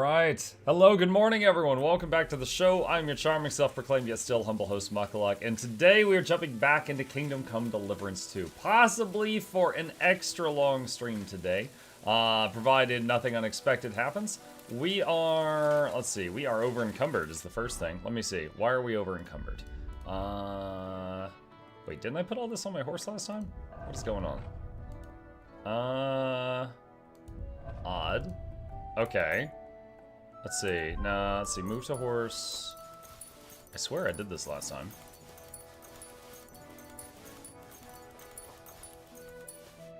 Alright. Hello, good morning everyone. Welcome back to the show. I'm your charming self-proclaimed yet still humble host, Mukluk, and today we are jumping back into Kingdom Come Deliverance 2. Possibly for an extra long stream today, provided nothing unexpected happens. We are, let's see, we are over encumbered is the first thing. Let me see, why are we over encumbered? Wait, didn't I put all this on my horse last time? What is going on? Odd. Okay. Let's see. Nah, let's see. Move to horse. I swear I did this last time.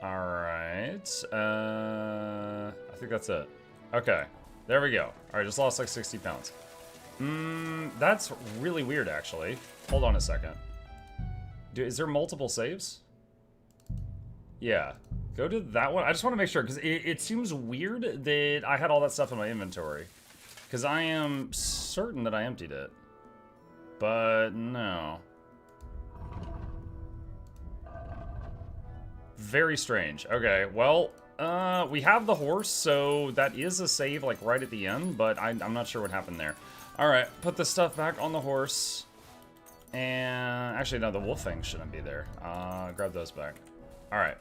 Alright. I think that's it. Okay. There we go. Alright, just lost like 60 pounds. That's really weird, actually. Hold on a second. Is there multiple saves? Yeah. Go to that one. I just want to make sure, because it seems weird that I had all that stuff in my inventory. Because I am certain that I emptied it. But no. Very strange. Okay, well, we have the horse, so that is a save, like, right at the end, but I'm not sure what happened there. Alright, put the stuff back on the horse. And, actually, no, the wolf fangs shouldn't be there. Grab those back. Alright.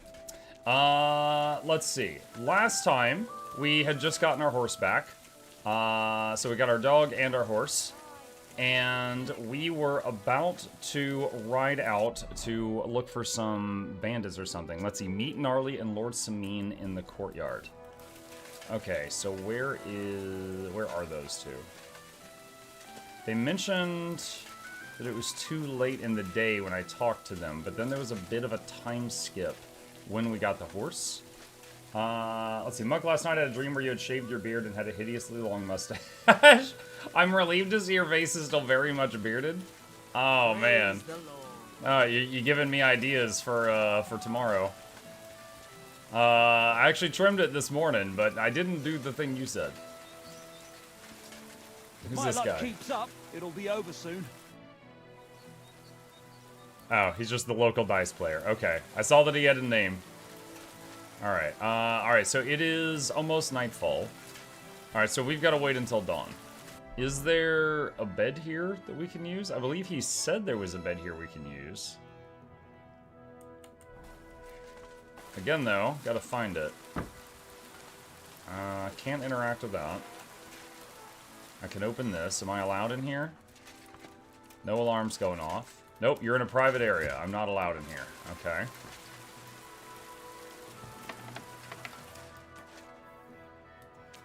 Let's see. Last time, we had just gotten our horse back. So we got our dog and our horse. And we were about to ride out to look for some bandits or something. Let's see. Meet Gnarly and Lord Samine in the courtyard. Okay, so where are those two? They mentioned that it was too late in the day when I talked to them, but then there was a bit of a time skip when we got the horse. Let's see. Muck, last night I had a dream where you had shaved your beard and had a hideously long mustache. I'm relieved to see your face is still very much bearded. Oh, man. You're giving me ideas for tomorrow. I actually trimmed it this morning, but I didn't do the thing you said. Who's this guy? My luck keeps up, it'll be over soon. Oh, he's just the local dice player. Okay. I saw that he had a name. Alright. Alright, so it is almost nightfall. Alright, so we've got to wait until dawn. Is there a bed here that we can use? I believe he said there was a bed here we can use. Again, though, gotta find it. Can't interact with that. I can open this. Am I allowed in here? No alarms going off. Nope, you're in a private area. I'm not allowed in here. Okay.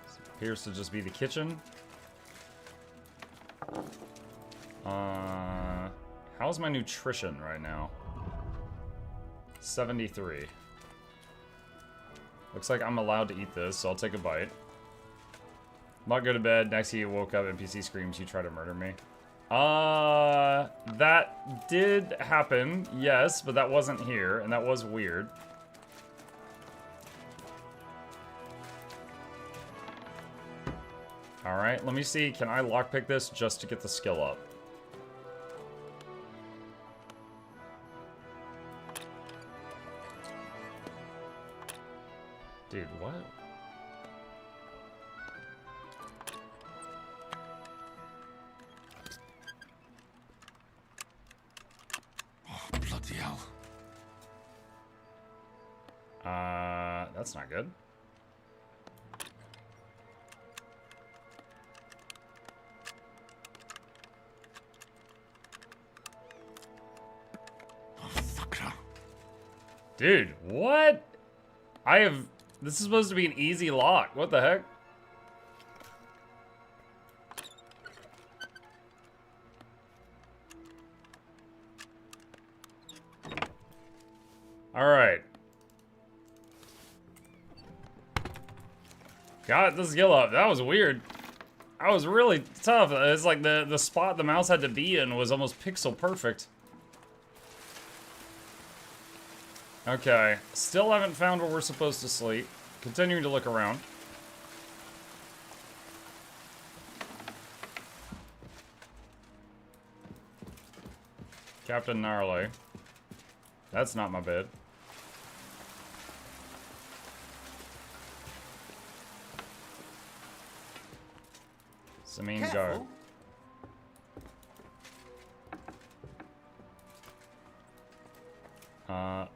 This appears to just be the kitchen. How's my nutrition right now? 73. Looks like I'm allowed to eat this, so I'll take a bite. Not go to bed. Next you woke up, NPC screams, you try to murder me. That did happen, yes, but that wasn't here, and that was weird. Alright, let me see, can I lockpick this just to get the skill up? Dude, what? Bloody hell. That's not good. Oh, fucker. Dude, what? This is supposed to be an easy lock. What the heck? Alright. Got the skill up. That was weird. That was really tough. It's like the spot the mouse had to be in was almost pixel perfect. Okay. Still haven't found where we're supposed to sleep. Continuing to look around. Captain Gnarly. That's not my bed. Sameen, go. Careful.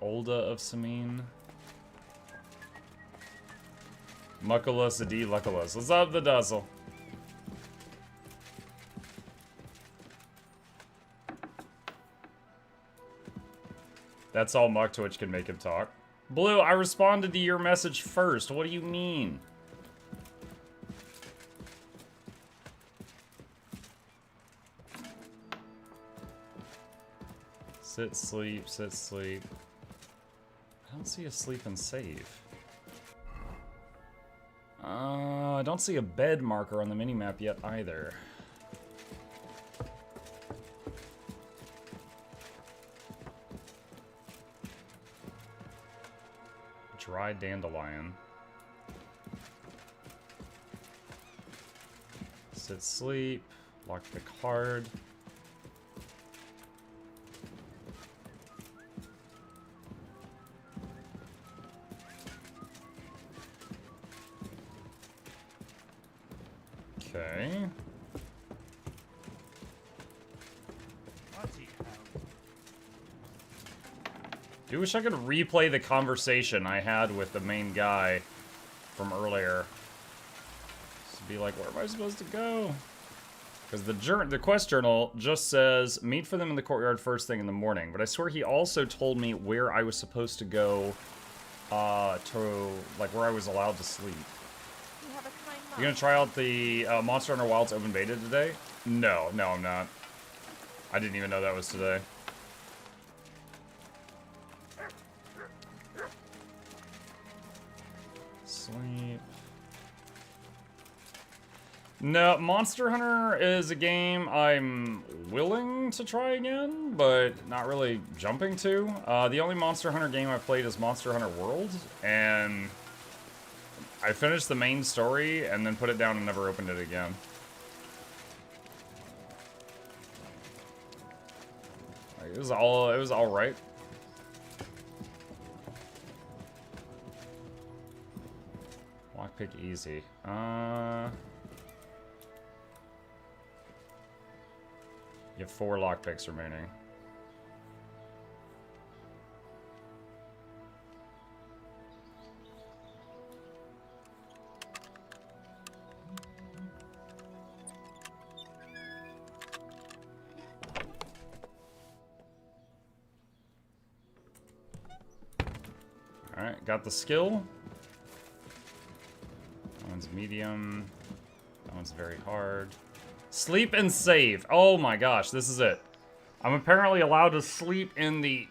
Olda of Sameen. Mukulus, Adi, Luculus. What's up, the Duzzle? That's all Muck Twitch can make him talk. Blue, I responded to your message first. What do you mean? Sit, sleep, sit, sleep. I don't see a sleep and save. I don't see a bed marker on the minimap yet either. Dry dandelion. Sit, sleep. Lock the card. Okay. I wish I could replay the conversation I had with the main guy from earlier. Just be like, where am I supposed to go? Because the quest journal just says, meet for them in the courtyard first thing in the morning. But I swear he also told me where I was supposed to go to, like, where I was allowed to sleep. You gonna try out the Monster Hunter Wilds open beta today? No, I'm not. I didn't even know that was today. Sleep. No, Monster Hunter is a game I'm willing to try again, but not really jumping to. The only Monster Hunter game I've played is Monster Hunter World, and I finished the main story and then put it down and never opened it again. Like, it was all right. Lockpick easy. You have 4 lockpicks remaining. Alright, got the skill. That one's medium. That one's very hard. Sleep and save. Oh my gosh, this is it. I'm apparently allowed to sleep in the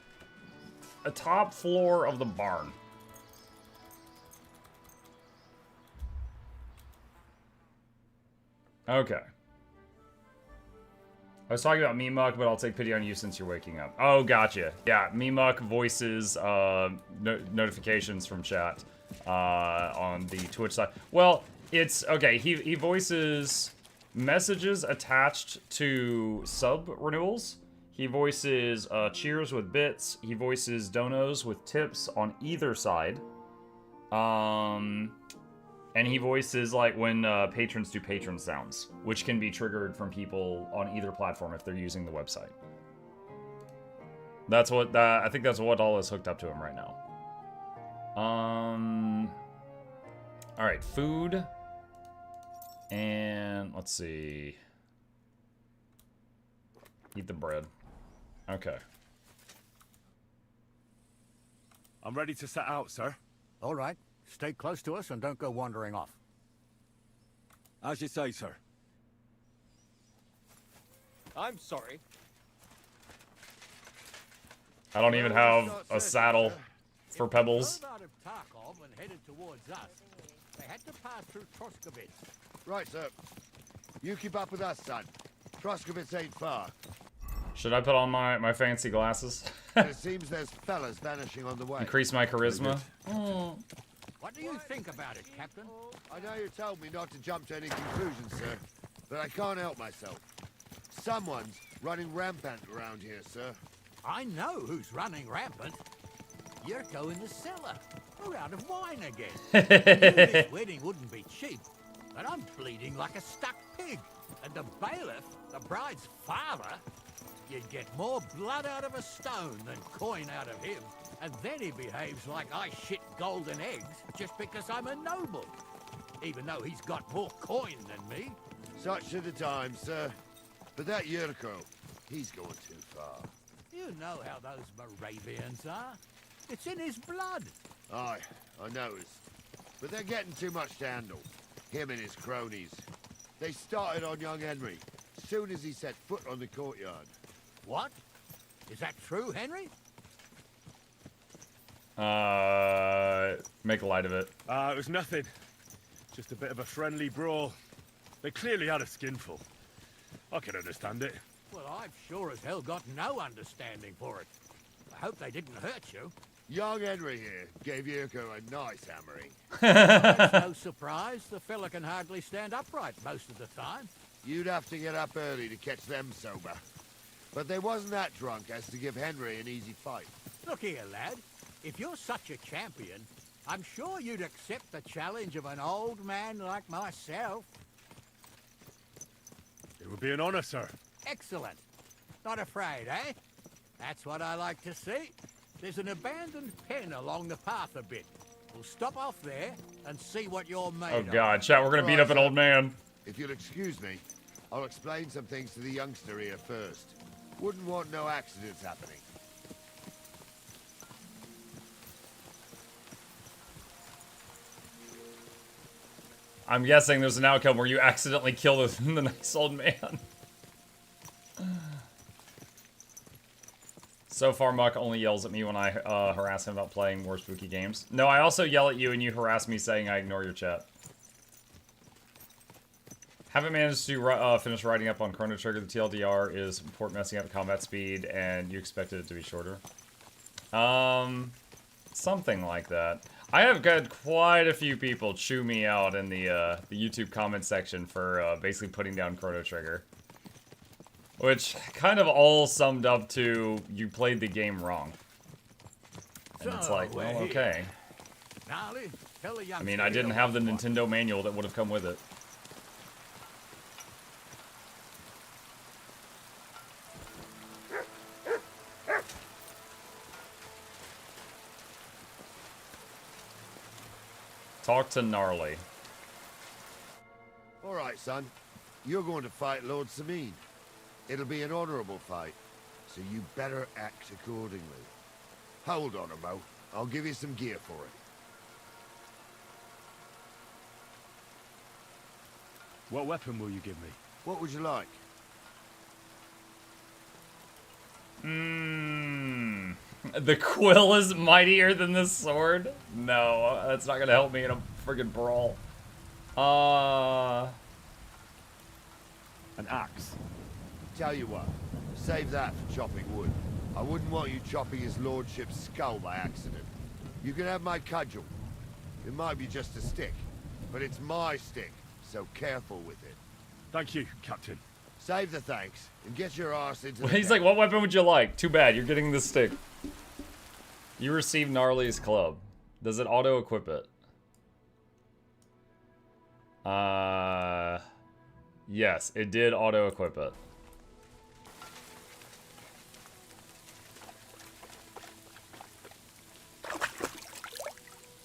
top floor of the barn. Okay. I was talking about Memuck, but I'll take pity on you since you're waking up. Oh, gotcha. Yeah, Memuck voices notifications from chat on the Twitch side. Well, it's okay. He voices messages attached to sub renewals. He voices cheers with bits. He voices donos with tips on either side. And he voices, like, when patrons do patron sounds, which can be triggered from people on either platform if they're using the website. That's what, I think that's what all is hooked up to him right now. Alright, food. And, let's see. Eat the bread. Okay. I'm ready to set out, sir. All right. Stay close to us and don't go wandering off. As you say, sir. I'm sorry. I don't even have a saddle for Pebbles. Out of Tarkov and headed towards us. They had to pass through Troskovitz. Right, sir. You keep up with us, son. Troskovitz ain't far. Should I put on my fancy glasses? It seems there's fellas vanishing on the way. Increase my charisma? What do you think about it, Captain? I know you told me not to jump to any conclusions, sir, but I can't help myself. Someone's running rampant around here, sir. I know who's running rampant. Yurko in the cellar. We're out of wine again. I knew this wedding wouldn't be cheap. and I'm bleeding like a stuck pig. And the bailiff, the bride's father, you'd get more blood out of a stone than coin out of him. And then he behaves like I shit golden eggs just because I'm a noble. Even though he's got more coin than me. Such are the times, sir. But that Yurko, he's going too far. You know how those Moravians are. It's in his blood. Aye, I noticed. But they're getting too much to handle. Him and his cronies. They started on young Henry, soon as he set foot on the courtyard. What? Is that true, Henry? Make light of it. It was nothing. Just a bit of a friendly brawl. They clearly had a skinful. I can understand it. Well, I've sure as hell got no understanding for it. I hope they didn't hurt you. Young Henry here gave Yurko a nice hammering. That's no surprise. The fella can hardly stand upright most of the time. You'd have to get up early to catch them sober. But they wasn't that drunk as to give Henry an easy fight. Look here, lad. If you're such a champion, I'm sure you'd accept the challenge of an old man like myself. It would be an honor, sir. Excellent. Not afraid, eh? That's what I like to see. There's an abandoned pen along the path a bit. We'll stop off there and see what you're made Oh of. god, chat, we're gonna beat up an old man. If you'll excuse me, I'll explain some things to the youngster here first. Wouldn't want no accidents happening. I'm guessing there's an outcome where you accidentally kill the nice old man. So far, Muck only yells at me when I harass him about playing more spooky games. No, I also yell at you and you harass me saying I ignore your chat. Haven't managed to finish writing up on Chrono Trigger. The TLDR is port messing up combat speed, and you expected it to be shorter. Something like that. I have got quite a few people chew me out in the YouTube comment section for basically putting down Chrono Trigger. Which kind of all summed up to, you played the game wrong. And it's like, well, okay. Gnarly, tell the I mean, I didn't have the Nintendo manual that would have come with it. Talk to Gnarly. All right, son. You're going to fight Lord Sameen. It'll be an honorable fight, so you better act accordingly. Hold on a mo. I'll give you some gear for it. What weapon will you give me? What would you like? The quill is mightier than the sword? No, that's not gonna help me in a friggin' brawl. An axe. Tell you what, save that for chopping wood. I wouldn't want you chopping his lordship's skull by accident. You can have my cudgel. It might be just a stick, but it's my stick, so careful with it. Thank you, Captain. Save the thanks, and get your arse into the He's like, what weapon would you like? Too bad, you're getting the stick. You receive Gnarly's club. Does it auto-equip it? Yes, it did auto-equip it.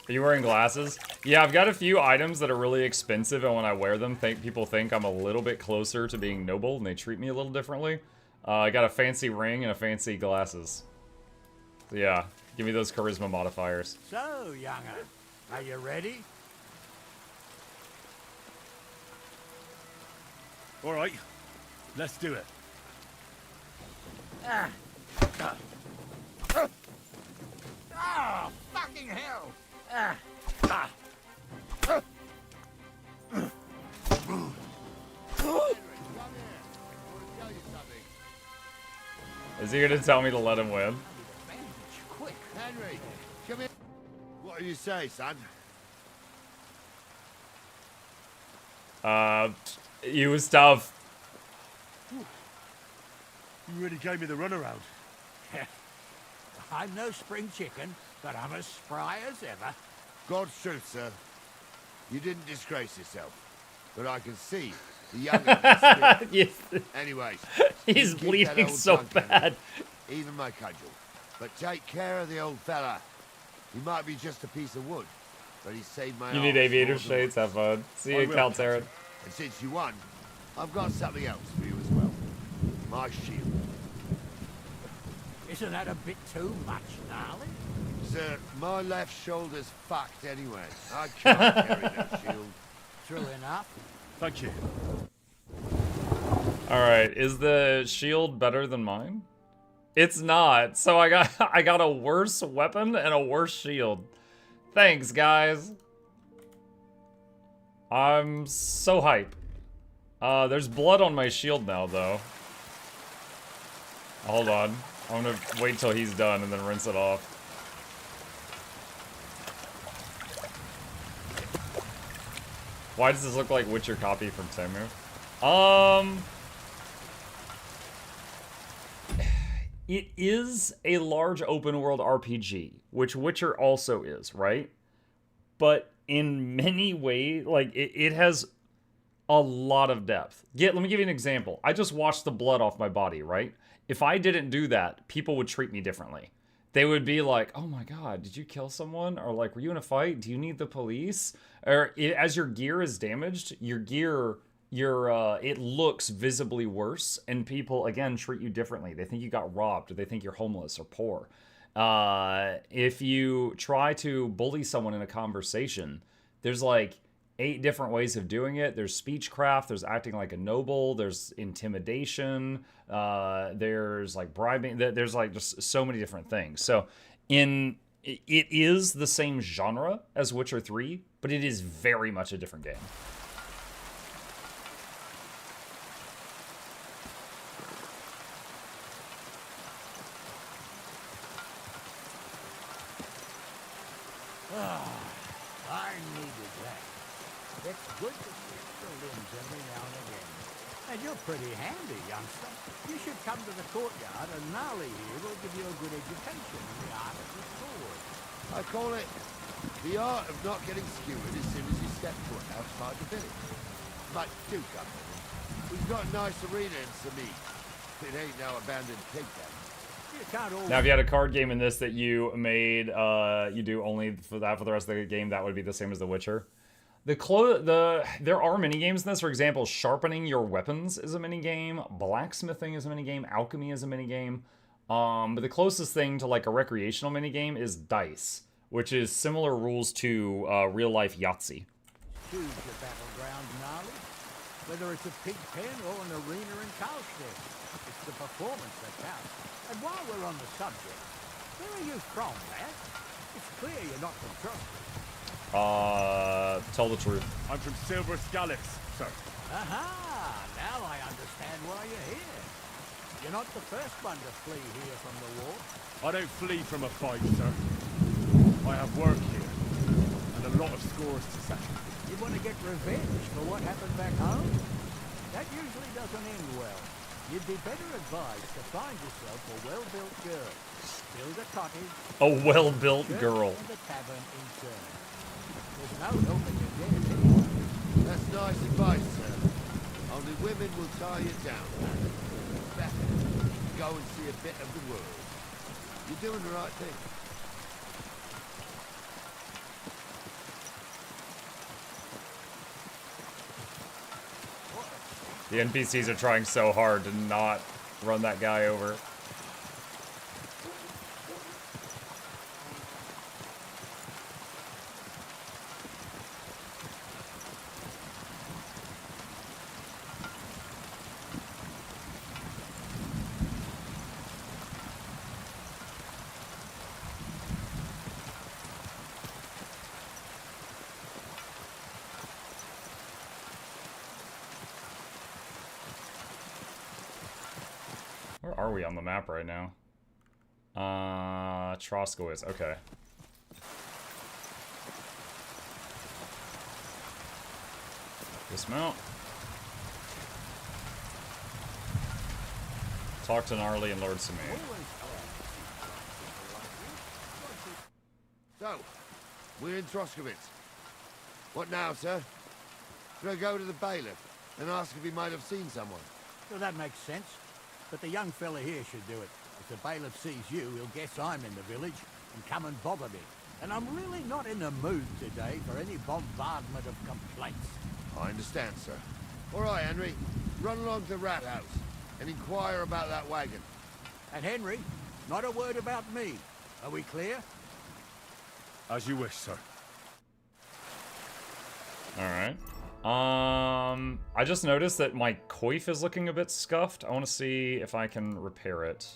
Are you wearing glasses? Yeah, I've got a few items that are really expensive, and when I wear them, people think I'm a little bit closer to being noble, and they treat me a little differently. I got a fancy ring and a fancy glasses. So yeah, give me those charisma modifiers. So, younger, are you ready? All right, let's do it. Oh, fucking hell! Is he gonna tell me to let him win? Quick. Henry, come here. What do you say, son? He was tough. You really gave me the runaround. I'm no spring chicken, but I'm as spry as ever. God's truth, sir. You didn't disgrace yourself. but I can see the younger can Yes. Anyways, He's you keep that bleeding old so drunk in bad. me, even my cudgel. But take care of the old fella. He might be just a piece of wood, but he saved my You need arse aviator more than shades. once. Have fun. See I you, will, Calteran. Captain. And since you won, I've got something else for you as well. My shield. Isn't that a bit too much, gnarly? Sir, my left shoulder's fucked anyway. I can't carry that shield. True enough. Thank you. All right, is the shield better than mine? It's not. So I got a worse weapon and a worse shield. Thanks, guys. I'm so hype. There's blood on my shield now, though. Hold on. I'm gonna wait till he's done and then rinse it off. Why does this look like Witcher copy from Temu? It is a large open world RPG, which Witcher also is, right? But in many ways, like, it has a lot of depth. Let me give you an example. I just washed the blood off my body, right? If I didn't do that, people would treat me differently. They would be like, oh my god, did you kill someone? Or like, were you in a fight? Do you need the police? Or as your gear is damaged, your gear, it looks visibly worse, and people, again, treat you differently. They think you got robbed, or they think you're homeless or poor. If you try to bully someone in a conversation, there's like 8 different ways of doing it. There's speechcraft, there's acting like a noble, there's intimidation, there's like bribing, there's like just so many different things. So it is the same genre as Witcher 3, but it is very much a different game. I needed that. It's good to stretch the limbs every now and again. And you're pretty handy, youngster. You should come to the courtyard, and Gnarly here will give you a good education in the art of the sword. I call it the art of not getting skewered as soon as you step foot outside the village. But do come with me. We've got a nice arena in Samit. It ain't no abandoned pig then. You can't always... Now, if you had a card game in this that you made, you do only for that for the rest of the game, that would be the same as The Witcher. There are mini games in this. For example, sharpening your weapons is a mini game. Blacksmithing is a mini game. Alchemy is a mini game. But the closest thing to like a recreational mini game is dice, which is similar rules to real life Yahtzee. Choose your battleground, Gnarly. Whether it's a pig pen or an arena in Karlstead, it's the performance that counts. And while we're on the subject, where are you from, lad? It's clear you're not from Trustwood. Tell the truth. I'm from Silver Scalix, sir. Aha! Now I understand why you're here. You're not the first one to flee here from the war. I don't flee from a fight, sir. I have work here, and a lot of scores to settle. You want to get revenge for what happened back home? That usually doesn't end well. You'd be better advised to find yourself a well-built girl. Build a cottage. A well-built girl. And a tavern in turn. There's no helping you get it anyway. That's nice advice, sir. Only women will tie you down. Better go and see a bit of the world. You're doing the right thing. The NPCs are trying so hard to not run that guy over. Where are we on the map right now? Troskowitz, okay. Dismount. Talk to Gnarly and Lord Samir. So, we're in Troskowitz. What now, sir? Could I go to the bailiff and ask if he might have seen someone? Well, that makes sense. But the young fella here should do it. If the bailiff sees you, he'll guess I'm in the village and come and bother me. And I'm really not in the mood today for any bombardment of complaints. I understand, sir. All right, Henry. Run along to the rat house and inquire about that wagon. And Henry, not a word about me. Are we clear? As you wish, sir. Alright. I just noticed that my coif is looking a bit scuffed. I want to see if I can repair it.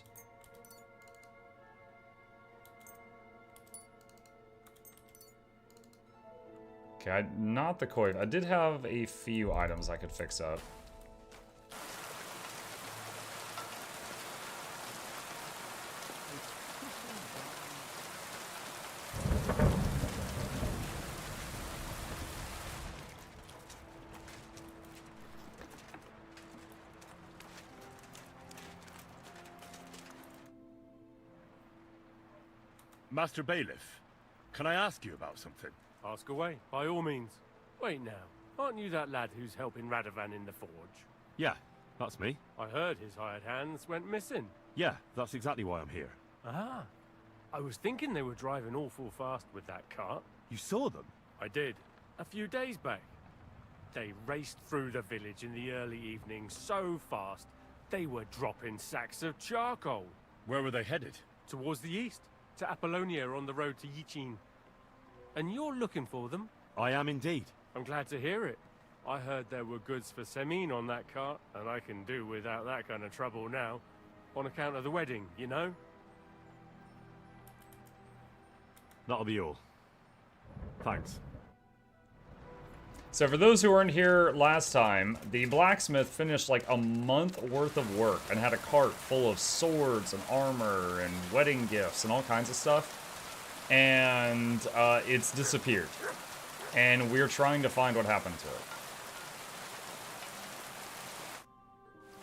Okay, not the coif. I did have a few items I could fix up. Master Bailiff, can I ask you about something? Ask away, by all means. Wait now, aren't you that lad who's helping Radovan in the forge? Yeah, that's me. I heard his hired hands went missing. Yeah, that's exactly why I'm here. Ah, I was thinking they were driving awful fast with that cart. You saw them? I did, a few days back. They raced through the village in the early evening so fast, they were dropping sacks of charcoal. Where were they headed? Towards the east, to Apollonia on the road to Yichin. And you're looking for them? I am indeed. I'm glad to hear it. I heard there were goods for Semin on that cart, and I can do without that kind of trouble now. On account of the wedding, you know? That'll be all. Thanks. So for those who weren't here last time, the blacksmith finished like a month worth of work and had a cart full of swords and armor and wedding gifts and all kinds of stuff. And it's disappeared. And we're trying to find what happened to it.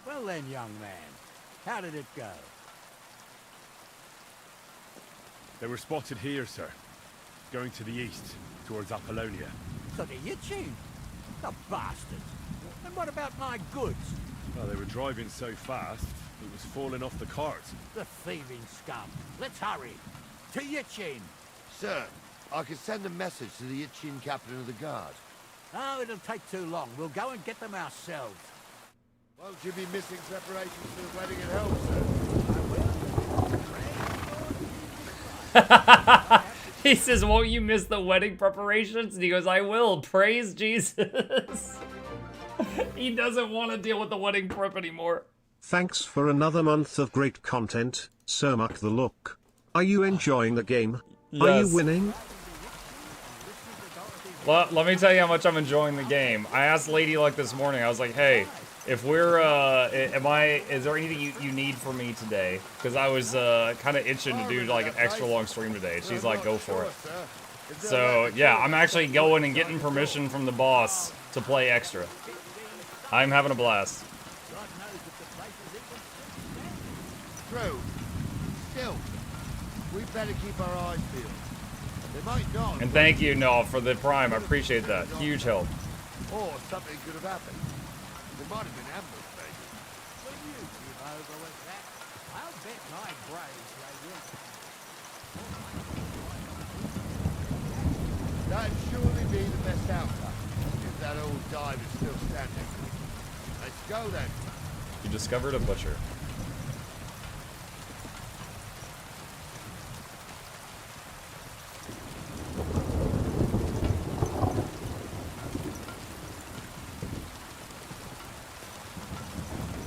Well then, young man, how did it go? They were spotted here, sir. Going to the east, towards Apollonia. So the Yichin? The bastards! And what about my goods? Well, they were driving so fast, it was falling off the cart. The thieving scum. Let's hurry. To Yichin! Sir, I could send a message to the Itchin captain of the guard. Oh, it'll take too long. We'll go and get them ourselves. Won't you be missing preparations for the wedding at home, sir? He says, won't you miss the wedding preparations? And he goes, I will. Praise Jesus. He doesn't want to deal with the wedding prep anymore. Thanks for another month of great content, Sir Mukluk. Are you enjoying the game? Yes. Are you winning? Well, let me tell you how much I'm enjoying the game. I asked Lady Luck this morning, I was like, hey, if we're, is there anything you need from me today? Because I was kind of itching to do like an extra long stream today. She's like, go for it. So, yeah, I'm actually going and getting permission from the boss to play extra. I'm having a blast. True. Still, we better keep our eyes peeled. They might not. And thank you, Noah, for the prime. I appreciate that. Huge help. Or something could have happened. There might have been ambushed, maybe. Will you give over with that? I'll bet my brains they will. That'd surely be the best outcome, if that old dive is still standing. Let's go then. You discovered a butcher.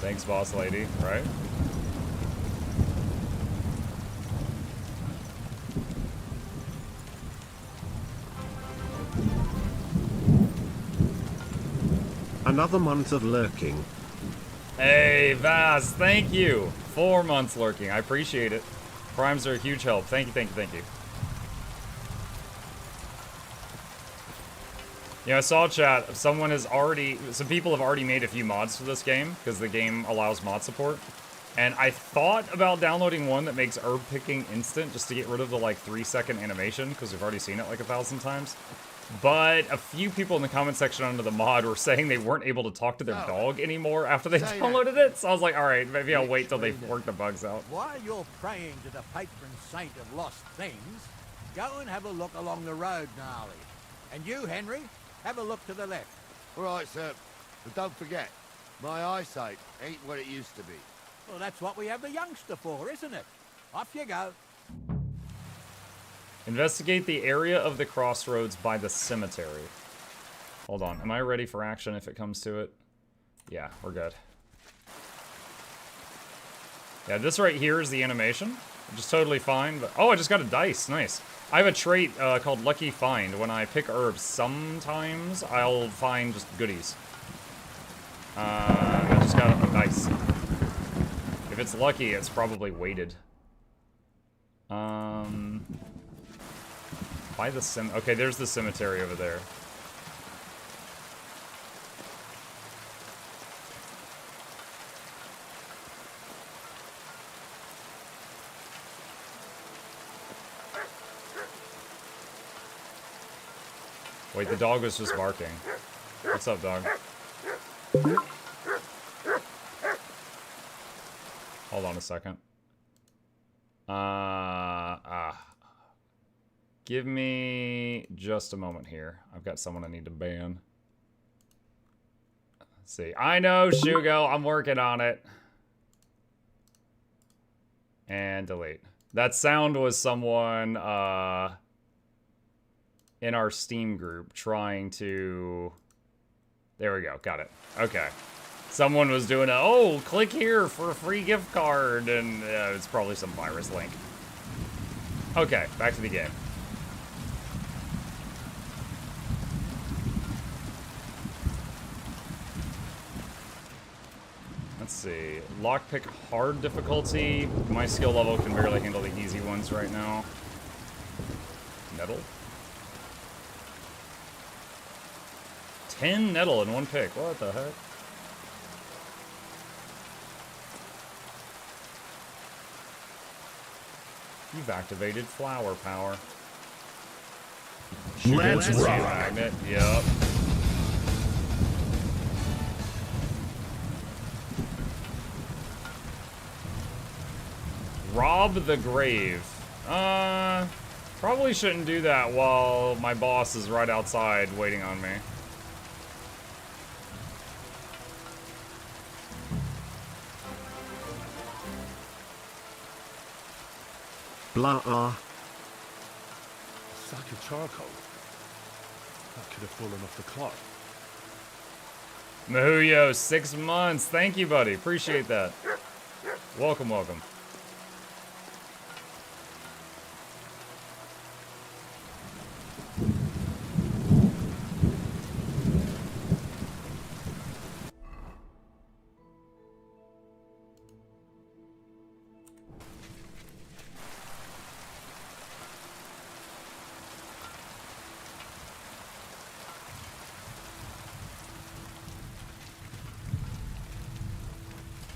Thanks, boss lady, right? Another month of lurking. Hey, Vaz, thank you. 4 months lurking. I appreciate it. Primes are a huge help. Thank you, thank you, thank you. You know, I saw chat, some people have already made a few mods for this game, because the game allows mod support. And I thought about downloading one that makes herb picking instant, just to get rid of the, like, 3-second animation, because we've already seen it, like, 1,000 times. But a few people in the comment section under the mod were saying they weren't able to talk to their dog anymore after they downloaded it. So I was like, all right, maybe I'll wait till they work the bugs out. While you're praying to the patron saint of lost things, go and have a look along the road, Gnarly. And you, Henry, have a look to the left. All right, sir. But don't forget, my eyesight ain't what it used to be. Well, that's what we have the youngster for, isn't it? Off you go. Investigate the area of the crossroads by the cemetery. Hold on, am I ready for action if it comes to it? Yeah, we're good. Yeah, this right here is the animation, which is totally fine, but... Oh, I just got a dice, nice. I have a trait called Lucky Find. When I pick herbs, sometimes I'll find just goodies. I just got a dice. If it's lucky, it's probably weighted. By the okay, there's the cemetery over there. Wait, the dog was just barking. What's up, dog? Hold on a second. Give me just a moment here. I've got someone I need to ban. Let's see. I know, Shugo. I'm working on it. And delete. That sound was someone in our Steam group trying to... There we go. Got it. Okay. Someone was doing a, oh, click here for a free gift card, and it's probably some virus link. Okay, back to the game. Let's see. Lockpick hard difficulty. My skill level can barely handle the easy ones right now. Nettle? 10 nettle in one pick. What the heck? You've activated flower power. Let's rock. Magnet. Yep. Rob the grave. Probably shouldn't do that while my boss is right outside waiting on me. Blah. Sack of charcoal. That could have fallen off the cart. Mahuyo, 6 months. Thank you, buddy. Appreciate that. Welcome, welcome.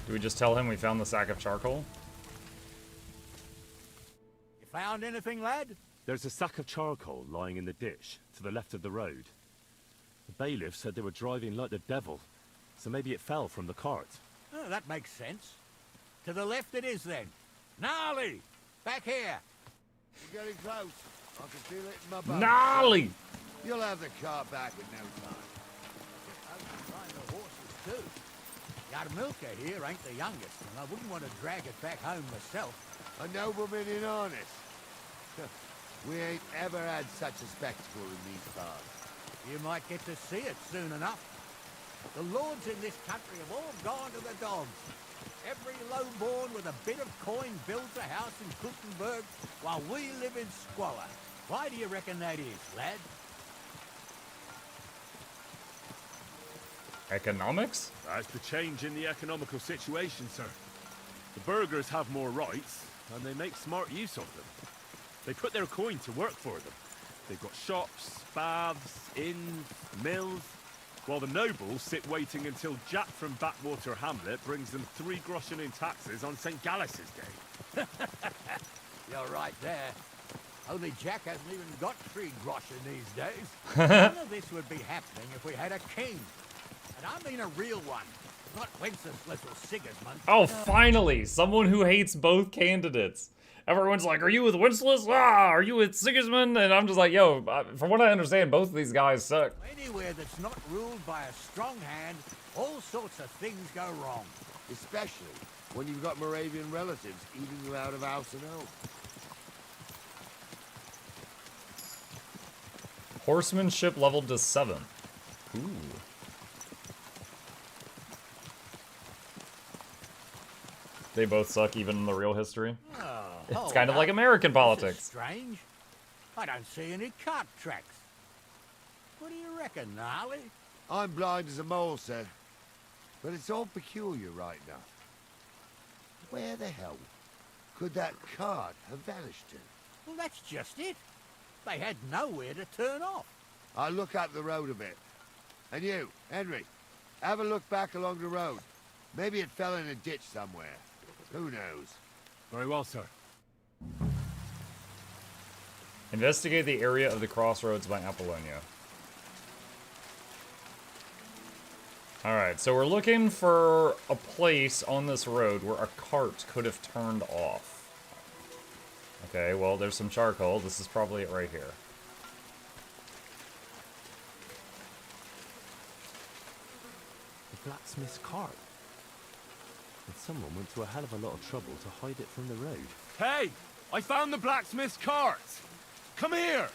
Do we just tell him we found the sack of charcoal? You found anything, lad? There's a sack of charcoal lying in the ditch to the left of the road. The bailiff said they were driving like the devil, so maybe it fell from the cart. Oh, that makes sense. To the left it is then. Gnarly! Back here! We're getting close. I can feel it in my bones. Gnarly! You'll have the car back in no time. I can find the horses too. Our milker here ain't the youngest, and I wouldn't want to drag it back home myself. A nobleman in harness. We ain't ever had such a spectacle in these parts. You might get to see it soon enough. The lords in this country have all gone to the dogs. Every lowborn with a bit of coin builds a house in Gutenberg while we live in squalor. Why do you reckon that is, lad? Economics? That's the change in the economical situation, sir. The burghers have more rights, and they make smart use of them. They put their coin to work for them. They've got shops, baths, inns, mills, while the nobles sit waiting until Jack from Backwater Hamlet brings them 3 groschen in taxes on St. Gallus's Day. You're right there. Only Jack hasn't even got 3 groschen these days. None of this would be happening if we had a king. And I mean a real one, not Wenceslas Sigismund. Oh, finally! Someone who hates both candidates. Everyone's like, are you with Wenceslas? Ah, are you with Sigismund? And I'm just like, yo, from what I understand, both of these guys suck. Anywhere that's not ruled by a strong hand, all sorts of things go wrong. Especially when you've got Moravian relatives eating you out of house and home. Horsemanship leveled to 7. Ooh. They both suck, even in the real history. It's kind of like American politics. Strange. I don't see any cart tracks. What do you reckon, Gnarly? I'm blind as a mole, sir. But it's all peculiar right now. Where the hell could that cart have vanished to? Well, that's just it. They had nowhere to turn off. I'll look up the road a bit. And you, Henry, have a look back along the road. Maybe it fell in a ditch somewhere. Who knows? Very well, sir. Investigate the area of the crossroads by Apollonia. Alright, so we're looking for a place on this road where a cart could have turned off. Okay, well, there's some charcoal. This is probably it right here. The blacksmith's cart. And someone went to a hell of a lot of trouble to hide it from the road. Hey! I found the blacksmith's cart! Come here!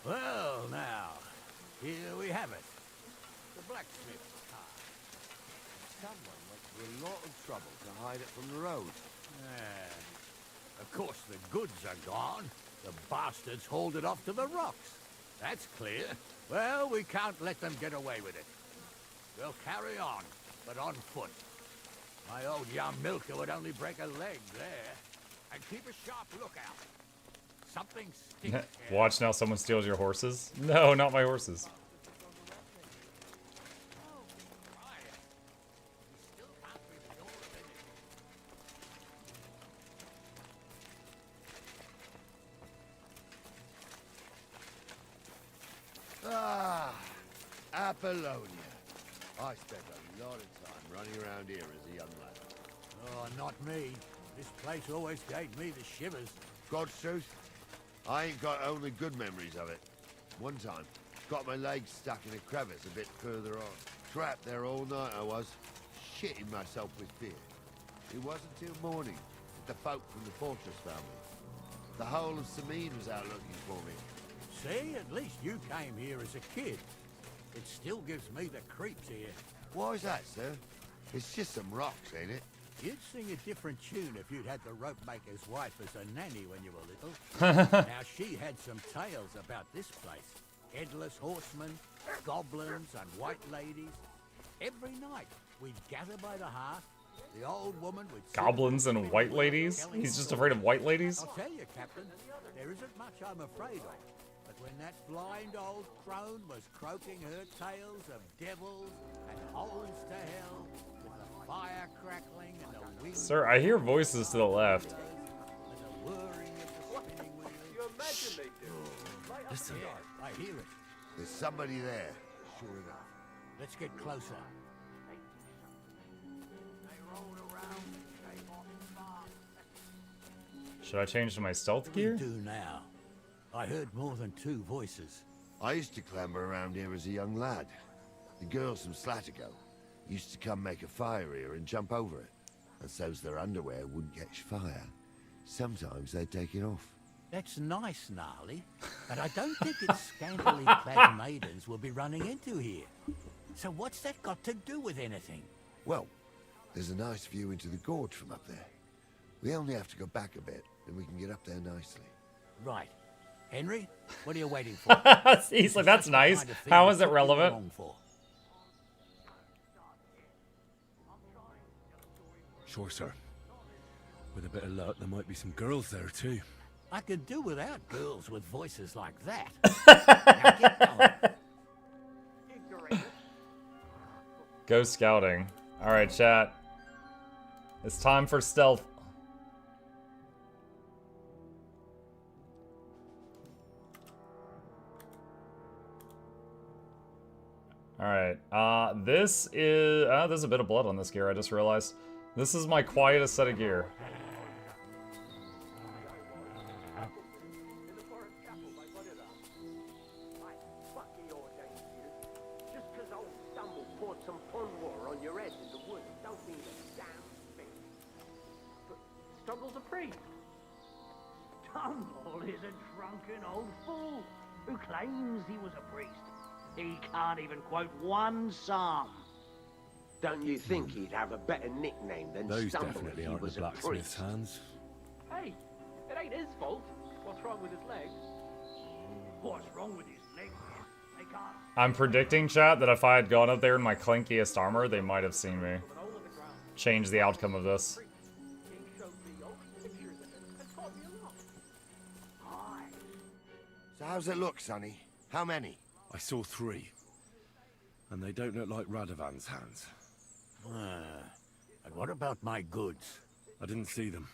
Well, now, here we have it. The blacksmith's cart. Someone went to a lot of trouble to hide it from the road. Of course, the goods are gone. The bastards hauled it off to the rocks. That's clear. Well, we can't let them get away with it. We'll carry on, but on foot. My old young milker would only break a leg there. And keep a sharp lookout. Something stinks. Watch now someone steals your horses. No, not my horses. Ah, Apollonia. I spent a lot of time running around here as a young lad. Oh, not me. This place always gave me the shivers. God's truth, I ain't got only good memories of it. One time, got my legs stuck in a crevice a bit further on. Trapped there all night I was, shitting myself with fear. It wasn't till morning that the folk from the fortress found me. The whole of Samine was out looking for me. See, at least you came here as a kid. It still gives me the creeps here. Why's that, sir? It's just some rocks, ain't it? You'd sing a different tune if you'd had the rope maker's wife as a nanny when you were little. Now, she had some tales about this place. Headless horsemen, goblins, and white ladies. Every night, we'd gather by the hearth. The old woman would... Goblins and white ladies? He's just afraid of white ladies? I'll tell you, Captain, there isn't much I'm afraid of. But when that blind old crone was croaking her tales of devils and holes to hell, with the fire crackling and the wind... Sir, I hear voices to the left. And the whirring of the spinning wheels. Listen. Yeah, I hear it. There's somebody there, sure enough. Let's get closer. They rolled around and came off fast. Should I change to my stealth What do gear? you do now? I heard more than 2 voices. I used to clamber around here as a young lad. The girls from Slatigo used to come make a fire here and jump over it. And so's their underwear wouldn't catch fire. Sometimes they'd take it off. That's nice, Gnarly, but I don't think it's scantily clad maidens we'll be running into here. So what's that got to do with anything? Well, there's a nice view into the gorge from up there. We only have to go back a bit, and we can get up there nicely. Right. Henry, what are you waiting for? He's like, that's nice. How is it relevant? Sure, sir. With a bit of luck, there might be some girls there, too. I could do without girls with voices like that. Now get going. Go scouting. Alright, chat. It's time for stealth. Alright, this is... there's a bit of blood on this gear, I just realized. This is my quietest set of gear. Struggle's a priest. Tumble is a drunken old fool who claims he was a priest. He can't even quote one psalm. Don't you think he'd have a better nickname than Those Stumble if definitely he aren't the was a blacksmith's priest? hands. Hey, it ain't his fault. What's wrong with his legs? What's wrong with his legs? They can't. I'm predicting, chat, that if I had gone up there in my clankiest armor, they might have seen me. Change the outcome of this. So how's it look, Sonny? How many? I saw 3. And they don't look like Radovan's hands. And what about my goods? I didn't see them.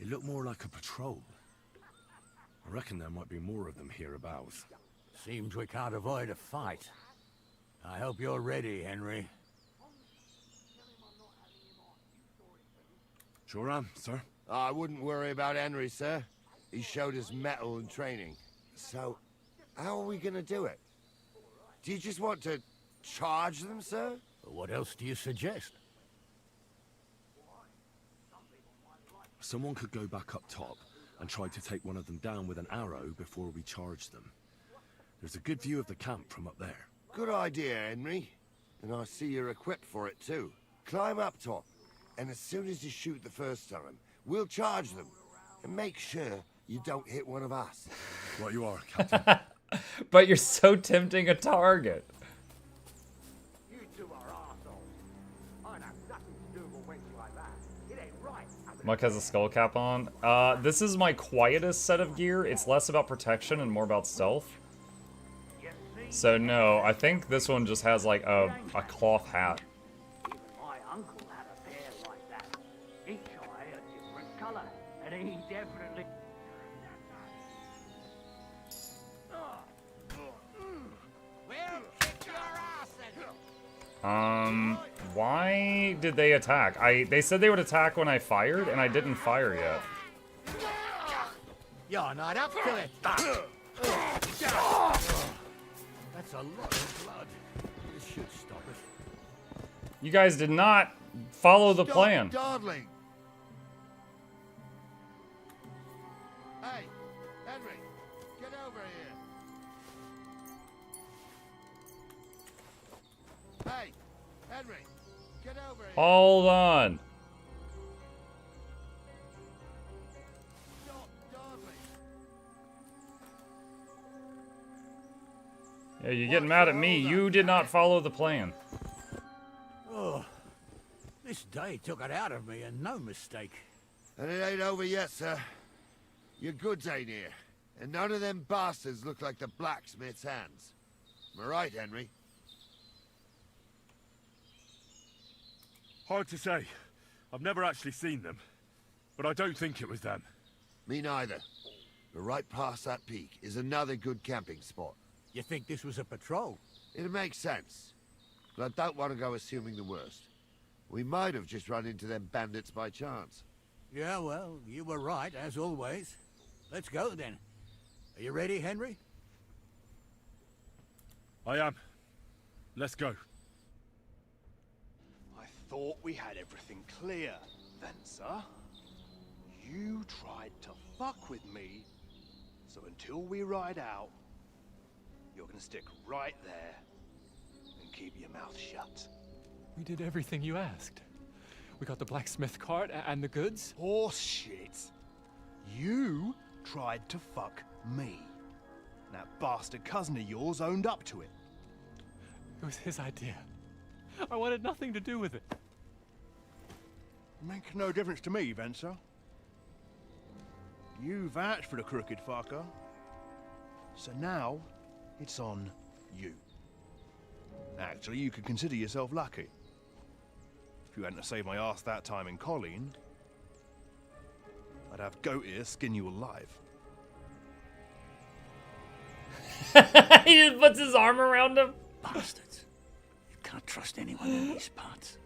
It looked more like a patrol. I reckon there might be more of them hereabouts. Seems we can't avoid a fight. I hope you're ready, Henry. Sure am, sir. I wouldn't worry about Henry, sir. He showed us mettle and training. So, how are we gonna do it? Do you just want to charge them, sir? What else do you suggest? Someone could go back up top and try to take one of them down with an arrow before we charge them. There's a good view of the camp from up there. Good idea, Henry. And I see you're equipped for it, too. Climb up top, and as soon as you shoot the first time, we'll charge them. And make sure you don't hit one of us. Right you are, Captain. But you're so tempting a target. You two are arseholes. I'd have nothing to do with a wench like that. It ain't right. Muck has a skull cap on. This is my quietest set of gear. It's less about protection and more about stealth. So no, I think this one just has like a cloth hat. Even my uncle had a pair like that. Each eye a different colour, and he definitely. Well, kick your ass then. Why did they attack? They said they would attack when I fired, and I didn't fire yet. You're not up to it. That's a lot of blood. This should stop it. You guys did not follow the plan. Dawdling. Hey, Henry, get over here. Hey, Henry, get over here. Hold on. Stop dawdling. Yeah, you're getting mad at me. You did not follow the plan. Oh, this day took it out of me, and no mistake. And it ain't over yet, sir. Your goods ain't here. And none of them bastards look like the blacksmith's hands. Am I right, Henry? Hard to say. I've never actually seen them. But I don't think it was them. Me neither. But right past that peak is another good camping spot. You think this was a patrol? It makes sense. But I don't want to go assuming the worst. We might have just run into them bandits by chance. Yeah, well, you were right, as always. Let's go, then. Are you ready, Henry? I am. Let's go. I thought we had everything clear, then, sir. You tried to fuck with me, so until we ride out, you're gonna stick right there and keep your mouth shut. We did everything you asked. We got the blacksmith cart and the goods. Horse shit. You tried to fuck me. That bastard cousin of yours owned up to it. It was his idea. I wanted nothing to do with it. Makes no difference to me, Venser. You vouched for the crooked fucker. So now, it's on you. Actually, you could consider yourself lucky. If you hadn't saved my ass that time in Colleen, I'd have Goat Ear skin you alive. He just puts his arm around him. Bastards. You can't trust anyone in these parts.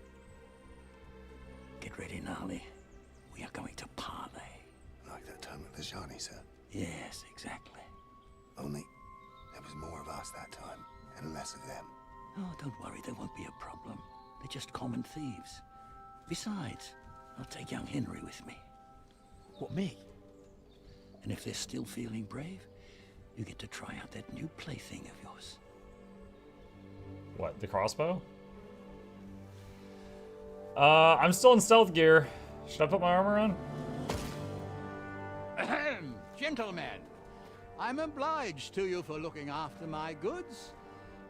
Get ready, Gnarly. We are going to parley. Like that time with the Johnny, sir? Yes, exactly. Only there was more of us that time, and less of them. Oh, don't worry, there won't be a problem. They're just common thieves. Besides, I'll take young Henry with me. What, me? And if they're still feeling brave, you get to try out that new plaything of yours. What, the crossbow? I'm still in stealth gear. Should I put my armor on? Ahem, gentlemen. I'm obliged to you for looking after my goods,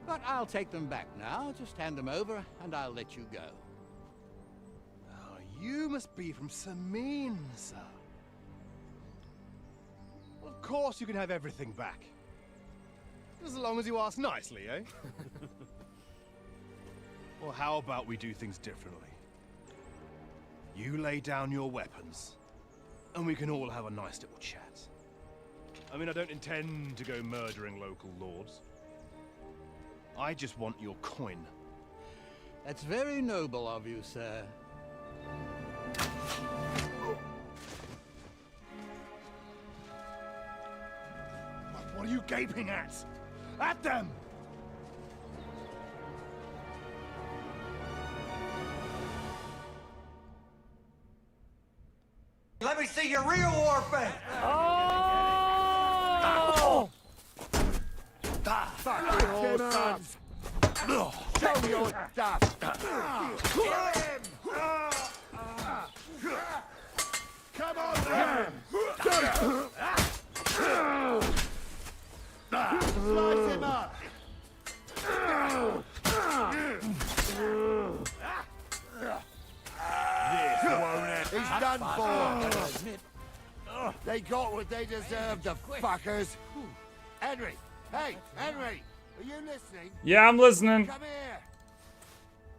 but I'll take them back now. Just hand them over, and I'll let you go. Oh, you must be from Samin, sir. Well, of course you can have everything back. As long as you ask nicely, eh? Well, how about we do things differently? You lay down your weapons, and we can all have a nice little chat. I mean, I don't intend to go murdering local lords. I just want your coin. That's very noble of you, sir. What are you gaping at? At them! Let me see your real war face. Oh! Sons. Show your stuff. Kill him. Come on, then. Slice him up. He's done for. They got what they deserved, the fuckers. Henry, hey, Henry, are you listening? Yeah, I'm listening. Come here.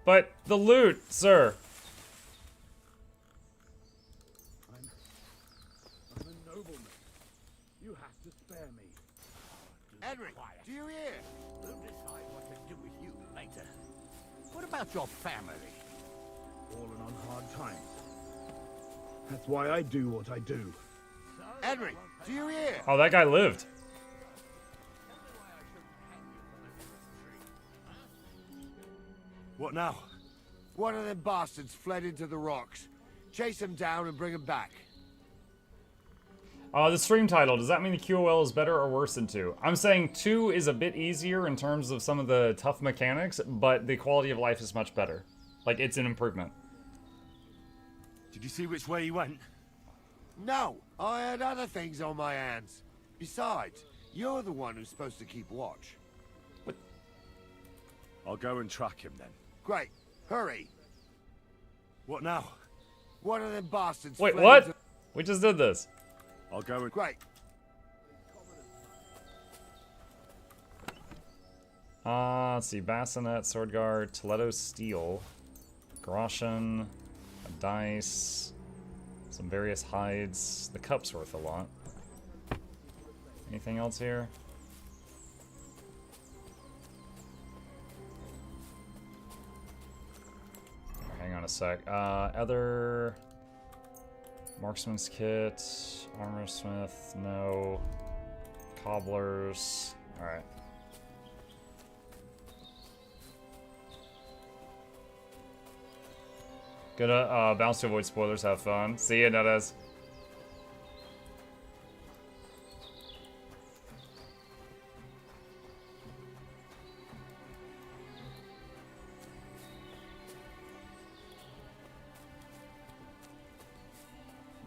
But the loot, sir. I'm a nobleman. You have to spare me. Henry, do you hear? We'll decide what to do with you later. What about your family? Fallen on hard times. That's why I do what I do. Henry, do you hear? Oh, that guy lived. What now? One of them bastards fled into the rocks. Chase him down and bring him back. The stream title, does that mean the QOL is better or worse than 2? I'm saying 2 is a bit easier in terms of some of the tough mechanics, but the quality of life is much better. Like, it's an improvement. Did you see which way he went? No, I had other things on my hands. Besides, you're the one who's supposed to keep watch. What? I'll go and track him then. Great, hurry. What now? One of them bastards. Wait, fled what? into- We just did this. I'll go and... Great. Let's see. Bassinet, Sword Guard, Toledo Steel, Groschen, a dice, some various hides. The cup's worth a lot. Anything else here? Hang on a sec. Other marksman's kit, armorsmith, no. Cobblers. All right. Gonna bounce to avoid spoilers. Have fun. See you, Nutters.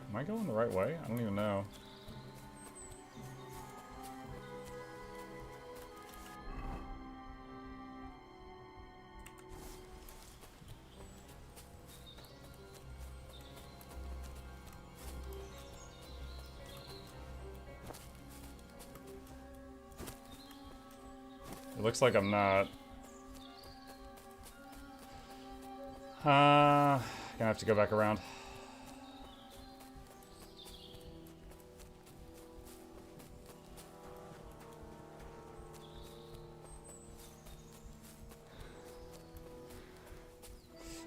Am I going the right way? I don't even know. looks like I'm not. Gonna have to go back around.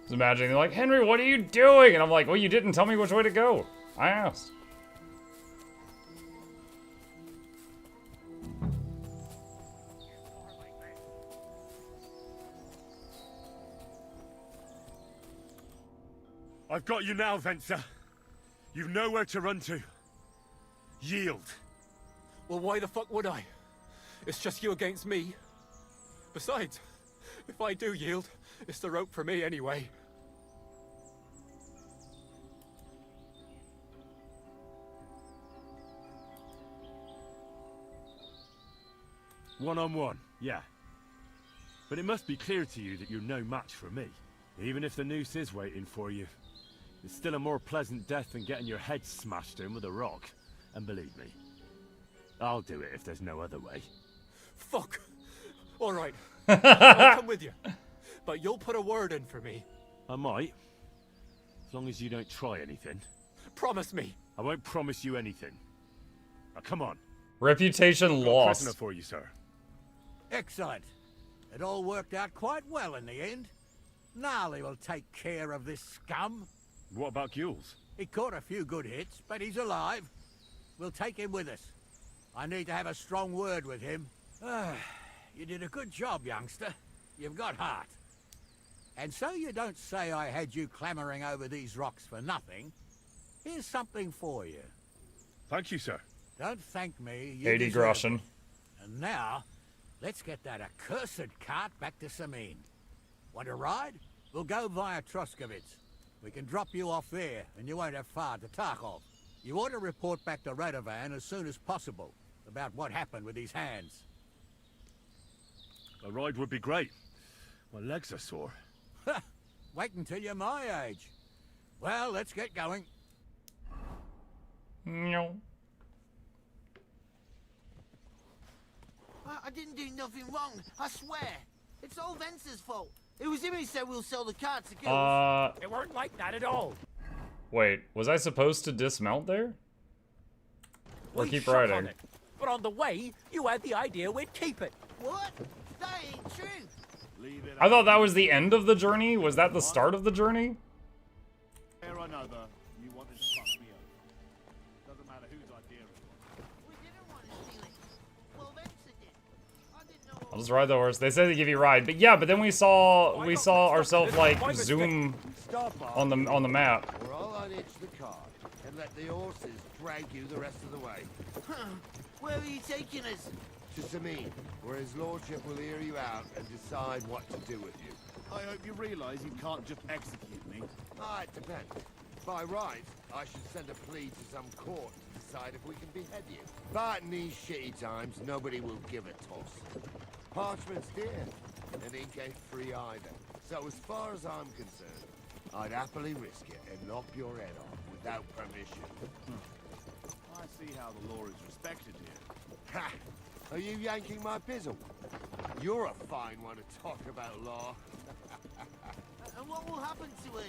Just imagining, they're like, Henry, what are you doing? And I'm like, well, you didn't tell me which way to go. I asked. I've got you now, Venser. You've nowhere to run to. Yield. Well, why the fuck would I? It's just you against me. Besides, if I do yield, it's the rope for me anyway. One-on-one, yeah. But it must be clear to you that you're no match for me. Even if the noose is waiting for you. It's still a more pleasant death than getting your head smashed in with a rock. And believe me, I'll do it if there's no other way. Fuck! Alright. I'll come with you. But you'll put a word in for me. I might. As long as you don't try anything. Promise me. I won't promise you anything. Now come on. Reputation I've got a lost. prisoner for you, sir. Excellent. It all worked out quite well in the end. Gnarly will take care of this scum. What about Gules? He caught a few good hits, but he's alive. We'll take him with us. I need to have a strong word with him. You did a good job, youngster. You've got heart. And so you don't say I had you clamoring over these rocks for nothing. Here's something for you. Thank you, sir. Don't thank me. You 80 deserve groschen. it. And now, let's get that accursed cart back to Samin. Want to ride? We'll go via Troskovitz. We can drop you off there, and you won't have far to Tarkov. You ought to report back to Radovan as soon as possible about what happened with these hands. A ride would be great. My legs are sore. Wait until you're my age. Well, let's get going. No. I didn't do nothing wrong, I swear. It's all Venser's fault. It was him who said we'll sell the car to Gules. It weren't like that at all. Wait, was I supposed to dismount there? Or We keep shot on riding? it. But on the way, you had the idea we'd keep it. What? That ain't true. I thought that was the end of the journey. Was that the start of the journey? Or another, you wanted to fuck me over. Doesn't matter whose idea it was. We didn't want to steal it. Well, Venser did. I didn't know. I'll just ride the horse. They say they give you a ride, but yeah. But then we saw ourselves like zoom on the map. Or I'll unhitch the car and let the horses drag you the rest of the way. Where are you taking us? To Samin, where his lordship will hear you out and decide what to do with you. I hope you realise you can't just execute me. It depends. By right, I should send a plea to some court to decide if we can behead you. But in these shitty times, nobody will give a toss. Parchment's dear, and ink ain't free either. So as far as I'm concerned, I'd happily risk it and lop your head off without permission. I see how the law is respected here. Ha! Are you yanking my pizzle? You're a fine one to talk about law. And what will happen to us?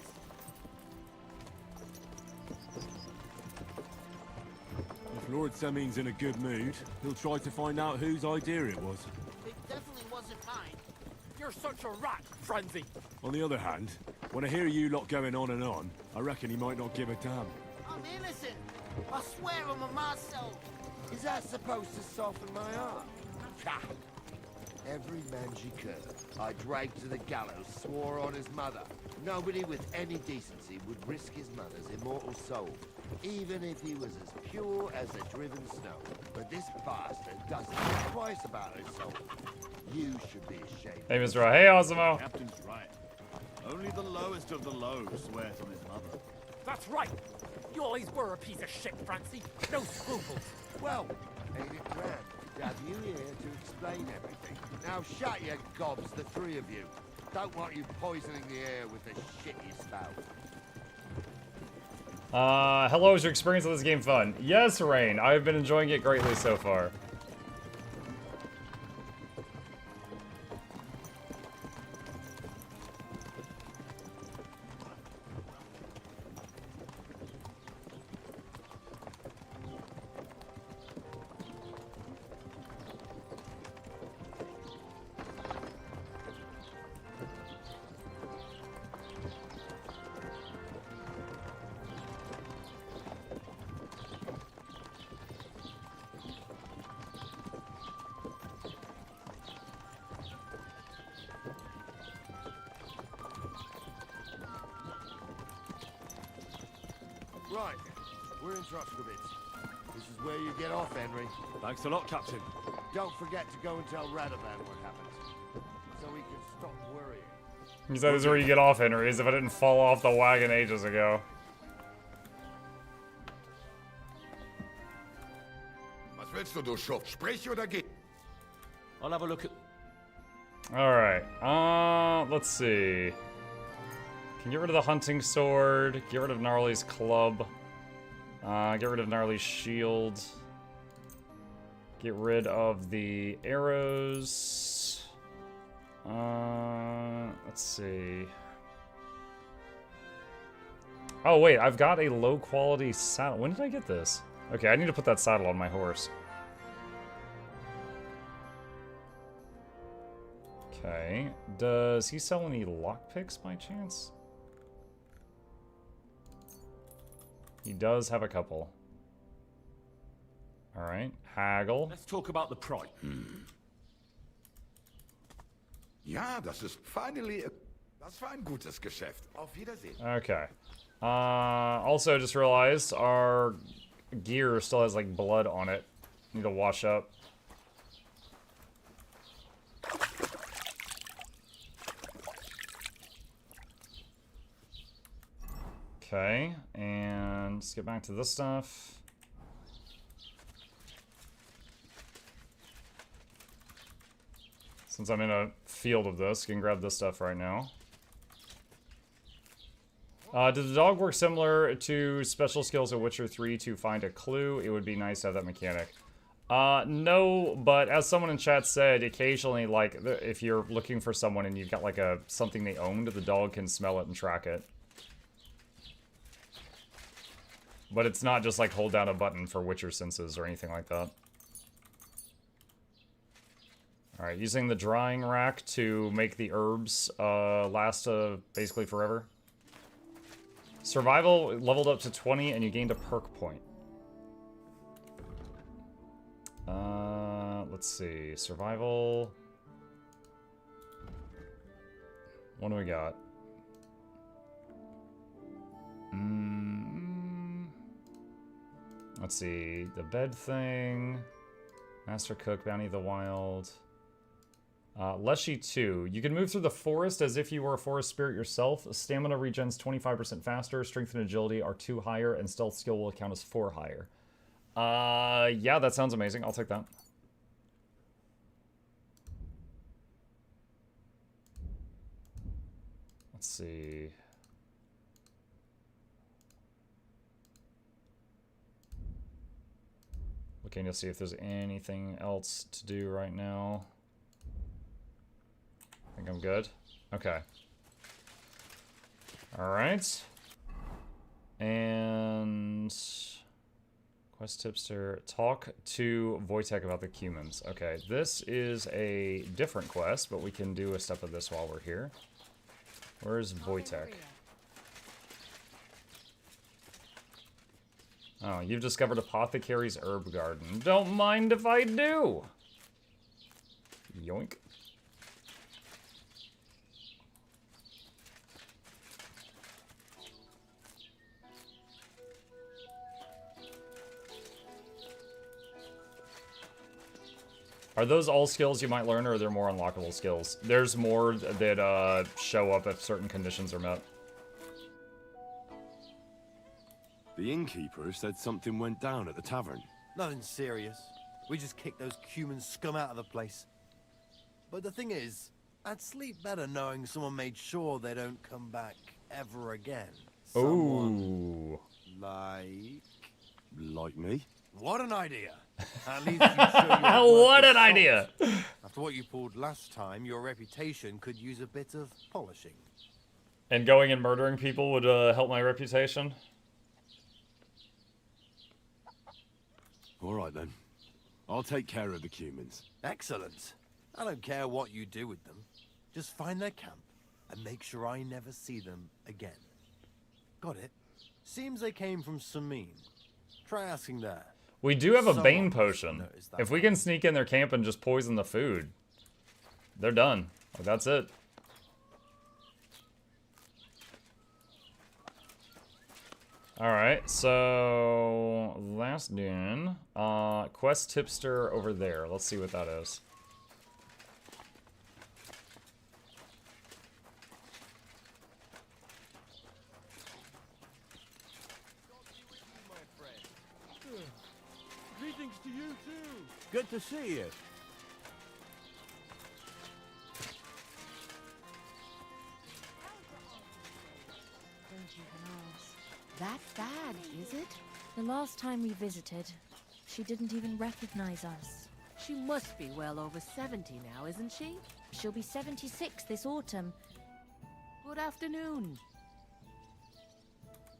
If Lord Samin's in a good mood, he'll try to find out whose idea it was. It definitely wasn't mine. You're such a rat, Frenzy. On the other hand, when I hear you lot going on, I reckon he might not give a damn. I'm innocent. I swear on my Marcel. Is that supposed to soften my heart? Ha! Every man she could, I dragged to the gallows, swore on his mother. Nobody with any decency would risk his mother's immortal soul, even if he was as pure as the driven snow. But this bastard doesn't think twice about his soul. You should be ashamed. Hey, Mr. Hey, Osimo. Captain's right. Only the lowest of the low swears on his mother. That's right. You always were a piece of shit, Francie. No scruples. Well, ain't it grand to have you here to explain everything? Now shut your gobs, the three of you. Don't want you poisoning the air with the shit you spout. Hello, is your experience of this game fun? Yes, Rain. I've been enjoying it greatly so far. Right. We're in Troskowitz. This is where you get off, Henry. Thanks a lot, Captain. Don't forget to go and tell Radovan what happened, so he can stop worrying. He said this is where you get off, Henry, as if I didn't fall off the wagon ages ago. Was willst du Schuft? Sprich oder geh? I'll have a look at... Alright, let's see. Can get rid of the hunting sword, get rid of Gnarly's club, get rid of Gnarly's shield, get rid of the arrows. Let's see. Oh wait, I've got a low quality saddle. When did I get this? Okay, I need to put that saddle on my horse. Okay, does he sell any lockpicks by chance? He does have a couple. Alright, haggle. Let's talk about the price. Ja, das ist finally... Das war ein gutes Geschäft. Auf Wiedersehen. Okay. Also just realized our gear still has like blood on it. Need to wash up. Okay, and let's get back to this stuff. Since I'm in a field of this, you can grab this stuff right now. Does the dog work similar to special skills of Witcher 3 to find a clue? It would be nice to have that mechanic. No, but as someone in chat said, occasionally, like, if you're looking for someone and you've got, like, something they owned, the dog can smell it and track it. But it's not just, like, hold down a button for Witcher senses or anything like that. Alright, using the drying rack to make the herbs last basically forever. Survival leveled up to 20 and you gained a perk point. Let's see. Survival. What do we got? Let's see. The bed thing. Master Cook, Bounty of the Wild. Leshy 2. You can move through the forest as if you were a forest spirit yourself. Stamina regens 25% faster. Strength and agility are 2 higher, and stealth skill will count as 4 higher. Yeah, that sounds amazing. I'll take that. Let's see. Looking to see if there's anything else to do right now. I think I'm good. Okay. Alright. And... Quest tipster. Talk to Wojtek about the Cumans. Okay, this is a different quest, but we can do a step of this while we're here. Where's Wojtek? Oh, you've discovered Apothecary's Herb Garden. Don't mind if I do! Yoink. Are those all skills you might learn, or are there more unlockable skills? There's more that show up if certain conditions are met. The innkeeper said something went down at the tavern. Nothing serious. We just kicked those human scum out of the place. But the thing is, I'd sleep better knowing someone made sure they don't come back ever again. Someone Like me? What an idea! At least you show your What an idea! After what you pulled last time, your reputation could use a bit of polishing. And going and murdering people would help my reputation? Alright then. I'll take care of the Cumans. Excellent. I don't care what you do with them. Just find their camp and make sure I never see them again. Got it? Seems they came from Samin. Try asking there. We do have a Someone Bane potion. noticed that If we can sneak in their camp and just poison the food, they're done. Like, that's it. Alright, so last dune. Quest tipster over there. Let's see what that is. Greetings to you too. Good to see you. Don't even ask. That bad, is it? The last time we visited, she didn't even recognize us. She must be well over 70 now, isn't she? She'll be 76 this autumn. Good afternoon.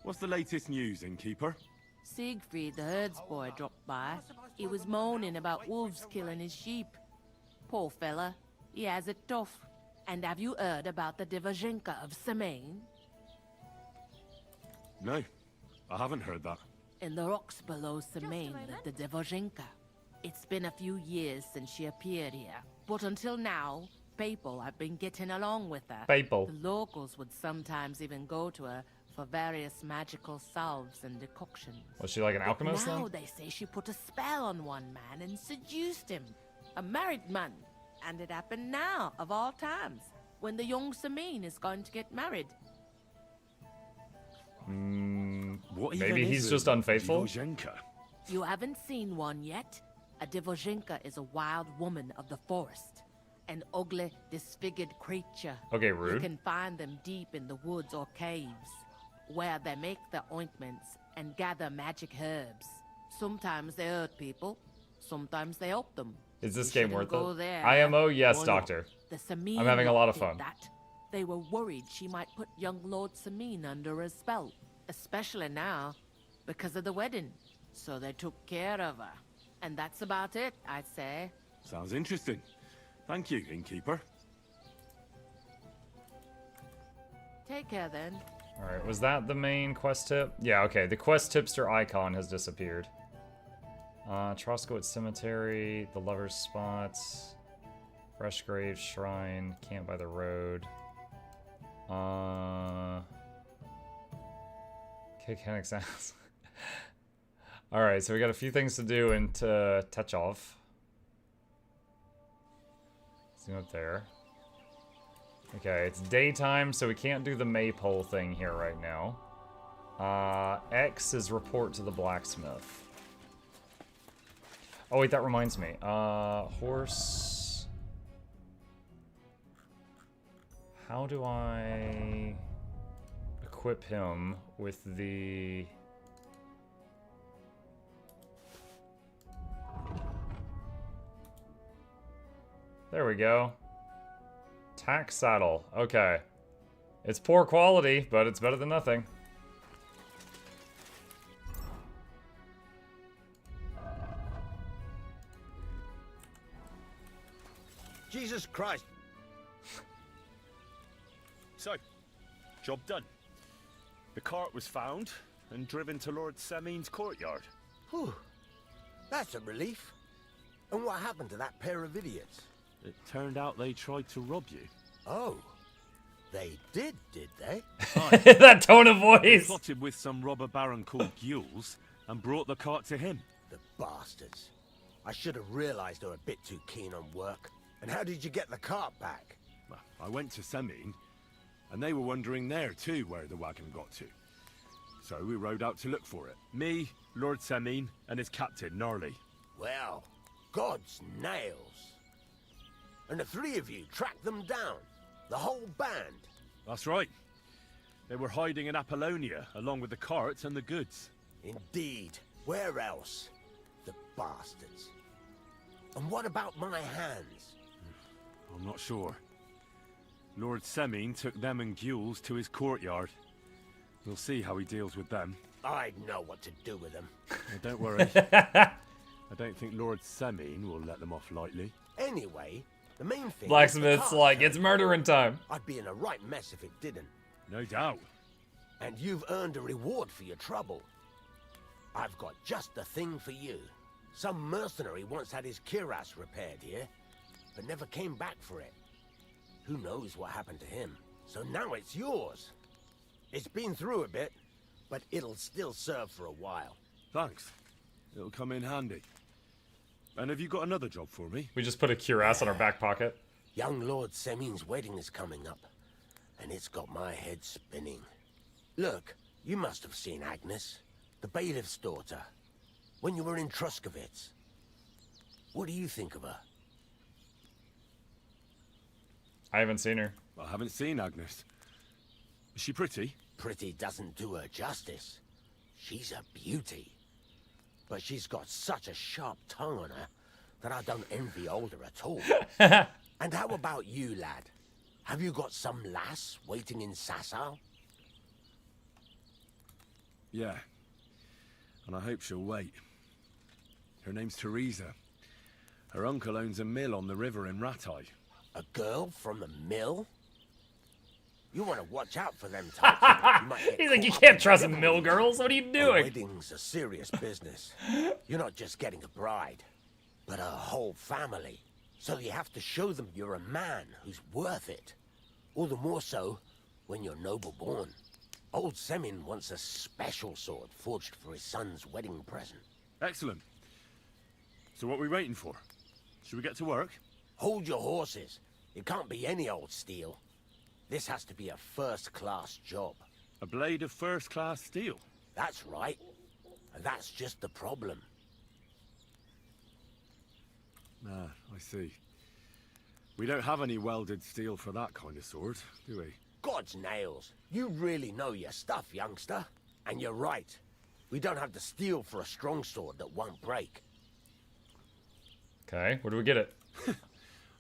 What's the latest news, innkeeper? Siegfried, the herds boy, dropped by. He was moaning about wolves killing his sheep. Poor fella. He has it tough. And have you heard about the Divozhenka of Semaine? No, I haven't heard that. In the rocks below Semaine lived the Divozhenka. It's been a few years since she appeared here, but until now, people have been getting along with her. People. The locals would sometimes even go to her for various magical salves and decoctions. Was she like an alchemist now then? They say she put a spell on one man and seduced him. A married man. And it happened now, of all times, when the young Semaine is going to get married. Maybe he's just unfaithful? Divozhenka? You haven't seen one yet? A Divozhenka is a wild woman of the forest. An ugly, disfigured creature. Okay, rude. You can find them deep in the woods or caves, where they make their ointments and gather magic herbs. Sometimes they hurt people, sometimes they help them. Is this You game worth shouldn't go it? there. IMO, yes, Why not? doctor. The Semaine I'm having a lot of did fun. That. They were worried she might put young Lord Semaine under a spell, especially now, because of the wedding. So they took care of her. And that's about it, I'd say. Sounds interesting. Thank you, innkeeper. Take care then. Alright, was that the main quest tip? Yeah, okay, the quest tipster icon has disappeared. Troskowitz Cemetery, the Lover's Spots, Fresh Grave Shrine, Camp by the Road. Kick ass. Alright, so we got a few things to do in Techov. Zoom up there. Okay, it's daytime, so we can't do the maypole thing here right now. X is report to the blacksmith. Oh wait, that reminds me. Horse. How do I equip him with the... There we go. Tack saddle. Okay. It's poor quality, but it's better than nothing. Jesus Christ. So, job done. The cart was found and driven to Lord Semaine's courtyard. Whew. That's a relief. And what happened to that pair of idiots? It turned out they tried to rob you. Oh. They did they? That tone of They voice! plotted with some robber baron called Gules and brought the cart to him. The bastards. I should have realized they were a bit too keen on work. And how did you get the cart back? Well, I went to Semaine, and they were wondering there too where the wagon got to. So we rode out to look for it. Me, Lord Semaine, and his captain, Gnarly. Well, God's nails. And the three of you tracked them down. The whole band. That's right. They were hiding in Apollonia, along with the carts and the goods. Indeed. Where else? The bastards. And what about my hands? I'm not sure. Lord Semaine took them and Gules to his courtyard. We'll see how he deals with them. I know what to do with them. Don't worry. I don't think Lord Semaine will let them off lightly. Anyway, the main thing... Blacksmith's like, it's murdering time. I'd be in a right mess if it didn't. No doubt. And you've earned a reward for your trouble. I've got just the thing for you. Some mercenary once had his cuirass repaired here, but never came back for it. Who knows what happened to him? So now it's yours. It's been through a bit, but it'll still serve for a while. Thanks. It'll come in handy. And have you got another job for me? We just put a cuirass in our back pocket. Young Lord Semin's wedding is coming up, and it's got my head spinning. Look, you must have seen Agnes, the bailiff's daughter, when you were in Truskovitz. What do you think of her? I haven't seen her. I haven't seen Agnes. Is she pretty? Pretty doesn't do her justice. She's a beauty. But she's got such a sharp tongue on her that I don't envy older at all. And how about you, lad? Have you got some lass waiting in Sasau? Yeah. And I hope she'll wait. Her name's Teresa. Her uncle owns a mill on the river in Ratai. A girl from the mill? You want to watch out for them types. He's like, you can't trust mill girls. What are you doing? A wedding's a serious business. You're not just getting a bride, but a whole family. So you have to show them you're a man who's worth it. All the more so when you're noble born. Old Semin wants a special sword forged for his son's wedding present. Excellent. So what are we waiting for? Should we get to work? Hold your horses. It can't be any old steel. This has to be a first-class job. A blade of first-class steel? That's right. And that's just the problem. Ah, I see. We don't have any welded steel for that kind of sword, do we? God's nails. You really know your stuff, youngster. And you're right. We don't have the steel for a strong sword that won't break. Okay, where do we get it?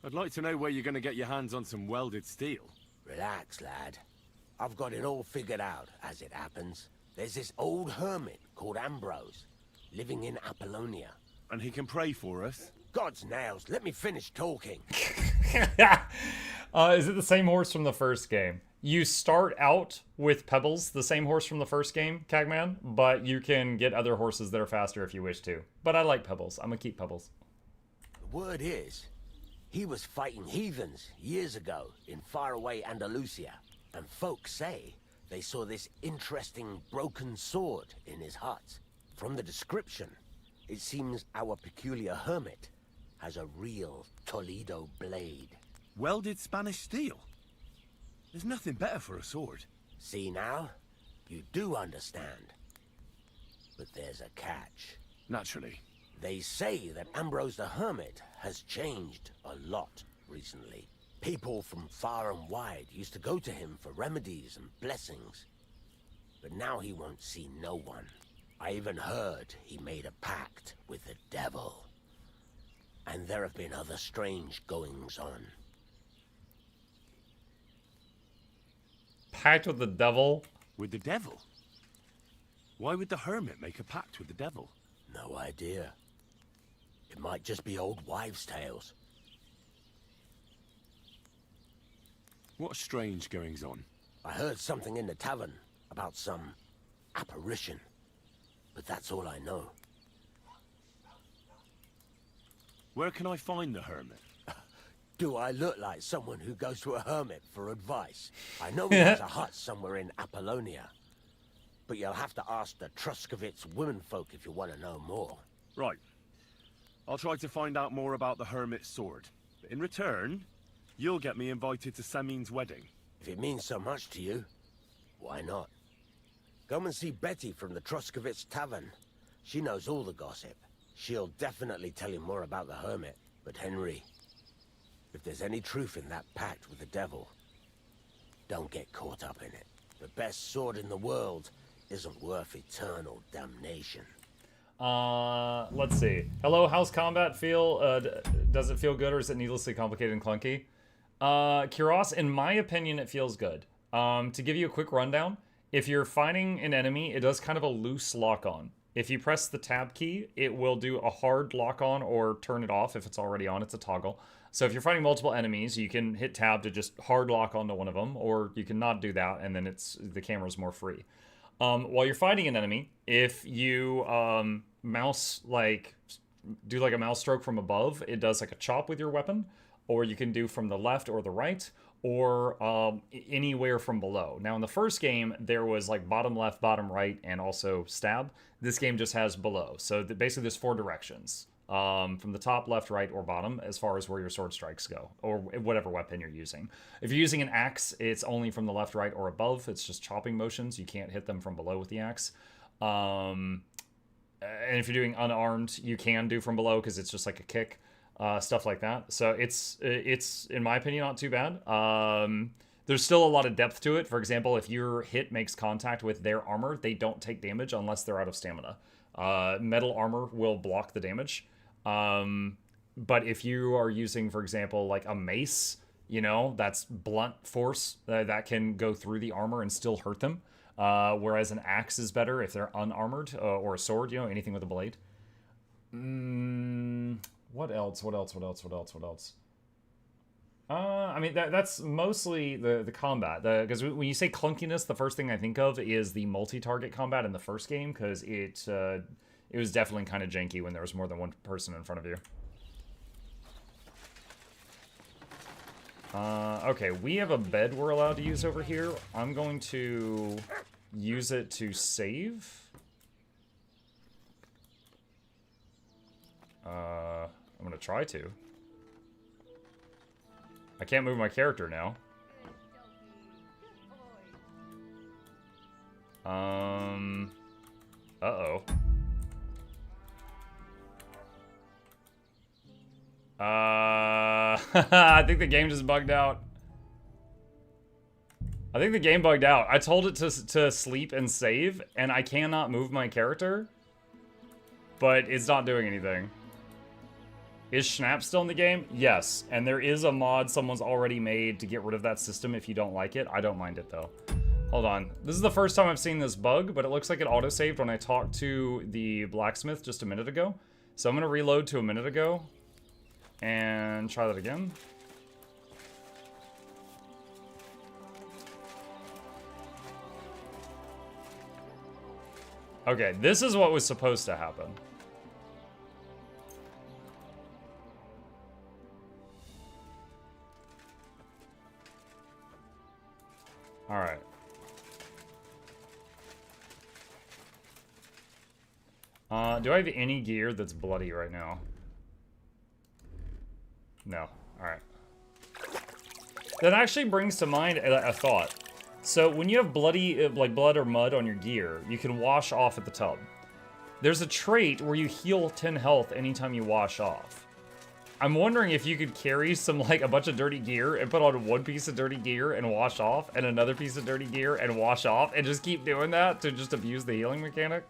I'd like to know where you're going to get your hands on some welded steel. Relax, lad. I've got it all figured out, as it happens. There's this old hermit called Ambrose, living in Apollonia. And he can pray for us? God's nails, let me finish talking. Is it the same horse from the first game? You start out with Pebbles, the same horse from the first game, Cagman, but you can get other horses that are faster if you wish to. But I like Pebbles. I'm gonna keep Pebbles. The word is, he was fighting heathens years ago in faraway Andalusia, and folks say they saw this interesting broken sword in his hut. From the description, it seems our peculiar hermit has a real Toledo blade. Welded Spanish steel? There's nothing better for a sword. See now? You do understand. But there's a catch. Naturally. They say that Ambrose the Hermit has changed a lot recently. People from far and wide used to go to him for remedies and blessings. But now he won't see no one. I even heard he made a pact with the devil. And there have been other strange goings-on. Pact with the devil? With the devil? Why would the hermit make a pact with the devil? No idea. It might just be old wives' tales. What strange goings-on? I heard something in the tavern about some apparition. But that's all I know. Where can I find the hermit? Do I look like someone who goes to a hermit for advice? I know he has a hut somewhere in Apollonia. But you'll have to ask the Truskovitz womenfolk if you want to know more. Right. I'll try to find out more about the hermit's sword. But in return, you'll get me invited to Semin's wedding. If it means so much to you, why not? Come and see Betty from the Truskovitz Tavern. She knows all the gossip. She'll definitely tell you more about the hermit. But Henry, if there's any truth in that pact with the devil, don't get caught up in it. The best sword in the world isn't worth eternal damnation. Let's see. Hello, how's combat feel? Does it feel good or is it needlessly complicated and clunky? Kuros, in my opinion, it feels good. To give you a quick rundown, if you're fighting an enemy, it does kind of a loose lock-on. If you press the tab key, it will do a hard lock-on or turn it off if it's already on. It's a toggle. So if you're fighting multiple enemies, you can hit tab to just hard lock onto one of them, or you can not do that, and then the camera's more free. While you're fighting an enemy, if you do like a mouse stroke from above, it does like a chop with your weapon, or you can do from the left or the right, or anywhere from below. Now in the first game, there was like bottom left, bottom right, and also stab. This game just has below. So basically there's 4 directions. From the top, left, right, or bottom, as far as where your sword strikes go, or whatever weapon you're using. If you're using an axe, it's only from the left, right, or above. It's just chopping motions. You can't hit them from below with the axe. And if you're doing unarmed, you can do from below because it's just like a kick, stuff like that. So it's in my opinion not too bad. There's still a lot of depth to it. For example, if your hit makes contact with their armor, they don't take damage unless they're out of stamina. Metal armor will block the damage. But if you are using, for example, like a mace, you know, that's blunt force that can go through the armor and still hurt them. Whereas an axe is better if they're unarmored, or a sword, you know, anything with a blade. What else? I mean, that's mostly the combat. Because when you say clunkiness, the first thing I think of is the multi-target combat in the first game, because it was definitely kind of janky when there was more than one person in front of you. Okay, we have a bed we're allowed to use over here. I'm going to use it to save. I'm going to try to. I can't move my character now. Uh-oh. I think the game just bugged out. I think the game bugged out. I told it to sleep and save, and I cannot move my character. But it's not doing anything. Is Schnapp still in the game? Yes. And there is a mod someone's already made to get rid of that system if you don't like it. I don't mind it, though. Hold on. This is the first time I've seen this bug, but it looks like it auto-saved when I talked to the blacksmith just a minute ago. So I'm going to reload to a minute ago and try that again. Okay, this is what was supposed to happen. Alright. Do I have any gear that's bloody right now? No. Alright. That actually brings to mind a thought. So when you have bloody, like blood or mud on your gear, you can wash off at the tub. There's a trait where you heal 10 health anytime you wash off. I'm wondering if you could carry some, like, a bunch of dirty gear and put on one piece of dirty gear and wash off, and another piece of dirty gear and wash off, and just keep doing that to just abuse the healing mechanic.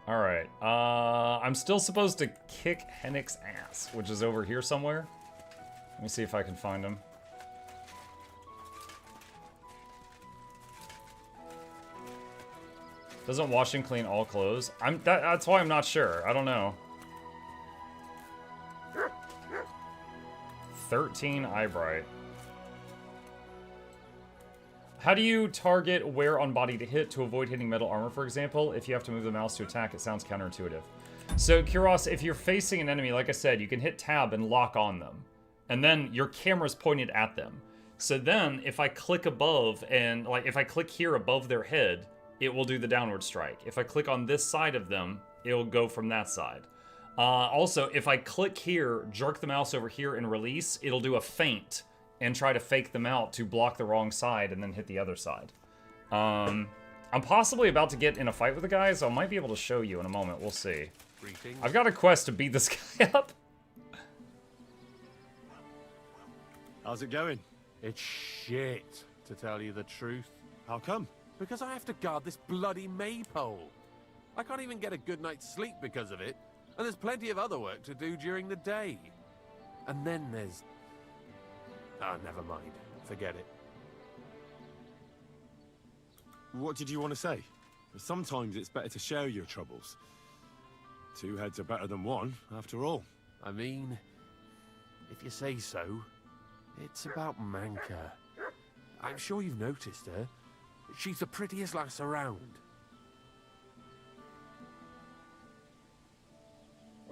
Alright, I'm still supposed to kick Hennick's ass, which is over here somewhere. Let me see if I can find him. Doesn't wash and clean all clothes. That's why I'm not sure. I don't know. 13 Eyebright. How do you target where on body to hit to avoid hitting metal armor, for example? If you have to move the mouse to attack, it sounds counterintuitive. So, Kuros, if you're facing an enemy, like I said, you can hit tab and lock on them. And then your camera's pointed at them. So then, if I click above and, like, if I click here above their head, it will do the downward strike. If I click on this side of them, it'll go from that side. Also, if I click here, jerk the mouse over here and release, it'll do a feint and try to fake them out to block the wrong side and then hit the other side. I'm possibly about to get in a fight with the guy, so I might be able to show you in a moment. We'll see. Greetings. I've got a quest to beat this guy up. How's it going? It's shit, to tell you the truth. How come? Because I have to guard this bloody maypole. I can't even get a good night's sleep because of it, and there's plenty of other work to do during the day. And then there's... Oh, never mind. Forget it. What did you want to say? Sometimes it's better to share your troubles. 2 heads are better than 1, after all. I mean, if you say so, it's about Manka. I'm sure you've noticed her. She's the prettiest lass around.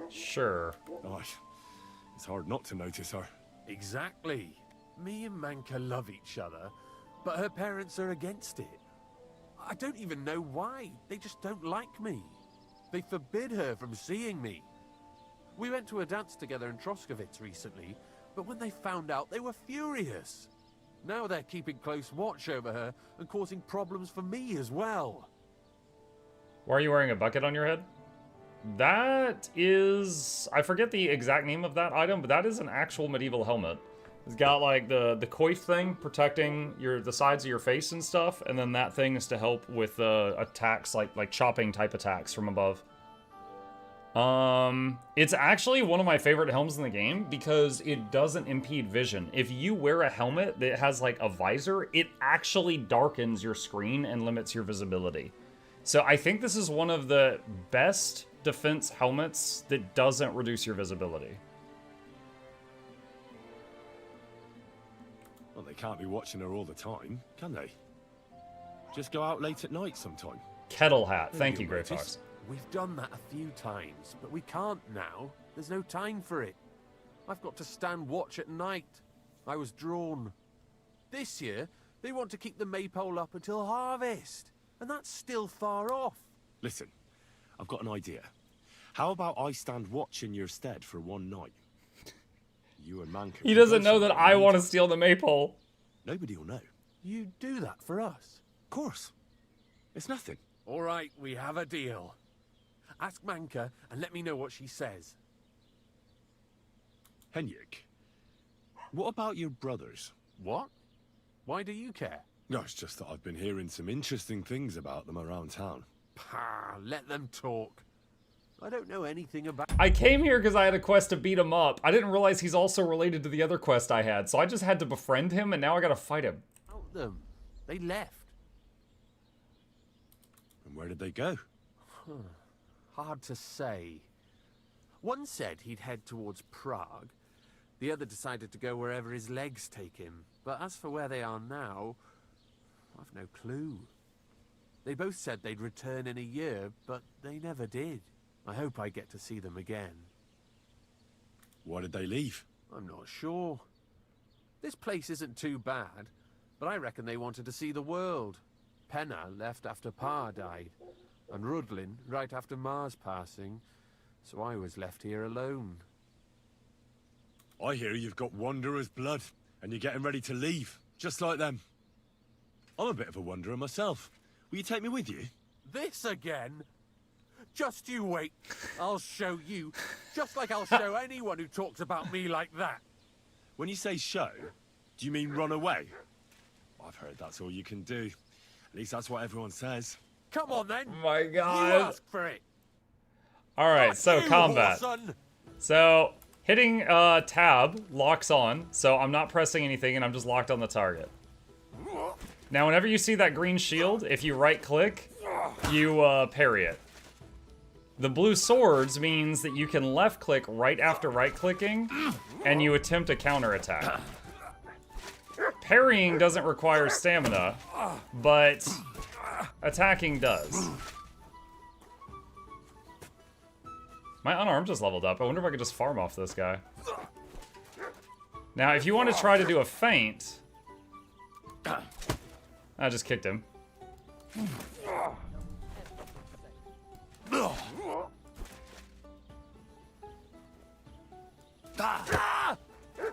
Sure. Gosh, it's hard not to notice her. Exactly. Me and Manka love each other, but her parents are against it. I don't even know why. They just don't like me. They forbid her from seeing me. We went to a dance together in Troskovitz recently, but when they found out, they were furious. Now they're keeping close watch over her and causing problems for me as well. Why are you wearing a bucket on your head? That is... I forget the exact name of that item, but that is an actual medieval helmet. It's got like the coif thing protecting the sides of your face and stuff, and then that thing is to help with attacks, like chopping type attacks from above. It's actually one of my favorite helms in the game because it doesn't impede vision. If you wear a helmet that has like a visor, it actually darkens your screen and limits your visibility. So I think this is one of the best defense helmets that doesn't reduce your visibility. Well, they can't be watching her all the time, can they? Just go out late at night sometime. Kettle hat. Thank you, Grey Fox. We've done that a few times, but we can't now. There's no time for it. I've got to stand watch at night. I was drawn. This year, they want to keep the maypole up until harvest, and that's still far off. Listen, I've got an idea. How about I stand watch in your stead for one night? You and Manka. He doesn't know that I want to steal the maypole. Nobody will know. You do that for us? Of course. It's nothing. All right, we have a deal. Ask Manka and let me know what she says. Henrik, what about your brothers? What? Why do you care? No, it's just that I've been hearing some interesting things about them around town. Pah, let them talk. I don't know anything about... I came here because I had a quest to beat him up. I didn't realize he's also related to the other quest I had, so I just had to befriend him, and now I gotta fight him. Them. They left. And where did they go? Hard to say. One said he'd head towards Prague. The other decided to go wherever his legs take him. But as for where they are now, I've no clue. They both said they'd return in a year, but they never did. I hope I get to see them again. Why did they leave? I'm not sure. This place isn't too bad, but I reckon they wanted to see the world. Penna left after Pa died, and Rudlin right after Ma's passing, so I was left here alone. I hear you've got Wanderer's blood, and you're getting ready to leave, just like them. I'm a bit of a Wanderer myself. Will you take me with you? This again? Just you wait. I'll show you, just like I'll show anyone who talks about me like that. When you say show, do you mean run away? I've heard that's all you can do. At least that's what everyone says. Come on then. My God. You ask for it. All right, so combat. So hitting tab locks on, so I'm not pressing anything and I'm just locked on the target. Now, whenever you see that green shield, if you right click, you parry it. The blue swords means that you can left click right after right clicking and you attempt a counter attack. Parrying doesn't require stamina, but attacking does. My unarmed just leveled up. I wonder if I could just farm off this guy. Now, if you want to try to do a feint... I just kicked him.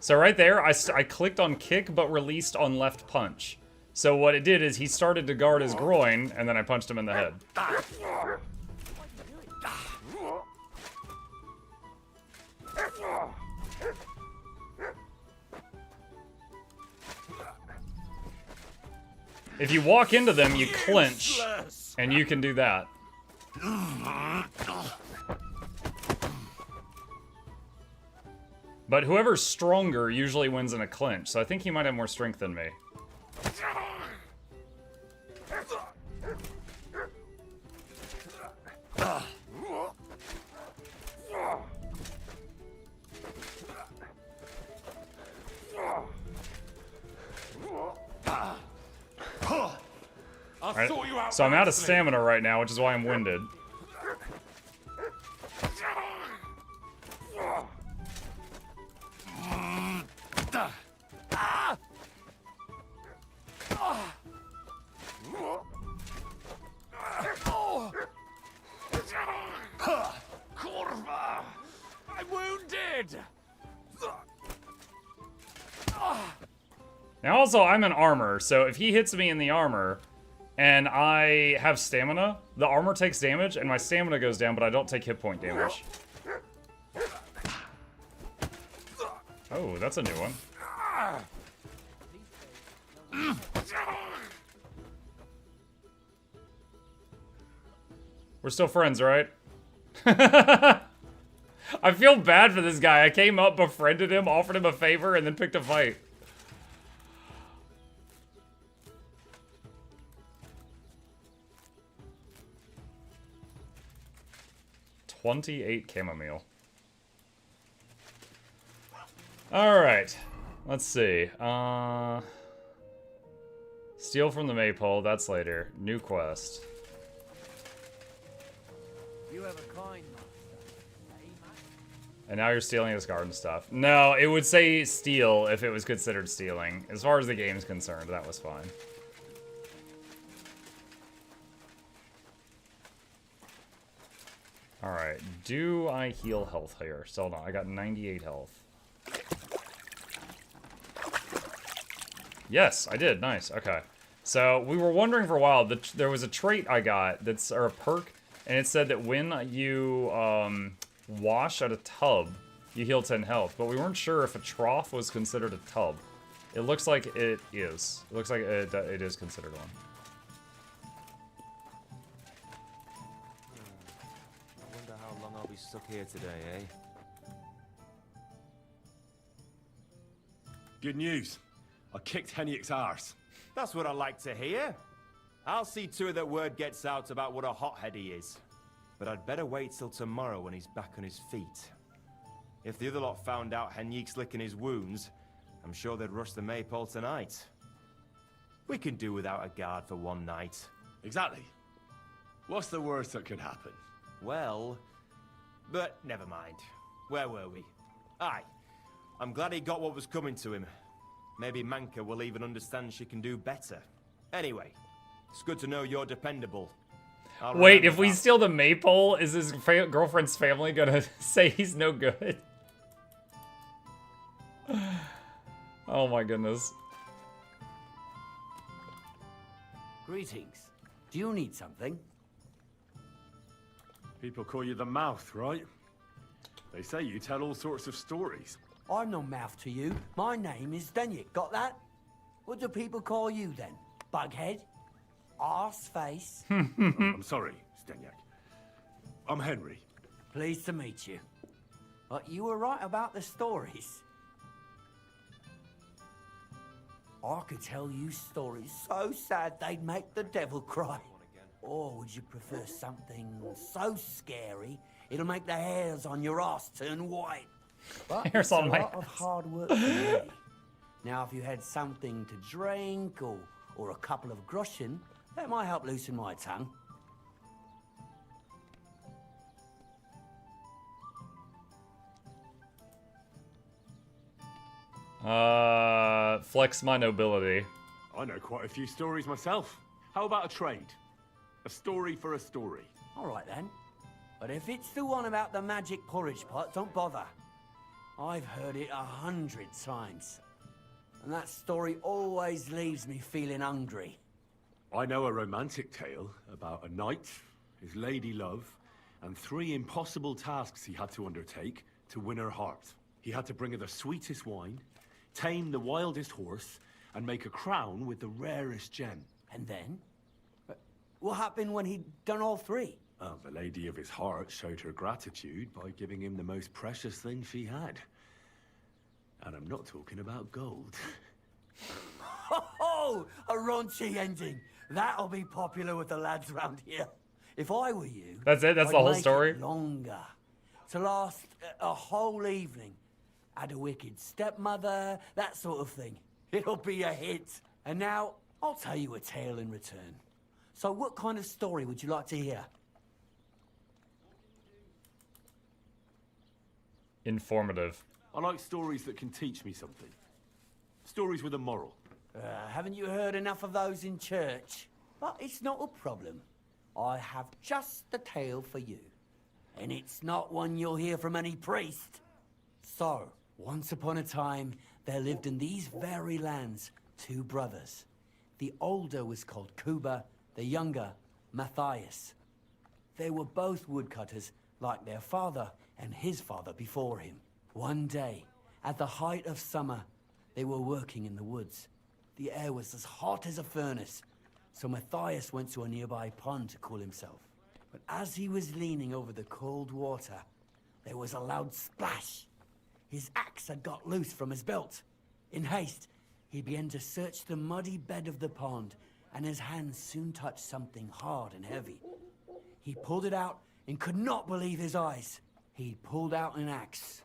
So right there, I clicked on kick, but released on left punch. So what it did is he started to guard his groin, and then I punched him in the head. If you walk into them, you clinch, and you can do that. But whoever's stronger usually wins in a clinch, so I think he might have more strength than me. Right. So I'm out of stamina right now, which is why I'm winded. Kurva! I'm wounded! Now also, I'm in armor, so if he hits me in the armor, and I have stamina, the armor takes damage, and my stamina goes down, but I don't take hit point damage. Oh, that's a new one. We're still friends, right? I feel bad for this guy. I came up, befriended him, offered him a favor, and then picked a fight. $28 chamomile. Alright. Let's see. Steal from the maypole, that's later. New quest. You have a kind And now you're stealing his garden stuff. No, it would say steal if it was considered stealing. As far as the game's concerned, that was fine. Alright, do I heal health here? So hold on, I got 98 health. Yes, I did. Nice. Okay. So we were wondering for a while that there was a trait I got that's, or a perk, and it said that when you wash at a tub, you heal 10 health. But we weren't sure if a trough was considered a tub. It looks like it is. It looks like it is considered one. I wonder how long I'll be stuck here today, eh? Good news. I kicked Henriek's arse. That's what I like to hear. I'll see to it that word gets out about what a hothead he is. But I'd better wait till tomorrow when he's back on his feet. If the other lot found out Henriek's licking his wounds, I'm sure they'd rush the maypole tonight. We can do without a guard for one night. Exactly. What's the worst that could happen? Well, but never mind. Where were we? Aye. I'm glad he got what was coming to him. Maybe Manka will even understand she can do better. Anyway, it's good to know you're dependable. Wait, if we steal the maypole, is his girlfriend's family gonna say he's no good? Oh my goodness. Greetings. Do you need something? People call you the mouth, right? They say you tell all sorts of stories. I'm no mouth to you. My name is Denyek. Got that? What do people call you then? Bughead? Arseface? I'm sorry, Stenyak. I'm Henry. Pleased to meet you. You were right about the stories. I could tell you stories so sad they'd make the devil cry. Or would you prefer something so scary it'll make the hairs on your ass turn white? But Hairs it's on a my lot of hard work for me. Now, if you had something to drink or a couple of groschen, that might help loosen my tongue. Flex my nobility. I know quite a few stories myself. How about a trade? A story for a story. All right, then. But if it's the one about the magic porridge pot, don't bother. I've heard it 100 times. And that story always leaves me feeling hungry. I know a romantic tale about a knight, his lady love, and 3 impossible tasks he had to undertake to win her heart. He had to bring her the sweetest wine, tame the wildest horse, and make a crown with the rarest gem. And then? What happened when he'd done all 3? The lady of his heart showed her gratitude by giving him the most precious thing she had. And I'm not talking about gold. Oh, a raunchy ending. That'll be popular with the lads round here. If I were you... That's it? That's I'd the whole make story? it longer. To last a whole evening. Add a wicked stepmother, that sort of thing. It'll be a hit. And now, I'll tell you a tale in return. So what kind of story would you like to hear? Informative. I like stories that can teach me something. Stories with a moral. Haven't you heard enough of those in church? But it's not a problem. I have just the tale for you. And it's not one you'll hear from any priest. So, once upon a time, there lived in these very lands 2 brothers. The older was called Kuba, the younger, Matthias. They were both woodcutters, like their father and his father before him. One day, at the height of summer, they were working in the woods. The air was as hot as a furnace, so Matthias went to a nearby pond to cool himself. But as he was leaning over the cold water, there was a loud splash. His axe had got loose from his belt. In haste, he began to search the muddy bed of the pond, and his hands soon touched something hard and heavy. He pulled it out and could not believe his eyes. He pulled out an axe.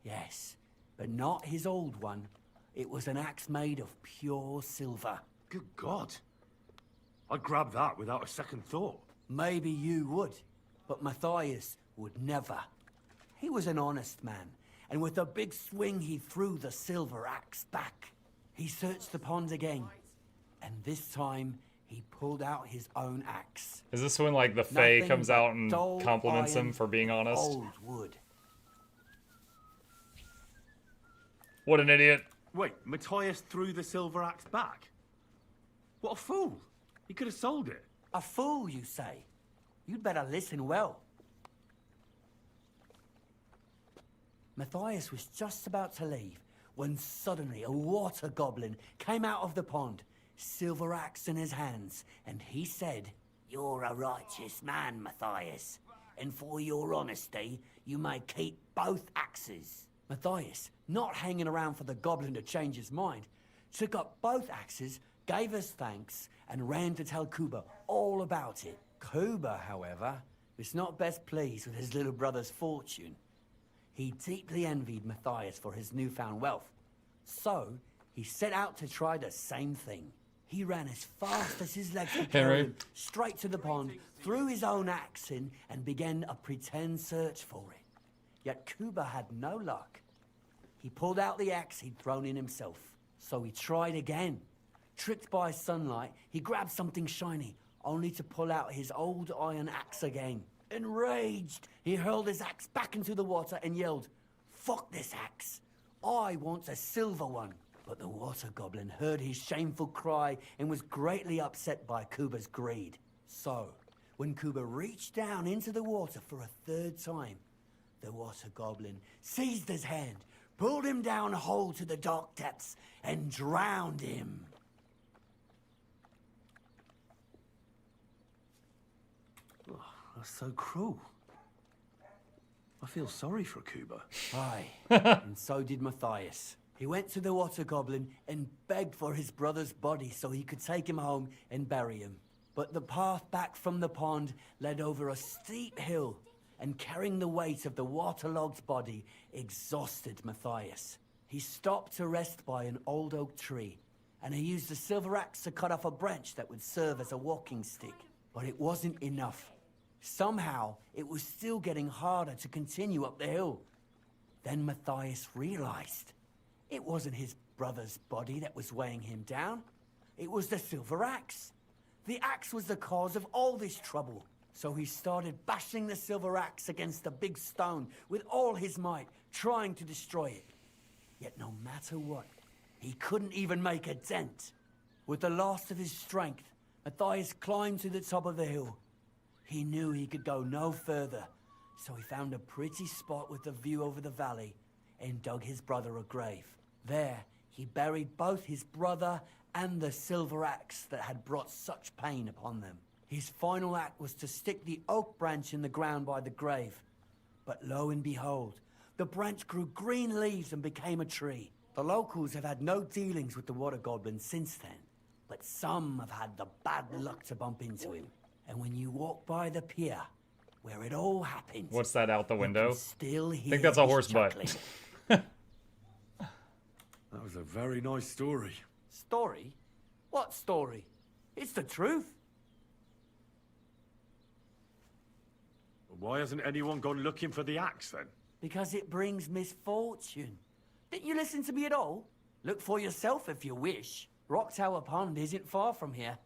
Yes, but not his old one. It was an axe made of pure silver. Good God. I'd grab that without a second thought. Maybe you would, but Matthias would never. He was an honest man, and with a big swing he threw the silver axe back. He searched the pond again, and this time he pulled out his own axe. Is this when, like, the Fae comes out and compliments him for being honest? Old wood. What an idiot. Wait, Matthias threw the silver axe back? What a fool. He could have sold it. A fool, you say? You'd better listen well. Matthias was just about to leave when suddenly a water goblin came out of the pond, silver axe in his hands, and he said, "You're a righteous man, Matthias, and for your honesty, you may keep both axes." Matthias, not hanging around for the goblin to change his mind, took up both axes, gave us thanks, and ran to tell Kuba all about it. Kuba, however, was not best pleased with his little brother's fortune. He deeply envied Matthias for his newfound wealth. So, he set out to try the same thing. He ran as fast as his legs could carry him straight to the pond, threw his own axe in, and began a pretend search for it. Yet Kuba had no luck. He pulled out the axe he'd thrown in himself. So he tried again. Tricked by sunlight, he grabbed something shiny, only to pull out his old iron axe again. Enraged, he hurled his axe back into the water and yelled, "Fuck this axe! I want a silver one!" But the water goblin heard his shameful cry and was greatly upset by Kuba's greed. So, when Kuba reached down into the water for a third time, the water goblin seized his hand, pulled him down whole to the dark depths, and drowned him. That's so cruel. I feel sorry for Kuba. Aye, and so did Matthias. He went to the water goblin and begged for his brother's body so he could take him home and bury him. But the path back from the pond led over a steep hill, and carrying the weight of the waterlogged body exhausted Matthias. He stopped to rest by an old oak tree, and he used a silver axe to cut off a branch that would serve as a walking stick. But it wasn't enough. Somehow, it was still getting harder to continue up the hill. Then Matthias realized it wasn't his brother's body that was weighing him down. It was the silver axe. The axe was the cause of all this trouble. So he started bashing the silver axe against the big stone with all his might, trying to destroy it. Yet no matter what, he couldn't even make a dent. With the last of his strength, Matthias climbed to the top of the hill. He knew he could go no further, so he found a pretty spot with a view over the valley and dug his brother a grave. There, he buried both his brother and the silver axe that had brought such pain upon them. His final act was to stick the oak branch in the ground by the grave. But lo and behold, the branch grew green leaves and became a tree. The locals have had no dealings with the water goblin since then, but some have had the bad luck to bump into him. And when you walk by the pier, where it all happened... What's that out the window? Still I think that's a horse butt. That was a very nice story. Story? What story? It's the truth. Why hasn't anyone gone looking for the axe, then? Because it brings misfortune. Didn't you listen to me at all? Look for yourself if you wish. Rock Tower Pond isn't far from here.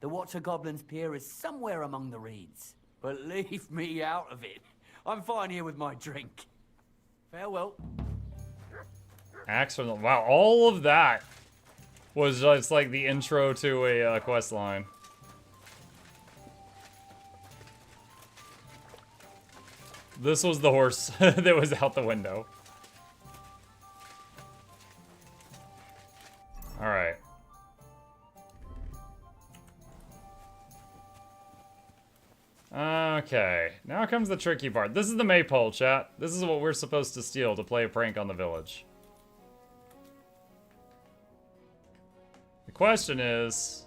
The Water Goblin's Pier is somewhere among the reeds. But leave me out of it. I'm fine here with my drink. Farewell. Axe from the... Wow, all of that was just like the intro to a quest line. This was the horse that was out the window. Alright. Okay, now comes the tricky part. This is the maypole, chat. This is what we're supposed to steal to play a prank on the village. The question is...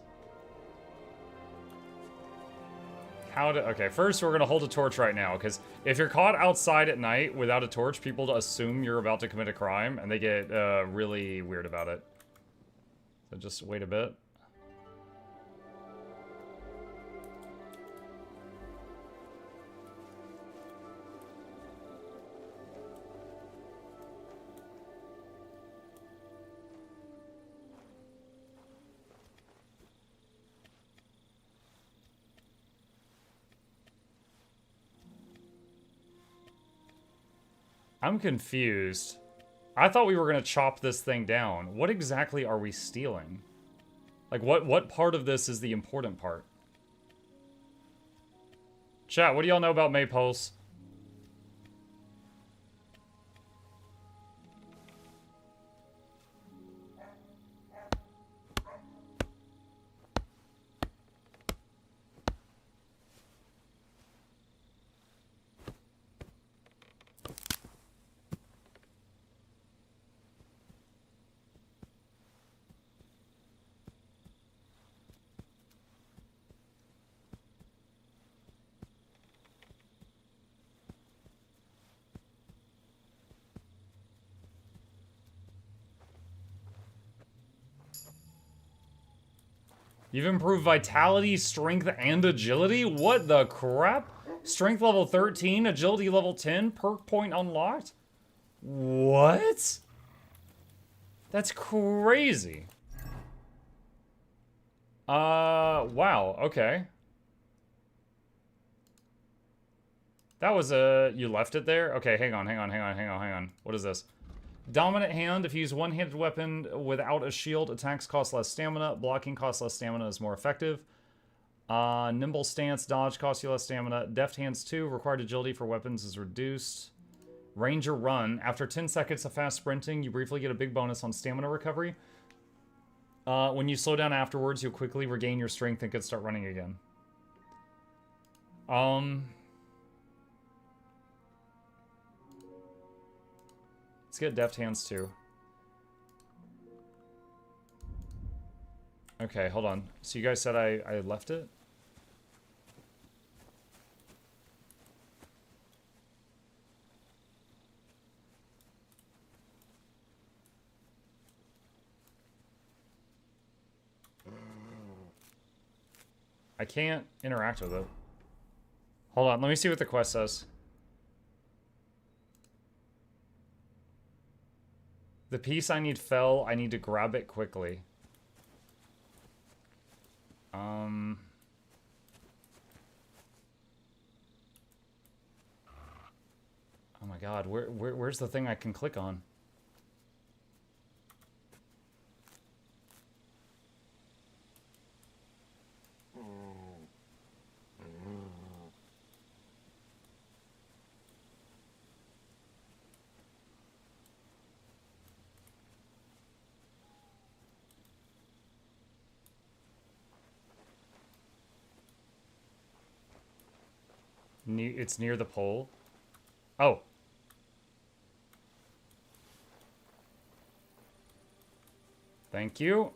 how to... Okay, first we're gonna hold a torch right now, because if you're caught outside at night without a torch, people assume you're about to commit a crime, and they get really weird about it. So just wait a bit. I'm confused. I thought we were gonna chop this thing down. What exactly are we stealing? Like, what part of this is the important part? Chat, what do y'all know about maypoles? You've improved vitality, strength, and agility? What the crap? Strength level 13, agility level 10, perk point unlocked? What? That's crazy. Wow, okay. That was you left it there? Okay, hang on. What is this? Dominant hand, if you use one-handed weapon without a shield, attacks cost less stamina. Blocking costs less stamina, is more effective. Nimble stance, dodge costs you less stamina. Deft hands 2, required agility for weapons is reduced. Ranger run, after 10 seconds of fast sprinting, you briefly get a big bonus on stamina recovery. When you slow down afterwards, you'll quickly regain your strength and can start running again. Let's get deft hands too. Okay, hold on. So you guys said I left it? I can't interact with it. Hold on, let me see what the quest says. The piece I need fell. I need to grab it quickly. Oh my god, where's the thing I can click on? It's near the pole. Oh. Thank you.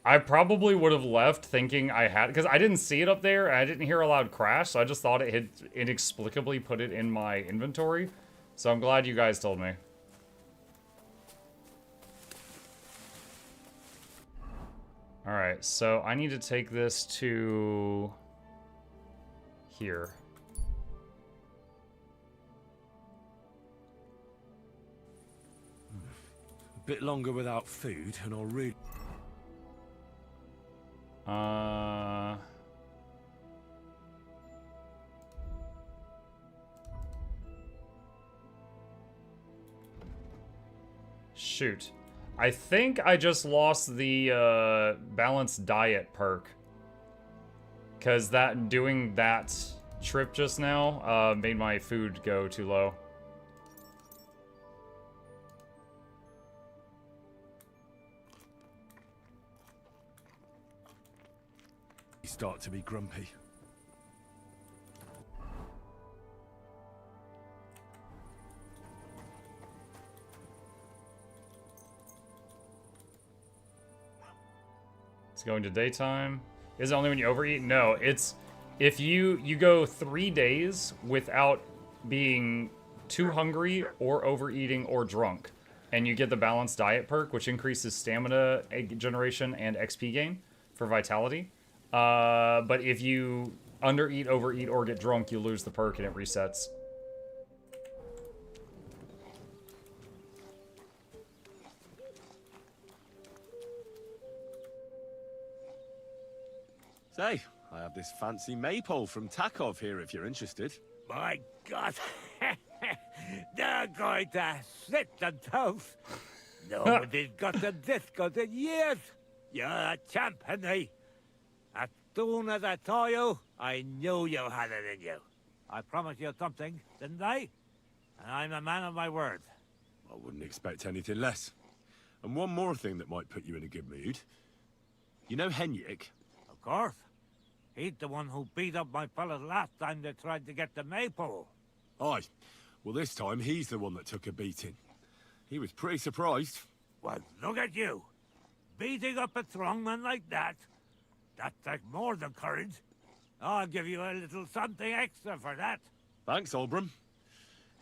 I probably would have left thinking I had... because I didn't see it up there, and I didn't hear a loud crash, so I just thought it had inexplicably put it in my inventory. So I'm glad you guys told me. Alright, so I need to take this to... here. Bit longer without food, and I'll read. Shoot. I think I just lost the balanced diet perk. Because doing that trip just now made my food go too low. You start to be grumpy. It's going to daytime. Is it only when you overeat? No, it's if you go 3 days without being too hungry or overeating or drunk, and you get the balanced diet perk, which increases stamina generation and XP gain for vitality. But if you undereat, overeat, or get drunk, you lose the perk and it resets. Say, I have this fancy maypole from Takov here if you're interested. My God. They're going to sit the toast. Nobody's got a discount in years. You're a champ, Henry. As soon as I saw you, I knew you had it in you. I promised you something, didn't I? And I'm a man of my word. I wouldn't expect anything less. And one more thing that might put you in a good mood. You know Henrik? Of course. He's the one who beat up my fellas last time they tried to get the maypole. Aye. Well, this time he's the one that took a beating. He was pretty surprised. Well, look at you. Beating up a strongman like that. That takes more than courage. I'll give you a little something extra for that. Thanks, Olbram.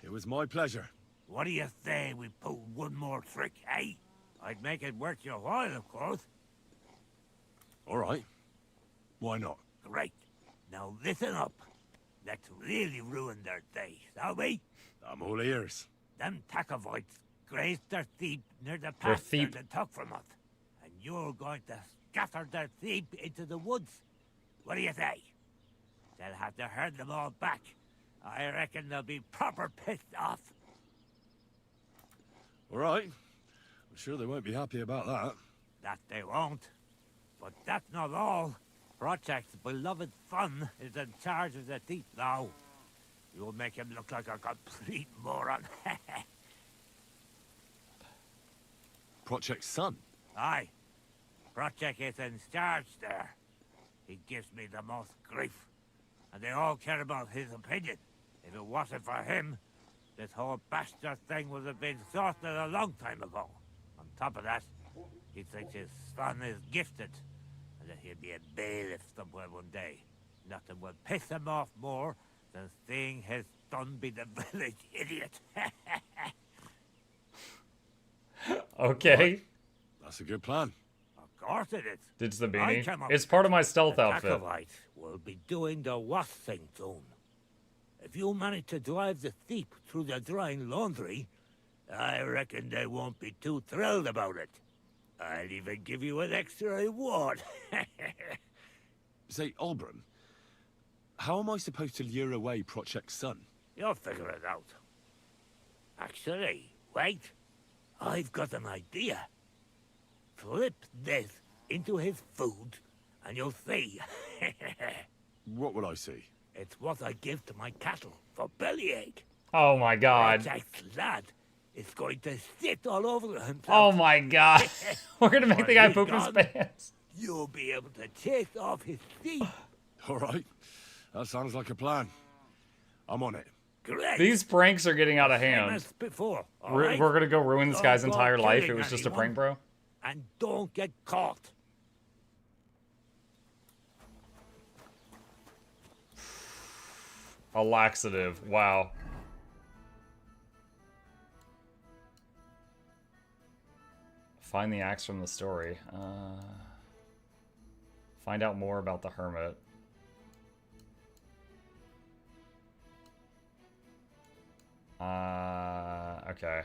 It was my pleasure. What do you say we pull one more trick, eh? I'd make it worth your while, of course. All right. Why not? Great. Now listen up. Let's really ruin their day, shall we? I'm all ears. Them Takovites grazed their sheep near the pasture they took from us. And you're going to scatter their sheep into the woods. What do you say? They'll have to herd them all back. I reckon they'll be proper pissed off. All right. I'm sure they won't be happy about that. That they won't. But that's not all. Project's beloved son is in charge of the thief now. You'll make him look like a complete moron. Project's son? Aye. Project is in charge there. He gives me the most grief. And they all care about his opinion. If it wasn't for him, this whole bastard thing would have been sorted a long time ago. On top of that, he thinks his son is gifted. And that he'll be a bailiff somewhere one day. Nothing will piss him off more than seeing his son be the village idiot. Okay. That's a good plan. Of course it is. It's the beanie. It's part of my stealth outfit. Takovite will be doing the worst thing soon. If you manage to drive the thief through the drying laundry, I reckon they won't be too thrilled about it. I'll even give you an extra reward. Say, Olbram, how am I supposed to lure away Project's son? You'll figure it out. Actually, wait. I've got an idea. Flip this into his food, and you'll see. What will I see? It's what I give to my cattle for bellyache. Oh my god. Project's lad is going to sit all over himself. Oh my god. We're gonna make the guy poop his pants. You'll be able to chase off his thief. All right. That sounds like a plan. I'm on it. Great. These pranks are getting out of hand. Before, We're gonna go ruin this guy's entire life. It was just a prank, bro. And don't get caught. A laxative. Wow. Find the axe from the story. Find out more about the hermit. Okay.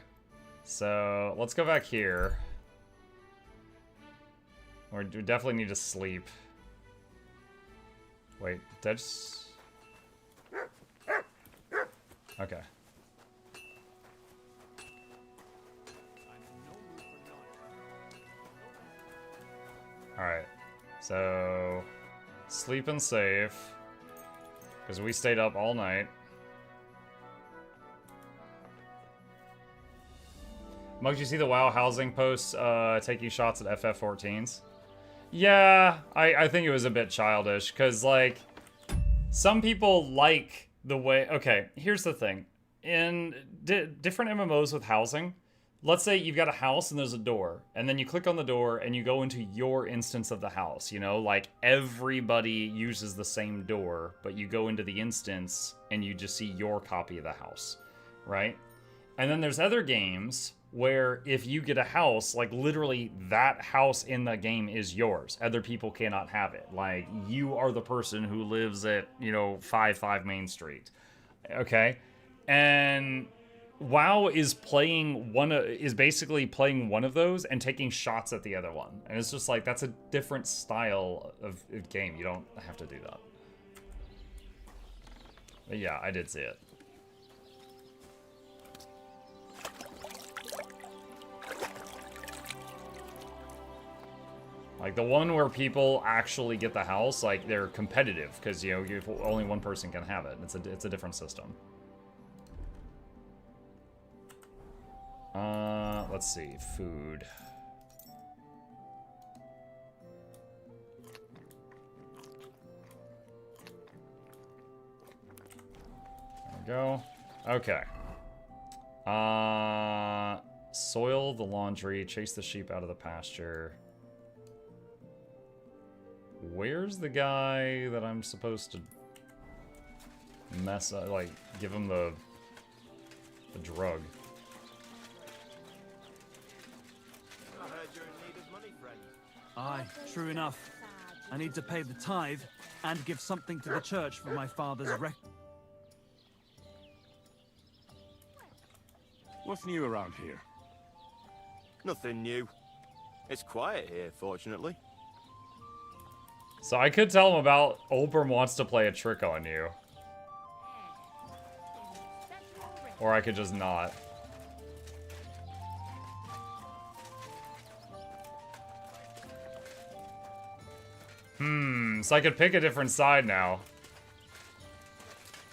So, let's go back here. We definitely need to sleep. Wait, did I just... Okay. Alright. So... Sleep and save. Because we stayed up all night. Mug, did you see the WoW housing posts taking shots at FF14s? Yeah, I think it was a bit childish, because, like, some people like the way... Okay, here's the thing. In different MMOs with housing, let's say you've got a house and there's a door, and then you click on the door and you go into your instance of the house, you know? Like, everybody uses the same door, but you go into the instance and you just see your copy of the house, right? And then there's other games where if you get a house, like literally that house in the game is yours. Other people cannot have it. Like, you are the person who lives at, you know, 55 Main Street. Okay? And WoW is basically playing one of those and taking shots at the other one. And it's just like, that's a different style of game. You don't have to do that. But yeah, I did see it. Like, the one where people actually get the house, like, they're competitive, because, you know, only one person can have it. It's a different system. Let's see. Food. There we go. Okay. Soil the laundry, chase the sheep out of the pasture. Where's the guy that I'm supposed to mess up, like, give him the drug? I heard you're in need of money, friend. Aye, true enough. I need to pay the tithe and give something to the church for my father's wreck. What's new around here? Nothing new. It's quiet here, fortunately. So I could tell him about Olbram wants to play a trick on you. Or I could just not. So I could pick a different side now.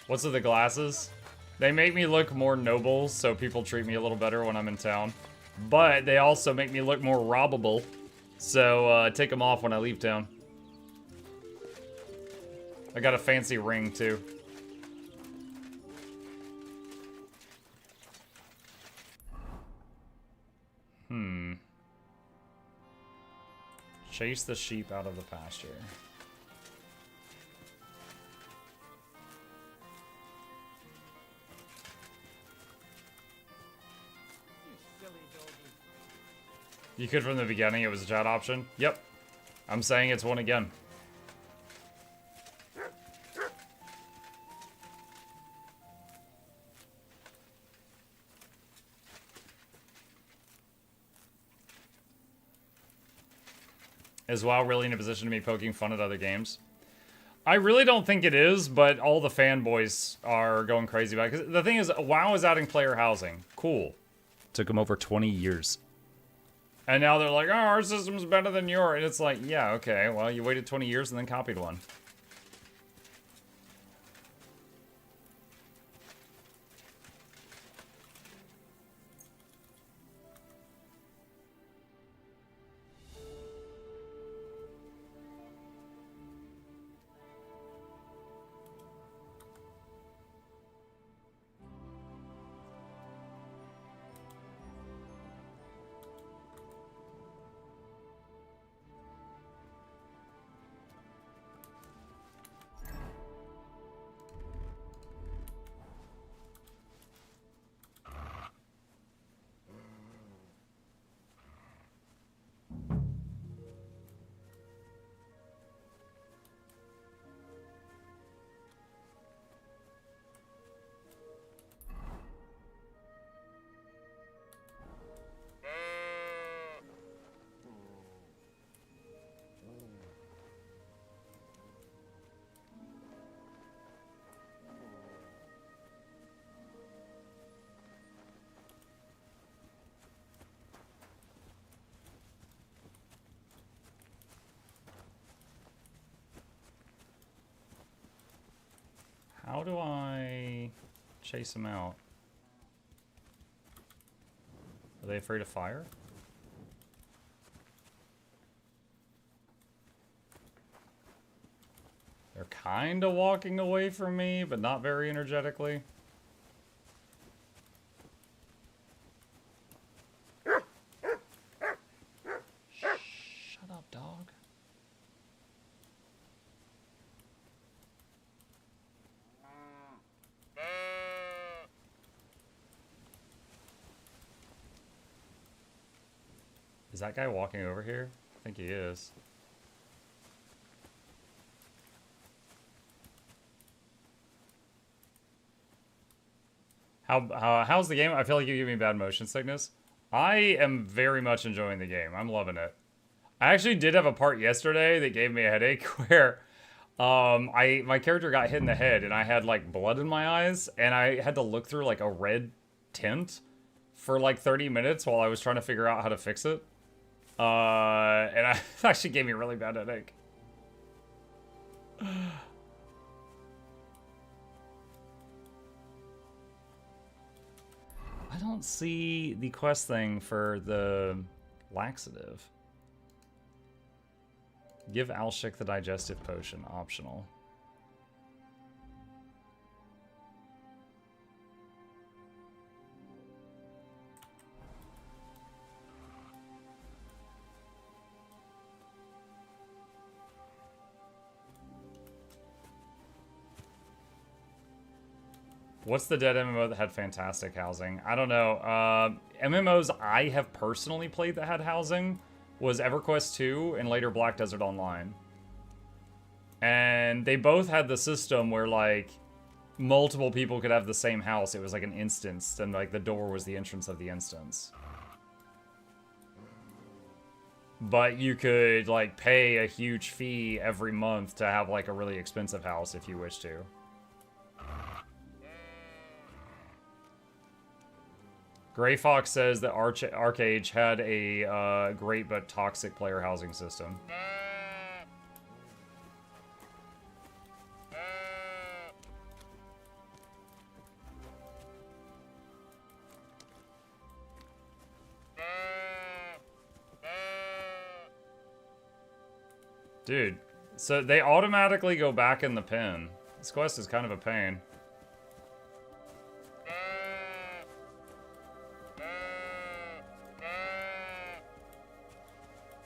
What's with the glasses? They make me look more noble, so people treat me a little better when I'm in town. But they also make me look more robbable, so take them off when I leave town. I got a fancy ring, too. Chase the sheep out of the pasture. You could from the beginning, it was a chat option? Yep. I'm saying it's one again. Is WoW really in a position to be poking fun at other games? I really don't think it is, but all the fanboys are going crazy about it. Because the thing is, WoW is adding player housing. Cool. Took them over 20 years. And now they're like, oh, our system's better than yours. And it's like, yeah, okay, well, you waited 20 years and then copied one. do I chase them out? Are they afraid of fire? They're kind of walking away from me, but not very energetically. Shut up, dog. Is that guy walking over here? I think he is. How's the game? I feel like you give me bad motion sickness. I am very much enjoying the game. I'm loving it. I actually did have a part yesterday that gave me a headache where my character got hit in the head and I had like blood in my eyes and I had to look through like a red tint for like 30 minutes while I was trying to figure out how to fix it. And it actually gave me a really bad headache. I don't see the quest thing for the laxative. Give Alshik the digestive potion, optional. What's the dead MMO that had fantastic housing? I don't know. MMOs I have personally played that had housing was EverQuest 2 and later Black Desert Online. And they both had the system where, like, multiple people could have the same house. It was like an instance, and, like, the door was the entrance of the instance. But you could, like, pay a huge fee every month to have, like, a really expensive house if you wish to. Gray Fox says that Arcade had a great but toxic player housing system. Dude, so they automatically go back in the pen. This quest is kind of a pain.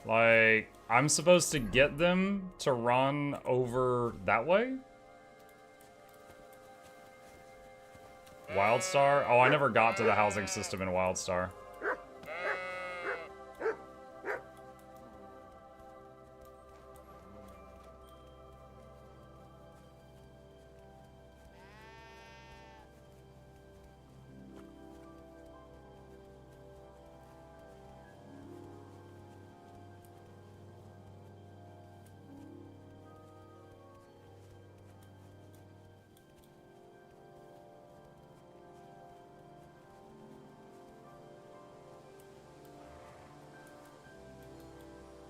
Like, I'm supposed to get them to run over that way? Wildstar? Oh, I never got to the housing system in Wildstar.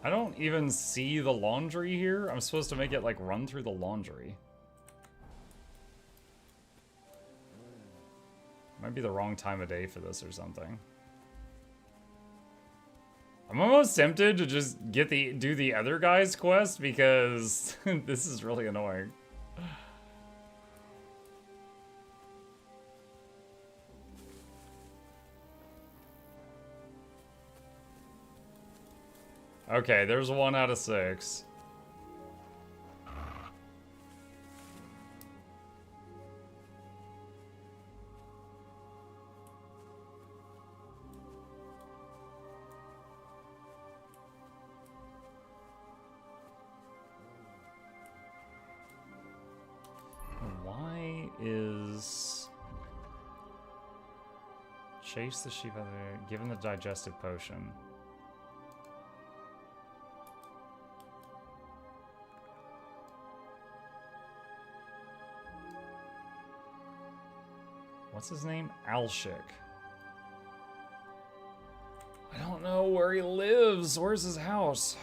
I don't even see the laundry here. I'm supposed to make it, like, run through the laundry. Might be the wrong time of day for this or something. I'm almost tempted to just do the other guy's quest because this is really annoying. Okay, there's 1 out of 6. Why is... Chase the sheep out there, give him the digestive potion. What's his name? Alshik. I don't know where he lives. Where's his house?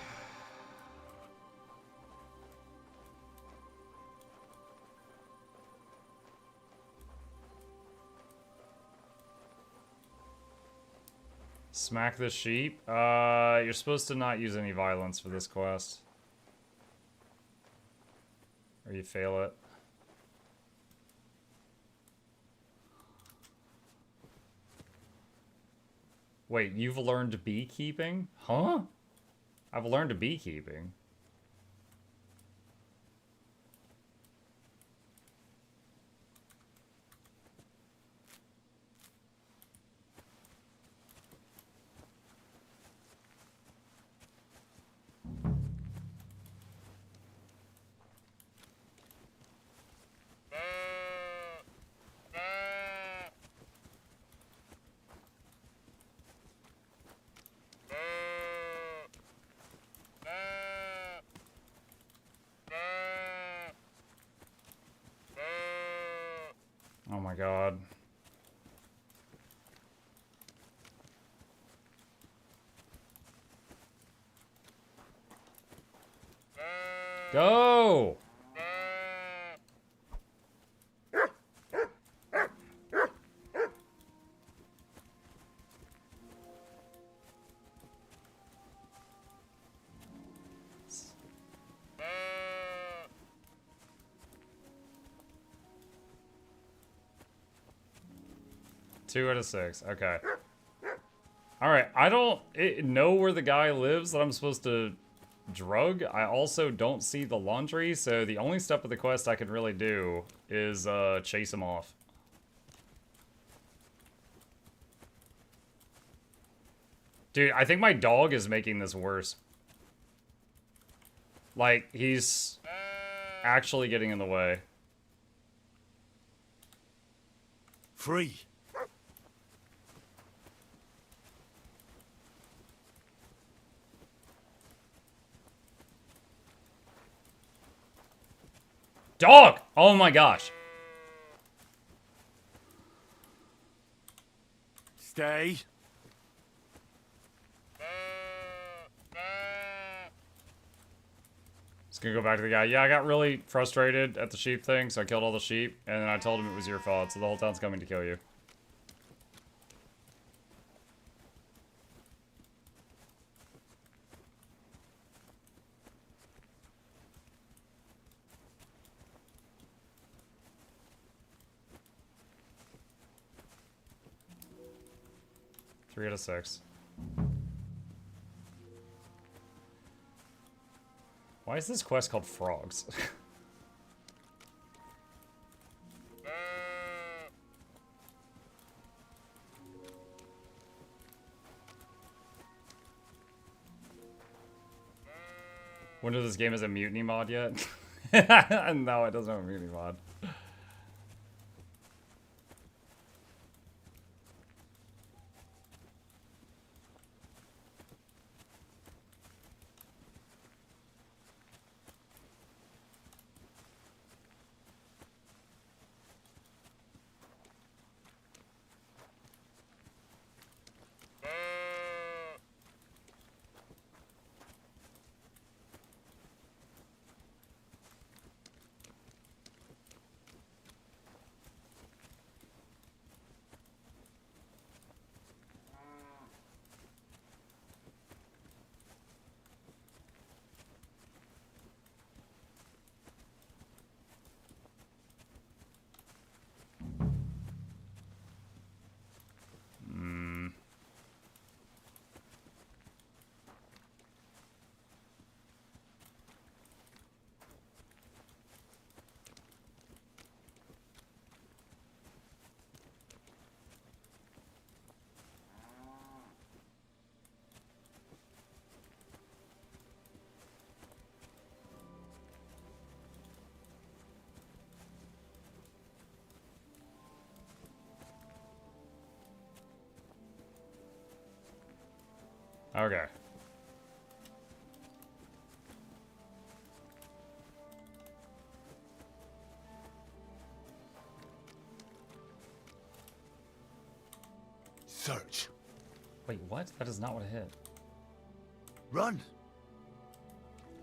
Smack the sheep. You're supposed to not use any violence for this quest. Or you fail it. Wait, you've learned beekeeping? Huh? I've learned beekeeping. Oh my god. Go! Two out of 6. Okay. Alright, I don't know where the guy lives that I'm supposed to drug. I also don't see the laundry, so the only step of the quest I can really do is chase him off. Dude, I think my dog is making this worse. Like, he's actually getting in the way. Free. Dog! Oh my gosh. Stay. Just gonna go back to the guy. Yeah, I got really frustrated at the sheep thing, so I killed all the sheep, and then I told him it was your fault, so the whole town's coming to kill you. Three out of 6. Why is this quest called Frogs? Wonder if this game has a mutiny mod yet? No, it doesn't have a mutiny mod. Okay. Search. Wait, what? That is not what I hit. Run.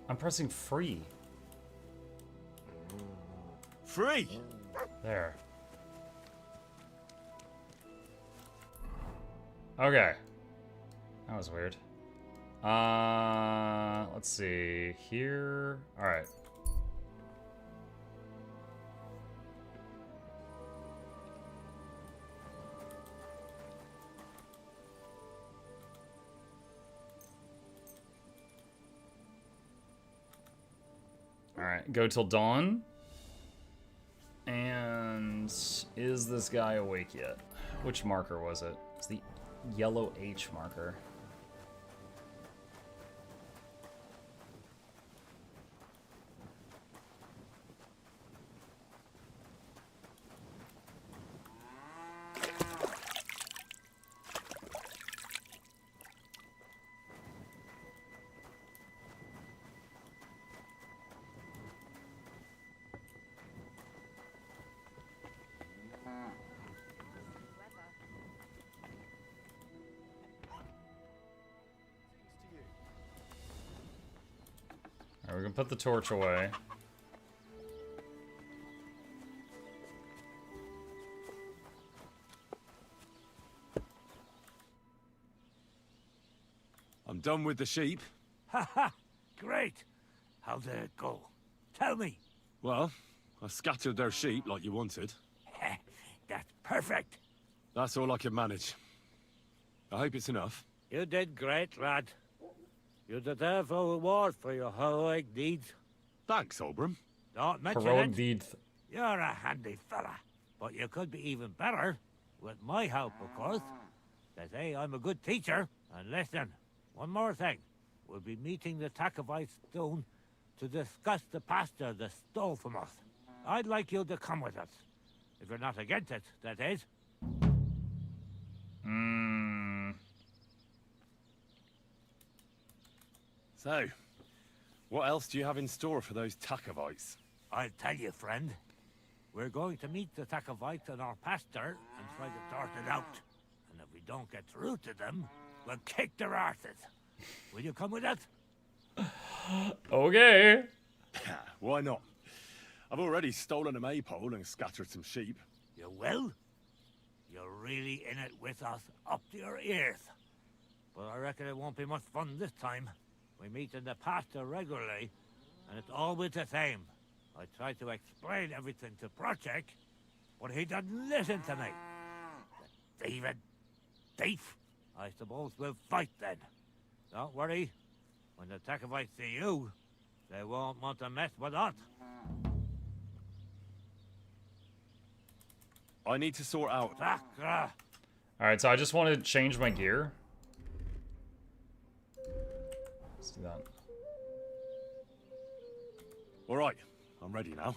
I'm pressing free. Free. There. Okay. That was weird. Let's see. Here. Alright. Alright, go till dawn. And is this guy awake yet? Which marker was it? It's the yellow H marker. Alright, we can put the torch away. I'm done with the sheep. Ha ha! Great! How did it go? Tell me! Well, I scattered their sheep like you wanted. That's perfect! That's all I can manage. I hope it's enough. You did great, lad. You deserve a reward for your heroic deeds. Thanks, Oberon. Don't mention Heroic it. deeds. You're a handy fella. But you could be even better. With my help, of course. They say I'm a good teacher. And listen, one more thing. We'll be meeting the Takovites soon to discuss the pasture they stole from us. I'd like you to come with us. If you're not against it, that is. So, what else do you have in store for those Takovites? I'll tell you, friend. We're going to meet the Takovites in our pasture and try to sort it out. And if we don't get through to them, we'll kick their arses. Will you come with us? Okay. Why not? I've already stolen a maypole and scattered some sheep. You will? You're really in it with us up to your ears. But I reckon it won't be much fun this time. We meet in the pasture regularly, and it's always the same. I try to explain everything to Project, but he doesn't listen to me. The thieving thief! I suppose we'll fight then. Don't worry. When the Takovites see you, they won't want to mess with us. I need to sort out... Alright, so I just want to change my gear. Let's do that. All right, I'm ready now.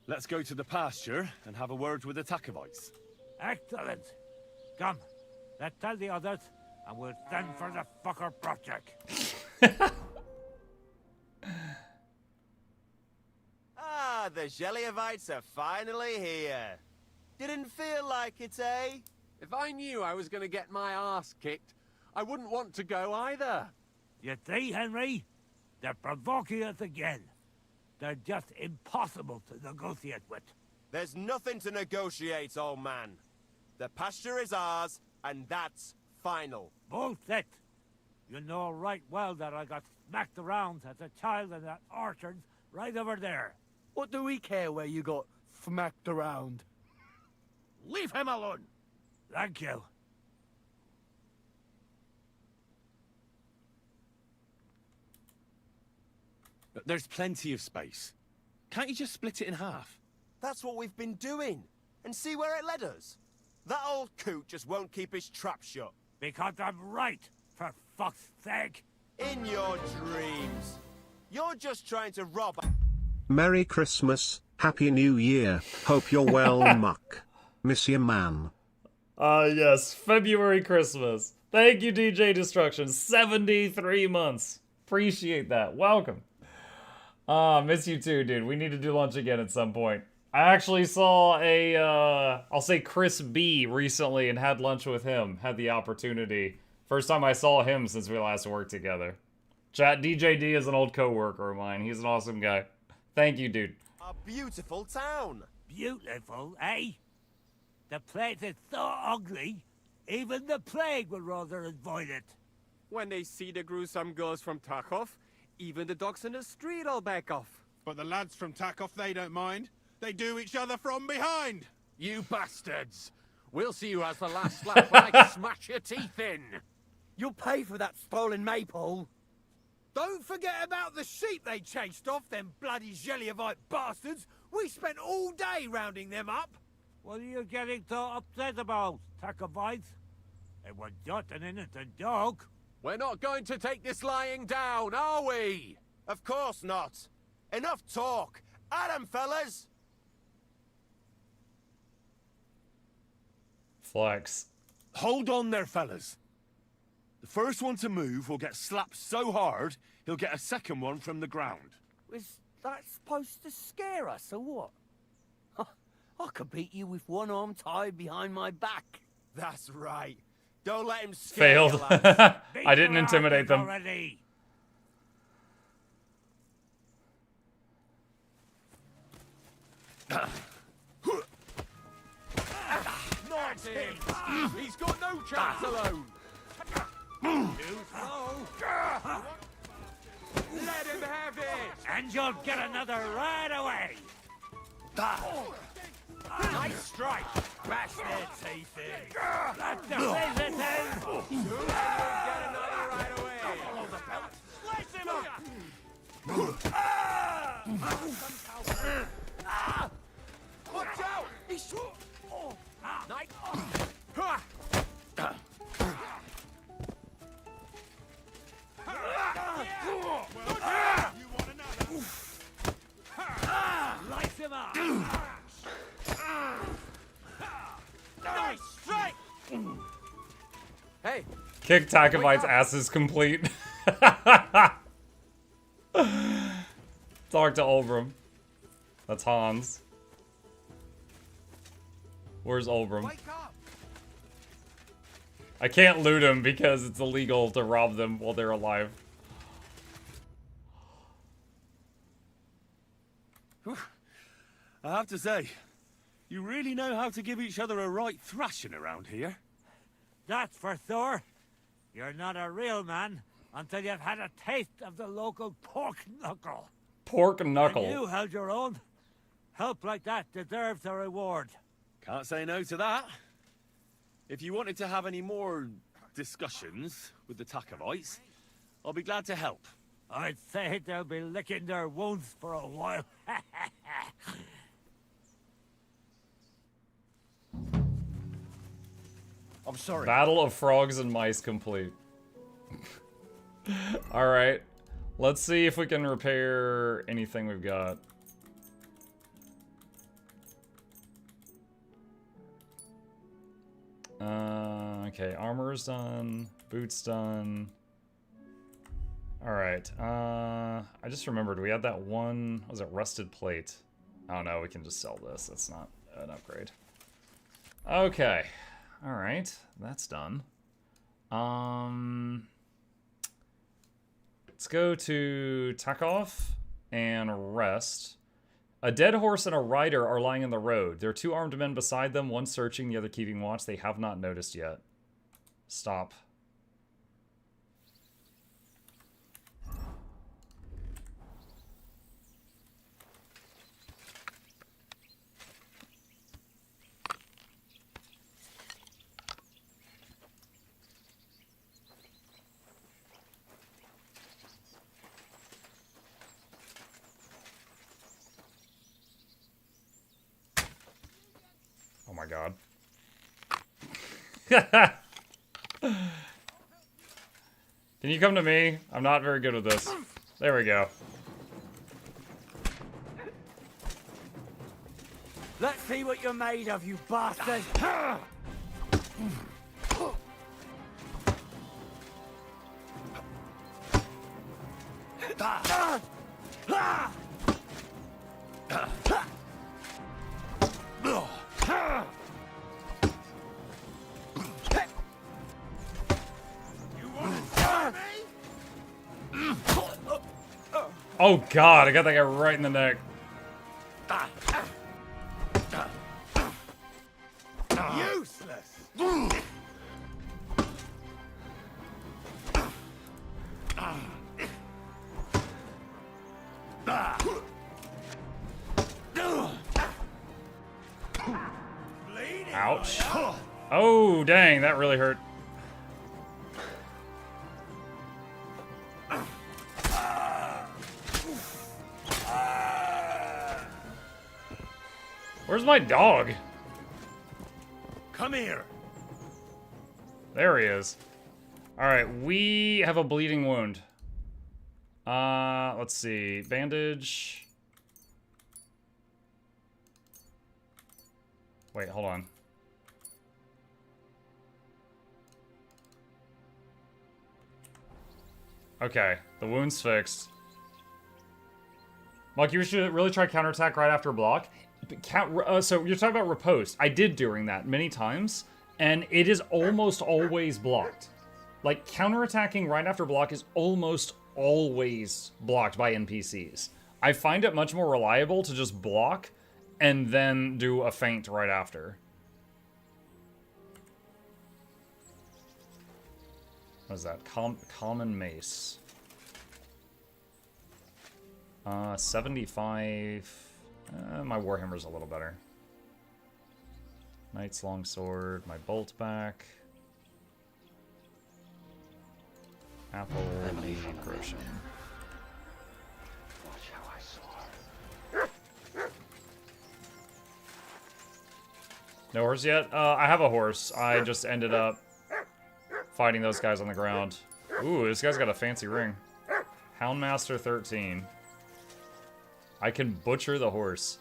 Let's go to the pasture and have a word with the Takovites. Excellent. Come, let's tell the others, and we'll send for the fucker Project. Ah, the Jelliavites are finally here. Didn't feel like it, eh? If I knew I was going to get my ass kicked, I wouldn't want to go either. You see, Henry? They're provoking us again. They're just impossible to negotiate with. There's nothing to negotiate, old man. The pasture is ours, and that's final. Bullshit! You know right well that I got smacked around as a child in that orchard right over there. What do we care where you got smacked around? Leave him alone! Thank you. There's plenty of space. Can't you just split it in half? That's what we've been doing. And see where it led us? That old coot just won't keep his trap shut. Because I'm right, for fuck's sake. In your dreams. You're just trying to rob... Merry Christmas, Happy New Year, hope you're well, Muck. Miss you, man. Yes, February Christmas. Thank you, DJ Destruction. 73 months. Appreciate that. Welcome. Miss you too, dude. We need to do lunch again at some point. I actually saw a, I'll say Chris B recently and had lunch with him. Had the opportunity. First time I saw him since we last worked together. Chat, DJD is an old co-worker of mine. He's an awesome guy. Thank you, dude. A beautiful town. Beautiful, eh? The place is so ugly, even the plague would rather avoid it. When they see the gruesome girls from Tarkov, even the dogs in the street all back off. But the lads from Tarkov, they don't mind. They do each other from behind. You bastards! We'll see who has the last laugh when I smash your teeth in. You'll pay for that stolen maypole. Don't forget about the sheep they chased off, them bloody Jeliavite bastards. We spent all day rounding them up. What are you getting so upset about, Tacovites? It was just an innocent dog. We're not going to take this lying down, are we? Of course not. Enough talk. At 'em, fellas. Flex. Hold on there, fellas. The first one to move will get slapped so hard, he'll get a second one from the ground. Was that supposed to scare us, or what? I could beat you with one arm tied behind my back. That's right. Don't let him scare Failed. you, lads. I didn't intimidate them. Already. Not him! He's got no chance alone! Too slow. Let him have it! And you'll get another right away. Nice strike! Bash their teeth in. That's the visitors. And you'll get another right away! Slice him up! Watch out! He's... Nice. Light him up. Nice strike! Hey! Kick Takavite's asses complete. Talk to Olbram. That's Hans. Where's Olbram? I can't loot him because it's illegal to rob them while they're alive. I have to say, you really know how to give each other a right thrashing around here. That's for sure. You're not a real man until you've had a taste of the local pork knuckle. Pork knuckle. And you held your own. Help like that deserves a reward. Can't say no to that. If you wanted to have any more discussions with the Takovites, I'll be glad to help. I'd say they'll be licking their wounds for a while. I'm sorry. Battle of Frogs and Mice complete. Alright. Let's see if we can repair anything we've got. Okay, armor's done. Boots done. Alright, I just remembered we had that one, was it rusted plate? Oh no, we can just sell this. That's not an upgrade. Okay. Alright, that's done. Let's go to Takov and rest. A dead horse and a rider are lying in the road. There are two armed men beside them, one searching, the other keeping watch. They have not noticed yet. Stop. Oh my god. Can you come to me? I'm not very good with this. There we go. Let's see what you're made of, you bastard! Oh god, I got that guy right in the neck. Useless! Ouch. Oh, dang, that really hurt. Where's my dog? Come here. There he is. Alright, we have a bleeding wound. Let's see. Bandage. Wait, hold on. Okay, the wound's fixed. Mike, you should really try counterattack right after block. So you're talking about riposte. I did during that many times, and it is almost always blocked. Like, counterattacking right after block is almost always blocked by NPCs. I find it much more reliable to just block and then do a feint right after. What is that? Common mace. 75. My Warhammer's a little better. Knight's longsword, my bolt back. Apple, lead, Groshen. No horse yet? I have a horse. I just ended up fighting those guys on the ground. Ooh, this guy's got a fancy ring. Houndmaster 13. I can butcher the horse.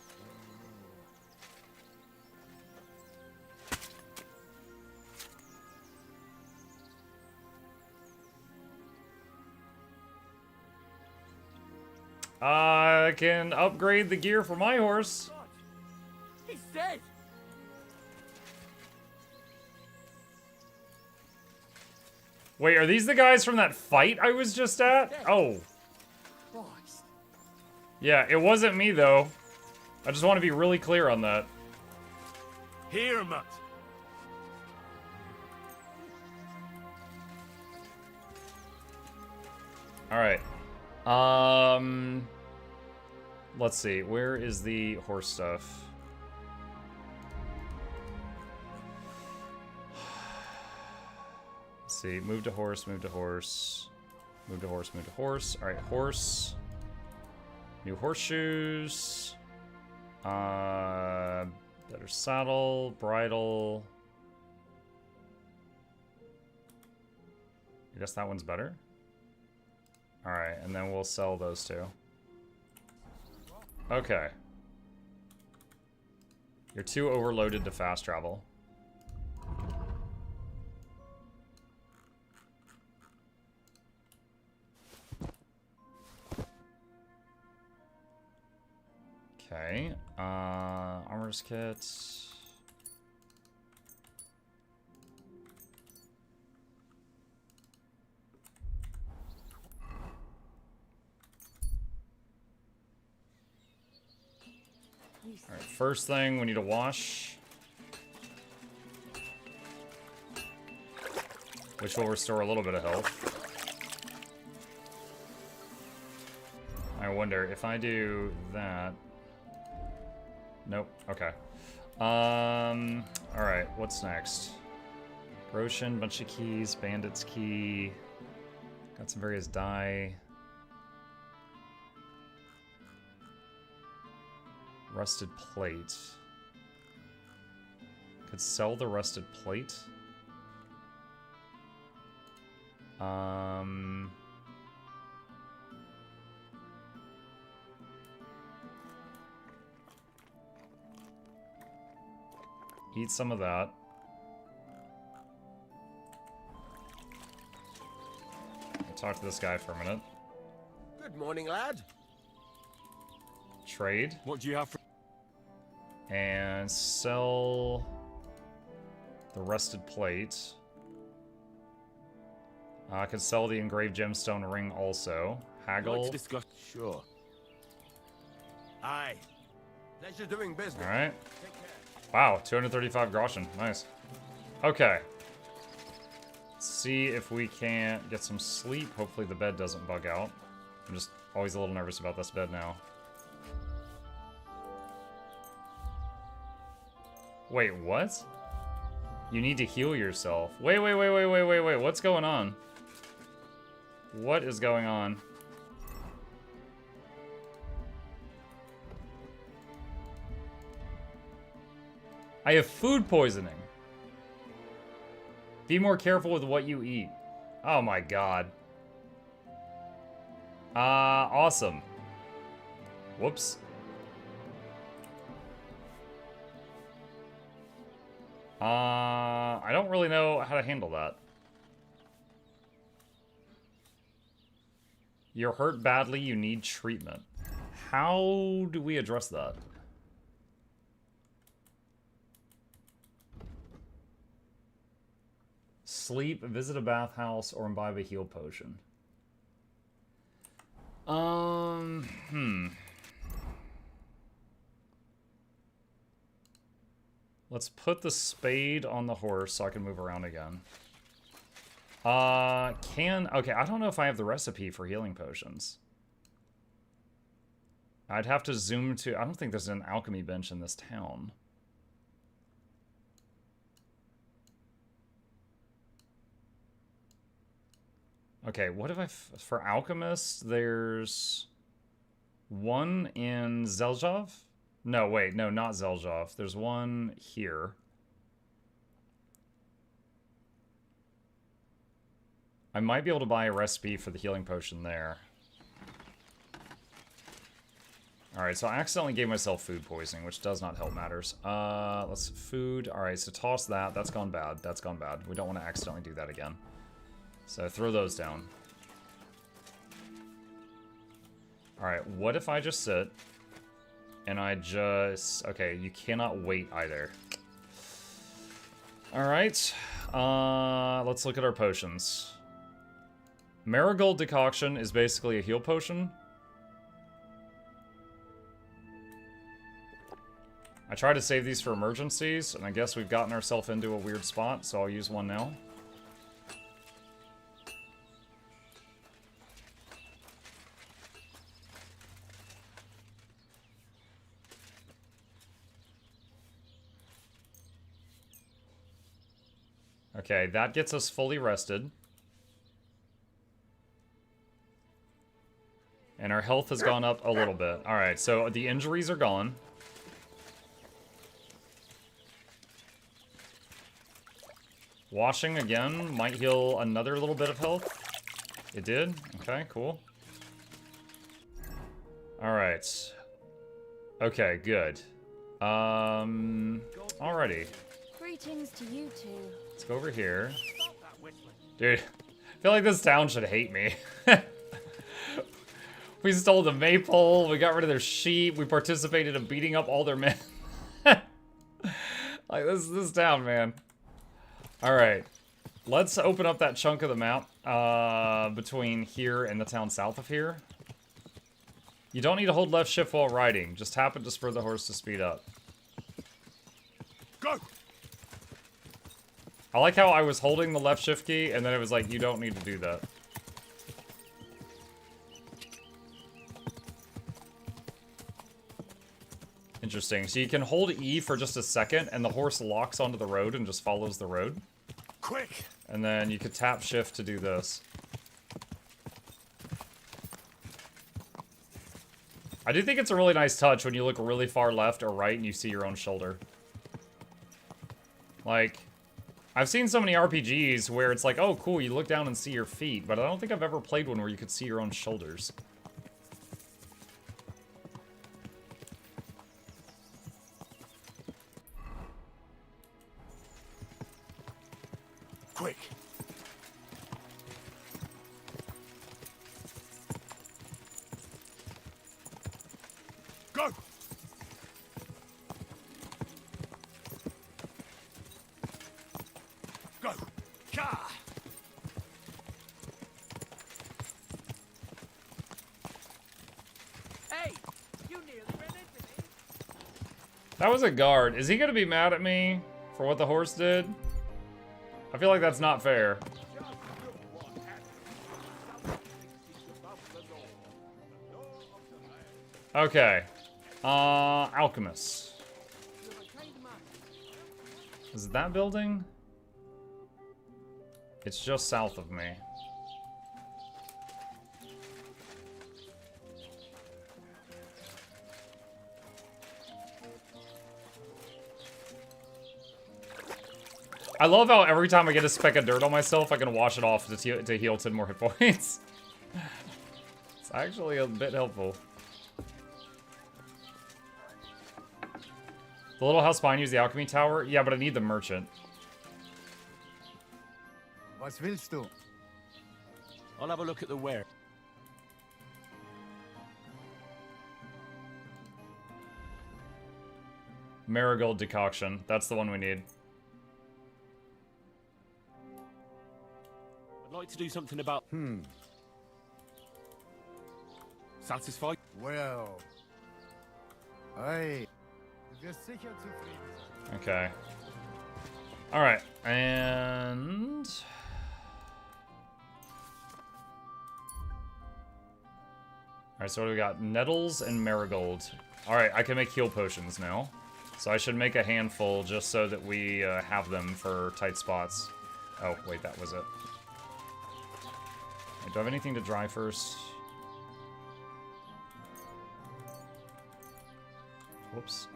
I can upgrade the gear for my horse. He's dead. Wait, are these the guys from that fight I was just at? Oh. Christ. Yeah, it wasn't me, though. I just want to be really clear on that. Here, Mutt. Alright. Let's see. Where is the horse stuff? Let's see. Move to horse, move to horse. Move to horse, move to horse. Alright, horse. New horseshoes. Better saddle, bridle. I guess that one's better. Alright, and then we'll sell those two. Okay. You're too overloaded to fast travel. Okay. Armor's kit. Alright, first thing, we need to wash. Which will restore a little bit of health. I wonder if I do that. Nope, okay. Alright, what's next? Roshan, bunch of keys, bandit's key. Got some various dye. Rusted plate. Could sell the rusted plate. Eat some of that. I'll talk to this guy for a minute. Good morning, lad. Trade. What do you have for... And sell the rusted plate. I could sell the engraved gemstone ring also. Haggle. Like to discuss... Sure. Aye. Pleasure doing business. Alright. Wow, 235 groschen. Nice. Okay. Let's see if we can't get some sleep. Hopefully the bed doesn't bug out. I'm just always a little nervous about this bed now. Wait, what? You need to heal yourself. Wait. What's going on? What is going on? I have food poisoning. Be more careful with what you eat. Oh my god. Awesome. Whoops. I don't really know how to handle that. You're hurt badly, you need treatment. How do we address that? Sleep, visit a bathhouse, or imbibe a heal potion. Let's put the spade on the horse so I can move around again. Okay, I don't know if I have the recipe for healing potions. I'd have to zoom to... I don't think there's an alchemy bench in this town. Okay, what if I... For alchemists, there's... one in Zeljov? No, wait, no, not Zeljov. There's one here. I might be able to buy a recipe for the healing potion there. Alright, so I accidentally gave myself food poisoning, which does not help matters. Let's... Food. Alright, so toss that. That's gone bad. That's gone bad. We don't want to accidentally do that again. So throw those down. Alright, what if I just sit... and I just... Okay, you cannot wait either. Alright. Let's look at our potions. Marigold Decoction is basically a heal potion. I try to save these for emergencies, and I guess we've gotten ourselves into a weird spot, so I'll use one now. Okay, that gets us fully rested. And our health has gone up a little bit. Alright, so the injuries are gone. Washing again might heal another little bit of health. It did? Okay, cool. Alright. Okay, good. Alrighty. Greetings to you two. Let's go over here. Dude, I feel like this town should hate me. We stole the maypole, we got rid of their sheep, we participated in beating up all their men. Like, this town, man. Alright. Let's open up that chunk of the map between here and the town south of here. You don't need to hold left shift while riding. Just tap it to spur the horse to speed up. Go! I like how I was holding the left shift key, and then it was like, you don't need to do that. Interesting. So you can hold E for just a second, and the horse locks onto the road and just follows the road. Quick! And then you could tap shift to do this. I do think it's a really nice touch when you look really far left or right and you see your own shoulder. Like... I've seen so many RPGs where it's like, oh, cool, you look down and see your feet, but I don't think I've ever played one where you could see your own shoulders. Quick! Go! Go! Ka! Hey, you nearly ran into me. That was a guard. Is he gonna be mad at me for what the horse did? I feel like that's not fair. Okay. Alchemist. Is it that building? It's just south of me. I love how every time I get a speck of dirt on myself, I can wash it off to heal 10 more hit points. It's actually a bit helpful. The little house behind you is the alchemy tower? Yeah, but I need the merchant. Was willst du? I'll have a look at the ware. Marigold decoction. That's the one we need. I'd like to do something about... Satisfied? Well. Hey. Du wirst sicher zufrieden sein. Okay. Alright, and... Alright, so what do we got? Nettles and marigold. Alright, I can make heal potions now. So I should make a handful just so that we have them for tight spots. Oh, wait, that was it. Wait, do I have anything to dry first? Whoops.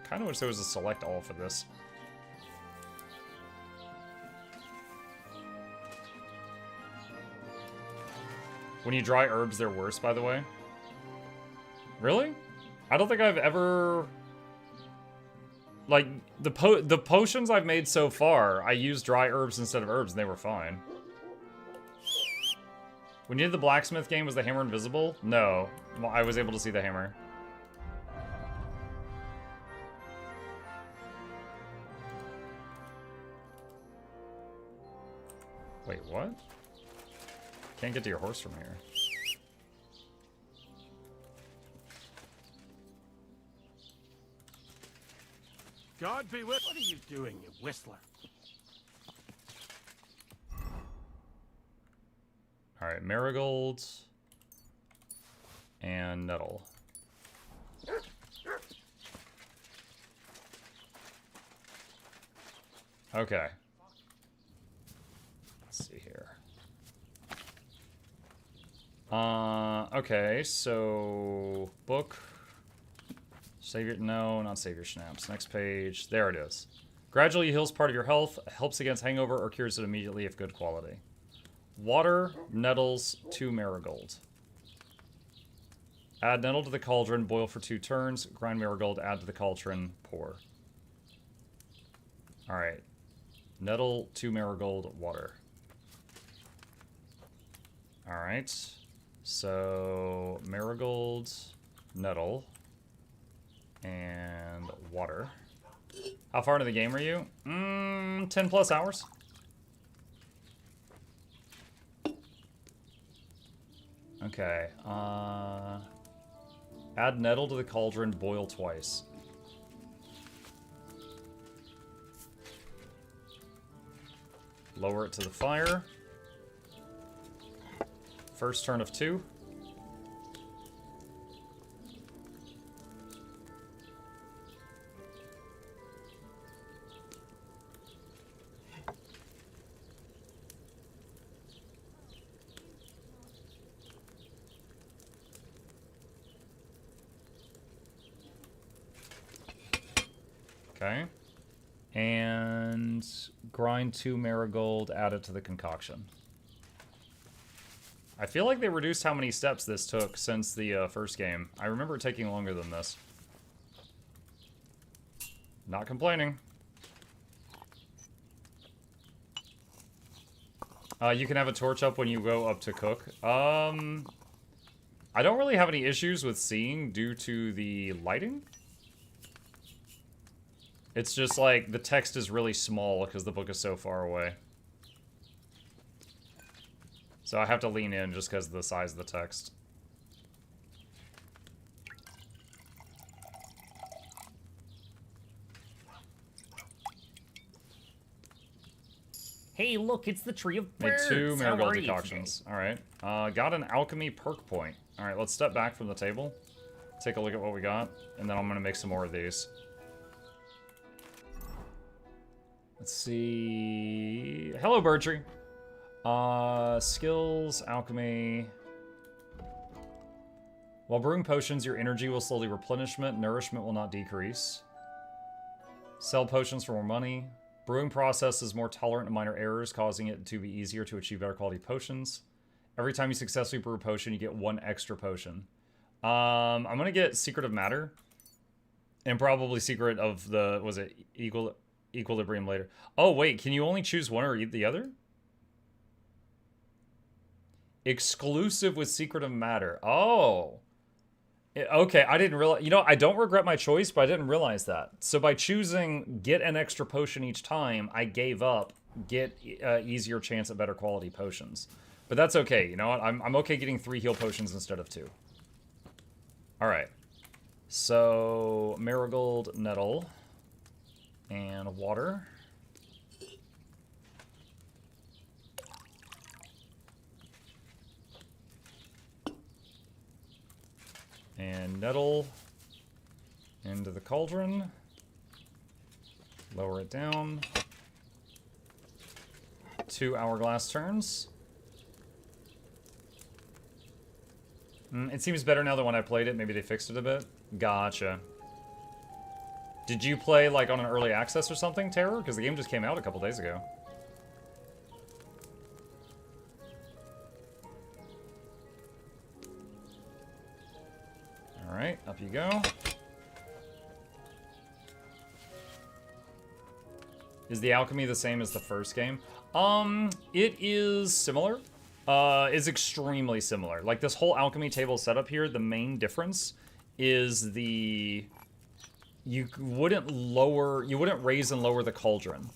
Kind of wish there was a select all for this. When you dry herbs, they're worse, by the way. Really? I don't think I've ever... Like, the potions I've made so far, I used dry herbs instead of herbs, and they were fine. When you did the blacksmith game, was the hammer invisible? No. Well, I was able to see the hammer. Wait, what? Can't get to your horse from here. God be with... What are you doing, you whistler? Alright, marigold. And nettle. Okay. Let's see here. Okay, so... Book. Save your... No, not save your schnapps. Next page. There it is. Gradually heals part of your health, helps against hangover, or cures it immediately if good quality. Water, nettles, 2 marigold. Add nettle to the cauldron, boil for 2 turns. Grind marigold, add to the cauldron, pour. Alright. Nettle, 2 marigold, water. Alright. So, marigold, nettle, and water. How far into the game are you? 10 plus hours. Okay, add nettle to the cauldron, boil twice. Lower it to the fire. First turn of 2. Okay. And grind 2 marigold, add it to the concoction. I feel like they reduced how many steps this took since the first game. I remember it taking longer than this. Not complaining. You can have a torch up when you go up to cook. I don't really have any issues with seeing due to the lighting. It's just like the text is really small because the book is so far away. So I have to lean in just because of the size of the text. Hey, look, it's the tree of Made birds. 2 How marigold are you decoctions. Alright. Got an alchemy perk point. Alright, let's step back from the table. Take a look at what we got. And then I'm going to make some more of these. Let's see. Hello, Bertree. Skills, alchemy. While brewing potions, your energy will slowly replenishment. Nourishment will not decrease. Sell potions for more money. Brewing process is more tolerant to minor errors, causing it to be easier to achieve better quality potions. Every time you successfully brew a potion, you get 1 extra potion. I'm gonna get Secret of Matter. And probably Secret of the, was it Equilibrium later. Oh, wait, can you only choose one or the other? Exclusive with Secret of Matter. Oh. Okay, I didn't realize. You know, I don't regret my choice, but I didn't realize that. So by choosing get an extra potion each time, I gave up get easier chance at better quality potions. But that's okay. You know what? I'm okay getting 3 heal potions instead of 2. All right. So marigold, nettle, and water. And nettle into the cauldron. Lower it down. 2 hourglass turns. It seems better now than when I played it. Maybe they fixed it a bit. Gotcha. Did you play like on an early access or something, Terror? Because the game just came out a couple days ago. Alright, up you go. Is the alchemy the same as the first game? It is similar. Is extremely similar. Like this whole alchemy table setup here, the main difference is you wouldn't raise and lower the cauldron.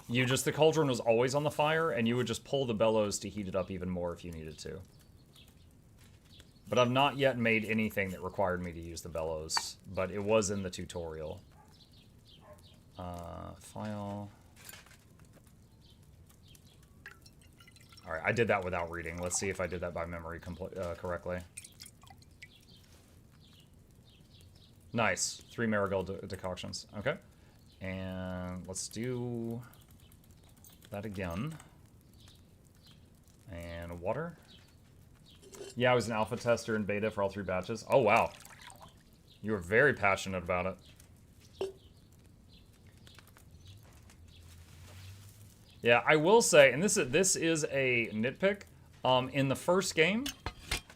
The cauldron was always on the fire, and you would just pull the bellows to heat it up even more if you needed to. But I've not yet made anything that required me to use the bellows, but it was in the tutorial. File. Alright, I did that without reading. Let's see if I did that by memory correctly. Nice. 3 marigold decoctions. Okay. And let's do that again. And water. Yeah, I was an alpha tester in beta for all 3 batches. Oh, wow. You were very passionate about it. Yeah, I will say, and this is a nitpick. In the first game,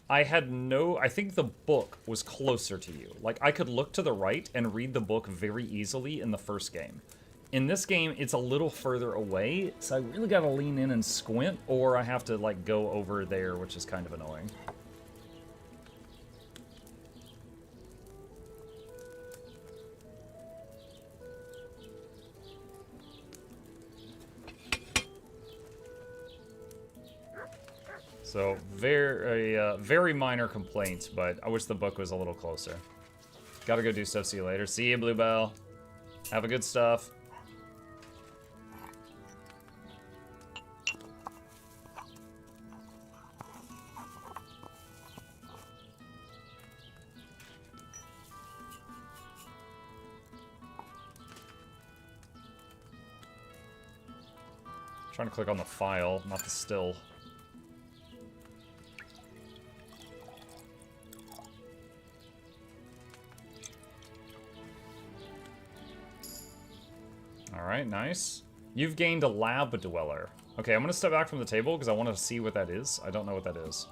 I think the book was closer to you. Like, I could look to the right and read the book very easily in the first game. In this game, it's a little further away, so I really gotta lean in and squint, or I have to, like, go over there, which is kind of annoying. So, very minor complaints, but I wish the book was a little closer. Gotta go do stuff. See you later. See you, Bluebell. Have a good stuff. Trying to click on the file, not the still. Alright, nice. You've gained a lab dweller. Okay, I'm gonna step back from the table because I want to see what that is. I don't know what that is.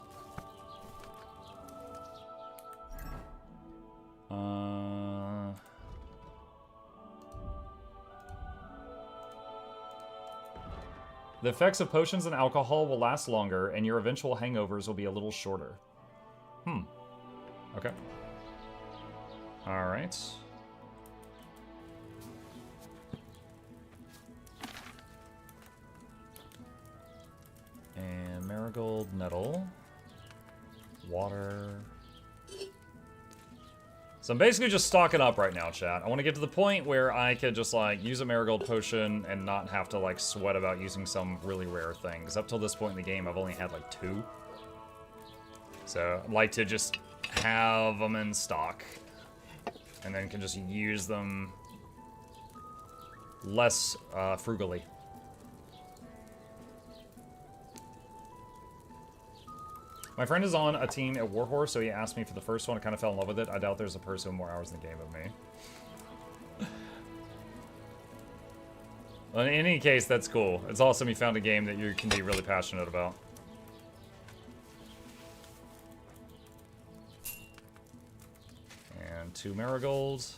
The effects of potions and alcohol will last longer, and your eventual hangovers will be a little shorter. Okay. Alright. And marigold, nettle, water. So I'm basically just stocking up right now, chat. I want to get to the point where I could just, like, use a marigold potion and not have to, like, sweat about using some really rare thing. Because up till this point in the game, I've only had, like, 2. So I'd like to just have them in stock. And then can just use them less frugally. My friend is on a team at Warhorse, so he asked me for the first one. I kind of fell in love with it. I doubt there's a person with more hours in the game than me. Well, in any case, that's cool. It's awesome you found a game that you can be really passionate about. And 2 marigolds.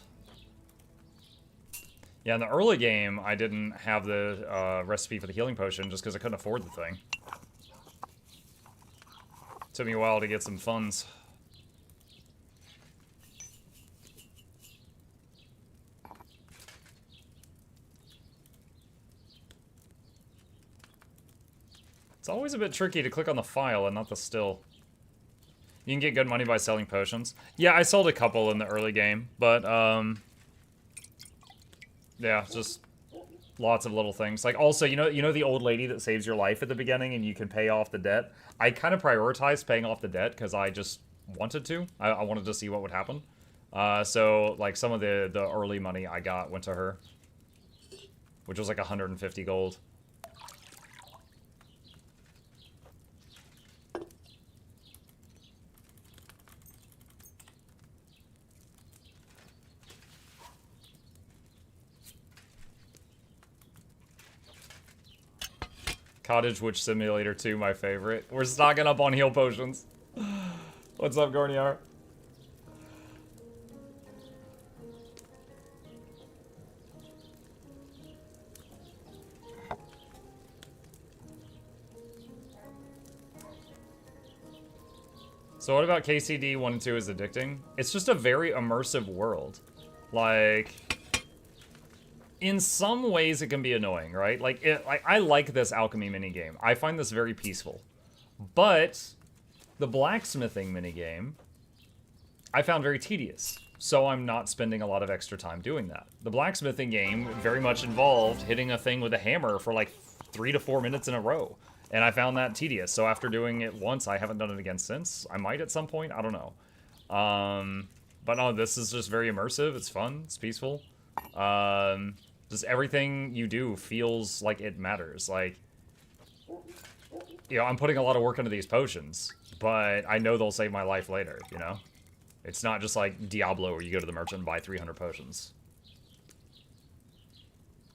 Yeah, in the early game, I didn't have the recipe for the healing potion just because I couldn't afford the thing. Took me a while to get some funds. It's always a bit tricky to click on the file and not the still. You can get good money by selling potions. Yeah, I sold a couple in the early game, but yeah, just lots of little things. Like also, you know the old lady that saves your life at the beginning and you can pay off the debt? I kind of prioritized paying off the debt because I just wanted to. I wanted to see what would happen. So like some of the early money I got went to her, which was like 150 gold. Cottage Witch Simulator 2, my favorite. We're stocking up on heal potions. What's up, Gorniar? So what about KCD 1 and 2 is addicting? It's just a very immersive world. Like, in some ways it can be annoying, right? Like I like this alchemy minigame. I find this very peaceful. But the blacksmithing minigame I found very tedious. So I'm not spending a lot of extra time doing that. The blacksmithing game very much involved hitting a thing with a hammer for like 3 to 4 minutes in a row. And I found that tedious. So after doing it once, I haven't done it again since. I might at some point, I don't know. But no, this is just very immersive. It's fun, it's peaceful. Just everything you do feels like it matters. Like, you know, I'm putting a lot of work into these potions, but I know they'll save my life later, you know? It's not just like Diablo where you go to the merchant and buy 300 potions.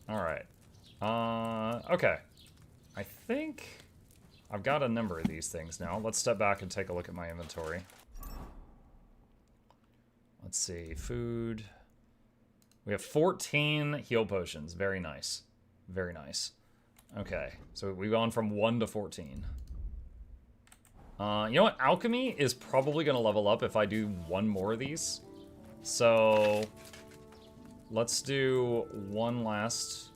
Alright. Okay. I think I've got a number of these things now. Let's step back and take a look at my inventory. Let's see. Food. We have 14 heal potions. Very nice. Very nice. Okay. So we've gone from 1 to 14. You know what? Alchemy is probably going to level up if I do one more of these. So let's do one last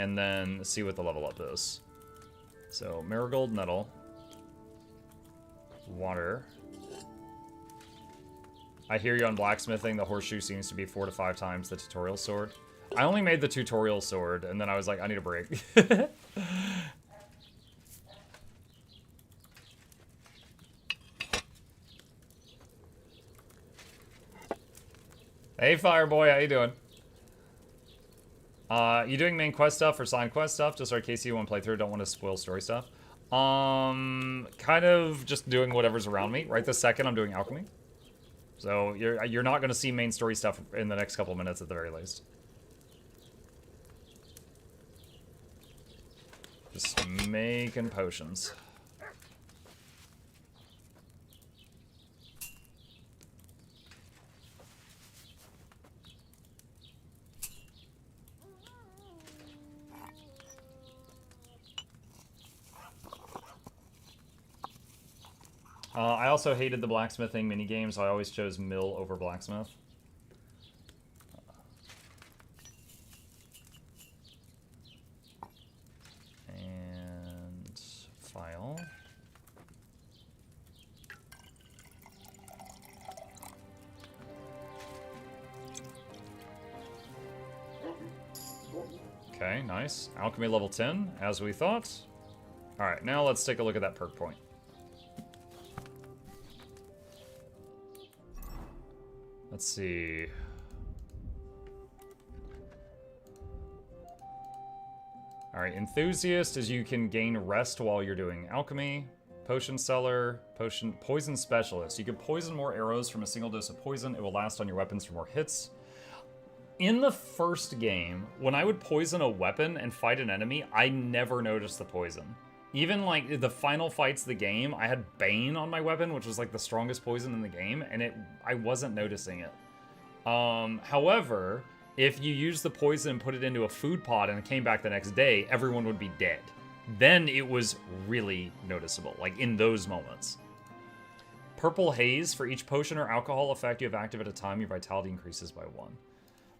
and then see what the level up is. So marigold nettle. Water. I hear you on blacksmithing. The horseshoe seems to be 4 to 5 times the tutorial sword. I only made the tutorial sword, and then I was like, I need a break. Hey, Fireboy, how you doing? You doing main quest stuff or side quest stuff? Just our KC1 playthrough. Don't want to spoil story stuff. Kind of just doing whatever's around me. Right this second, I'm doing alchemy. So you're not going to see main story stuff in the next couple of minutes at the very least. Just making potions. I also hated the blacksmithing minigame, so I always chose mill over blacksmith. And file. Okay, nice. Alchemy level 10, as we thought. Alright, now let's take a look at that perk point. Let's see. Alright, Enthusiast is you can gain rest while you're doing alchemy. Potion seller, poison specialist. You can poison more arrows from a single dose of poison. It will last on your weapons for more hits. In the first game, when I would poison a weapon and fight an enemy, I never noticed the poison. Even like the final fights of the game, I had Bane on my weapon, which was like the strongest poison in the game, and I wasn't noticing it. However, if you use the poison and put it into a food pot and it came back the next day, everyone would be dead. Then it was really noticeable, like in those moments. Purple haze. For each potion or alcohol effect you have active at a time, your vitality increases by 1. All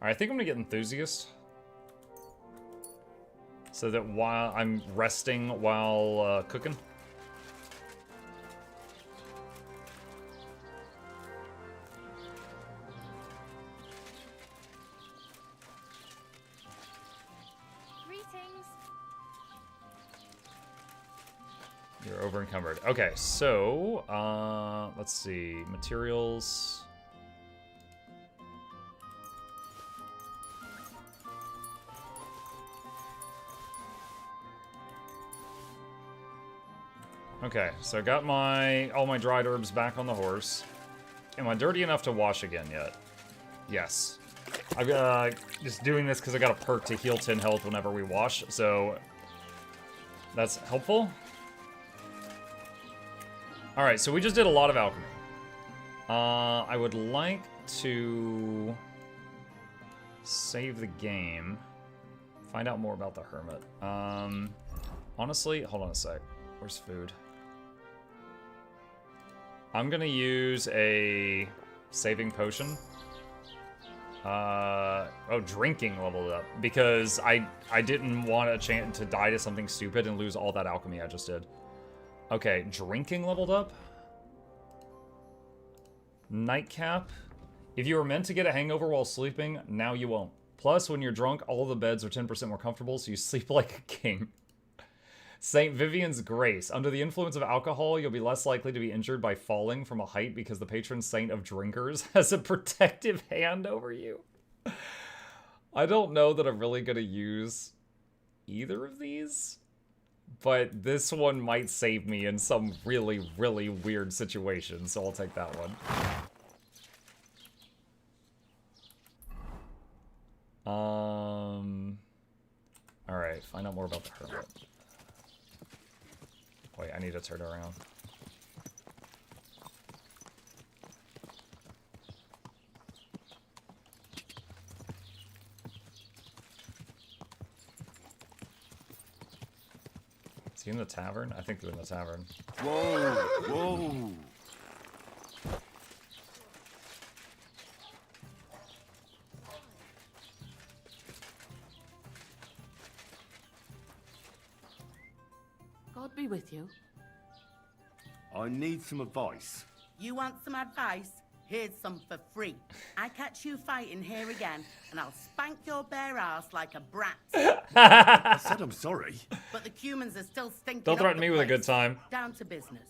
right, I think I'm gonna get enthusiast. So that while I'm resting while cooking. You're over encumbered. Okay, so let's see. Materials. Okay, so I got all my dried herbs back on the horse. Am I dirty enough to wash again yet? Yes. I'm just doing this because I got a perk to heal 10 health whenever we wash, so that's helpful. Alright, so we just did a lot of alchemy. I would like to save the game. Find out more about the hermit. Honestly, hold on a sec. Where's food? I'm gonna use a saving potion. Drinking leveled up. Because I didn't want a chance to die to something stupid and lose all that alchemy I just did. Okay, drinking leveled up. Nightcap. If you were meant to get a hangover while sleeping, now you won't. Plus, when you're drunk, all the beds are 10% more comfortable, so you sleep like a king. St. Vivian's Grace. Under the influence of alcohol, you'll be less likely to be injured by falling from a height because the patron saint of drinkers has a protective hand over you. I don't know that I'm really going to use either of these, but this one might save me in some really, really weird situation, so I'll take that one. Alright, find out more about the hermit. Wait, I need to turn around. Is he in the tavern? I think they're in the tavern. Whoa, whoa. God be with you. I need some advice. You want some advice? Here's some for free. I catch you fighting here again, and I'll spank your bare ass like a brat. I said I'm sorry. But the Cumans are still stinking. Don't threaten up me the with a place. good time. Down to business.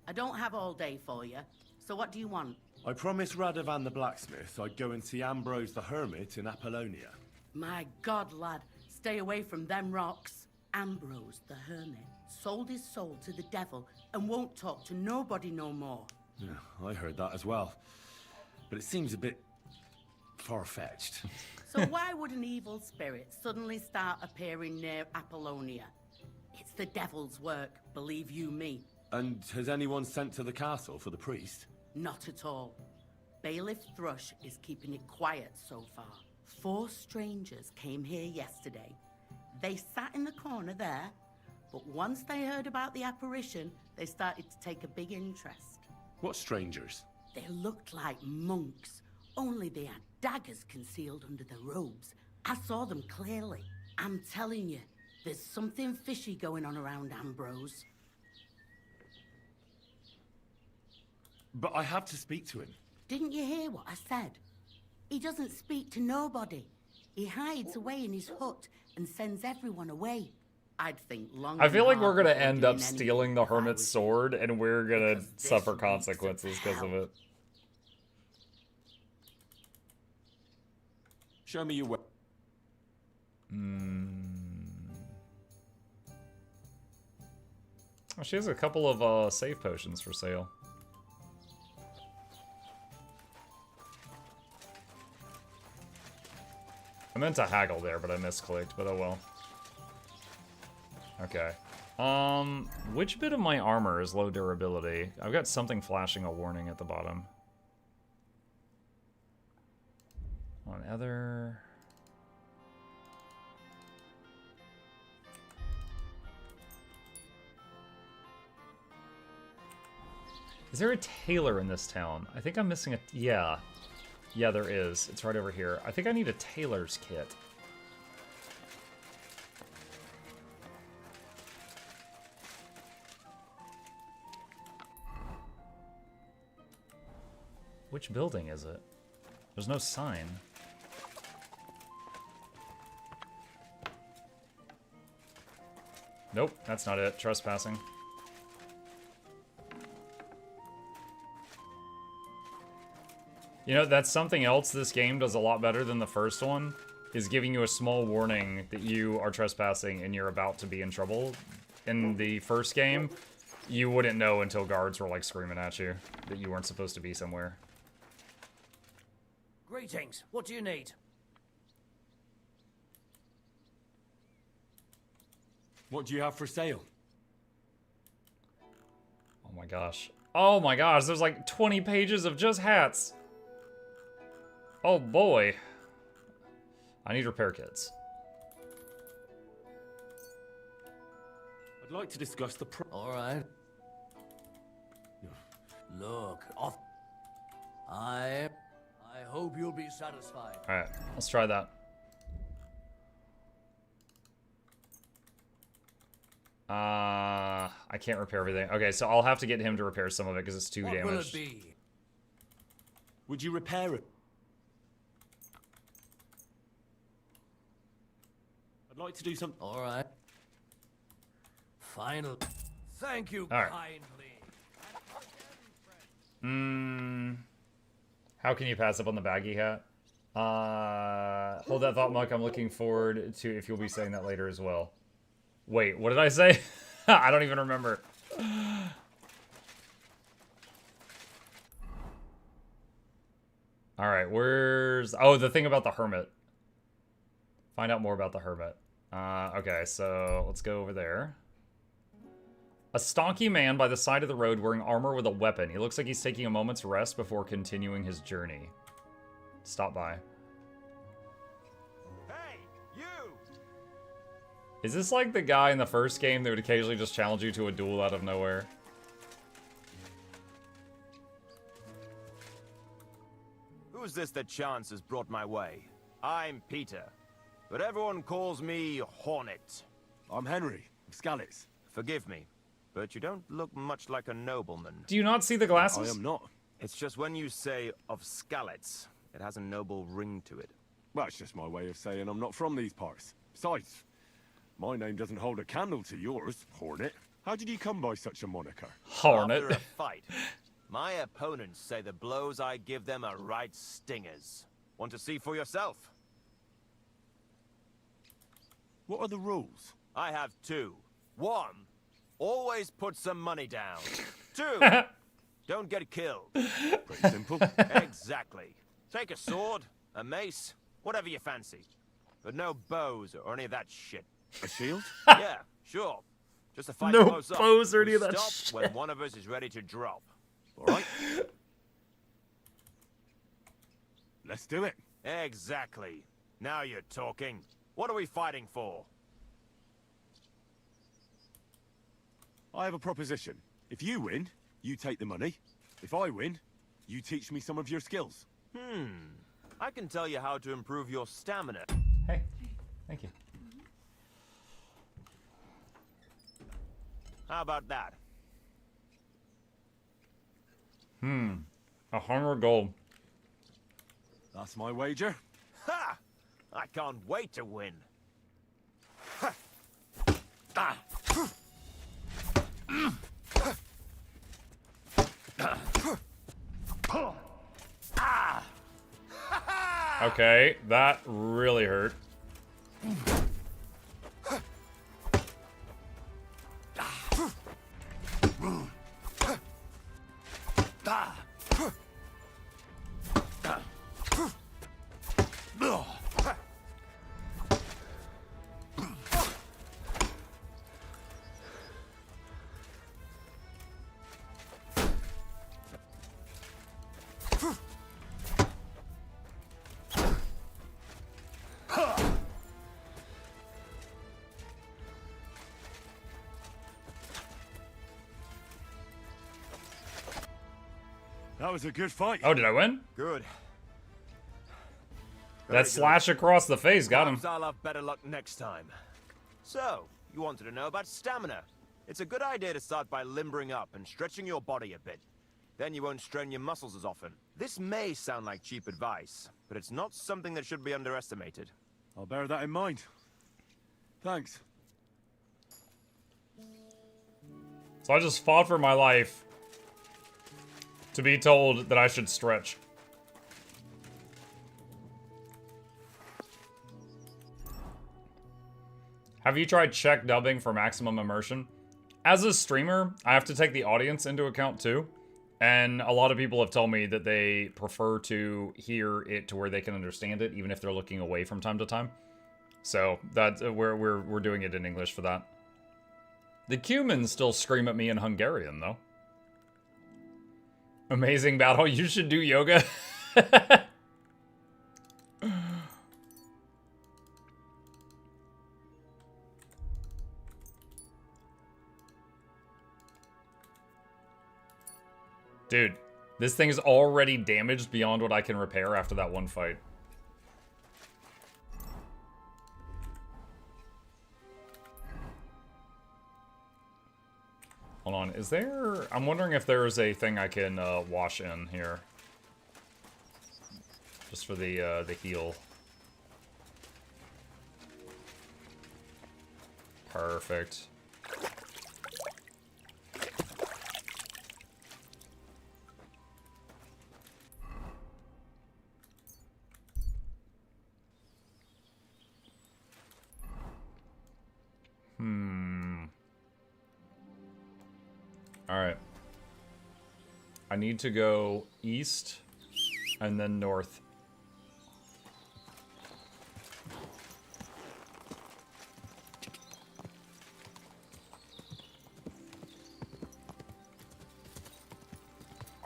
I don't have all day for you. So what do you want? I promised Radovan the blacksmith I'd go and see Ambrose the hermit in Apollonia. My God, lad, stay away from them rocks. Ambrose the hermit sold his soul to the devil and won't talk to nobody no more. Yeah, I heard that as well. But it seems a bit far-fetched. So why would an evil spirit suddenly start appearing near Apollonia? It's the devil's work, believe you me. And has anyone sent to the castle for the priest? Not at all. Bailiff Thrush is keeping it quiet so far. 4 strangers came here yesterday. They sat in the corner there, but once they heard about the apparition, they started to take a big interest. What strangers? They looked like monks, only they had daggers concealed under their robes. I saw them clearly. I'm telling you, there's something fishy going on around Ambrose. But I have to speak to him. Didn't you hear what I said? He doesn't speak to nobody. He hides away in his hut and sends everyone away. I'd think long. I feel like we're gonna before end doing up stealing the hermit's sword, and we're gonna suffer consequences because of it. Show me your way. Oh, she has a couple of save potions for sale. I meant to haggle there, but I misclicked, but oh well. Okay. Which bit of my armor is low durability? I've got something flashing a warning at the bottom. On other... Is there a tailor in this town? I think I'm missing a... Yeah. Yeah, there is. It's right over here. I think I need a tailor's kit. Which building is it? There's no sign. Nope, that's not it. Trespassing. You know, that's something else this game does a lot better than the first one, is giving you a small warning that you are trespassing and you're about to be in trouble. In the first game, you wouldn't know until guards were like screaming at you that you weren't supposed to be somewhere. Greetings. What do you need? What do you have for sale? Oh my gosh. Oh my gosh, there's like 20 pages of just hats. Oh boy. I need repair kits. I'd like to discuss the All right. Look, off. I hope you'll be satisfied. Alright, let's try that. I can't repair everything. Okay, so I'll have to get him to repair some of it because it's too damaged. What will it be? Would you repair it? I'd like to do something. All right. Final. Thank you All right. kindly. How can you pass up on the baggy hat? Hold that thought, Muck. I'm looking forward to if you'll be saying that later as well. Wait, what did I say? I don't even remember. Alright, where's... Oh, the thing about the hermit. Find out more about the hermit. Okay, so let's go over there. A stonky man by the side of the road wearing armor with a weapon. He looks like he's taking a moment's rest before continuing his journey. Stop by. Hey, you! Is this like the guy in the first game that would occasionally just challenge you to a duel out of nowhere? Who's this that chance has brought my way? I'm Peter, but everyone calls me Hornet. I'm Henry, Skalitz. Forgive me, but you don't look much like a nobleman. Do you not see the glasses? I am not. It's just when you say of Skalitz, it has a noble ring to it. Well, it's just my way of saying I'm not from these parts. Besides, my name doesn't hold a candle to yours, Hornet. How did you come by such a moniker? Hornet. After a fight, my opponents say the blows I give them are right stingers. Want to see for yourself? What are the rules? I have two. One, always put some money down. Two, don't get killed. Pretty simple. Exactly. Take a sword, a mace, whatever you fancy. But no bows or any of that shit. A shield? Yeah, sure. Just a fight No close up. bows or any of We that stop shit. when one of us is ready to drop. All right. Let's do it. Exactly. Now you're talking. What are we fighting for? I have a proposition. If you win, you take the money. If I win, you teach me some of your skills. I can tell you how to improve your stamina. Hey, thank you. How about that? 100 gold. That's my wager. Ha! I can't wait to win. Okay, that really hurt. That was a good fight. Oh, did I win? Good. That slash across the face got him. Perhaps I'll have better luck next time. So, you wanted to know about stamina. It's a good idea to start by limbering up and stretching your body a bit. Then you won't strain your muscles as often. This may sound like cheap advice, but it's not something that should be underestimated. I'll bear that in mind. Thanks. So I just fought for my life to be told that I should stretch. Have you tried check dubbing for maximum immersion? As a streamer, I have to take the audience into account too. And a lot of people have told me that they prefer to hear it to where they can understand it, even if they're looking away from time to time. So that's we're doing it in English for that. The Cumans still scream at me in Hungarian though. Amazing battle. You should do yoga. Dude, this thing is already damaged beyond what I can repair after that one fight. Hold on, is there... I'm wondering if there's a thing I can wash in here. Just for the heal. Perfect. Alright. I need to go east and then north.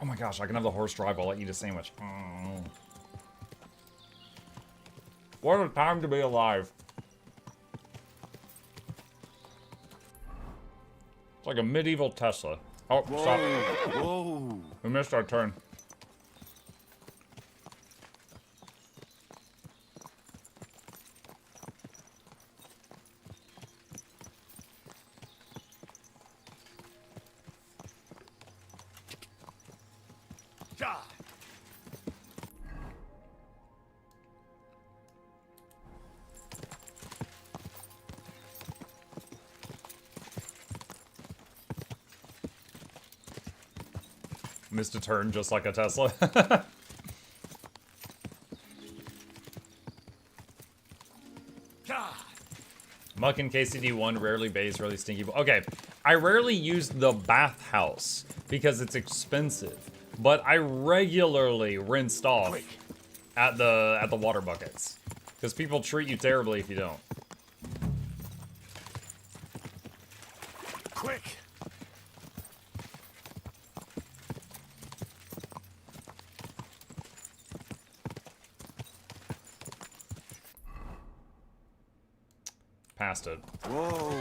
Oh my gosh, I can have the horse drive while I eat a sandwich. Mm. What a time to be alive. It's like a medieval Tesla. Oh, whoa, stop. Whoa. We missed our turn. Missed a turn just like a Tesla. Muck and KCD1 rarely bathes, really stinky. Okay, I rarely use the bathhouse because it's expensive, but I regularly rinsed off at the water buckets because people treat you terribly if you don't. Quick. Past it. Whoa.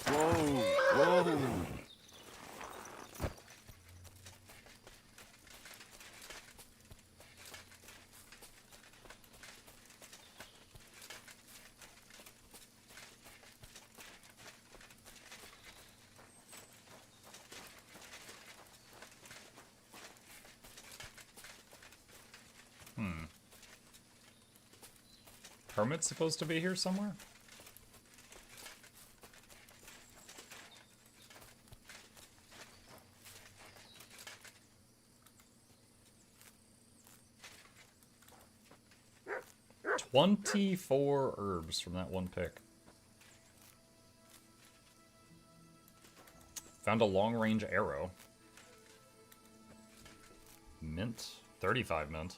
Whoa. Whoa. Permit's supposed to be here somewhere? $24 herbs from that one pick. Found a long-range arrow. Mint. 35 mint.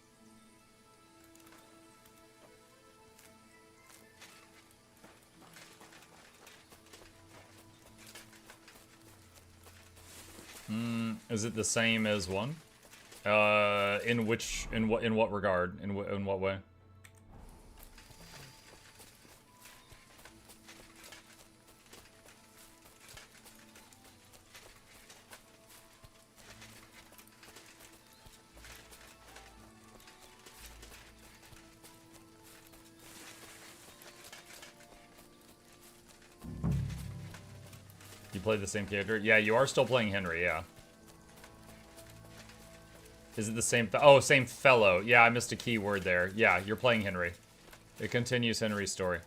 Is it the same as one? In what regard? In what way? You play the same character? Yeah, you are still playing Henry, yeah. Is it the same? Oh, same fellow. Yeah, I missed a key word there. Yeah, you're playing Henry. It continues Henry's story.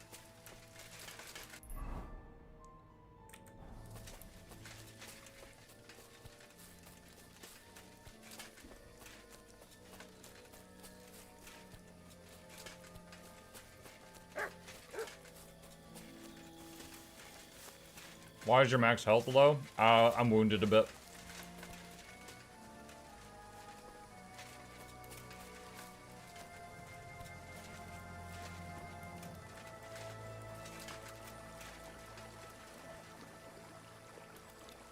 Why is your max health low? I'm wounded a bit.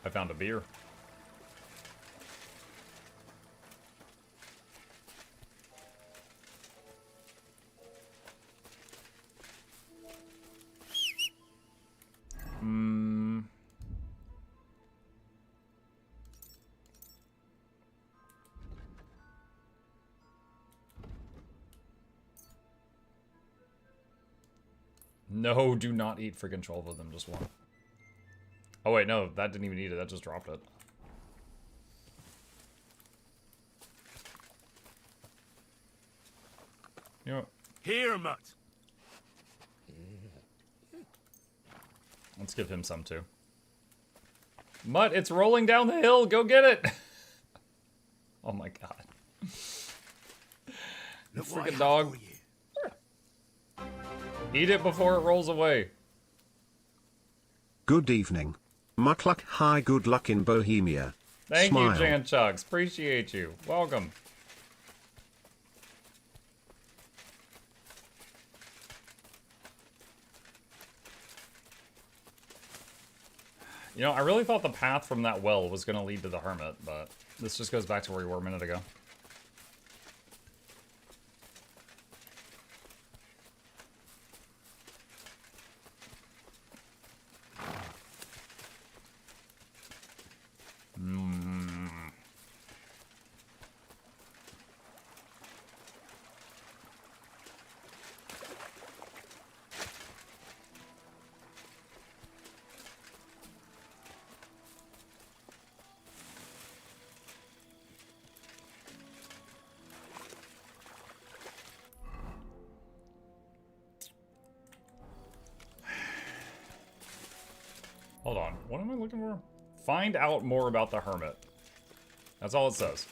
I found a beer. No, do not eat freaking 12 of them, just one. Oh wait, no, that didn't even eat it, that just dropped it. You know what? Here, Mutt. Let's give him some too. Mutt, it's rolling down the hill, go get it! Oh my god. You freaking dog. Eat it before it rolls away. Good evening. Mukluk, hi, good luck in Bohemia. Thank Smile. you, Jan Chugs. Appreciate you. Welcome. You know, I really thought the path from that well was going to lead to the hermit, but this just goes back to where we were a minute ago. Hold on, what am I looking for? Find out more about the hermit. That's all it says.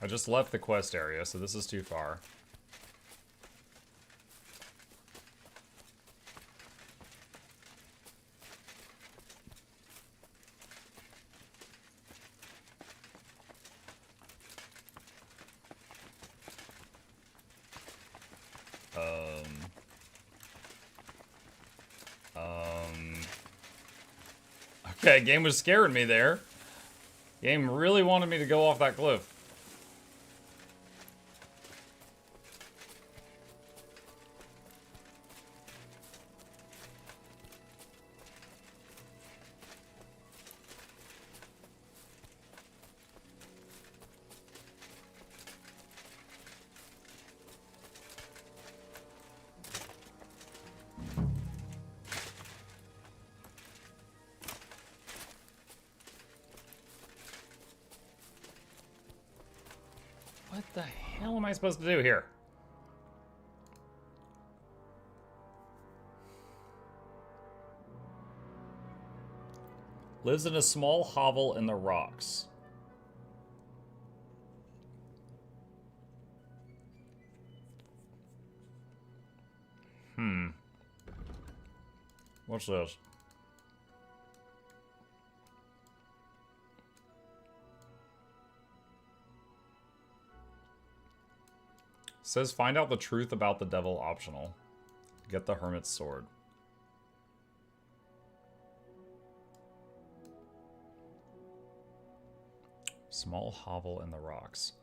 I just left the quest area, so this is too far. Okay, game was scaring me there. Game really wanted me to go off that cliff. What the hell am I supposed to do here? Lives in a small hovel in the rocks. What's this? says find out the truth about the devil optional. Get the hermit's sword. Small hovel in the rocks.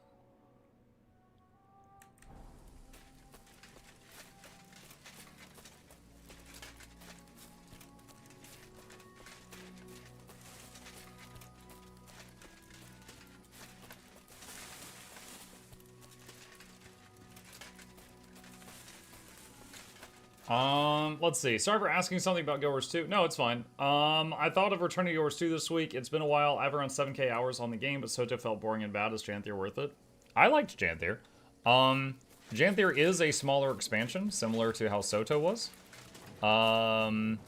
Let's see. Sorry for asking something about Guild Wars 2. No, it's fine. I thought of returning to Guild Wars 2 this week. It's been a while. I have around 7k hours on the game, but Soto felt boring and bad. Is Janthier worth it? I liked Janthier. Janthier is a smaller expansion, similar to how Soto was. And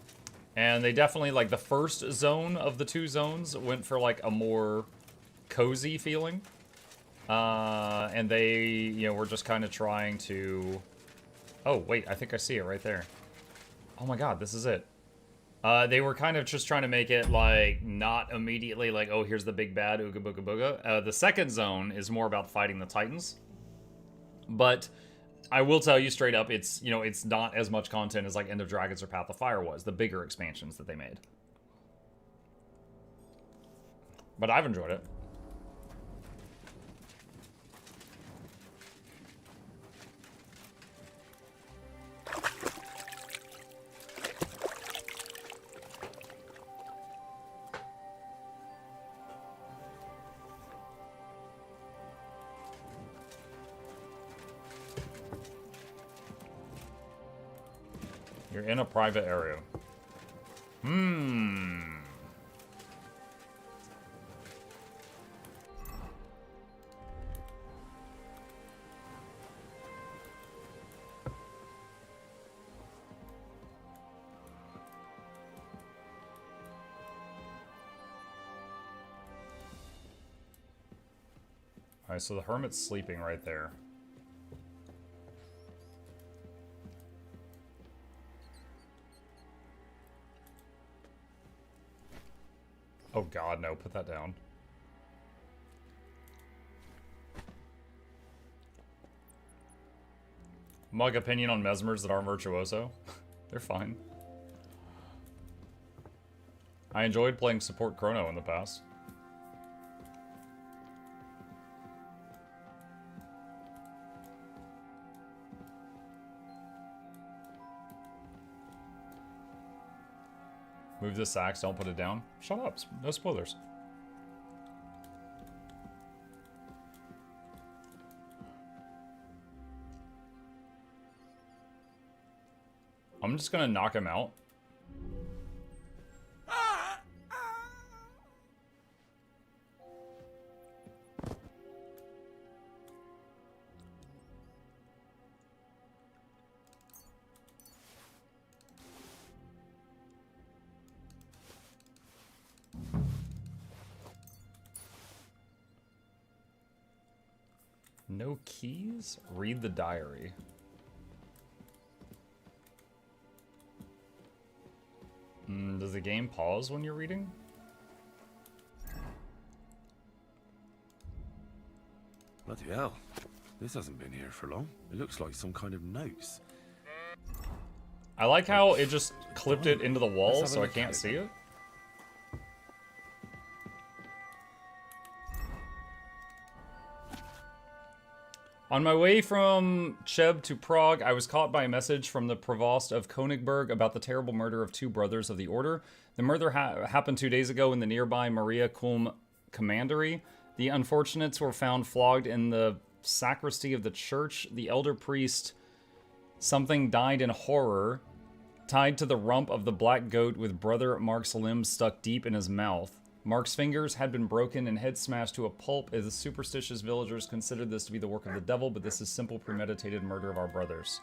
they definitely, like, the first zone of the 2 zones went for, like, a more cozy feeling. And they, you know, were just kind of trying to... Oh, wait, I think I see it right there. Oh my god, this is it. They were kind of just trying to make it, like, not immediately like, oh, here's the big bad, ooga booga booga. The second zone is more about fighting the Titans. But I will tell you straight up, it's, you know, it's not as much content as, like, End of Dragons or Path of Fire was, the bigger expansions that they made. But I've enjoyed it. You're in a private area. Alright, so the hermit's sleeping right there. Oh god, no, put that down. Mug opinion on Mesmers that aren't Virtuoso. They're fine. I enjoyed playing support Chrono in the past. Move this axe, don't put it down. Shut up, no spoilers. I'm just gonna knock him out. No keys? Read the diary. Does the game pause when you're reading? Bloody hell. This hasn't been here for long. It looks like some kind of notes. I like how it just clipped it into the wall so I can't see it. On my way from Cheb to Prague, I was caught by a message from the Provost of Königsberg about the terrible murder of 2 brothers of the Order. The murder happened 2 days ago in the nearby Maria Kulm commandery. The unfortunates were found flogged in the sacristy of the church. The elder priest, something died in horror, tied to the rump of the black goat with brother Mark's limbs stuck deep in his mouth. Mark's fingers had been broken and head smashed to a pulp as the superstitious villagers considered this to be the work of the devil, but this is simple premeditated murder of our brothers.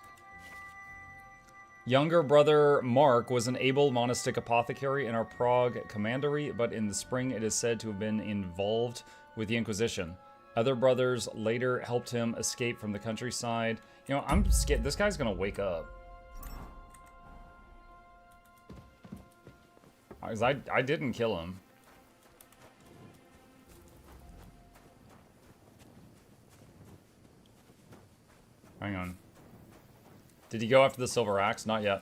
Younger brother Mark was an able monastic apothecary in our Prague commandery, but in the spring it is said to have been involved with the Inquisition. Other brothers later helped him escape from the countryside. You know, I'm scared. This guy's gonna wake up. I didn't kill him. Hang on. Did he go after the silver axe? Not yet.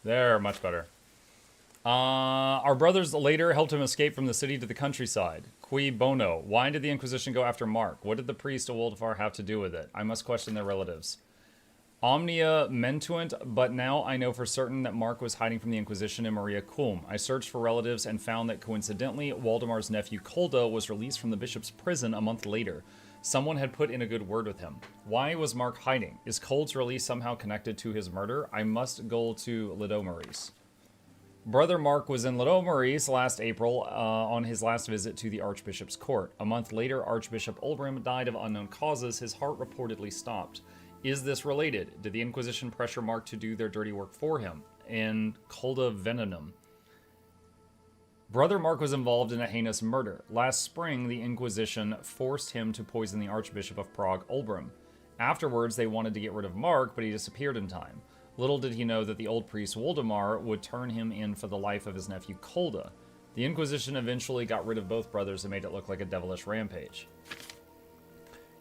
There, much better. Our brothers later helped him escape from the city to the countryside. Cui bono? Why did the Inquisition go after Mark? What did the priest of Woldfar have to do with it? I must question their relatives. Omnia mentuant, but now I know for certain that Mark was hiding from the Inquisition in Maria Culm. I searched for relatives and found that coincidentally, Waldemar's nephew Kolda was released from the bishop's prison a month later. Someone had put in a good word with him. Why was Mark hiding? Is Cold's release somehow connected to his murder? I must go to Lidomaris. Brother Mark was in Lidomaris last April on his last visit to the Archbishop's court. A month later, Archbishop Ulbrim died of unknown causes. His heart reportedly stopped. Is this related? Did the Inquisition pressure Mark to do their dirty work for him? And Colda Venenum. Brother Mark was involved in a heinous murder. Last spring, the Inquisition forced him to poison the Archbishop of Prague, Ulbrim. Afterwards, they wanted to get rid of Mark, but he disappeared in time. Little did he know that the old priest Woldemar would turn him in for the life of his nephew Kolda. The Inquisition eventually got rid of both brothers and made it look like a devilish rampage.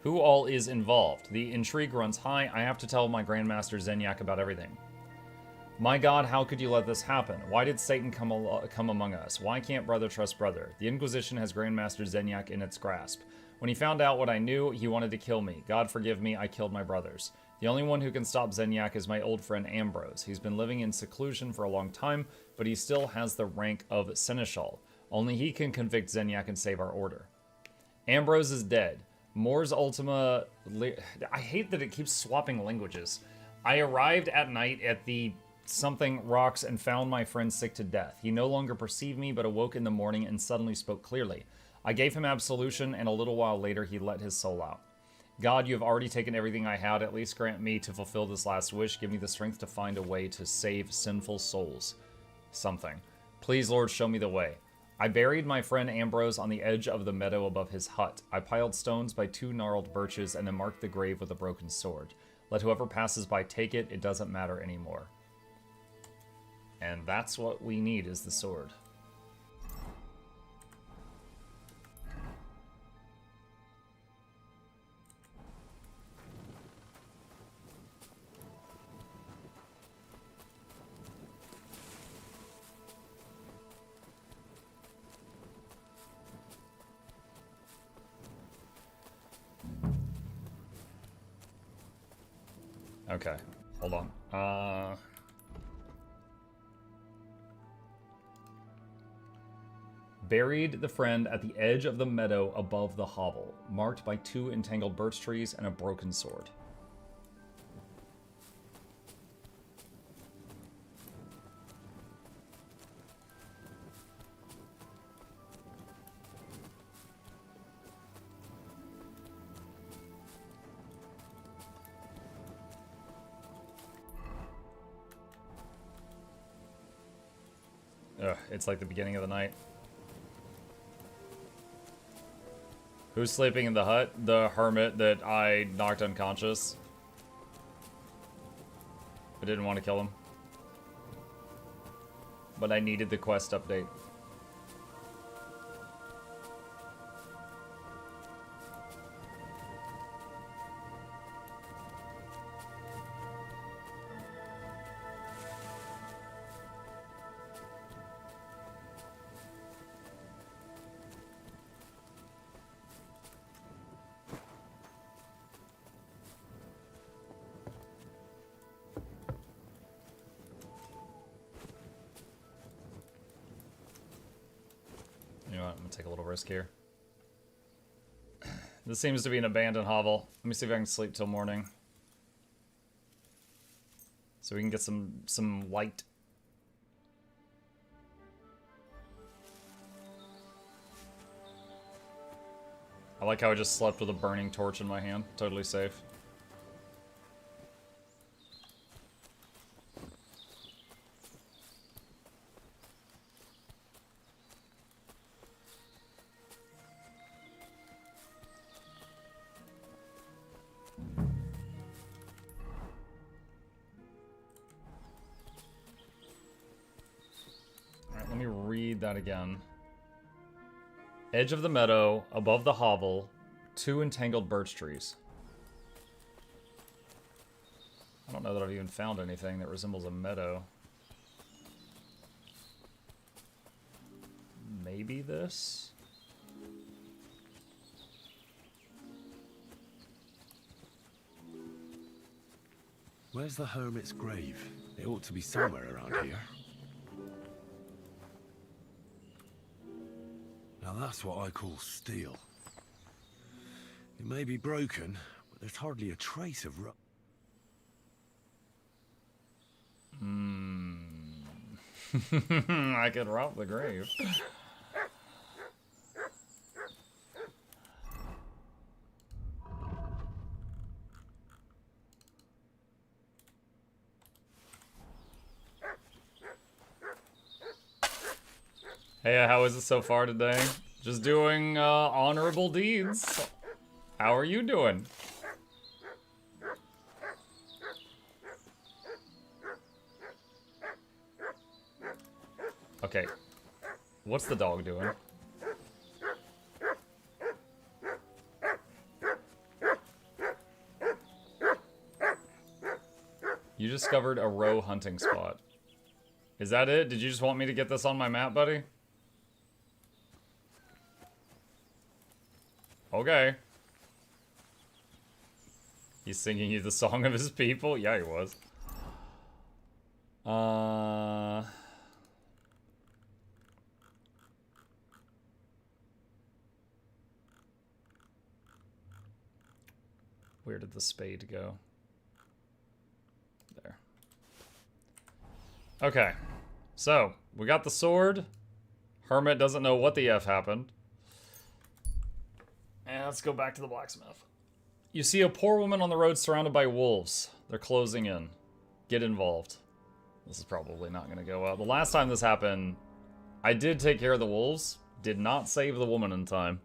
Who all is involved? The intrigue runs high. I have to tell my Grandmaster Zenyak about everything. My God, how could you let this happen? Why did Satan come among us? Why can't brother trust brother? The Inquisition has Grandmaster Zenyak in its grasp. When he found out what I knew, he wanted to kill me. God forgive me, I killed my brothers. The only one who can stop Zenyak is my old friend Ambrose. He's been living in seclusion for a long time, but he still has the rank of Seneschal. Only he can convict Zenyak and save our order. Ambrose is dead. Mors Ultima... I hate that it keeps swapping languages. I arrived at night at the something rocks and found my friend sick to death. He no longer perceived me, but awoke in the morning and suddenly spoke clearly. I gave him absolution, and a little while later he let his soul out. God, you have already taken everything I had. At least grant me to fulfill this last wish. Give me the strength to find a way to save sinful souls. Something. Please, Lord, show me the way. I buried my friend Ambrose on the edge of the meadow above his hut. I piled stones by 2 gnarled birches and then marked the grave with a broken sword. Let whoever passes by take it. It doesn't matter anymore. And that's what we need, is the sword. Okay, hold on. Buried the friend at the edge of the meadow above the hovel, marked by 2 entangled birch trees and a broken sword. Ugh, it's like the beginning of the night. Who's sleeping in the hut? The hermit that I knocked unconscious. I didn't want to kill him. But I needed the quest update. Take a little risk here. This seems to be an abandoned hovel. Let me see if I can sleep till morning. So we can get some light. I like how I just slept with a burning torch in my hand. Totally safe. That again. Edge of the meadow, above the hovel, 2 entangled birch trees. I don't know that I've even found anything that resembles a meadow. Maybe this? Where's the hermit's grave? It ought to be somewhere around here. Now that's what I call steel. It may be broken, but there's hardly a trace of rust. I could rob the grave. Hey, how is it so far today? Just doing honorable deeds. How are you doing? Okay. What's the dog doing? You discovered a roe hunting spot. Is that it? Did you just want me to get this on my map, buddy? Okay. He's singing you the song of his people? Yeah, he was. Where did the spade go? There. Okay. So, we got the sword. Hermit doesn't know what the F happened. And let's go back to the blacksmith. You see a poor woman on the road surrounded by wolves. They're closing in. Get involved. This is probably not going to go well. The last time this happened, I did take care of the wolves. Did not save the woman in time.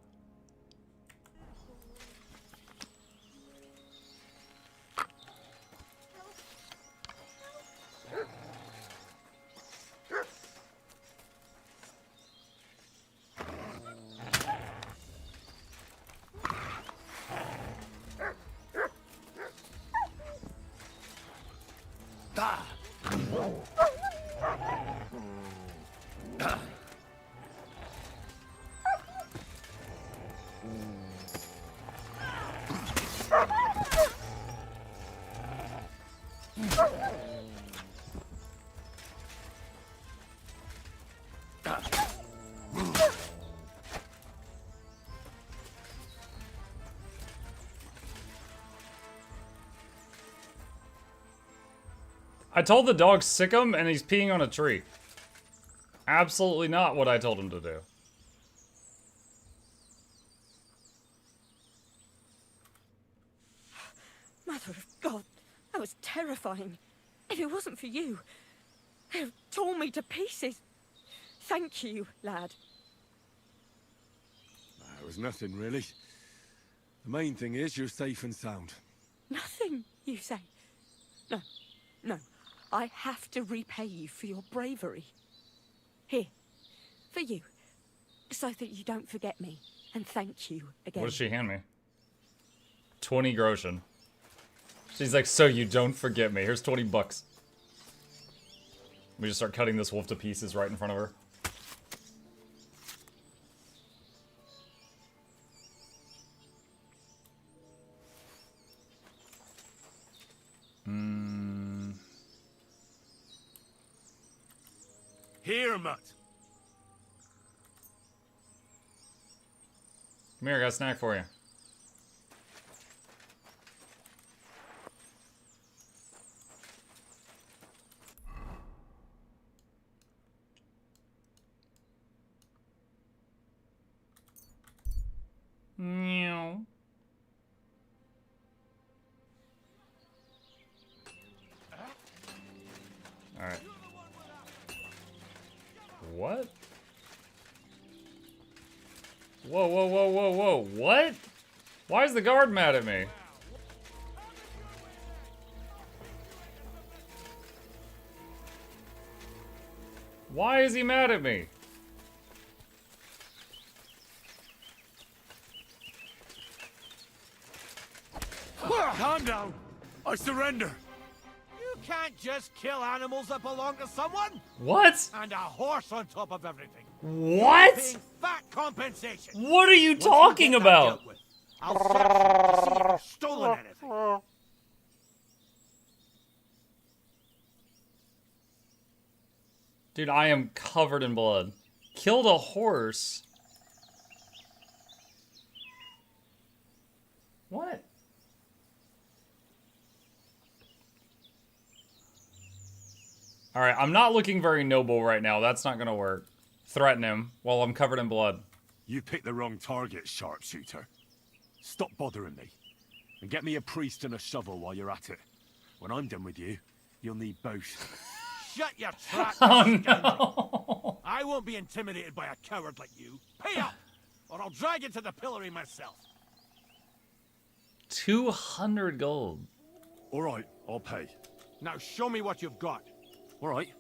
I told the dog sick him and he's peeing on a tree. Absolutely not what I told him to do. Mother of God, that was terrifying. If it wasn't for you, they'd have torn me to pieces. Thank you, lad. It was nothing, really. The main thing is you're safe and sound. Nothing, you say? No, no. I have to repay you for your bravery. Here, for you. So that you don't forget me. And thank you again. What does she hand me? 20 groschen. She's like, so you don't forget me. Here's 20 bucks. We just start cutting this wolf to pieces right in front of her. Here, Mutt. Come here, I got a snack for you. Meow. Alright. What? Whoa, whoa, whoa, whoa, whoa. What? Why is the guard mad at me? Why is he mad at me? Calm down. I surrender. You can't just kill animals that belong to someone. What? And a horse on top of everything. What? You're paying fat compensation. What are you Once talking get that about? dealt with, I'll search you to see if you've stolen anything. Dude, I am covered in blood. Killed a horse? What? Alright, I'm not looking very noble right now. That's not gonna work. Threaten him while I'm covered in blood. You picked the wrong target, sharpshooter. Stop bothering me. And get me a priest and a shovel while you're at it. When I'm done with you, you'll need both. Shut your trap, Oh, you no. scoundrel. I won't be intimidated by a coward like you. Pay up, or I'll drag you to the pillory myself. 200 gold. All right, I'll pay. Now show me what you've got. All right.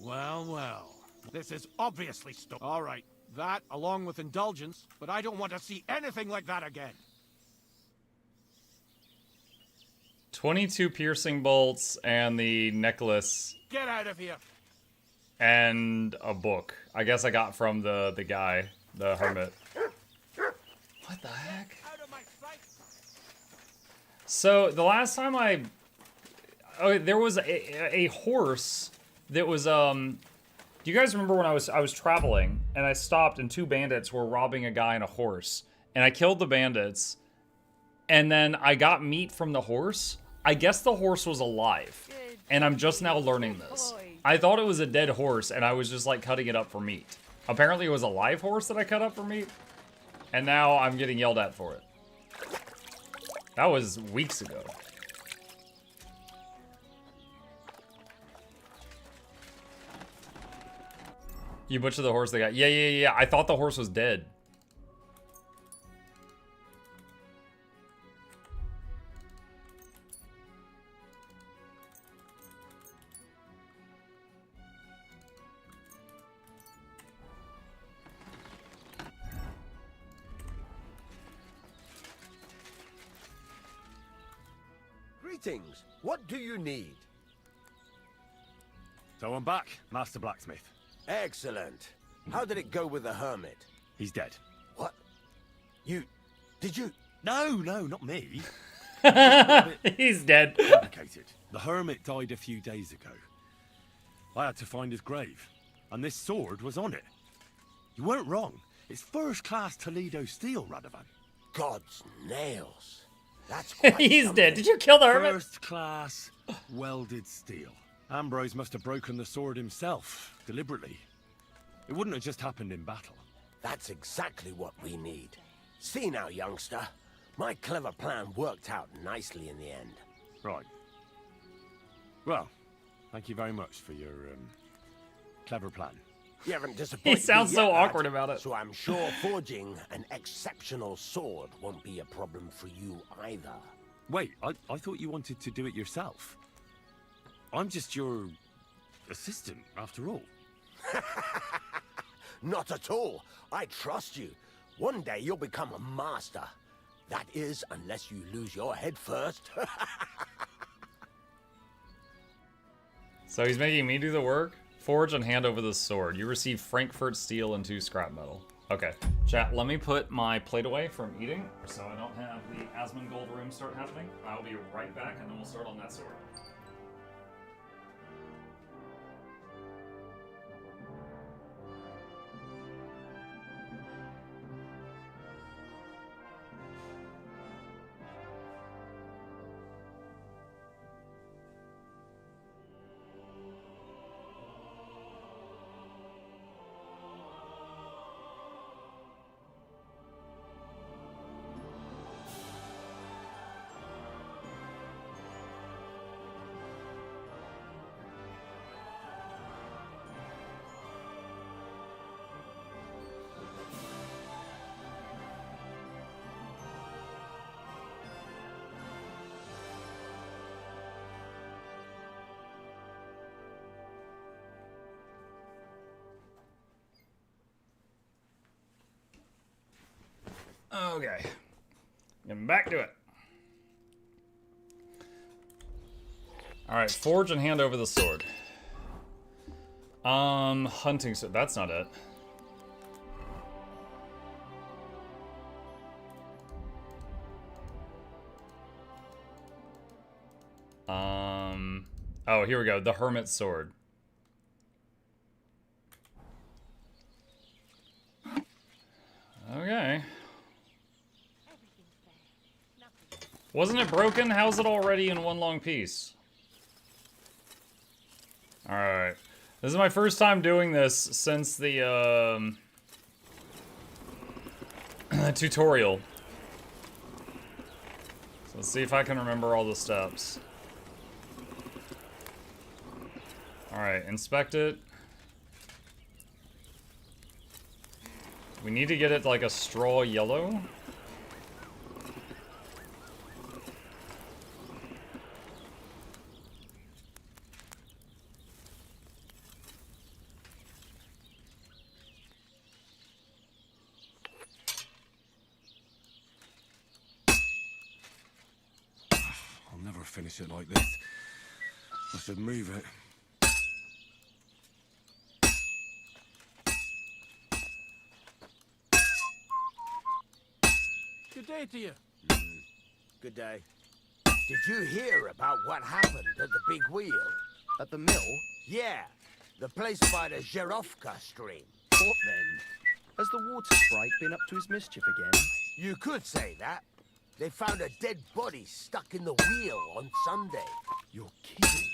Well, well. This is obviously stuff. All right, that along with indulgence, but I don't want to see anything like that again. 22 piercing bolts and the necklace Get out of here. and a book. I guess I got from the guy, the hermit. What the heck? So the last time there was a horse that was do you guys remember when I was traveling and I stopped and 2 bandits were robbing a guy and a horse and I killed the bandits and then I got meat from the horse? I guess the horse was alive and I'm just now learning this. I thought it was a dead horse and I was just like cutting it up for meat. Apparently it was a live horse that I cut up for meat and now I'm getting yelled at for it. That was weeks ago. You butchered the horse they got. Yeah. I thought the horse was dead. Greetings. What do you need? So I'm back, Master Blacksmith. Excellent. How did it go with the hermit? He's dead. What? Did you? No, not me. He's dead. Complicated. The hermit died a few days ago. I had to find his grave, and this sword was on it. You weren't wrong. It's first-class Toledo steel, Radovan. God's nails. That's quite He's something. dead. Did you kill the hermit? First-class welded steel. Ambrose must have broken the sword himself, deliberately. It wouldn't have just happened in battle. That's exactly what we need. See now, youngster. My clever plan worked out nicely in the end. Right. Well, thank you very much for your, clever plan. You haven't disappointed He sounds me so yet, lad, awkward about it. So I'm sure forging an exceptional sword won't be a problem for you either. Wait, I thought you wanted to do it yourself. I'm just your assistant, after all. Not at all. I trust you. One day you'll become a master. That is, unless you lose your head first. So he's making me do the work? Forge and hand over the sword. You receive Frankfurt steel and 2 scrap metal. Okay, chat, let me put my plate away from eating so I don't have the Asmongold room start happening. I'll be right back and then we'll start on that sword. Okay. Getting back to it. Alright, forge and hand over the sword. Hunting sword. That's not it. Oh, here we go. The hermit sword. Okay. Wasn't it broken? How's it already in one long piece? Alright. This is my first time doing this since the, tutorial. So let's see if I can remember all the steps. Alright, inspect it. We need to get it like a straw yellow. I'll never finish it like this. I should move it. Good day to you. Good day. Did you hear about what happened at the big wheel? At the mill? Yeah. The place by the Zherovka stream. What then? Has the water sprite been up to his mischief again? You could say that. They found a dead body stuck in the wheel on Sunday. You're kidding.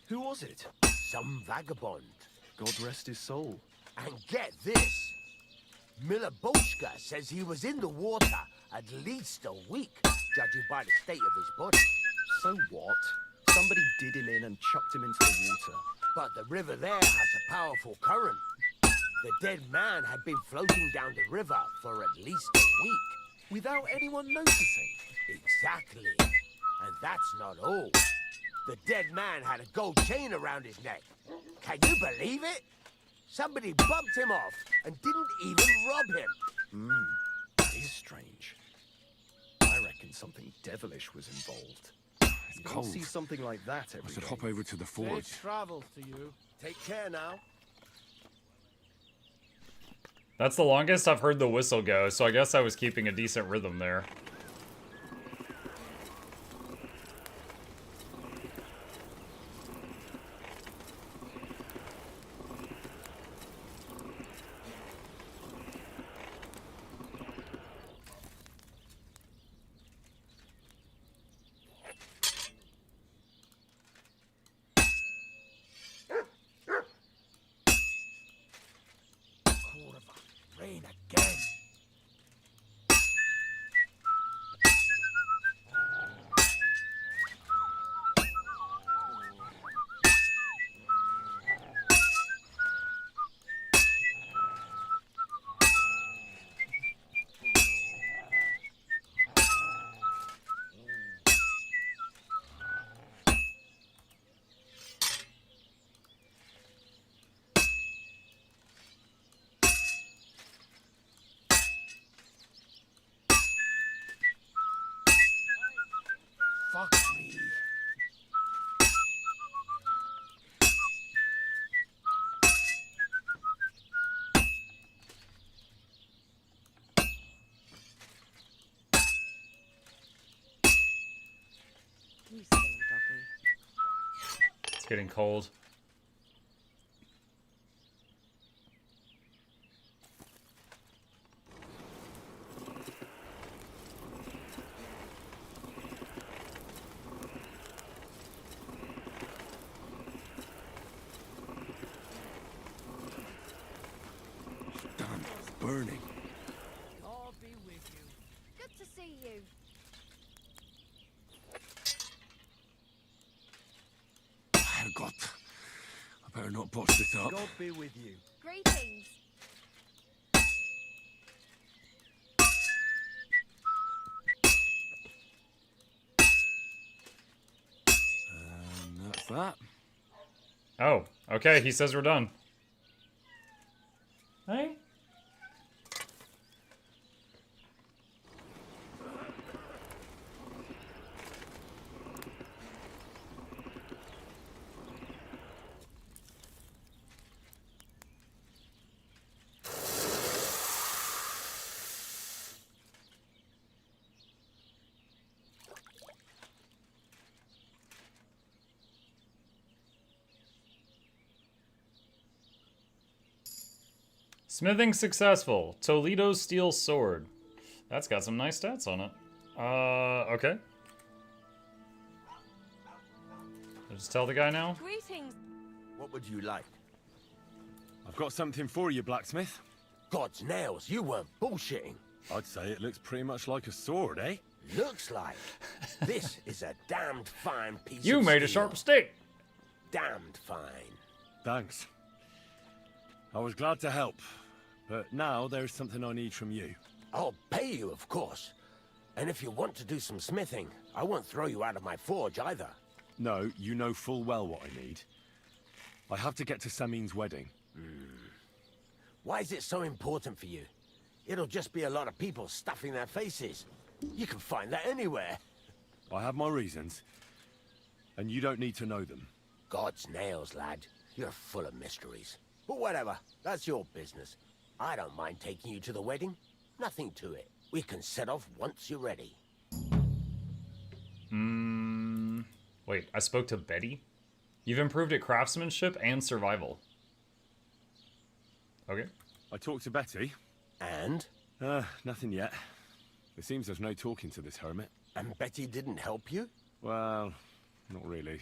Who was it? Some vagabond. God rest his soul. And get this. Miliboshka says he was in the water at least a week, judging by the state of his body. So what? Somebody did him in and chucked him into the water. But the river there has a powerful current. The dead man had been floating down the river for at least a week. Without anyone noticing? Exactly. And that's not all. The dead man had a gold chain around his neck. Can you believe it? Somebody bumped him off and didn't even rob him. That is strange. I reckon something devilish was involved. You cold. don't see something like that every I should day. hop over to the forge. Safe travels to you. Take care now. That's the longest I've heard the whistle go, so I guess I was keeping a decent rhythm there. Rain again. Fuck me. You silly doggy. It's getting cold. Damn, it's burning. God be with you. Good to see you. Herrgott. I better not botch this up. God be with you. Greetings. And that's that. Oh, okay, he says we're done. Hey? Smithing successful. Toledo steel sword. That's got some nice stats on it. Okay. I'll just tell the guy now. Greetings. What would you like? I've got something for you, blacksmith. God's nails, you weren't bullshitting. I'd say it looks pretty much like a sword, eh? Looks like. This is a damned fine piece You of made a steel. sharp stick. Damned fine. Thanks. I was glad to help, but now there's something I need from you. I'll pay you, of course. And if you want to do some smithing, I won't throw you out of my forge either. No, you know full well what I need. I have to get to Samin's wedding. Why is it so important for you? It'll just be a lot of people stuffing their faces. You can find that anywhere. I have my reasons, and you don't need to know them. God's nails, lad. You're full of mysteries. But whatever, that's your business. I don't mind taking you to the wedding. Nothing to it. We can set off once you're ready. Wait, I spoke to Betty? You've improved at craftsmanship and survival. Okay. I talked to Betty. And? Nothing yet. It seems there's no talking to this hermit. And Betty didn't help you? Well, not really.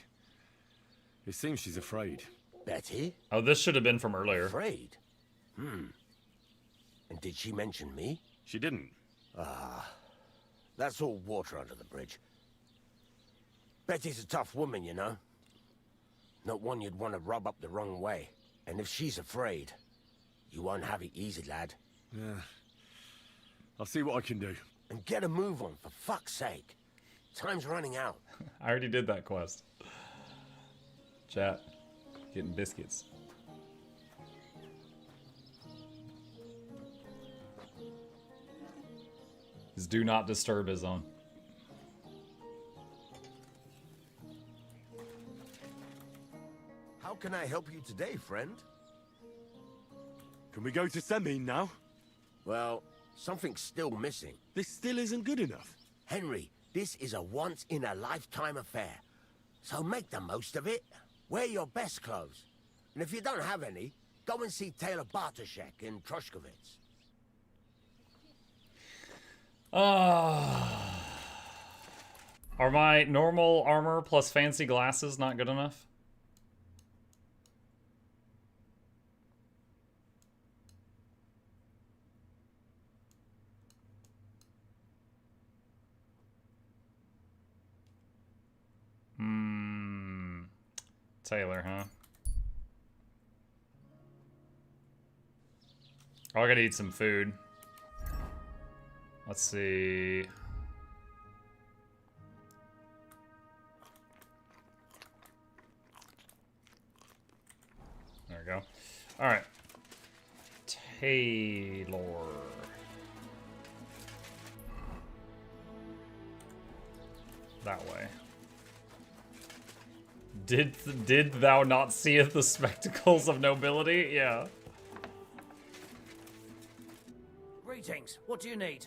It seems she's afraid. Betty? Oh, this should have been from earlier. Afraid? And did she mention me? She didn't. That's all water under the bridge. Betty's a tough woman, you know. Not one you'd want to rub up the wrong way. And if she's afraid, you won't have it easy, lad. Yeah. I'll see what I can do. And get a move on, for fuck's sake. Time's running out. I already did that quest. Chat. Getting biscuits. His do not disturb is on. How can I help you today, friend? Can we go to Samin now? Well, something's still missing. This still isn't good enough. Henry, this is a once-in-a-lifetime affair. So make the most of it. Wear your best clothes. And if you don't have any, go and see Taylor Bartoszek in Troshkovitz. Are my normal armor plus fancy glasses not good enough? Taylor, huh? Oh, I gotta eat some food. Let's see. There we go. Alright. Taylor. That way. Did thou not seeth the spectacles of nobility? Yeah. Greetings. What do you need?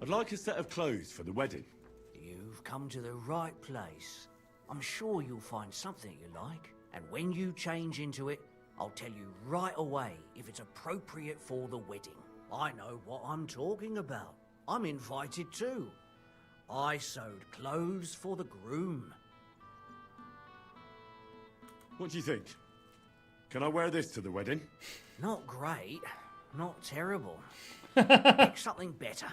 I'd like a set of clothes for the wedding. You've come to the right place. I'm sure you'll find something you like. And when you change into it, I'll tell you right away if it's appropriate for the wedding. I know what I'm talking about. I'm invited too. I sewed clothes for the groom. What do you think? Can I wear this to the wedding? Not great. Not terrible. Pick something better.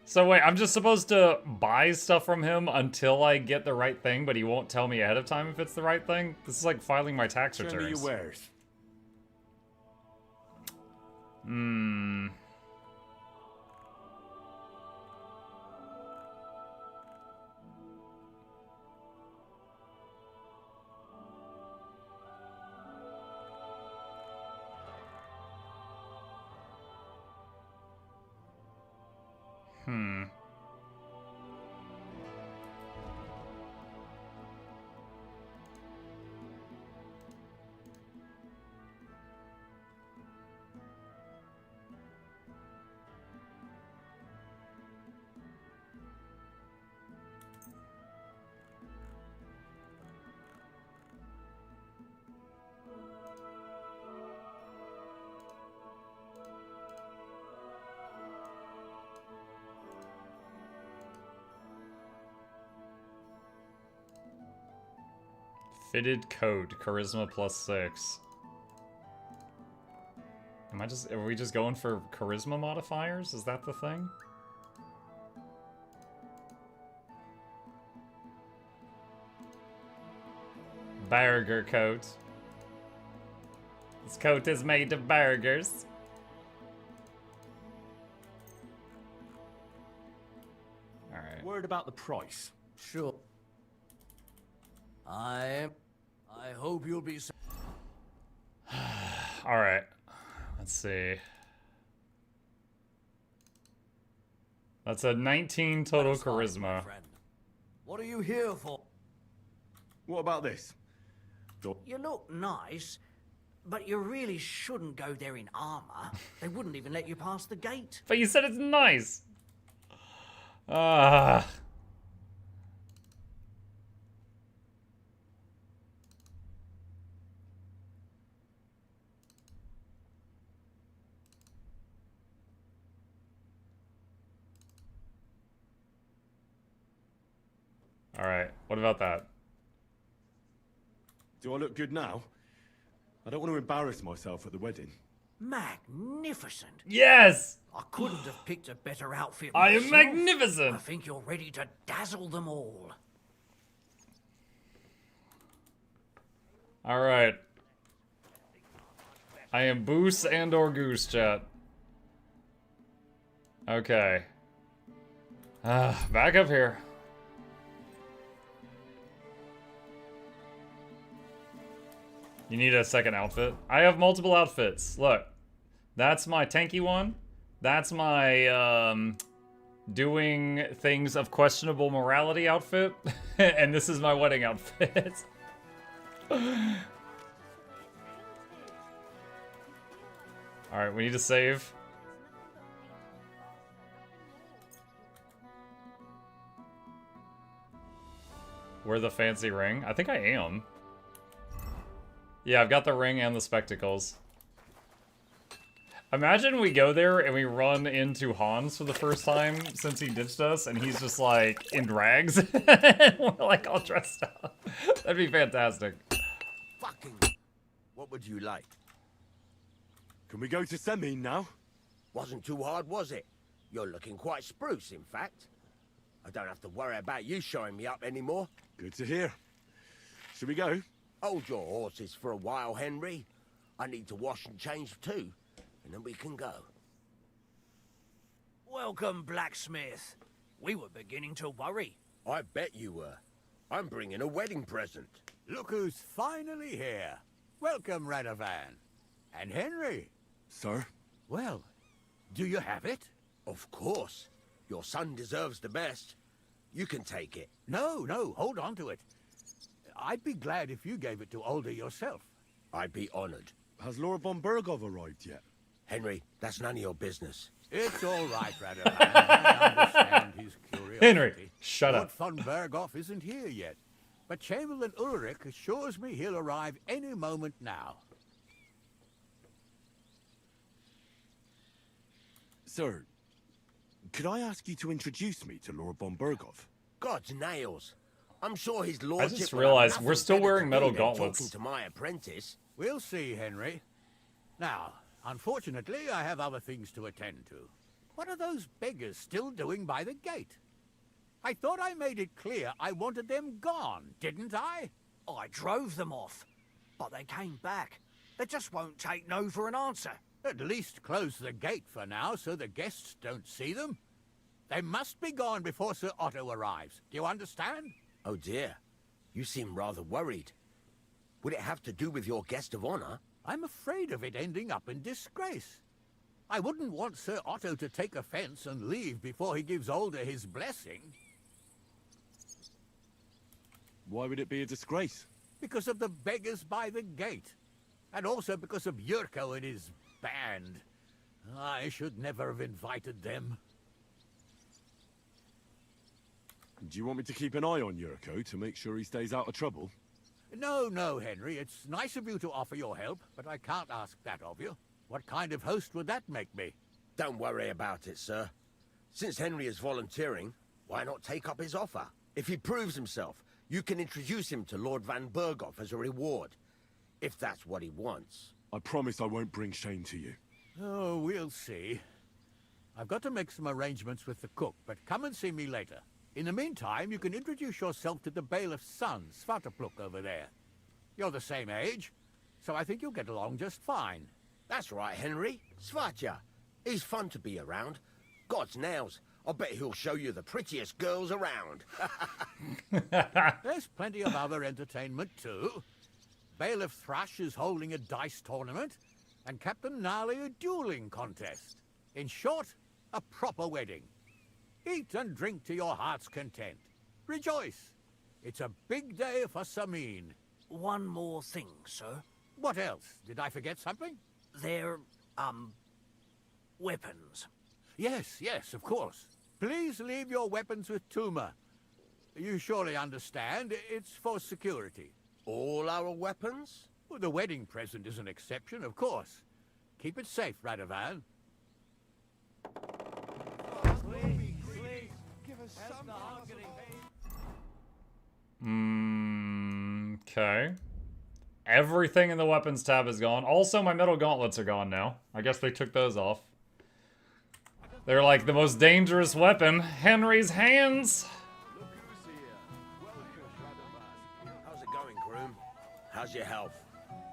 So wait, I'm just supposed to buy stuff from him until I get the right thing, but he won't tell me ahead of time if it's the right thing? This is like filing my tax returns. Show me your wares. Fitted coat, charisma +6. Are we just going for charisma modifiers? Is that the thing? Burger coat. This coat is made of burgers. Alright. Word about the price. Sure. I hope you'll be... Alright. Let's see. That's a 19 total charisma. What are you here for? What about this? You look nice, but you really shouldn't go there in armor. They wouldn't even let you pass the gate. But you said it's nice. Ah. All right. What about that? Do I look good now? I don't want to embarrass myself at the wedding. Magnificent. Yes! I couldn't have picked a better outfit I am myself. magnificent! I think you're ready to dazzle them all. All right. I am Boos and or Goose, chat. Okay. Back up here. You need a second outfit? I have multiple outfits. Look. That's my tanky one. That's my, doing things of questionable morality outfit. And this is my wedding outfit. Alright, we need to save. Wear the fancy ring? I think I am. Yeah, I've got the ring and the spectacles. Imagine we go there and we run into Hans for the first time since he ditched us and he's just like in rags. And we're like all dressed up. That'd be fantastic. Fucking... What would you like? Can we go to Semin now? Wasn't too hard, was it? You're looking quite spruce, in fact. I don't have to worry about you showing me up anymore. Good to hear. Should we go? Hold your horses for a while, Henry. I need to wash and change too, and then we can go. Welcome, blacksmith. We were beginning to worry. I bet you were. I'm bringing a wedding present. Look who's finally here. Welcome, Radovan. And Henry. Sir? Well, do you have it? Of course. Your son deserves the best. You can take it. No, hold on to it. I'd be glad if you gave it to Older yourself. I'd be honored. Has Lord von Bergov arrived yet? Henry, that's none of your business. It's all right, Radovan. I understand his curiosity. Henry, shut Lord up. von Bergov isn't here yet. But Chamberlain Ulrich assures me he'll arrive any moment now. Sir, could I ask you to introduce me to Lord von Bergov? God's nails. I'm sure his lordship... I just realized we're still wearing metal gauntlets. Talking to my apprentice. We'll see, Henry. Now, unfortunately, I have other things to attend to. What are those beggars still doing by the gate? I thought I made it clear I wanted them gone, didn't I? I drove them off, but they came back. They just won't take no for an answer. At least close the gate for now so the guests don't see them. They must be gone before Sir Otto arrives. Do you understand? Oh dear. You seem rather worried. Would it have to do with your guest of honor? I'm afraid of it ending up in disgrace. I wouldn't want Sir Otto to take offense and leave before he gives Older his blessing. Why would it be a disgrace? Because of the beggars by the gate. And also because of Yurko and his band. I should never have invited them. Do you want me to keep an eye on Yurko to make sure he stays out of trouble? No, Henry. It's nice of you to offer your help, but I can't ask that of you. What kind of host would that make me? Don't worry about it, sir. Since Henry is volunteering, why not take up his offer? If he proves himself, You can introduce him to Lord Van Berghoff as a reward, if that's what he wants. I promise I won't bring shame to you. Oh, we'll see. I've got to make some arrangements with the cook, but come and see me later. In the meantime, you can introduce yourself to the bailiff's son, Mukluk, over there. You're the same age, so I think you'll get along just fine. That's right, Henry. Svatja. He's fun to be around. God's nails. I bet he'll show you the prettiest girls around. There's plenty of other entertainment, too. Bailiff Thrush is holding a dice tournament, and Captain Gnarly a dueling contest. In short, a proper wedding. Eat and drink to your heart's content. Rejoice. It's a big day for Sameen. One more thing, sir. What else? Did I forget something? They're, weapons. Yes, of course. Please leave your weapons with Tuma. You surely understand, it's for security. All our weapons? Well, the wedding present is an exception, of course. Keep it safe, Radovan. Okay. Everything in the weapons tab is gone. Also, my metal gauntlets are gone now. I guess they took those off. They're like the most dangerous weapon. Henry's hands. How's it going, groom? How's your health?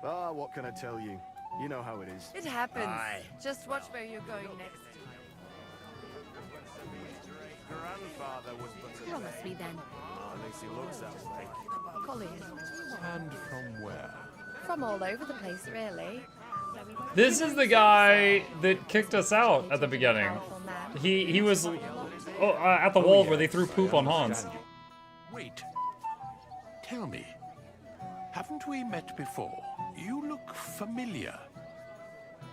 Ah, what can I tell you? You know how it is. It happens. Aye. Just watch where you're going next. Promise me then. At least he looks that way. Colliers. And from where? From all over the place, really. This is the guy that kicked us out at the beginning. He was at the wall where they threw poop on Hans. Wait. Tell me. Haven't we met before? You look familiar.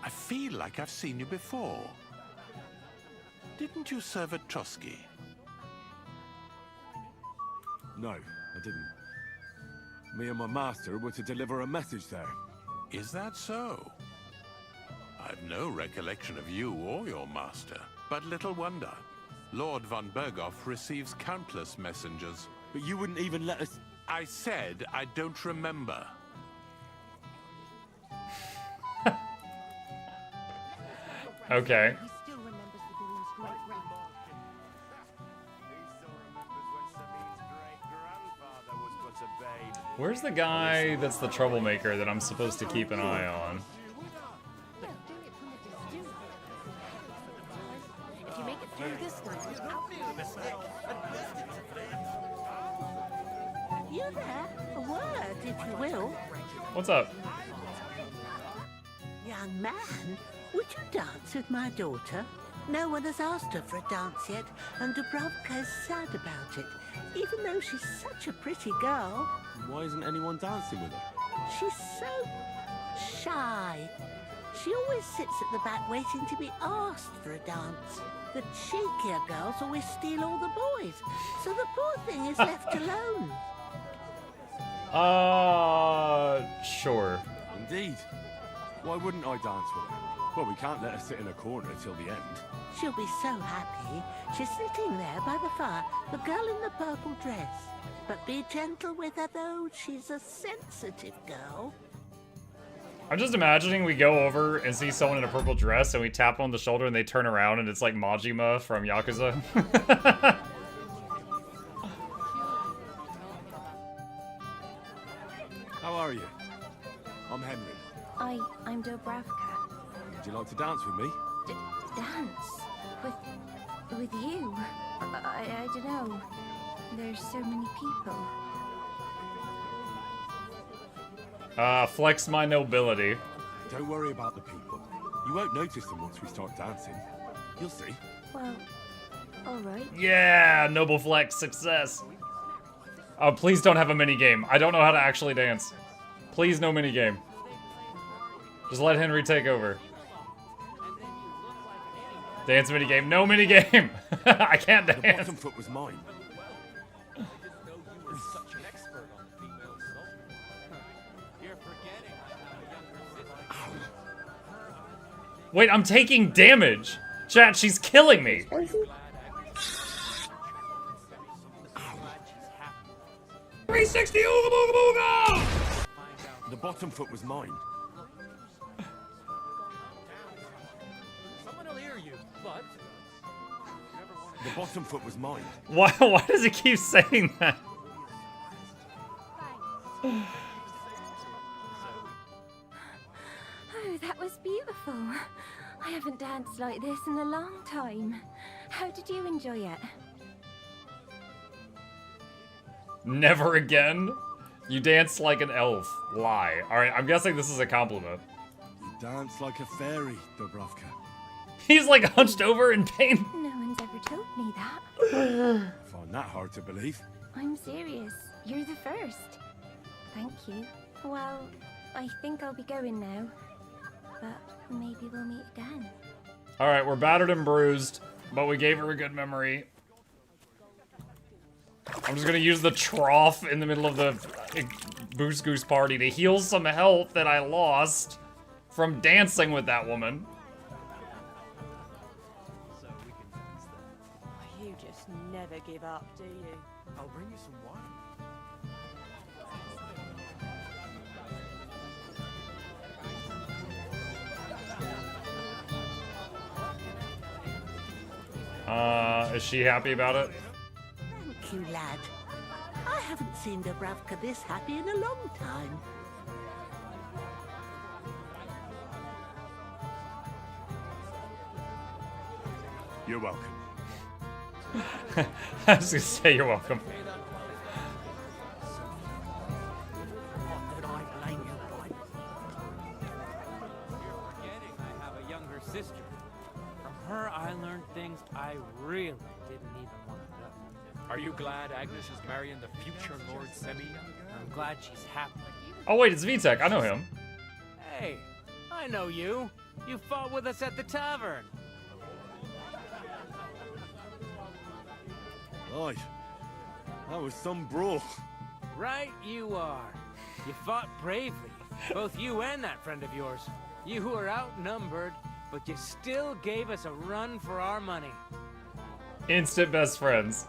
I feel like I've seen you before. Didn't you serve at Trotsky? No, I didn't. Me and my master were to deliver a message there. Is that so? I've no recollection of you or your master, but little wonder. Lord Von Berghoff receives countless messengers. But you wouldn't even let us... I said I don't remember. Okay. Where's the guy that's the troublemaker that I'm supposed to keep an eye on? If you make it through this time, You there? A word, if you will. What's up? Young man, would you dance with my daughter? No one has asked her for a dance yet, and Dubravka is sad about it, even though she's such a pretty girl. Why isn't anyone dancing with her? She's so shy. She always sits at the back waiting to be asked for a dance. The cheekier girls always steal all the boys, so the poor thing is left alone. Sure. Indeed. Why wouldn't I dance with her? Well, we can't let her sit in a corner till the end. She'll be so happy. She's sitting there by the fire, the girl in the purple dress. But be gentle with her, though. She's a sensitive girl. I'm just imagining we go over and see someone in a purple dress and we tap on the shoulder and they turn around and it's like Majima from Yakuza. How are you? I'm Henry. I'm Dubravka. Would you like to dance with me? Dance? With you? I don't know. There's so many people. Flex my nobility. Don't worry about the people. You won't notice them once we start dancing. You'll see. Well, alright. Yeah, noble flex, success. Oh, please don't have a minigame. I don't know how to actually dance. Please, no minigame. Just let Henry take over. Dance minigame. No minigame! I can't dance. The bottom foot was mine. Wait, I'm taking damage. Chat, she's killing me. 360 ooga booga booga! The bottom foot was mine. Someone will hear you, but The bottom foot was mine. Why does he keep saying that? Oh, that was beautiful. I haven't danced like this in a long time. How did you enjoy it? Never again? You dance like an elf. Lie. Alright, I'm guessing this is a compliment. You dance like a fairy, Dubravka. He's like hunched over in pain. No one's ever told me that. I find that hard to believe. I'm serious. You're the first. Thank you. Well, I think I'll be going now. But maybe we'll meet again. Alright, we're battered and bruised, but we gave her a good memory. I'm just gonna use the trough in the middle of the Boost Goose party to heal some health that I lost from dancing with that woman. You just never give up, do you? I'll bring you some wine. Is she happy about it? Thank you, lad. I haven't seen Dubravka this happy in a long time. You're welcome. I was gonna say you're welcome. I have a younger sister. From her, I learned things I really didn't even want to know. are you glad Agnes is marrying the future Lord Semi? I'm glad she's happy. Oh wait, it's Vitek. I know him. Hey, I know you. You fought with us at the tavern. Aye. That was some brawl. Right you are. You fought bravely. Both you and that friend of yours. You were outnumbered, but you still gave us a run for our money. Instant best friends.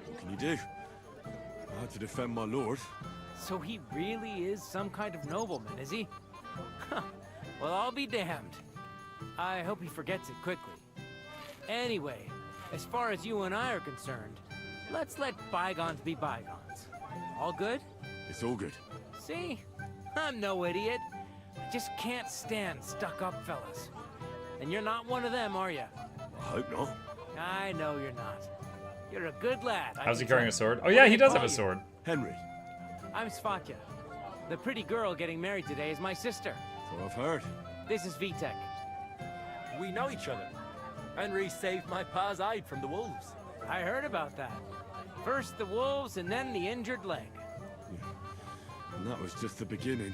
What can you do? I had to defend my lord. So he really is some kind of nobleman, is he? Huh. Well, I'll be damned. I hope he forgets it quickly. Anyway, as far as you and I are concerned, let's let bygones be bygones. All good? It's all good. See? I'm no idiot. I just can't stand stuck-up fellas. And you're not one of them, are you? I hope not. I know you're not. You're a good lad. How's he carrying a sword? Oh yeah, he does have a sword. Henry. I'm Svatya. The pretty girl getting married today is my sister. So I've heard. This is Vitek. We know each other. Henry saved my pa's hide from the wolves. I heard about that. First the wolves and then the injured leg. And that was just the beginning.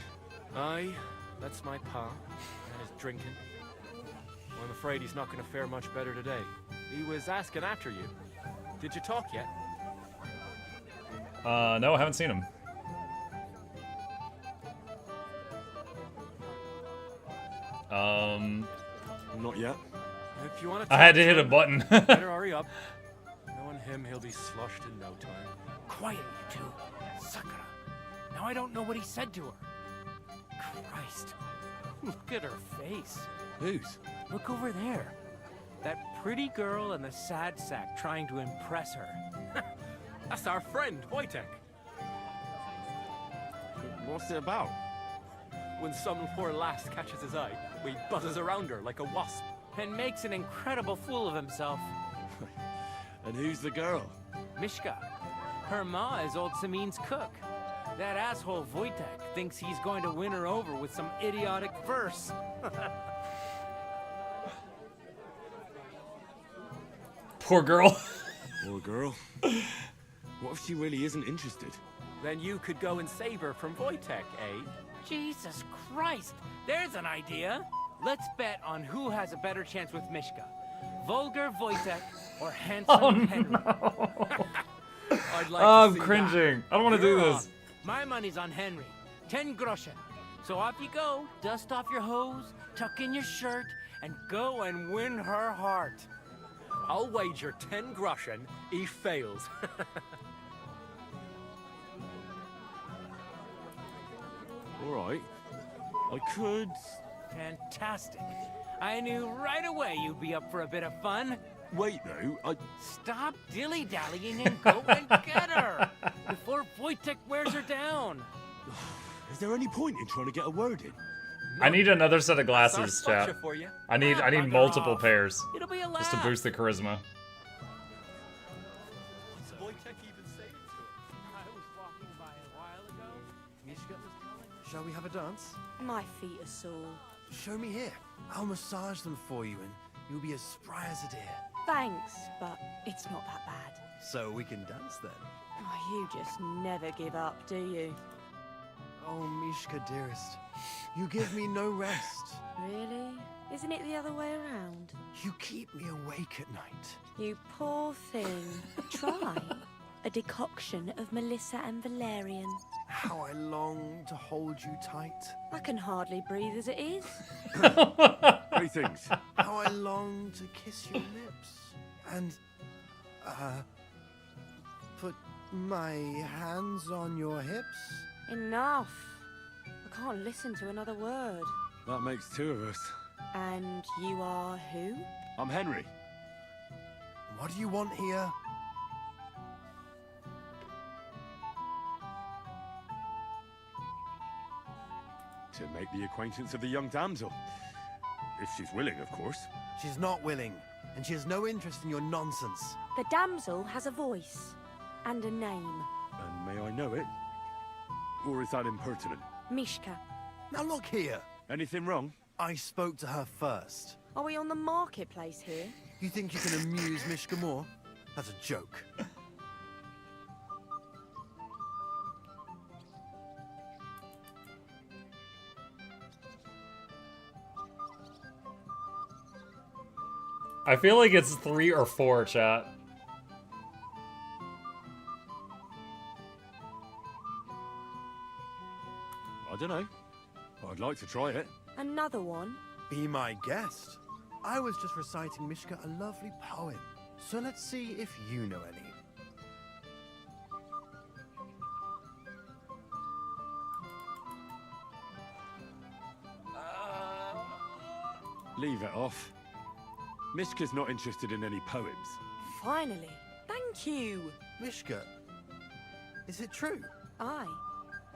Aye, that's my pa and his drinking. Well, I'm afraid he's not going to fare much better today. He was asking after you. Did you talk yet? No, I haven't seen him. Not yet. If you want to I had to hit a button. better hurry up. Knowing him, he'll be sloshed in no time. Quiet, you two. Sakura. Now I don't know what he said to her. Christ. Look at her face. Whose? Look over there. That pretty girl and the sad sack trying to impress her. That's our friend, Wojtek. What's it about? When some poor lass catches his eye, we buzzes around her like a wasp. And makes an incredible fool of himself. And who's the girl? Mishka. Her ma is old Samin's cook. That asshole Wojtek thinks he's going to win her over with some idiotic verse. Poor girl. Poor girl. What if she really isn't interested? Then you could go and save her from Wojtek, eh? Jesus Christ! There's an idea! Let's bet on who has a better chance with Mishka. Vulgar Wojtek or handsome Henry. I'd like I'm to see cringing. I don't want to do this. My money's on Henry. 10 groschen. So off you go. Dust off your hose, tuck in your shirt, and go and win her heart. I'll wager 10 groschen he fails. All right. I could... Fantastic. I knew right away you'd be up for a bit of fun. Wait, though, Stop dilly-dallying and go and get her! Before Wojtek wears her down. Is there any point in trying to get a word in? I need another set of glasses, That's our chat. slucher for you. I need Bugger multiple off. pairs. It'll be a Just to laugh. boost the charisma. Shall we have a dance? My feet are sore. Show me here. I'll massage them for you and you'll be as spry as a deer. Thanks, but it's not that bad. So we can dance then. Oh, you just never give up, do you? Oh, Mishka, dearest. You give me no rest. Really? Isn't it the other way around? You keep me awake at night. You poor thing. Try a decoction of Melissa and Valerian. How I long to hold you tight. I can hardly breathe as it is. Three things. How I long to kiss your lips. And, put my hands on your hips. Enough. I can't listen to another word. That makes two of us. And you are who? I'm Henry. What do you want here? To make the acquaintance of the young damsel. If she's willing, of course. She's not willing, and she has no interest in your nonsense. The damsel has a voice and a name. And may I know it? Or is that impertinent? Mishka. Now look here. Anything wrong? I spoke to her first. Are we on the marketplace here? You think you can amuse Mishka more? That's a joke. I feel like it's 3 or 4, chat. I don't know. I'd like to try it. Another one? Be my guest. I was just reciting Mishka a lovely poem. So let's see if you know any. Leave it off. Mishka's not interested in any poems. Finally. Thank you. Mishka, is it true? Aye.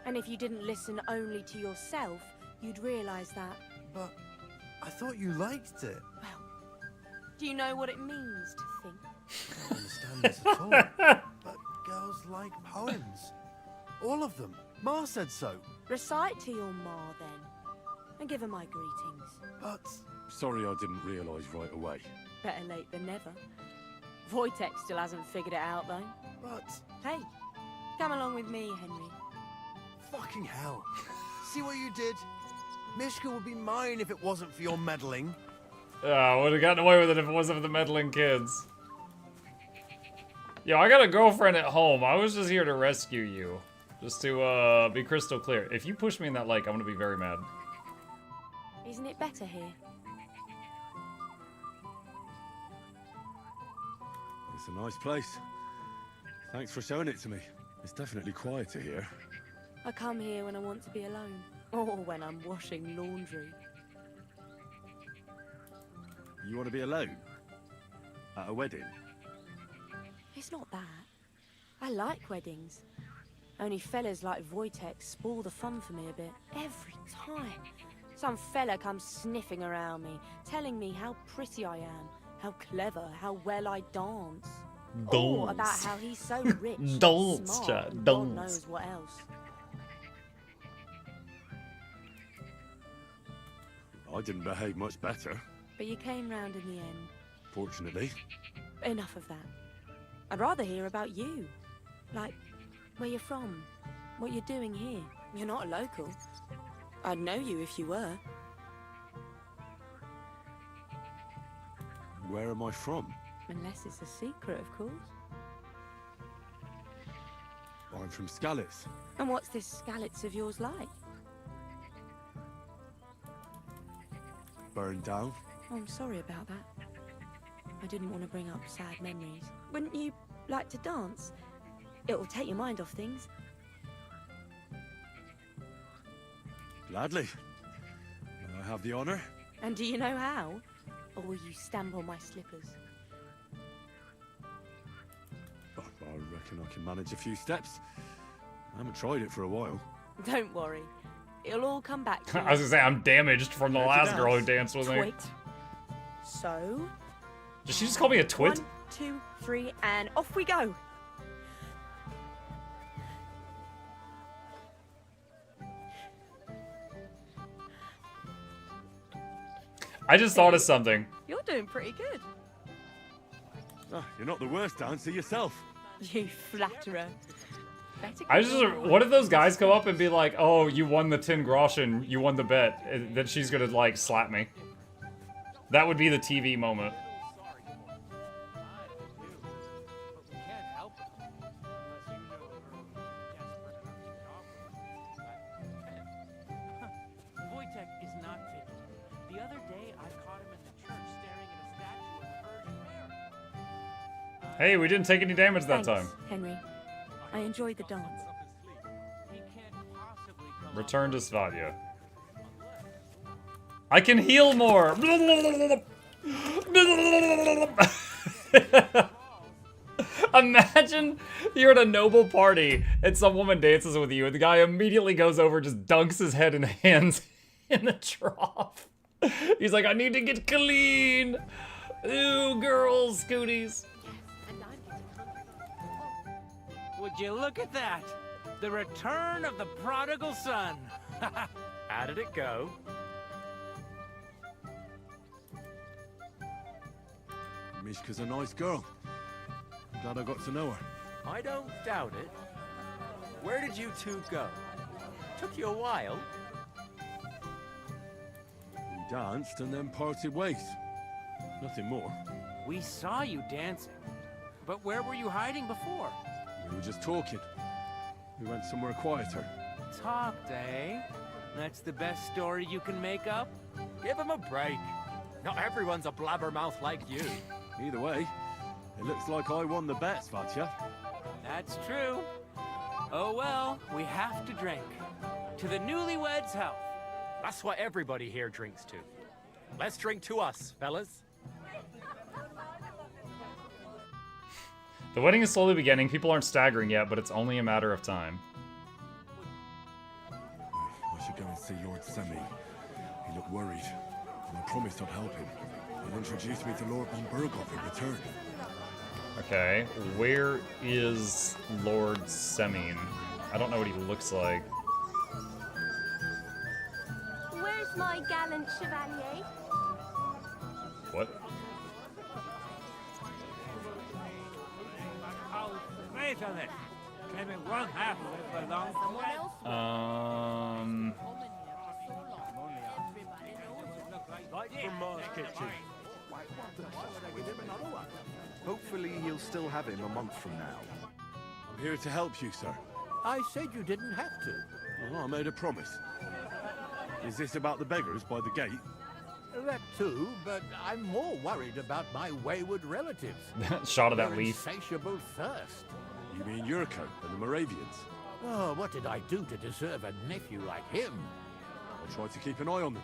And if you didn't listen only to yourself, you'd realise that. But I thought you liked it. Do you know what it means to think? I don't understand this at all. But girls like poems. All of them. Ma said so. Recite to your ma, then. And give her my greetings. But... Sorry I didn't realise right away. Better late than never. Wojtek still hasn't figured it out, though. But... Hey, come along with me, Henry. Fucking hell. See what you did? Mishka would be mine if it wasn't for your meddling. I would have gotten away with it if it wasn't for the meddling kids. Yo, I got a girlfriend at home. I was just here to rescue you. Just to be crystal clear. If you push me in that lake, I'm gonna be very mad. Isn't it better here? It's a nice place. Thanks for showing it to me. It's definitely quieter here. I come here when I want to be alone. Or when I'm washing laundry. You want to be alone? At a wedding? It's not that. I like weddings. Only fellas like Wojtek spoil the fun for me a bit. Every time. Some fella comes sniffing around me, telling me how pretty I am, how clever, how well I dance. Or about how he's so rich, Dance, smart, chat, and God dance. knows what else. I didn't behave much better, But you came round in the end. fortunately. Enough of that. I'd rather hear about you. Like, where you're from, what you're doing here. You're not a local. I'd know you if you were. Where am I from? Unless it's a secret, of course. I'm from Skalitz. And what's this Skalitz of yours like? Burned down. Oh, I'm sorry about that. I didn't want to bring up sad memories. Wouldn't you like to dance? It will take your mind off things. Gladly. May I have the honor? And do you know how? Or will you stamp on my slippers? Oh, I reckon I can manage a few steps. I haven't tried it for a while. Don't worry. It'll all come back to you. I was gonna say, I'm damaged from the last girl who danced with me. Twit. So... Did she just call me a twit? 1, 2, 3, and off we go. I just thought of something. You're doing pretty good. Oh, you're not the worst dancer yourself. You flatterer. I just, what if those guys come up and be like, oh, you won the 10 groschen, you won the bet, and then she's gonna, like, slap me. That would be the TV moment. Hey, we didn't take any damage that time. Henry. I enjoyed the dance. Return to Svadia. I can heal more! Imagine you're at a noble party and some woman dances with you and the guy immediately goes over and just dunks his head and hands in the trough. He's like, I need to get clean! Ooh, girls, scooties. Would you look at that? The return of the prodigal son. How did it go? Mishka's a nice girl. I'm glad I got to know her. I don't doubt it. Where did you two go? Took you a while. We danced and then parted ways. Nothing more. We saw you dancing. But where were you hiding before? We were just talking. We went somewhere quieter. Talked, eh? That's the best story you can make up? Give him a break. Not everyone's a blabbermouth like you. Either way, it looks like I won the bet, Svatya. That's true. Oh well, we have to drink. To the newlyweds' health. That's what everybody here drinks to. Let's drink to us, fellas. The wedding is slowly beginning. People aren't staggering yet, but it's only a matter of time. I should go and see Lord Semi. He looked worried, and I promised I'd help him. He'll introduce me to Lord von Berghoff in return. Okay, where is Lord Semine? I don't know what he looks like. Where's my gallant chevalier? What? Faith on it. Maybe one half of it belongs to someone else. From Mars Kitchen. Hopefully he'll still have him a month from now. I'm here to help you, sir. I said you didn't have to. Well, I made a promise. Is this about the beggars by the gate? That too, but I'm more worried about my wayward relatives. Shot of that Their leaf. insatiable thirst. You mean Yurko and the Moravians? Oh, what did I do to deserve a nephew like him? I'll try to keep an eye on them.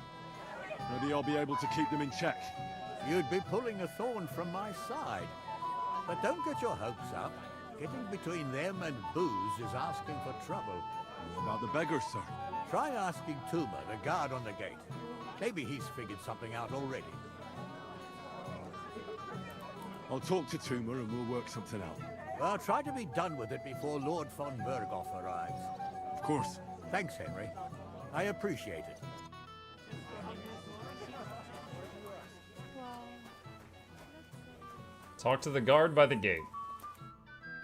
Maybe I'll be able to keep them in check. You'd be pulling a thorn from my side. But don't get your hopes up. Getting between them and booze is asking for trouble. What about the beggars, sir? Try asking Tuma, the guard on the gate. Maybe he's figured something out already. I'll talk to Tuma and we'll work something out. Well, try to be done with it before Lord von Berghoff arrives. Of course. Thanks, Henry. I appreciate it. Talk to the guard by the gate.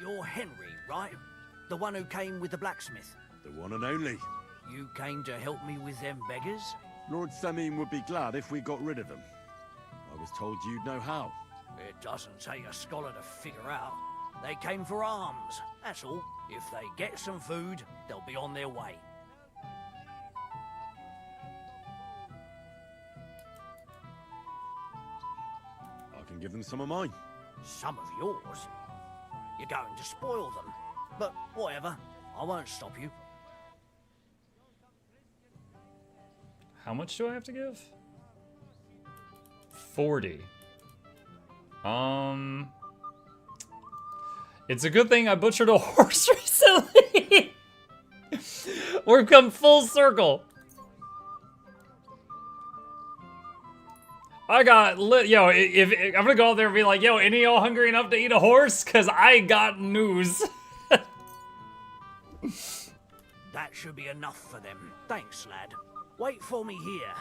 You're Henry, right? The one who came with the blacksmith? The one and only. You came to help me with them beggars? Lord Semine would be glad if we got rid of them. I was told you'd know how. It doesn't take a scholar to figure out. They came for alms, that's all. If they get some food, they'll be on their way. I can give them some of mine. Some of yours? You're going to spoil them. But whatever, I won't stop you. How much do I have to give? 40. It's a good thing I butchered a horse recently. We've come full circle. I got lit. Yo, if I'm gonna go out there and be like, yo, any of y'all hungry enough to eat a horse? Cause I got news. That should be enough for them. Thanks, lad. Wait for me here.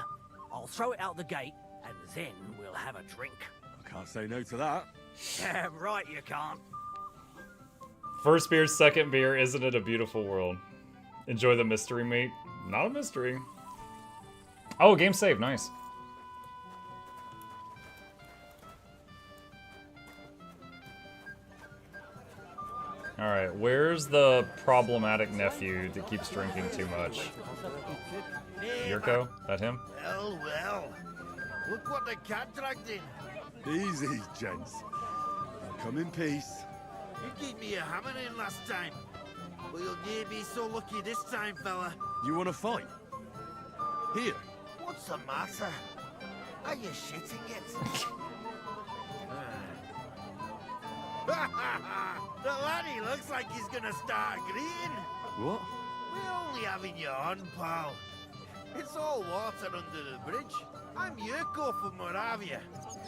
I'll throw it out the gate, and then we'll have a drink. I can't say no to that. Yeah, right you can't. First beer, second beer, isn't it a beautiful world? Enjoy the mystery meat. Not a mystery. Oh, game save, nice. Alright, where's the problematic nephew that keeps drinking too much? Yurko? That him? Well, well. Look what the cat dragged in. Easy, gents. I'll come in peace. You gave me a hammer in last time. But you'll never be so lucky this time, fella. You want to fight? Here. What's the matter? Are you shitting it? The laddie looks like he's gonna start agreeing. What? We're only having you on, pal. It's all water under the bridge. I'm Yurko from Moravia,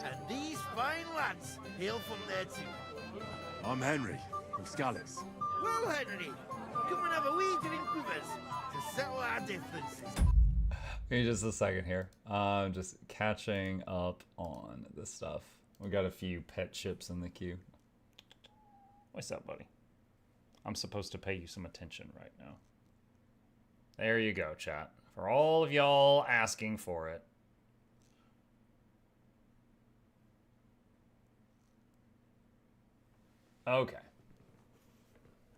and these fine lads hail from there too. I'm Henry, from Scallis. Well, Henry, come and have a wee drink with us to settle our differences. Give me just a second here. I'm just catching up on this stuff. We got a few pet chips in the queue. What's up, buddy? I'm supposed to pay you some attention right now. There you go, chat. For all of y'all asking for it. Okay.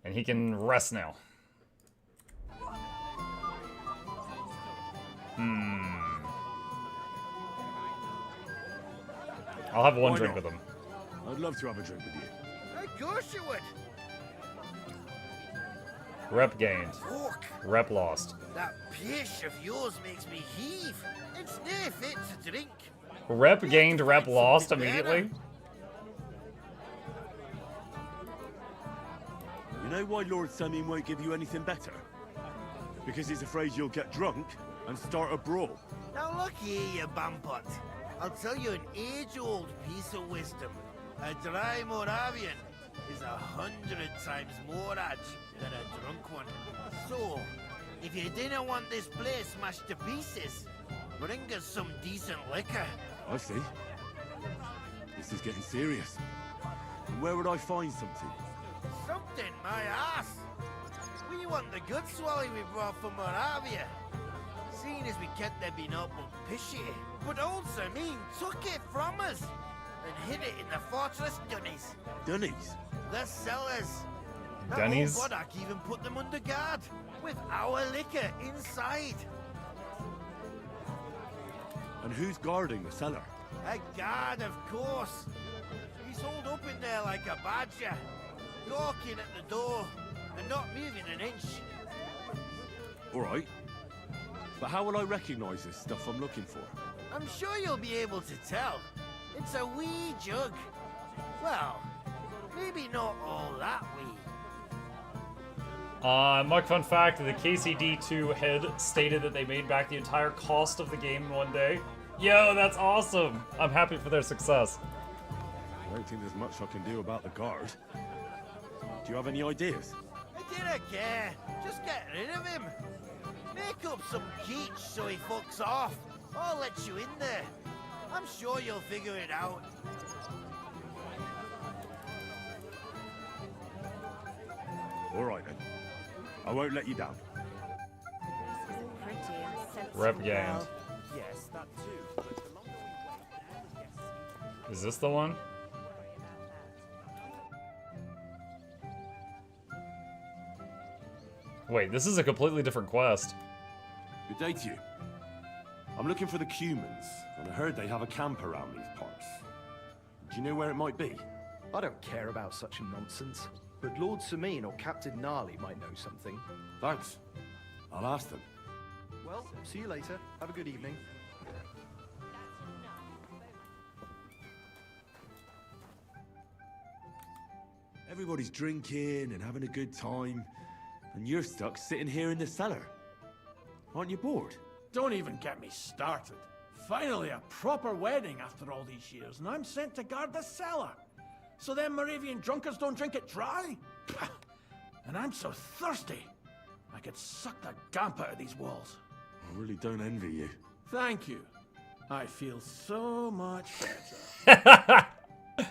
And he can rest now. I'll have one drink with him. I'd love to have a drink with you. Of course you would. Rep gained. Fuck. Rep lost. That pish of yours makes me heave. It's near fit to drink. Rep gained, rep lost immediately. You know why Lord Samin won't give you anything better? Because he's afraid you'll get drunk and start a brawl. Now look here, you bampot. I'll tell you an age-old piece of wisdom. A dry Moravian is 100 times more edge than a drunk one. So, if you didn't want this place smashed to pieces, bring us some decent liquor. I see. This is getting serious. And where would I find something? Something, my ass. We want the good swally we brought from Moravia. Seeing as we kept there being up on pishy, but old Samin took it from us and hid it in the fortress dunnies. Dunnies? The cellars. That Dunnies? old Bodak even put them under guard with our liquor inside. And who's guarding the cellar? A guard, of course. He's holed up in there like a badger, gawking at the door and not moving an inch. All right. But how will I recognize this stuff I'm looking for? I'm sure you'll be able to tell. It's a wee jug. Well, maybe not all that wee. Muck fun fact, the KCD2 head stated that they made back the entire cost of the game in one day. Yo, that's awesome! I'm happy for their success. I don't think there's much I can do about the guard. Do you have any ideas? I didn't care. Just get rid of him. Make up some keech so he fucks off. I'll let you in there. I'm sure you'll figure it out. All right then. I won't let you down. Rep gained. Yes, that too. Is this the one? Wait, this is a completely different quest. Good day to you. I'm looking for the Cumans, and I heard they have a camp around these parts. Do you know where it might be? I don't care about such nonsense, but Lord Samin or Captain Gnarly might know something. Thanks. I'll ask them. Well, see you later. Have a good evening. Everybody's drinking and having a good time, and you're stuck sitting here in the cellar. Aren't you bored? Don't even get me started. Finally, a proper wedding after all these years, and I'm sent to guard the cellar. So them Moravian drunkards don't drink it dry? Pah. And I'm so thirsty, I could suck the damp out of these walls. I really don't envy you. Thank you. I feel so much better. Now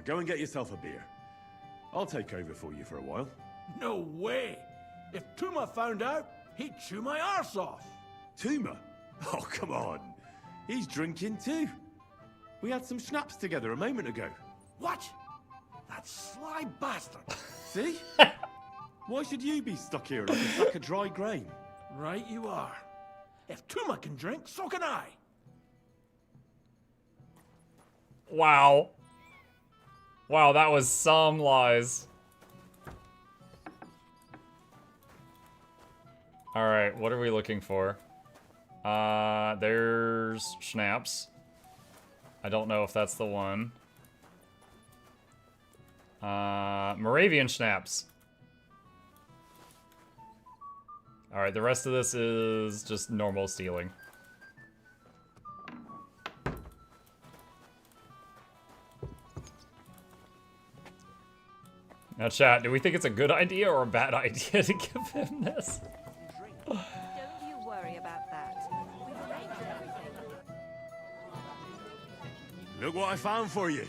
go and get yourself a beer. I'll take over for you for a while. No way! If Tuma found out, he'd chew my arse off. Tuma? Oh, come on. He's drinking too. We had some schnapps together a moment ago. What? That sly bastard. See? Why should you be stuck here like a sack of dry grain? Right you are. If Tuma can drink, so can I. Wow. Wow, that was some lies. Alright, what are we looking for? There's schnapps. I don't know if that's the one. Moravian schnapps. Alright, the rest of this is just normal stealing. Now chat, do we think it's a good idea or a bad idea to give him this? Don't you worry about that. We've arranged everything. Look what I found for you.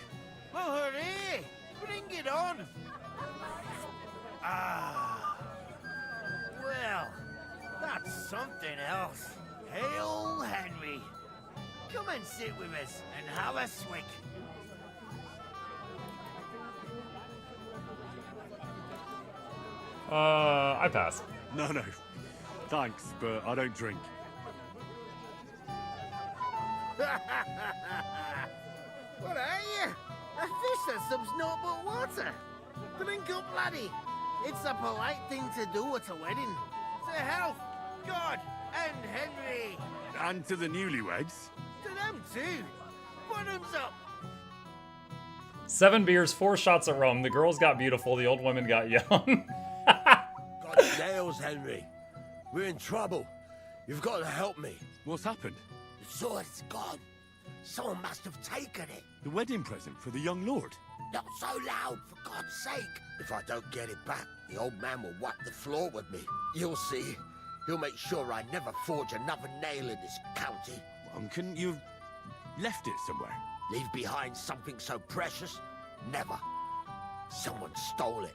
Well, hooray! Bring it on! Ah. Well, that's something else. Hail, Henry. Come and sit with us and have a swig. I pass. No. Thanks, but I don't drink. What are you? A fish that subs naught but water. Drink up, laddie. It's a polite thing to do at a wedding. To health, God, and Henry. And to the newlyweds. To them too. Bottoms up. 7 beers, 4 shots of rum. The girls got beautiful, the old women got young. God nails, Henry. We're in trouble. You've got to help me. What's happened? The sword's gone. Someone must have taken it. The wedding present for the young lord? Not so loud, for God's sake. If I don't get it back, the old man will wipe the floor with me. You'll see. He'll make sure I never forge another nail in this county. Couldn't you have left it somewhere? Leave behind something so precious? Never. Someone stole it.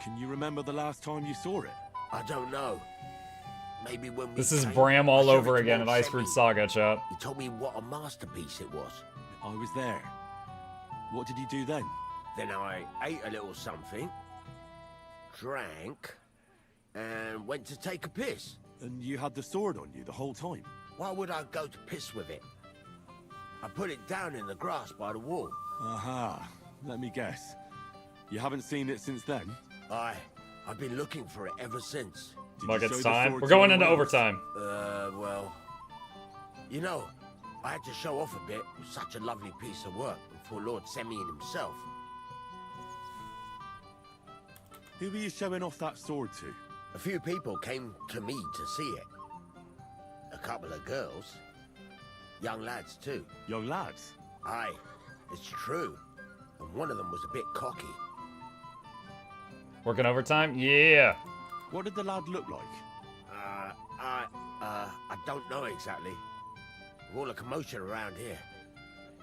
Can you remember the last time you saw it? I don't know. Maybe when we This is came, Bram I all showed over it to again old at Iceford Semi. Saga, chat. He told me what a masterpiece it was. I was there. What did you do then? Then I ate a little something, drank, and went to take a piss. And you had the sword on you the whole time? Why would I go to piss with it? I put it down in the grass by the wall. Aha. Let me guess. You haven't seen it since then? I've been looking for it ever since. Look, it's time. We're going into overtime. Well... You know, I had to show off a bit with such a lovely piece of work before Lord Semyon himself. Who were you showing off that sword to? A few people came to me to see it. A couple of girls. Young lads, too. Young lads? Aye, it's true. And one of them was a bit cocky. Working overtime? Yeah. What did the lad look like? I don't know exactly. All the commotion around here.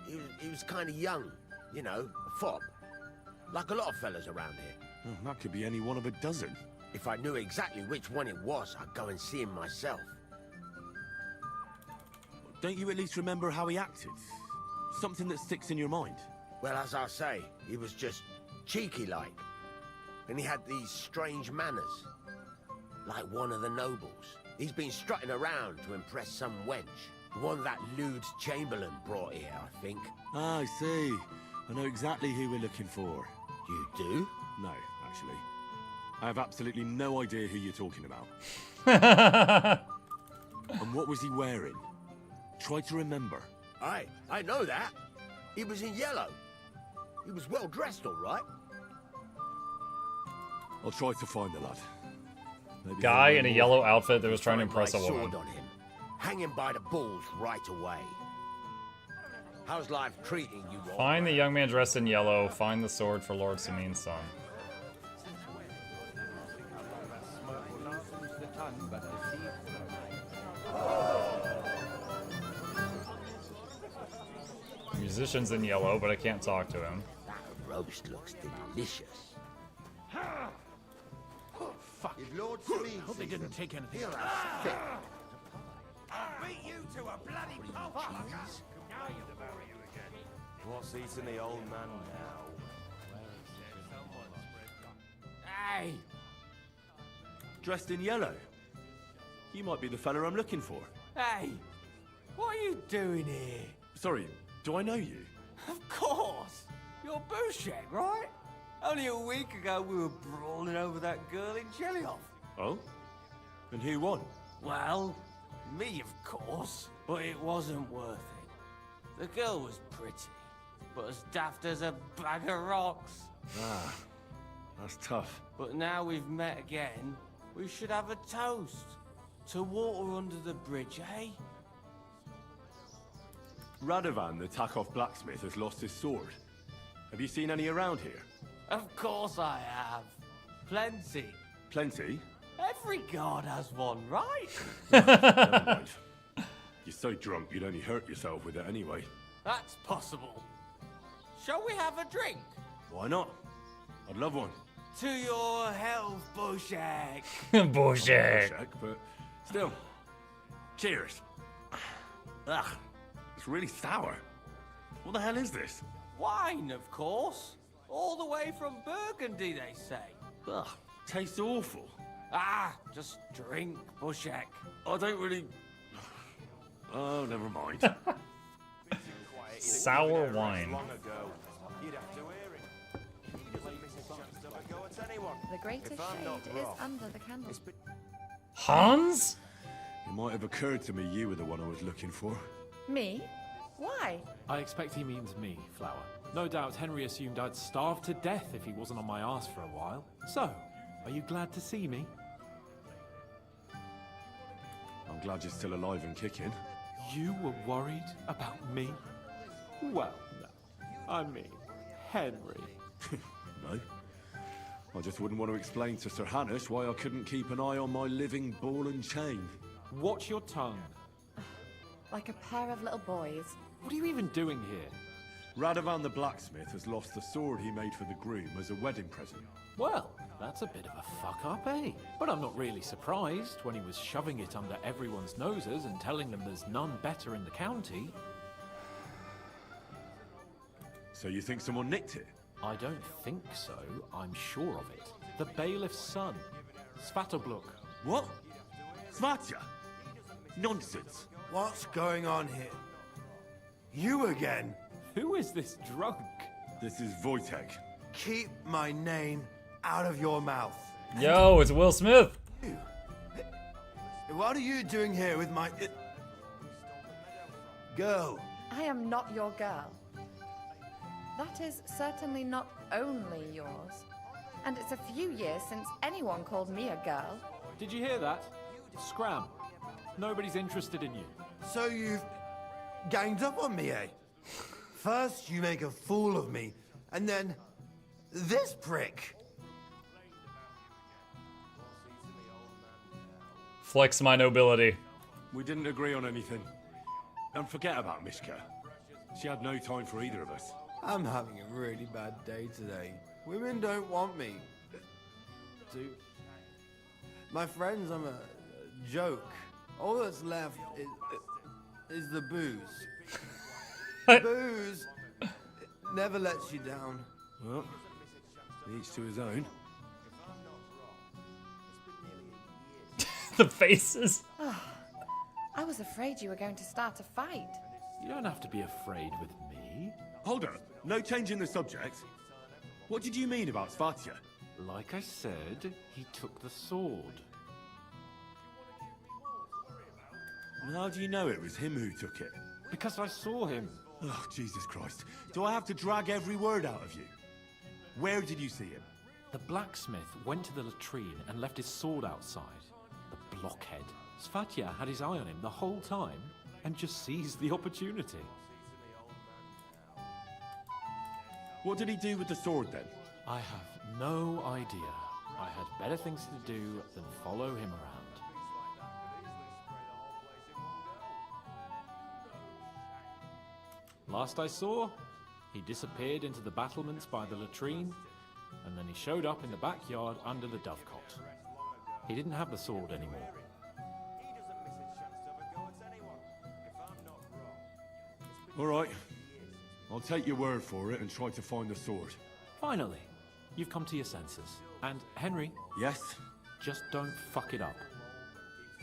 He was kind of young, you know, a fob. Like a lot of fellas around here. Oh, that could be any one of a dozen. If I knew exactly which one it was, I'd go and see him myself. Don't you at least remember how he acted? Something that sticks in your mind? Well, as I say, he was just cheeky-like. And he had these strange manners. Like one of the nobles. He's been strutting around to impress some wench. The one that lewd Chamberlain brought here, I think. Ah, I see. I know exactly who we're looking for. You do? No, actually. I have absolutely no idea who you're talking about. And what was he wearing? Try to remember. I know that. He was in yellow. He was well dressed, all right. I'll try to find the lad. Maybe Guy he'll in a know yellow more. outfit that was trying to Find my impress a woman. sword on him. Hang him by the balls right away. How's life treating you all? Find the young man dressed in yellow. Find the sword for Lord Samin's son. Musician's in yellow, but I can't talk to him. That roast looks delicious. Fuck. If Lord Hope they didn't take anything. I'll beat you to a bloody pulp. What's eating the old man now? Hey! Dressed in yellow. You might be the fella I'm looking for. Hey! What are you doing here? Sorry, do I know you? Of course! You're Bushek, right? Only a week ago we were brawling over that girl in Jelly-Off. Oh? And who won? Well, me, of course. But it wasn't worth it. The girl was pretty, but as daft as a bag of rocks. Ah, that's tough. But now we've met again, we should have a toast. To water under the bridge, eh? Radovan, the Takov blacksmith, has lost his sword. Have you seen any around here? Of course I have. Plenty. Plenty? Every god has one, right? Never mind. You're so drunk you'd only hurt yourself with it anyway. That's possible. Shall we have a drink? Why not? I'd love one. To your health, Bushek. Bullshit. But still. Cheers. Ugh. It's really sour. What the hell is this? Wine, of course. All the way from Burgundy, they say. Ugh. Tastes awful. Ah, just drink, Bushek. I don't really... Oh, never mind. Sour wine. The greatest shade is under the candle. Hans? It might have occurred to me you were the one I was looking for. Me? Why? I expect he means me, Flower. No doubt Henry assumed I'd starve to death if he wasn't on my ass for a while. So, are you glad to see me? I'm glad you're still alive and kicking. You were worried about me? Well, no. I mean, Henry. No. I just wouldn't want to explain to Sir Hanush why I couldn't keep an eye on my living ball and chain. Watch your tongue. Like a pair of little boys. What are you even doing here? Radovan the blacksmith has lost the sword he made for the groom as a wedding present. Well, that's a bit of a fuck-up, eh? But I'm not really surprised when he was shoving it under everyone's noses and telling them there's none better in the county. So you think someone nicked it? I don't think so. I'm sure of it. The bailiff's son, Svatobluk. What? Svatya? Nonsense. What's going on here? You again? Who is this drunk? This is Wojtek. Keep my name out of your mouth. Yo, it's Will Smith. What are you doing here with my... girl? I am not your girl. That is certainly not only yours. And it's a few years since anyone called me a girl. Did you hear that? Scram. Nobody's interested in you. So you've ganged up on me, eh? First you make a fool of me, and then this prick. Flex my nobility. We didn't agree on anything. And forget about Mishka. She had no time for either of us. I'm having a really bad day today. Women don't want me. My friends, I'm a joke. All that's left is the booze. Booze never lets you down. Well, each to his own. The faces. I was afraid you were going to start a fight. You don't have to be afraid with me. Hold on. No change in the subject. What did you mean about Svatya? Like I said, he took the sword. And how do you know it was him who took it? Because I saw him. Oh, Jesus Christ. Do I have to drag every word out of you? Where did you see him? The blacksmith went to the latrine and left his sword outside. The blockhead. Svatya had his eye on him the whole time and just seized the opportunity. What did he do with the sword then? I have no idea. I had better things to do than follow him around. Last I saw, he disappeared into the battlements by the latrine, and then he showed up in the backyard under the dovecot. He didn't have the sword anymore. All right. I'll take your word for it and try to find the sword. Finally, you've come to your senses. And Henry? Yes? Just don't fuck it up.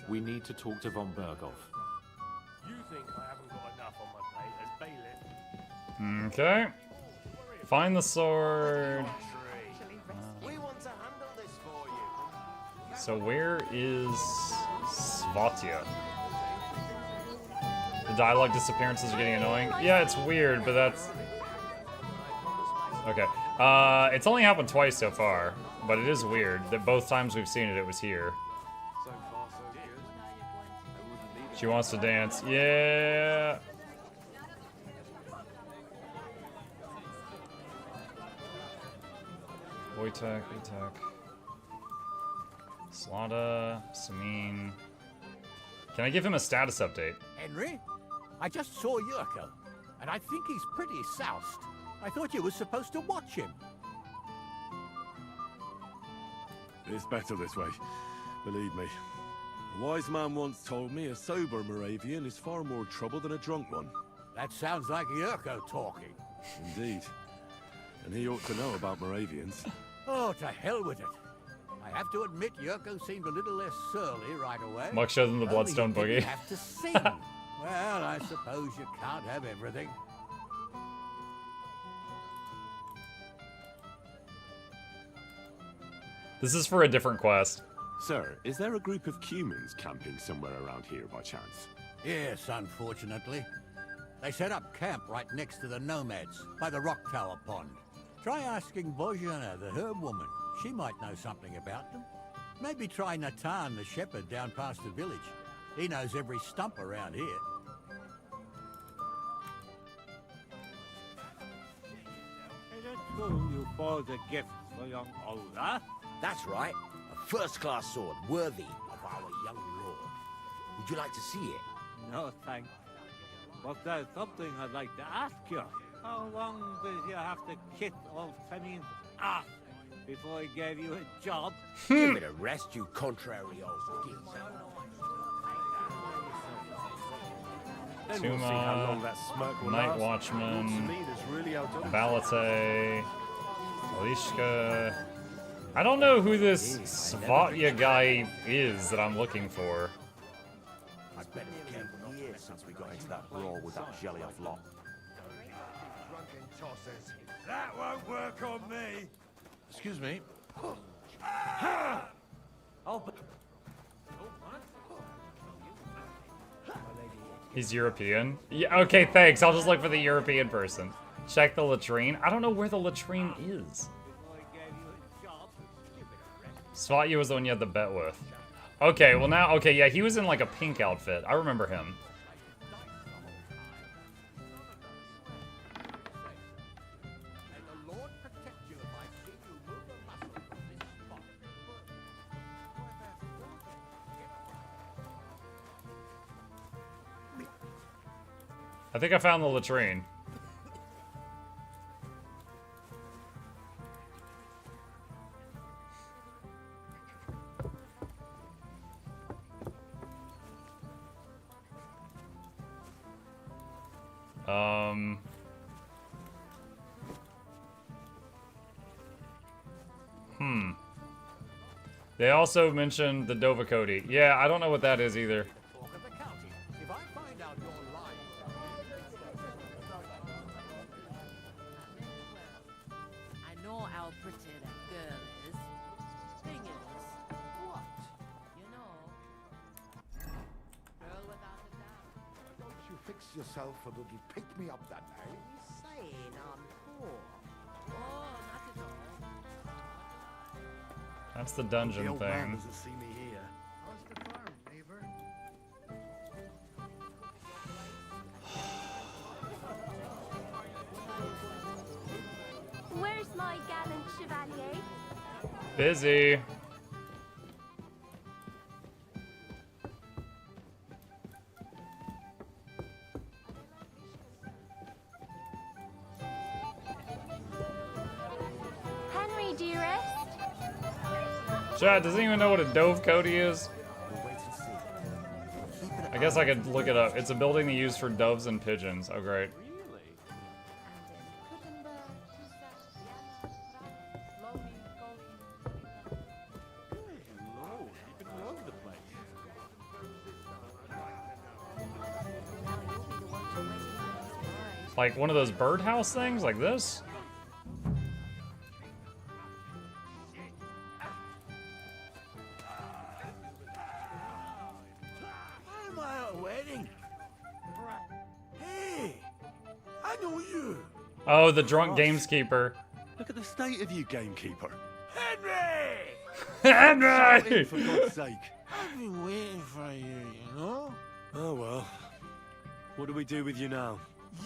We need to talk to von Berghoff. You think I haven't got enough on my plate as bailiff? Okay. Find the sword. We want to handle this for you. So where is Svatya? The dialogue disappearances are getting annoying. Yeah, it's weird, but that's... Okay. It's only happened twice so far, but it is weird that both times we've seen it, it was here. She wants to dance. Yeah. Wojtek, Slada, Samin. Can I give him a status update? Henry, I just saw Yurko, and I think he's pretty soused. I thought you were supposed to watch him. It's better this way. Believe me. A wise man once told me a sober Moravian is far more trouble than a drunk one. That sounds like Yurko talking. Indeed. And he ought to know about Moravians. Oh, to hell with it. I have to admit, Yurko seemed a little less surly right away. Muck showed them the Bloodstone Only he Boogie. didn't have to sing. Well, I suppose you can't have everything. This is for a different quest. Sir, is there a group of Cumans camping somewhere around here by chance? Yes, unfortunately. They set up camp right next to the Nomads, by the Rock Tower Pond. Try asking Bozhana, the herb woman. She might know something about them. Maybe try Natan, the shepherd, down past the village. He knows every stump around here. Is it true you bought a gift for young Ola? That's right. A first-class sword, worthy of our young lord. Would you like to see it? No, thanks. But there's something I'd like to ask you. How long did you have to kiss old Samin's ass before he gave you a job? Give it a rest, you contrary old geezer. Then we'll see how long that smirk will Night last. Watchman, Looks to me that's really outdone Balate, Alishka. I don't know who this Svatya guy is that I'm looking for. I'd better be careful not to miss since we got into that brawl with that jelly-off lot. Drunken tossers. That won't work on me. Excuse me. He's European? Yeah, okay, thanks. I'll just look for the European person. Check the latrine. I don't know where the latrine is. Svatya was the one you had the bet with. Okay, well now, okay, yeah, he was in like a pink outfit. I remember him. I think I found the latrine. They also mentioned the Dovacody. Yeah, I don't know what that is either. yourself a little pick-me-up that night. Saying I'm poor. Oh, not at all. That's the dungeon The old man thing. doesn't see me here. How's the farm, neighbor? Where's my gallant chevalier? Busy. Henry, dearest. Chad, does anyone know what a dove coty is? I guess I could look it up. It's a building they use for doves and pigeons. Oh, great. Like one of those birdhouse things, like this? Why am I at a wedding? Hey, I know you. Oh, the drunk gameskeeper. Look at the state of you, gamekeeper. Henry! Henry! For God's sake. I've been waiting for you, you know? Oh well. What do we do with you now?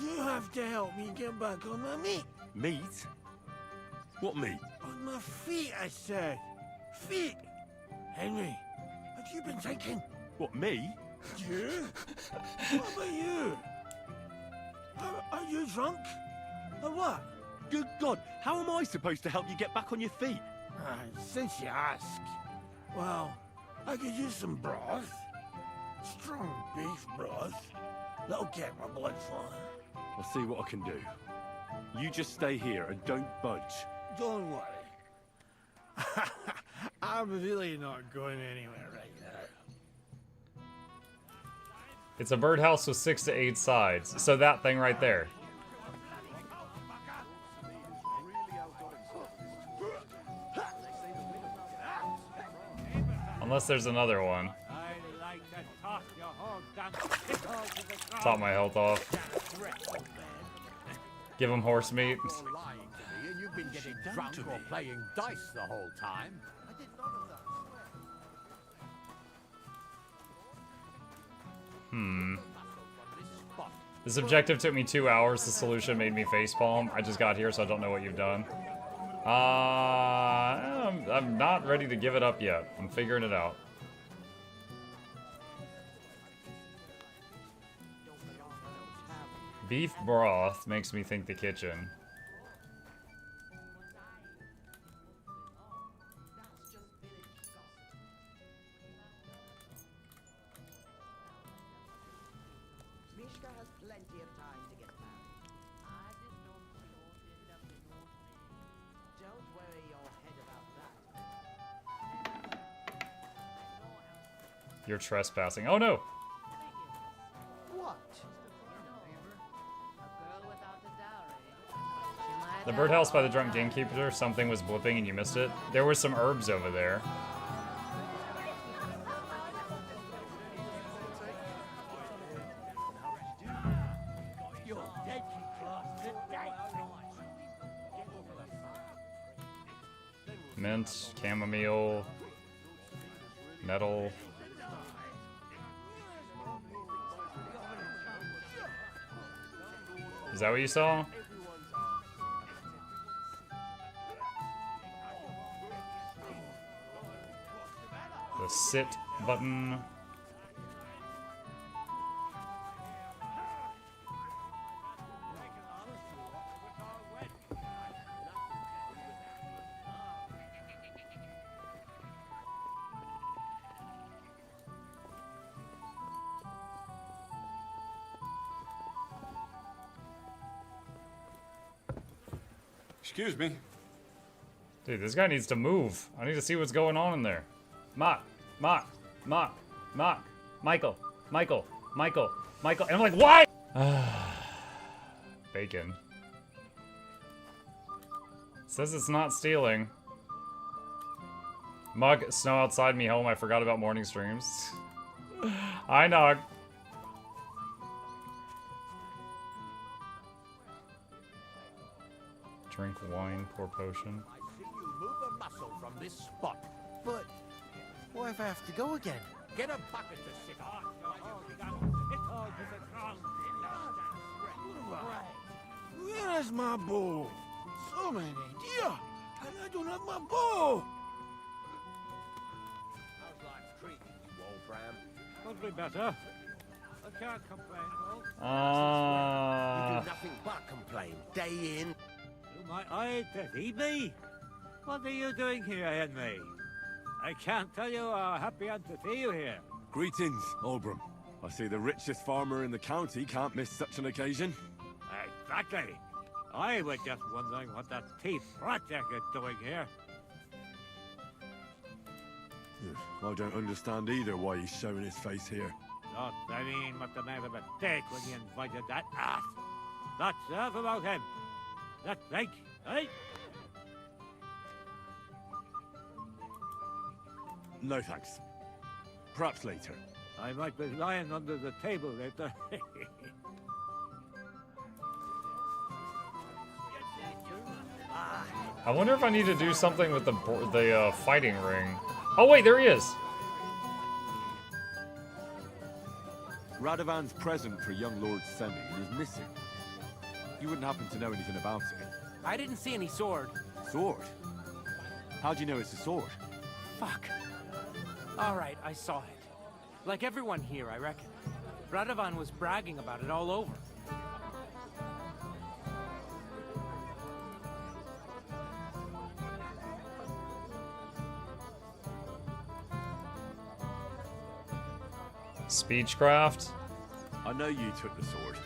You have to help me get back on my feet. Meat? What meat? On my feet, I said. Feet. Henry, have you been drinking? What, me? You? What about you? Are you drunk? Or what? Good God, how am I supposed to help you get back on your feet? Since you ask. Well, I could use some broth. Strong beef broth. That'll get my blood flowing. I'll see what I can do. You just stay here and don't budge. Don't worry. I'm really not going anywhere right now. It's a birdhouse with 6 to 8 sides. So that thing right there. Unless there's another one. Top my health off. Give him horse meat. You're lying to me, and you've been getting drunk or playing dice the whole time. I did none of that. This objective took me 2 hours. The solution made me facepalm. I just got here, so I don't know what you've done. I'm not ready to give it up yet. I'm figuring it out. Beef broth makes me think the kitchen. Mishka has plenty of time to get married. I just don't want to end up in North Maine. Don't worry your head about that. You're trespassing. Oh no! What? The birdhouse by the drunk gamekeeper, something was blipping and you missed it. There were some herbs over there. You're dead, Mint, chamomile, nettle. Is that what you saw? The sit button. Excuse me. Dude, this guy needs to move. I need to see what's going on in there. Michael. And I'm like, why? Bacon. Says it's not stealing. Mug, snow outside me home. I forgot about morning streams. I know. Drink wine, pour potion. I see you move a muscle from this spot. But what if I have to go again? Get a bucket to sit on. Where is my bow? So many deer, and I don't have my bow. How's life treating you, old Bram? Could be better. I can't complain, though. You do nothing but complain, day in. You might hide to feed me. What are you doing here, Henry? I can't tell you how happy I'm to see you here. Greetings, Oldbram. I see the richest farmer in the county can't miss such an occasion. Exactly. I was just wondering what that teeth project is doing here. I don't understand either why he's showing his face here. Not, I mean, what the man of a mistake when he invited that ass. That's enough about him. Let's think, eh? No thanks. Perhaps later. I might be lying under the table later. I wonder if I need to do something with the fighting ring. Oh wait, there he is. Radovan's present for young Lord Semmi is missing. You wouldn't happen to know anything about it? I didn't see any sword. Sword? How do you know it's a sword? Fuck. Alright, I saw it. Like everyone here, I reckon. Radovan was bragging about it all over. Speechcraft? I know you took the sword.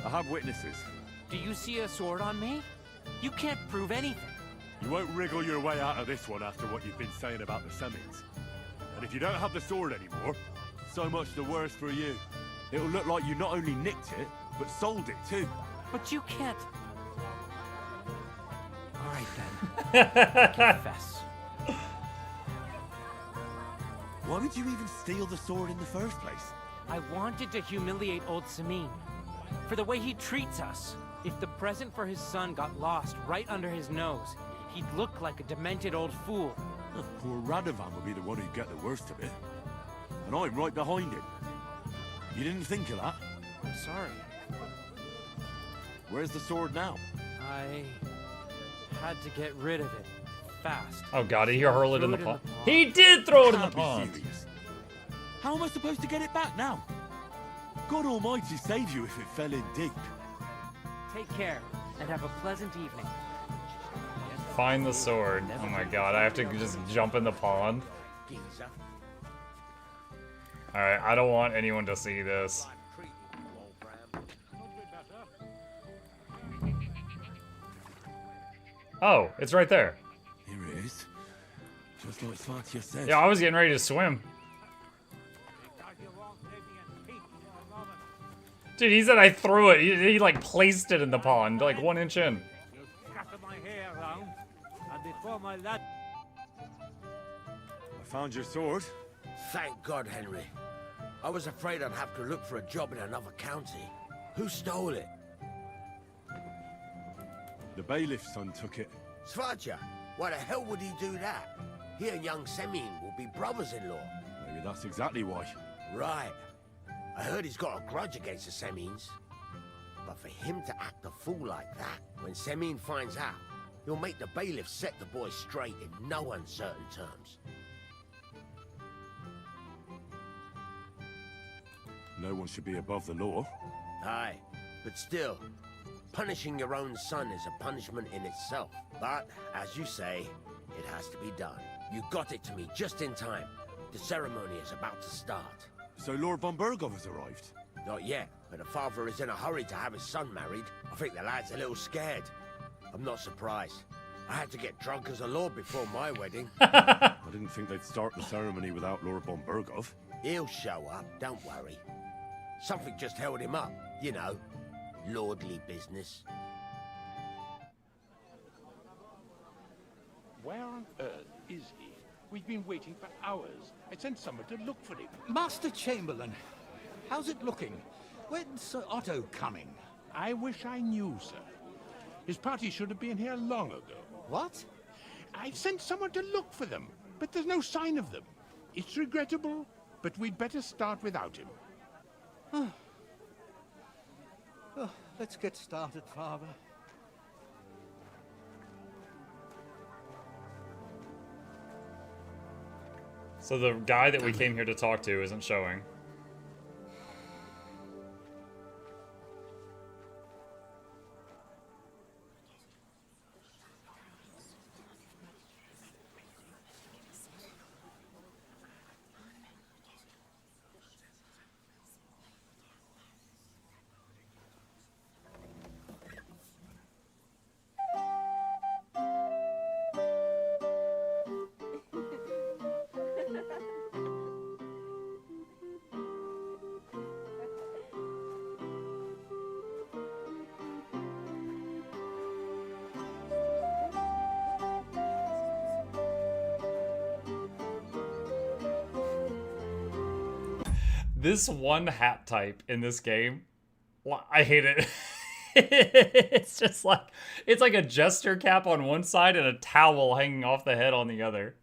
I have witnesses. Do you see a sword on me? You can't prove anything. You won't wriggle your way out of this one after what you've been saying about the Semmings. And if you don't have the sword anymore, so much the worse for you. It'll look like you not only nicked it, but sold it too. But you can't. Alright then. Confess. Why would you even steal the sword in the first place? I wanted to humiliate old Samin. For the way he treats us. If the present for his son got lost right under his nose, he'd look like a demented old fool. Poor Radovan would be the one who'd get the worst of it. And I'm right behind him. You didn't think of that? I'm sorry. Where's the sword now? I had to get rid of it. Fast. Oh god, did he hurl it in the pond? He did throw it in the Can't be pond! serious. How am I supposed to get it back now? God almighty save you if it fell in deep. Take care, and have a pleasant evening. Find the sword. Oh my god, I have to just jump in the pond. Alright, I don't want anyone to see this. Oh, it's right there. Here it is. Just like Svatya said. Yeah, I was getting ready to swim. Dude, he said I threw it. He like placed it in the pond, like 1 inch in. Scatter my hair around, and before my lad... I found your sword. Thank God, Henry. I was afraid I'd have to look for a job in another county. Who stole it? The bailiff's son took it. Svatya? Why the hell would he do that? He and young Semin will be brothers-in-law. Maybe that's exactly why. Right. I heard he's got a grudge against the Semins. But for him to act a fool like that, when Semin finds out, he'll make the bailiff set the boy straight in no uncertain terms. No one should be above the law. Aye, but still, punishing your own son is a punishment in itself. But, as you say, it has to be done. You got it to me just in time. The ceremony is about to start. So Lord von Burgov has arrived? Not yet, but the father is in a hurry to have his son married. I think the lad's a little scared. I'm not surprised. I had to get drunk as a lord before my wedding. I didn't think they'd start the ceremony without Lord von Burgov. He'll show up, don't worry. Something just held him up, you know. Lordly business. Where on earth is he? We've been waiting for hours. I sent someone to look for him. Master Chamberlain, how's it looking? When's Sir Otto coming? I wish I knew, sir. His party should have been here long ago. What? I've sent someone to look for them, but there's no sign of them. It's regrettable, but we'd better start without him. Oh, let's get started, Father. So the guy that we came here to talk to isn't showing. This one hat type in this game, I hate it. It's just like, it's like a jester cap on one side and a towel hanging off the head on the other.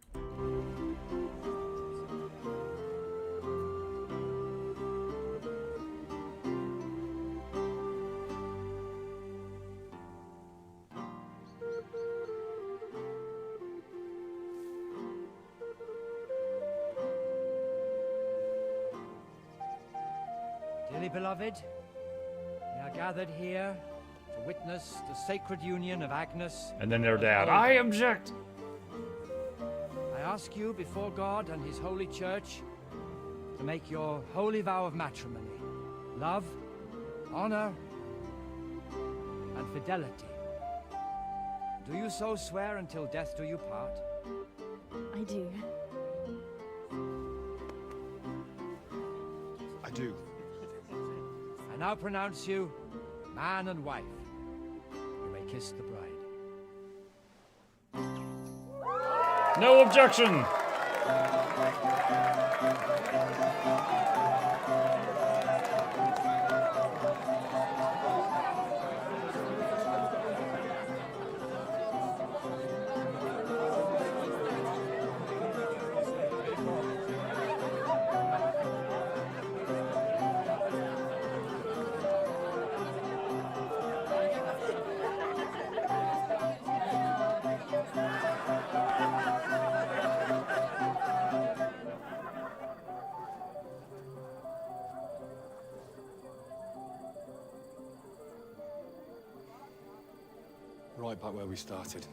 Dearly beloved, we are gathered here to witness the sacred union of Agnes. And then their dad, and I Olga. object. I ask you before God and his holy church to make your holy vow of matrimony, love, honor, and fidelity. Do you so swear until death do you part? I do. I do. I now pronounce you man and wife. You may kiss the bride. No objection. Right back where we started.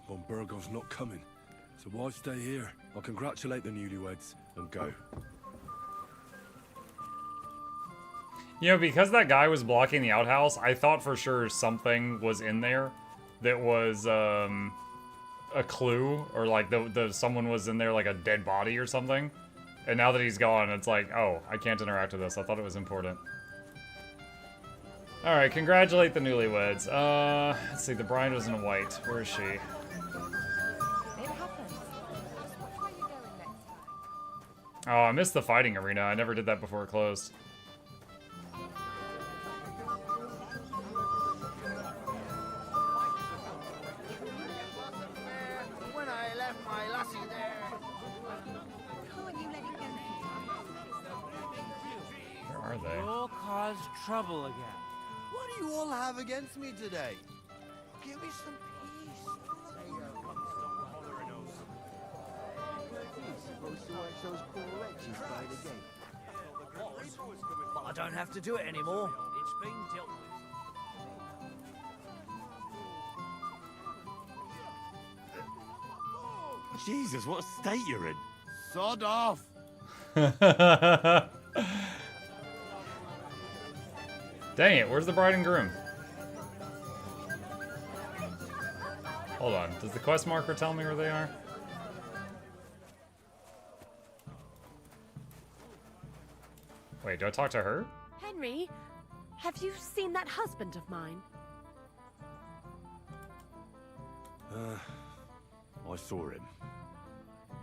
Von Burgov's not coming, so why stay here? I'll congratulate the newlyweds and go. You know, because that guy was blocking the outhouse, I thought for sure something was in there that was a clue, or like someone was in there like a dead body or something. And now that he's gone, it's like, oh, I can't interact with this. I thought it was important. All right, congratulate the newlyweds. Let's see, the bride was in white. Where is she? It happens. Which way are you going next time? Oh, I missed the fighting arena. I never did that before it closed. When I left my lassie there. Where are they? You'll cause trouble again. What do you all have against me today? Give me some peace. But I don't have to do it anymore. It's been dealt with. Jesus, what state you're in. Sod off. Dang it, where's the bride and groom? Hold on, does the quest marker tell me where they are? Wait, do I talk to her? Henry, Have you seen that husband of mine? I saw him.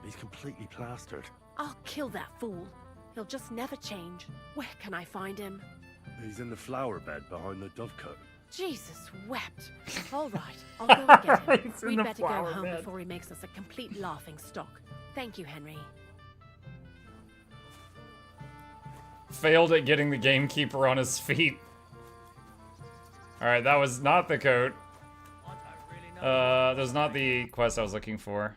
He's completely plastered. I'll kill that fool. He'll just never change. Where can I find him? He's in the flower bed behind the dovecote. Jesus wept. All right, I'll go and get him. He's in We'd the better go flower home bed. before he makes us a complete laughing stock. Thank you, Henry. Failed at getting the gamekeeper on his feet. Alright, that was not the coat. That's not the quest I was looking for.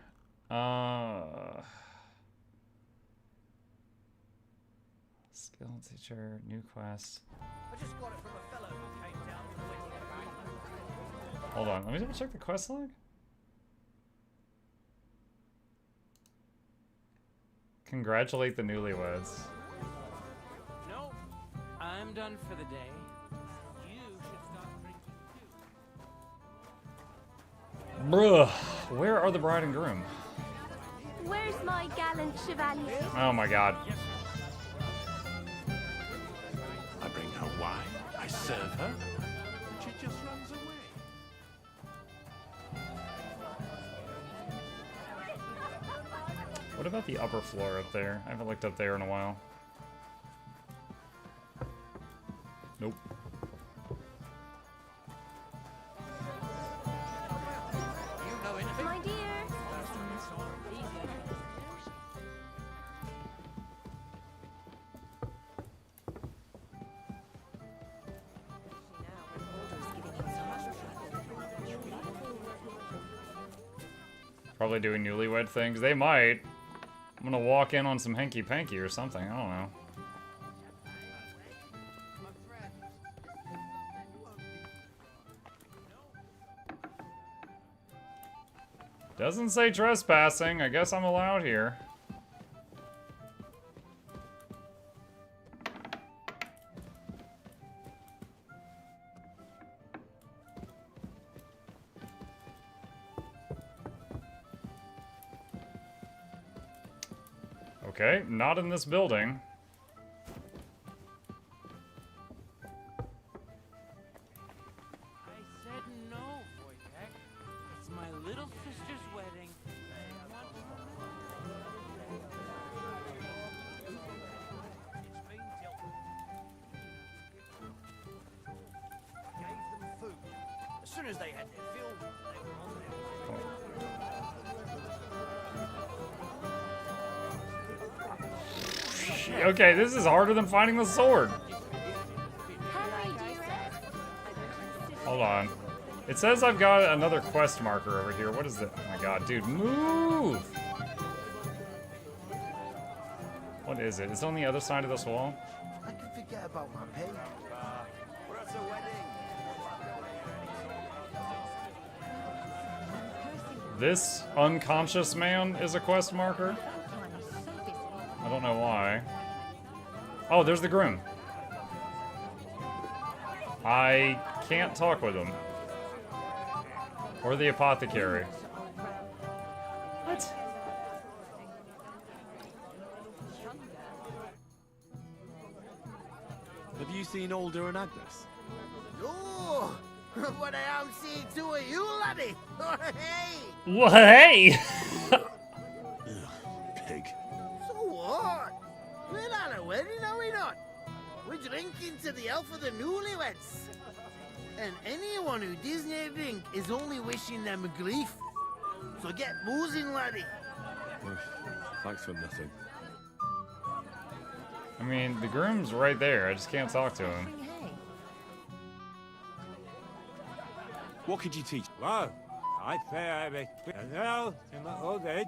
Skill teacher, new quest. I just got it from a fellow who came down from the wedding. Hold on, let me double check the quest log. Congratulate the newlyweds. No, I'm done for the day. You should start drinking too. Bruh, where are the bride and groom? Where's my gallant chevalier? Oh my god. I bring her wine. I serve her. She just runs away. What about the upper floor up there? I haven't looked up there in a while. Nope. My dear. Probably doing newlywed things. They might. I'm gonna walk in on some hanky-panky or something. I don't know. Doesn't say trespassing. I guess I'm allowed here. Okay, not in this building. I said no, Wojtek. It's my little sister's wedding. I gave them food. As soon as they had their fill, they were on their way. Okay, this is harder than finding the sword. Hold on. It says I've got another quest marker over here. What is it? Oh my god, dude, move! What is it? It's on the other side of this wall? I can forget about my pay. We're at the wedding. This unconscious man is a quest marker? I don't know why. Oh, there's the groom. I can't talk with him. Or the apothecary. What? Have you seen Alder and Agnes? No! What I am seeing two of you, laddie! Hey! Well, hey! Pig. So what? We're at a wedding, are we not? We're drinking to the health of the newlyweds. And anyone who doesn't drink is only wishing them grief. So get boozing, laddie. Thanks for nothing. I mean, the groom's right there. I just can't talk to him. What could you teach? Well, I'd say I've experienced. Now, in my old age,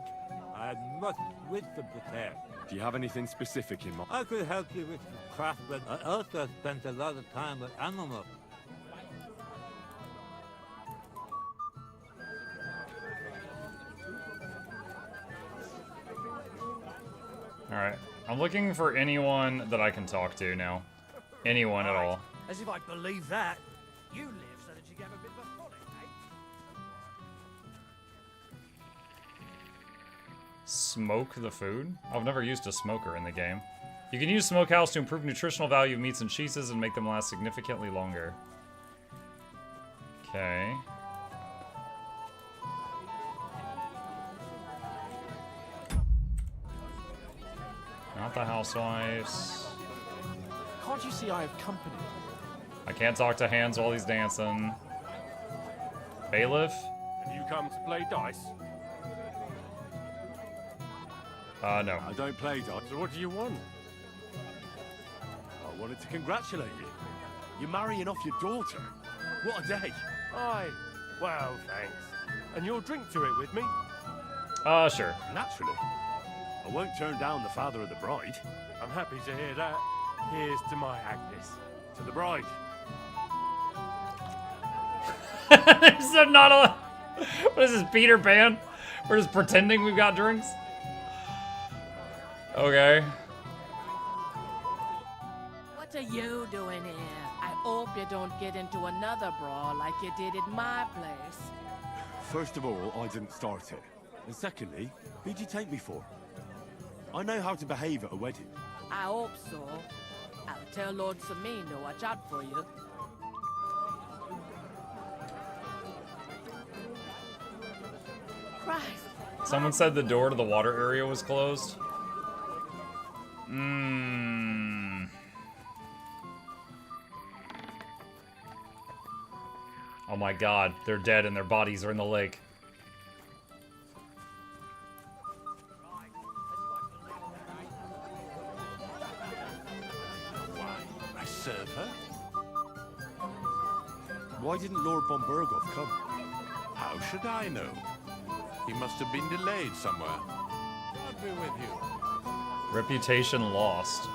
I had much wisdom to share. Do you have anything specific in mind? I could help you with craft, but I also spent a lot of time with animals. Alright. I'm looking for anyone that I can talk to now. Anyone at all. As if I'd believe that. You live so that you get a bit of a frolic, eh? Smoke the food? I've never used a smoker in the game. You can use smokehouse to improve nutritional value of meats and cheeses and make them last significantly longer. Okay. Not the housewives. Can't you see I have company? I can't talk to Hans while he's dancing. Bailiff? Have you come to play dice? No. I don't play dice. So what do you want? I wanted to congratulate you. You're marrying off your daughter. What a day. Aye. Well, thanks. And you'll drink to it with me? Sure. Naturally. I won't turn down the father of the bride. I'm happy to hear that. Here's to my Agnes. To the bride. So not a... What is this, Peter Pan? We're just pretending we've got drinks? Okay. What are you doing here? I hope you don't get into another brawl like you did at my place. First of all, I didn't start it. And secondly, who'd you take me for? I know how to behave at a wedding. I hope so. I'll tell Lord Samin to watch out for you. Christ. Someone said the door to the water area was closed. Oh my god, they're dead and their bodies are in the lake. I serve her? Why didn't Lord von Burgov come? How should I know? He must have been delayed somewhere. God be with you. Reputation lost.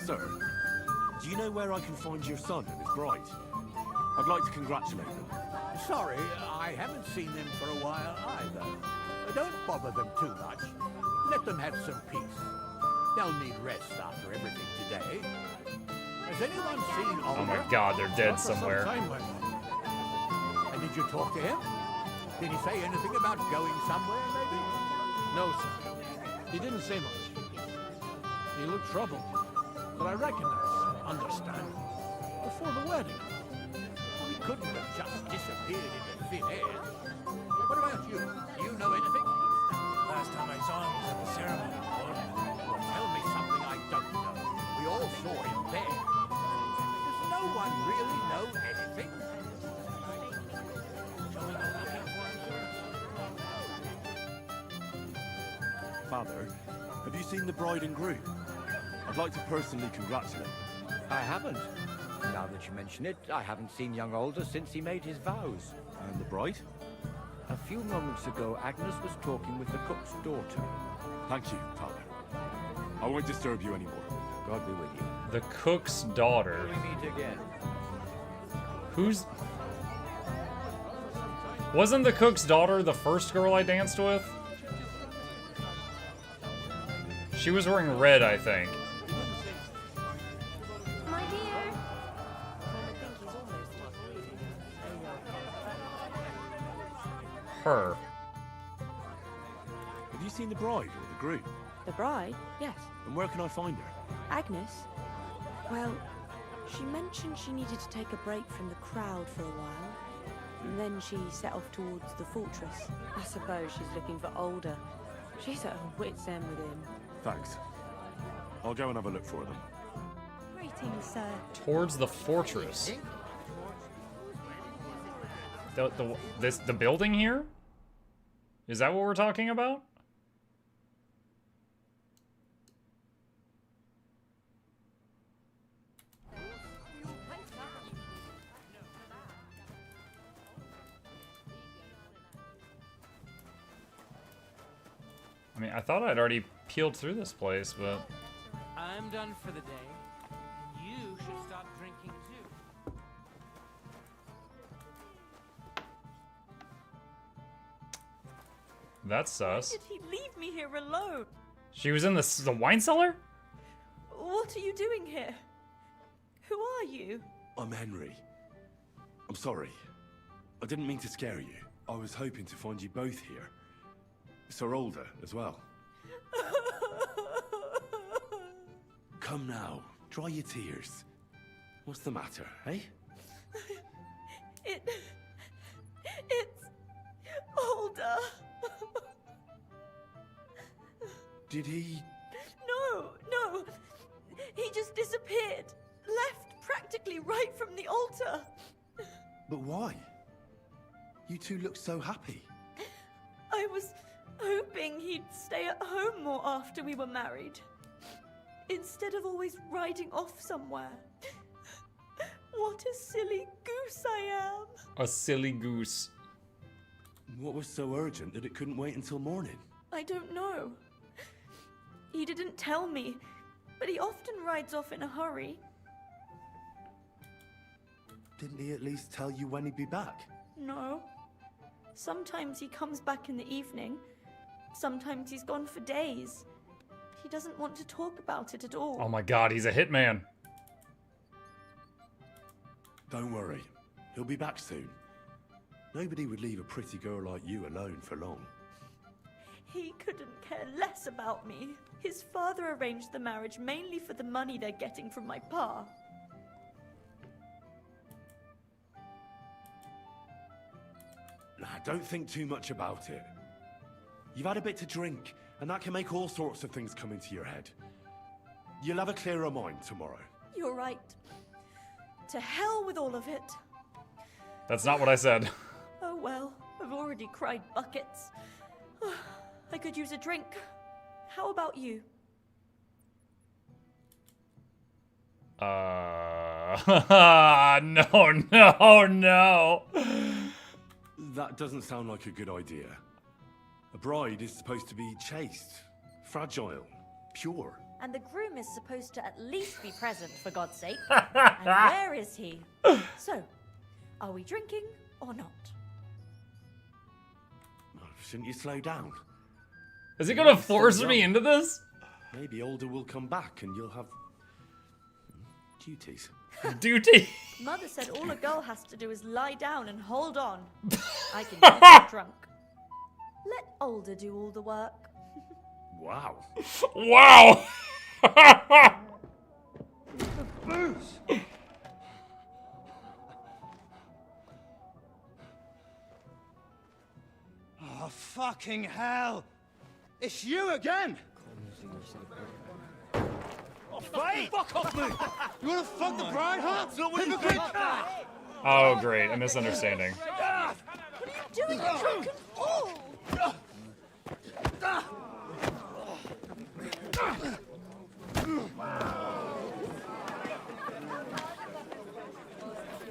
Sir, do you know where I can find your son and his bride? I'd like to congratulate them. Sorry, I haven't seen them for a while either. Don't bother them too much. Let them have some peace. They'll need rest after everything today. Has anyone seen Oliver? Oh my god, they're dead somewhere. And did you talk to him? Did he say anything about going somewhere, maybe? No, sir. He didn't say much. He looked troubled. But I reckon that's understandable. Before the wedding. Well, he couldn't have just disappeared into thin air. What about you? Do you know anything? Last time I saw him was at the ceremony. Well, tell me something I don't know. We all saw him there. Does no one really know anything? Shall we go looking for him, sir? Father, have you seen the bride and groom? I'd like to personally congratulate them. I haven't. Now that you mention it, I haven't seen young Alder since he made his vows. And the bride? A few moments ago, Agnes was talking with the cook's daughter. Thank you, Father. I won't disturb you anymore. God be with you. The cook's daughter. Till we meet again. Who's... Wasn't the cook's daughter the first girl I danced with? She was wearing red, I think. My dear. Her. Have you seen the bride or the groom? The bride? Yes. And where can I find her? Agnes? Well, she mentioned she needed to take a break from the crowd for a while. And then she set off towards the fortress. I suppose she's looking for Alder. She's at her wit's end with him. Thanks. I'll go and have a look for them. Greetings, sir. Towards the fortress. The building here? Is that what we're talking about? I mean, I thought I'd already peeled through this place, but... I'm done for the day. You should stop drinking too. That's sus. Why did he leave me here alone? She was in the wine cellar? What are you doing here? are you? I'm Henry. I'm sorry. I didn't mean to scare you. I was hoping to find you both here. Sir Older as well. Come now, dry your tears. What's the matter, eh? It's Older. Did he... No. He just disappeared. Left practically right from the altar. But why? You two look so happy. I was hoping he'd stay at home more after we were married. Instead of always riding off somewhere. What a silly goose I am. A silly goose. What was so urgent that it couldn't wait until morning? I don't know. He didn't tell me, but he often rides off in a hurry. Didn't he at least tell you when he'd be back? No. Sometimes he comes back in the evening. Sometimes he's gone for days. He doesn't want to talk about it at all. Oh my god, he's a hitman. Don't worry. He'll be back soon. Nobody would leave a pretty girl like you alone for long. He couldn't care less about me. His father arranged the marriage mainly for the money they're getting from my pa. Don't think too much about it. You've had a bit to drink, and that can make all sorts of things come into your head. You'll have a clearer mind tomorrow. You're right. To hell with all of it. That's not what I said. Oh well, I've already cried buckets. I could use a drink. How about you? No. That doesn't sound like a good idea. A bride is supposed to be chaste, fragile, pure. And the groom is supposed to at least be present, for God's sake. And where is he? So, are we drinking or not? Shouldn't you slow down? Is he gonna force me into this? Maybe Older will come back and you'll have... duties. Duty? Mother said all a girl has to do is lie down and hold on. I can get drunk. Let Older do all the work. Wow. Wow! Booze! Oh, fucking hell! It's you again! Hey, fuck off me! You wanna fuck the bride, huh? Hypocrite! Oh, great. A misunderstanding. What are you doing, you drunken fool?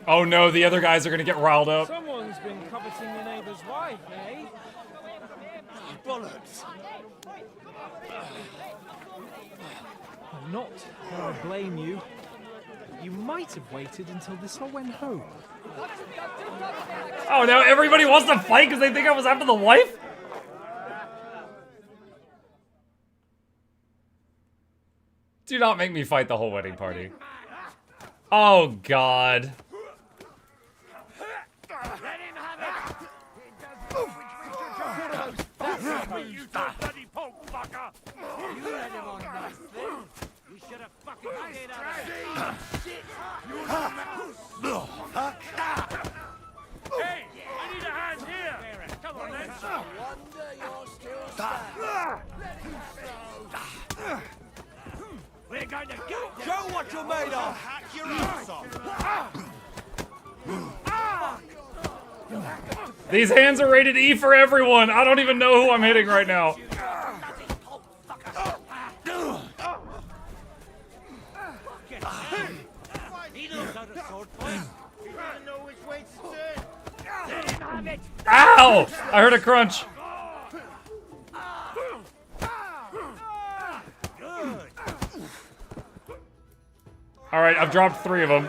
Oh no, the other guys are gonna get riled up. Someone's been coveting your neighbor's wife, eh? Bollocks! Not that I blame you. You might have waited until this all went home. Oh, now everybody wants to fight because they think I was after the wife? Do not make me fight the whole wedding party. Oh, God. You bloody poke fucker! You let him on nice thing. You should have fucking stayed out of it. Hey, I need a hand here. Come on, then. No wonder you're still standing. We're going to go. Show what you're made of. Hack your ass off. These hands are rated E for everyone. I don't even know who I'm hitting right now. He knows how to sword fight. He doesn't know which way to turn. Let him have it. Ow! I heard a crunch. All right, I've dropped 3 of them.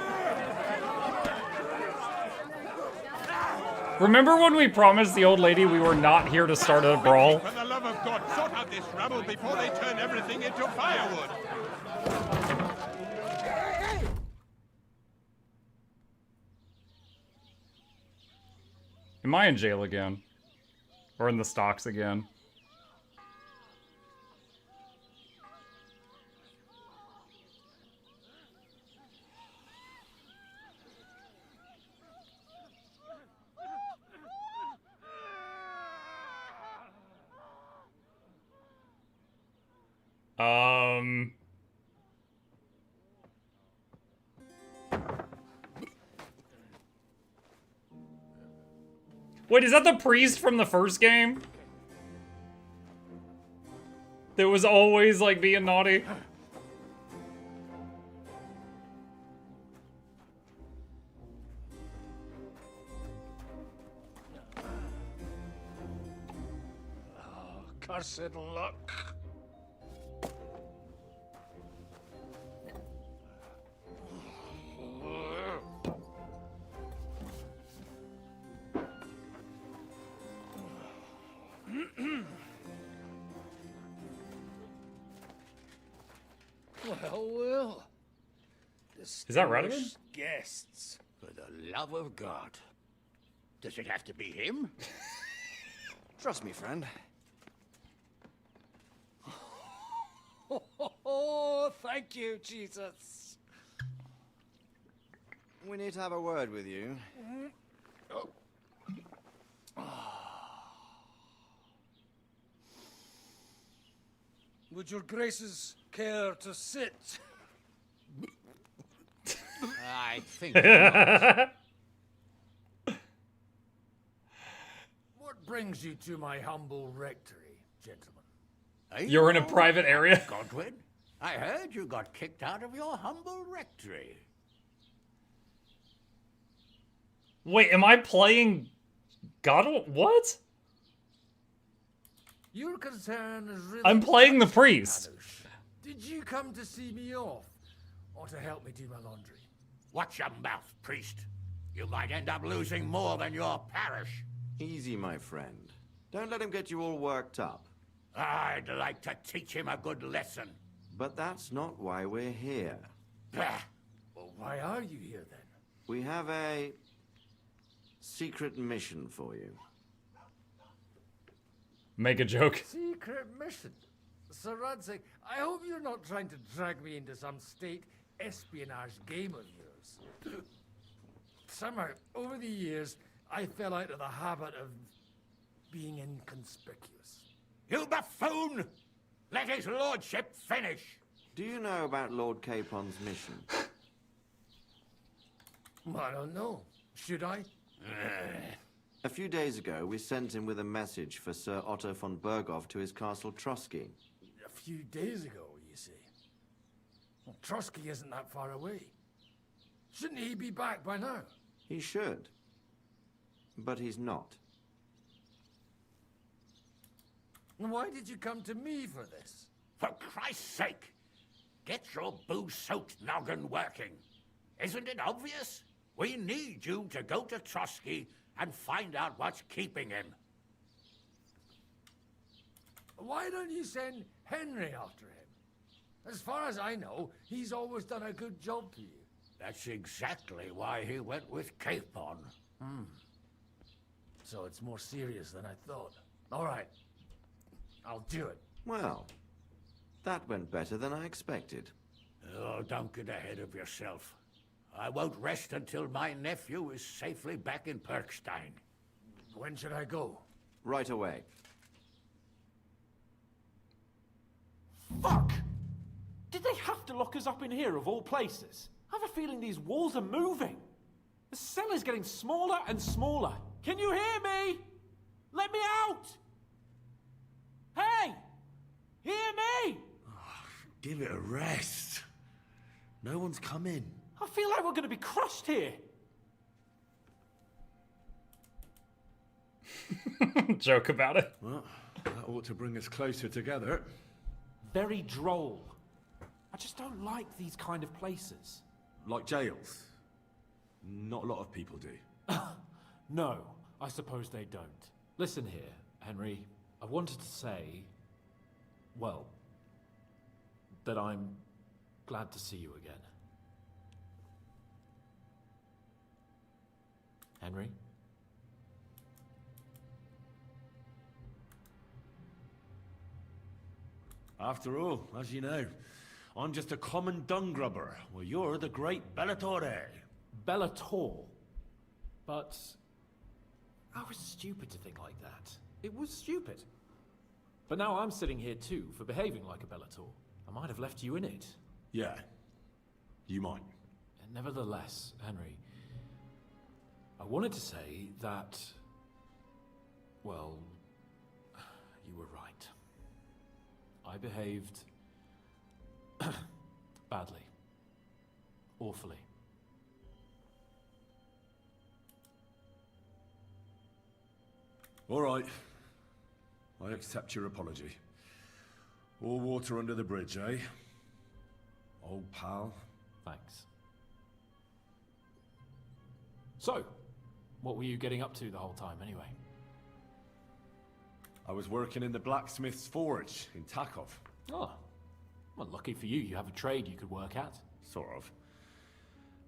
Remember when we promised the old lady we were not here to start a brawl? For the love of God, sort out this rabble before they turn everything into firewood. Am I in jail again? Or in the stocks again? Wait, is that the priest from the first game? That was always, like, being naughty? Oh, cursed luck. Well. Is that Radigan? Distinguished guests, for the love of God. Does it have to be him? Trust me, friend. Oh, thank you, Jesus. We need to have a word with you. Would your graces care to sit? I think not. What brings you to my humble rectory, gentlemen? You're in a private area? Godwin, I heard you got kicked out of your humble rectory. Wait, am I playing God? What? Your concern is really... I'm playing the priest. Did you come to see me off? Or to help me do my laundry? Watch your mouth, priest. You might end up losing more than your parish. Easy, my friend. Don't let him get you all worked up. I'd like to teach him a good lesson. But that's not why we're here. Well, why are you here, then? We have a secret mission for you. Make a joke. Secret mission? Sir Radzig, I hope you're not trying to drag me into some state espionage game of yours. Somehow, over the years, I fell out of the habit of being inconspicuous. You buffoon! Let his lordship finish! Do you know about Lord Capon's mission? I don't know. Should I? A few days ago, we sent him with a message for Sir Otto von Berghoff to his castle Trotsky. A few days ago, you see. Well, Trotsky isn't that far away. Shouldn't he be back by now? He should. But he's not. And why did you come to me for this? For Christ's sake! Get your booze-soaked noggin working. Isn't it obvious? We need you to go to Trotsky and find out what's keeping him. Why don't you send Henry after him? As far as I know, he's always done a good job for you. That's exactly why he went with Capon. So it's more serious than I thought. All right. I'll do it. Well, that went better than I expected. Oh, don't get ahead of yourself. I won't rest until my nephew is safely back in Perkstein. When should I go? Right away. Fuck! Did they have to lock us up in here of all places? I have a feeling these walls are moving. The cell is getting smaller and smaller. Can you hear me? Let me out! Hey! Hear me! Give it a rest. No one's come in. I feel like we're going to be crushed here. Joke about it. Well, that ought to bring us closer together. Very droll. I just don't like these kind of places. Like jails? Not a lot of people do. No, I suppose they don't. Listen here, Henry. I wanted to say, well, that I'm glad to see you again. Henry? After all, as you know, I'm just a common dung grubber, while you're the great Bellatore. Bellator? But I was stupid to think like that. It was stupid. But now I'm sitting here too for behaving like a Bellator. I might have left you in it. Yeah, you might. And nevertheless, Henry, I wanted to say that, well, you were right. I behaved badly. Awfully. All right. I accept your apology. All water under the bridge, eh? Old pal. Thanks. So, what were you getting up to the whole time, anyway? I was working in the blacksmith's forge in Takov. Oh. Well, lucky for you, you have a trade you could work at. Sort of.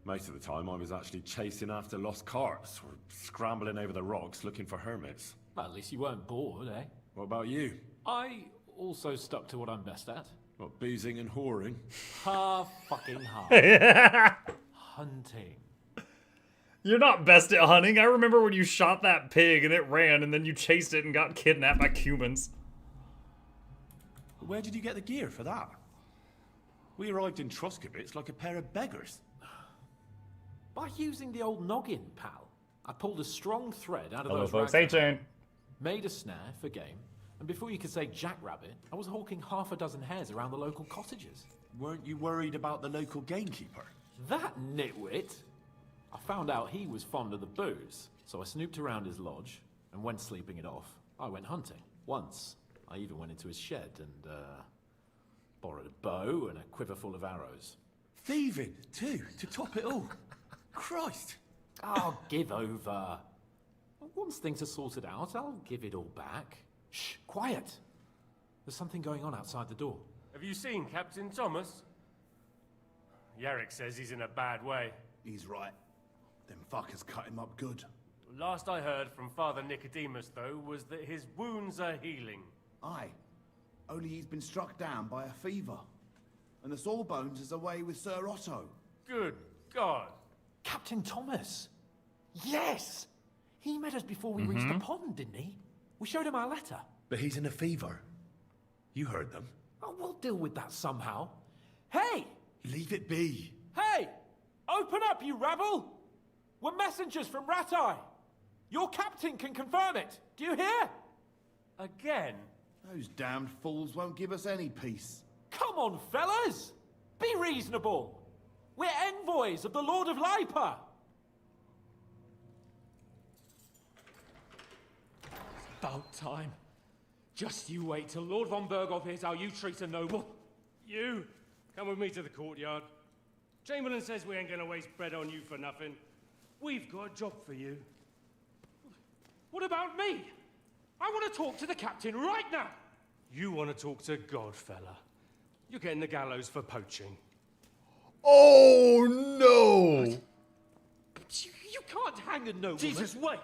Most of the time, I was actually chasing after lost carts, or scrambling over the rocks looking for hermits. Well, at least you weren't bored, eh? What about you? I also stuck to what I'm best at. What, boozing and whoring? Fucking hard. Hunting. You're not best at hunting. I remember when you shot that pig and it ran, and then you chased it and got kidnapped by Cubans. Where did you get the gear for that? We arrived in Troskowitz like a pair of beggars. By using the old noggin, pal. I pulled a strong thread out of Hello, those folks. rags. Hey, Jane. Made a snare for game, and before you could say jackrabbit, I was hawking half a dozen hares around the local cottages. Weren't you worried about the local gamekeeper? That nitwit! I found out he was fond of the booze, so I snooped around his lodge, and when sleeping it off, I went hunting. Once, I even went into his shed and, borrowed a bow and a quiver full of arrows. Thieving, too, to top it all. Christ! Oh, give over. Once things are sorted out, I'll give it all back. Shh, quiet! There's something going on outside the door. Have you seen Captain Thomas? Yarrick says he's in a bad way. He's right. Them fuckers cut him up good. Last I heard from Father Nicodemus, though, was that his wounds are healing. Aye. Only he's been struck down by a fever. And the Sawbones is away with Sir Otto. Good God. Captain Thomas! Yes! He met us before we reached the pond, didn't he? We showed him our letter. But he's in a fever. You heard them. Oh, we'll deal with that somehow. Hey! Leave it be. Hey! Open up, you rabble! We're messengers from Ratai. Your captain can confirm it. Do you hear? Again? Those damned fools won't give us any peace. Come on, fellas! Be reasonable. We're envoys of the Lord of Lipa. About time. Just you wait till Lord von Berghoff hears how you treat a noble. You, come with me to the courtyard. Chamberlain says we ain't gonna waste bread on you for nothing. We've got a job for you. What about me? I want to talk to the captain right now. You want to talk to God, fella. You're getting the gallows for poaching. Oh, no! You can't hang a nobleman. Jesus, wait!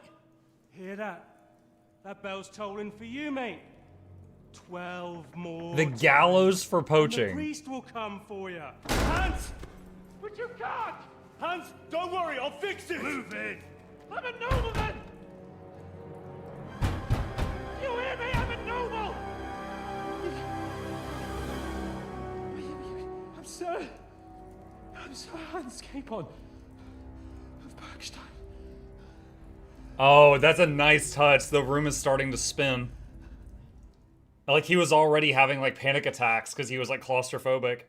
Hear that? That bell's tolling for you, mate. 12 more. The gallows for And the poaching. priest will come for you. Hans! But you can't! Hans, don't worry, I'll fix it! Move in! I'm a nobleman! You hear me? I'm a noble! I'm Sir Hans Capon of Bergstein. Oh, that's a nice touch. The room is starting to spin. Like, he was already having, like, panic attacks because he was, like, claustrophobic.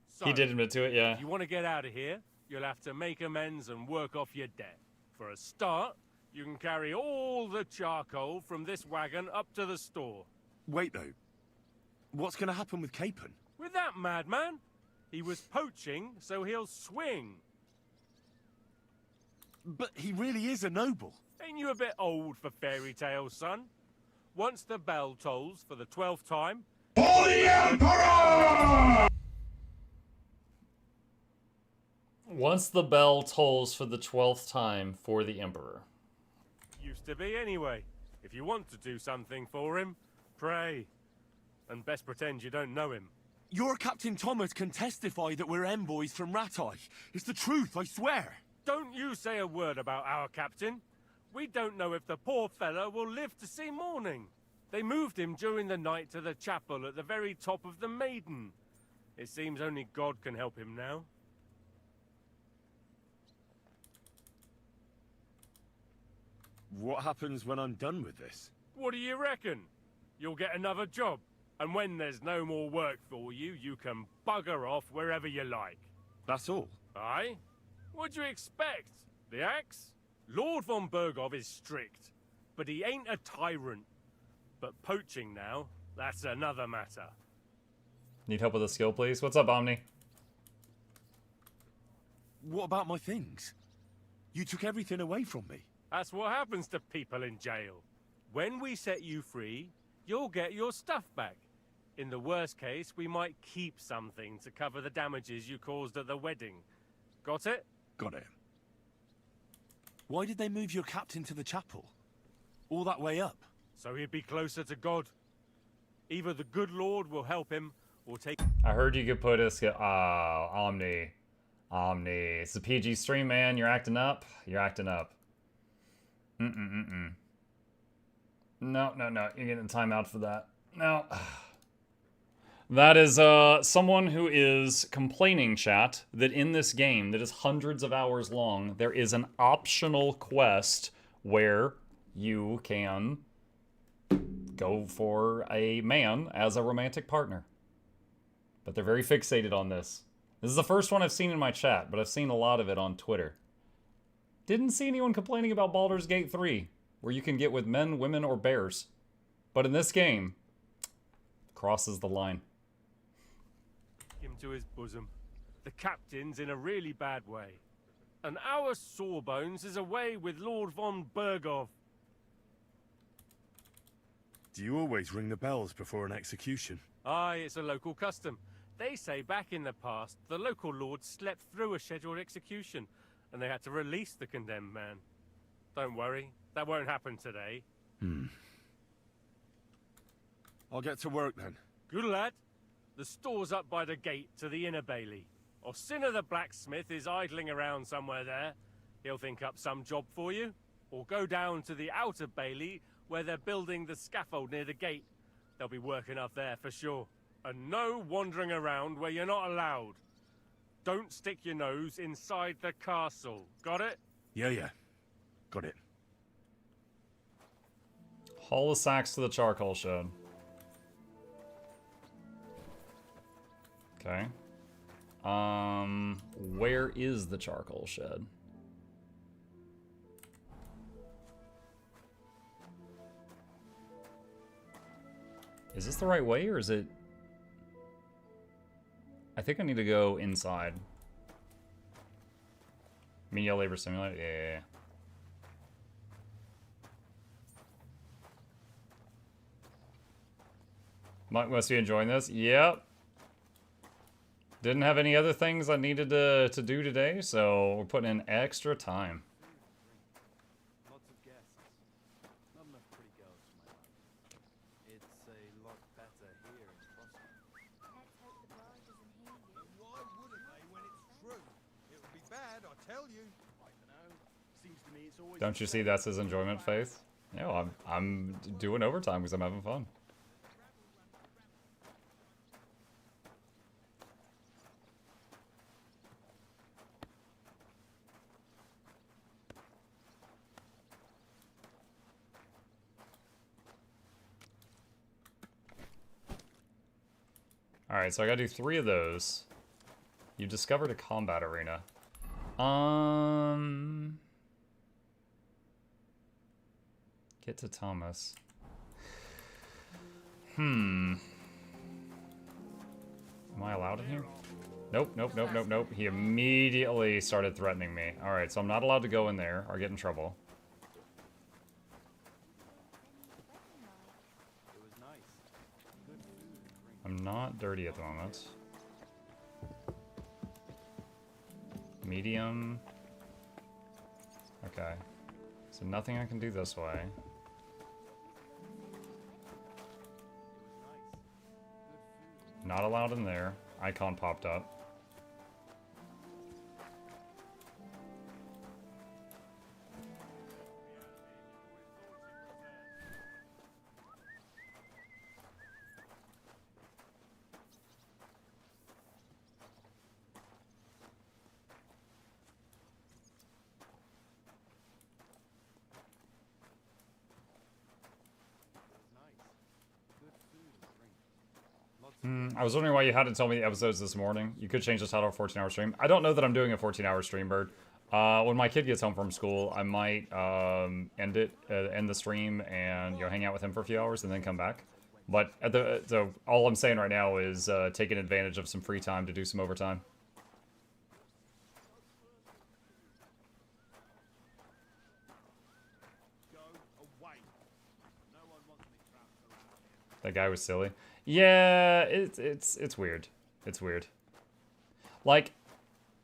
So, He did admit to it, yeah. If you want to get out of here, you'll have to make amends and work off your debt. For a start, you can carry all the charcoal from this wagon up to the store. Wait, though. What's going to happen with Capon? With that madman, he was poaching, so he'll swing. But he really is a noble. Ain't you a bit old for fairy tales, son? Once the bell tolls for the 12th time... For the Emperor! Once the bell tolls for the 12th time for the Emperor. Used to be anyway. If you want to do something for him, pray. and best pretend you don't know him. Your Captain Thomas can testify that we're envoys from Ratai. It's the truth, I swear. Don't you say a word about our captain. We don't know if the poor fellow will live to see morning. They moved him during the night to the chapel at the very top of the Maiden. It seems only God can help him now. What happens when I'm done with this? What do you reckon? You'll get another job, and when there's no more work for you, you can bugger off wherever you like. That's all? Aye? What do you expect? The axe? Lord von Bergov is strict, but he ain't a tyrant. But poaching now, that's another matter. Need help with a skill, please? What's up, Omni? What about my things? You took everything away from me. That's what happens to people in jail. When we set you free, you'll get your stuff back. In the worst case, we might keep something to cover the damages you caused at the wedding. Got it? Got it. Why did they move your captain to the chapel? All that way up? So he'd be closer to God. Either the good Lord will help him, or take... I heard you could put a skill... Oh, Omni. Omni. It's a PG stream, man. You're acting up. You're acting up. No. You're getting a timeout for that. No. That is someone who is complaining, chat, that in this game that is hundreds of hours long, there is an optional quest where you can go for a man as a romantic partner. But they're very fixated on this. This is the first one I've seen in my chat, but I've seen a lot of it on Twitter. Didn't see anyone complaining about Baldur's Gate 3, where you can get with men, women, or bears. But in this game, crosses the line. Him to his bosom. The captain's in a really bad way. And our Sawbones is away with Lord von Bergov. Do you always ring the bells before an execution? Aye, it's a local custom. They say back in the past, the local lord slept through a scheduled execution, and they had to release the condemned man. Don't worry, that won't happen today. I'll get to work then. Good lad. The store's up by the gate to the inner bailey. Orsina the blacksmith is idling around somewhere there. He'll think up some job for you. Or go down to the outer bailey where they're building the scaffold near the gate. They'll be working up there for sure. And no wandering around where you're not allowed. Don't stick your nose inside the castle. Got it? Yeah. Got it. Haul the sacks to the charcoal shed. Okay. Where is the charcoal shed? Is this the right way, or is it... I think I need to go inside. Menial labor simulator? Yeah. Mike must be enjoying this. Yep. Didn't have any other things I needed to do today, so we're putting in extra time. Lots of guests. Not enough pretty girls for my life. It's a lot better here in Frostland. Let's hope the bride doesn't hear you. Why wouldn't they when it's true? It would be bad, I tell you. I don't know. Seems to me it's always... Don't you see that's his enjoyment face? Yeah, well, I'm doing overtime because I'm having fun. Alright, so I gotta do 3 of those. You discovered a combat arena. Get to Thomas. Am I allowed in here? Nope. He immediately started threatening me. Alright, so I'm not allowed to go in there or get in trouble. I'm not dirty at the moment. Medium. Okay. So nothing I can do this way. Not allowed in there. Icon popped up. I was wondering why you hadn't told me the episodes this morning. You could change the title to a 14-hour stream. I don't know that I'm doing a 14-hour stream, Bird. When my kid gets home from school, I might end the stream and hang out with him for a few hours and then come back. But so all I'm saying right now is taking advantage of some free time to do some overtime. That guy was silly. Yeah, it's weird. It's weird. Like,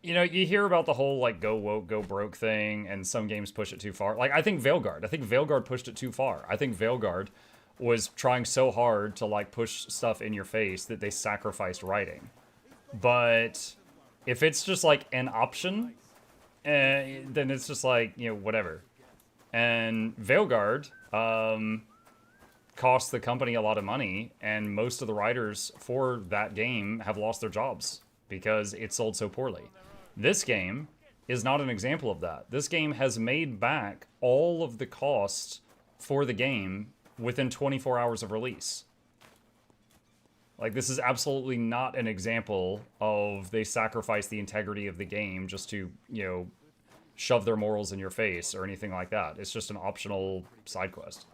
you know, you hear about the whole, like, go woke, go broke thing, and some games push it too far. Like, I think Veilguard pushed it too far. I think Veilguard was trying so hard to, like, push stuff in your face that they sacrificed writing. But if it's just, like, an option, then it's just, like, you know, whatever. And Veilguard, cost the company a lot of money, and most of the writers for that game have lost their jobs because it sold so poorly. This game is not an example of that. This game has made back all of the costs for the game within 24 hours of release. Like, this is absolutely not an example of they sacrifice the integrity of the game just to, you know, shove their morals in your face or anything like that. It's just an optional side quest.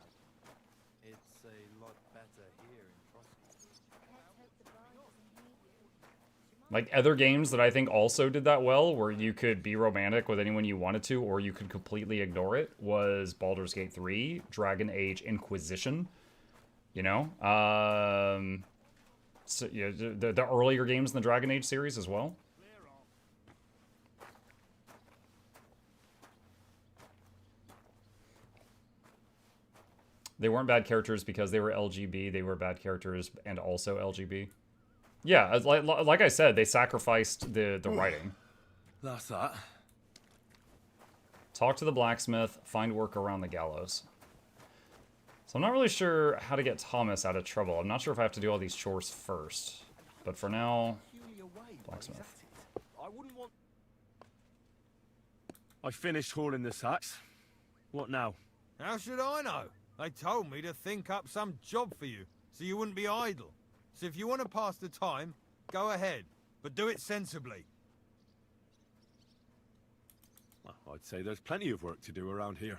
Like, other games that I think also did that well, where you could be romantic with anyone you wanted to, or you could completely ignore it, was Baldur's Gate 3, Dragon Age Inquisition, you know? So, yeah, the earlier games in the Dragon Age series as well. They weren't bad characters because they were LGB, they were bad characters and also LGB. Yeah, like I said, they sacrificed the writing. That's that. Talk to the blacksmith, find work around the gallows. So I'm not really sure how to get Thomas out of trouble. I'm not sure if I have to do all these chores first. But for now, blacksmith. I finished hauling the sacks. What now? How should I know? They told me to think up some job for you, so you wouldn't be idle. So if you want to pass the time, go ahead, but do it sensibly. Well, I'd say there's plenty of work to do around here.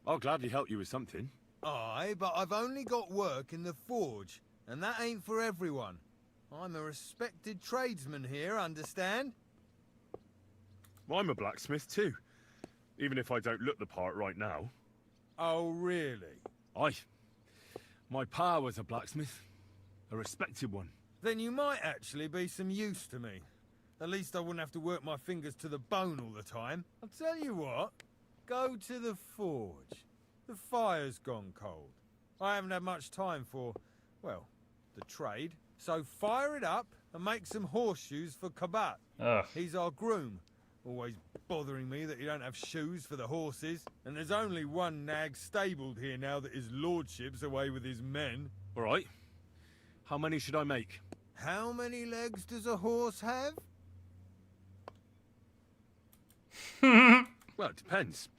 I'll gladly help you with something. Aye, but I've only got work in the forge, and that ain't for everyone. I'm a respected tradesman here, understand? I'm a blacksmith too, even if I don't look the part right now. Oh, really? Aye. My pa was a blacksmith. A respected one. Then you might actually be some use to me. At least I wouldn't have to work my fingers to the bone all the time. I'll tell you what, go to the forge. The fire's gone cold. I haven't had much time for, well, the trade. So fire it up and make some horseshoes for Kabat. Ugh. He's our groom. Always bothering me that you don't have shoes for the horses. And there's only one nag stabled here now that his lordship's away with his men. All right. How many should I make? How many legs does a horse have? Well, it depends.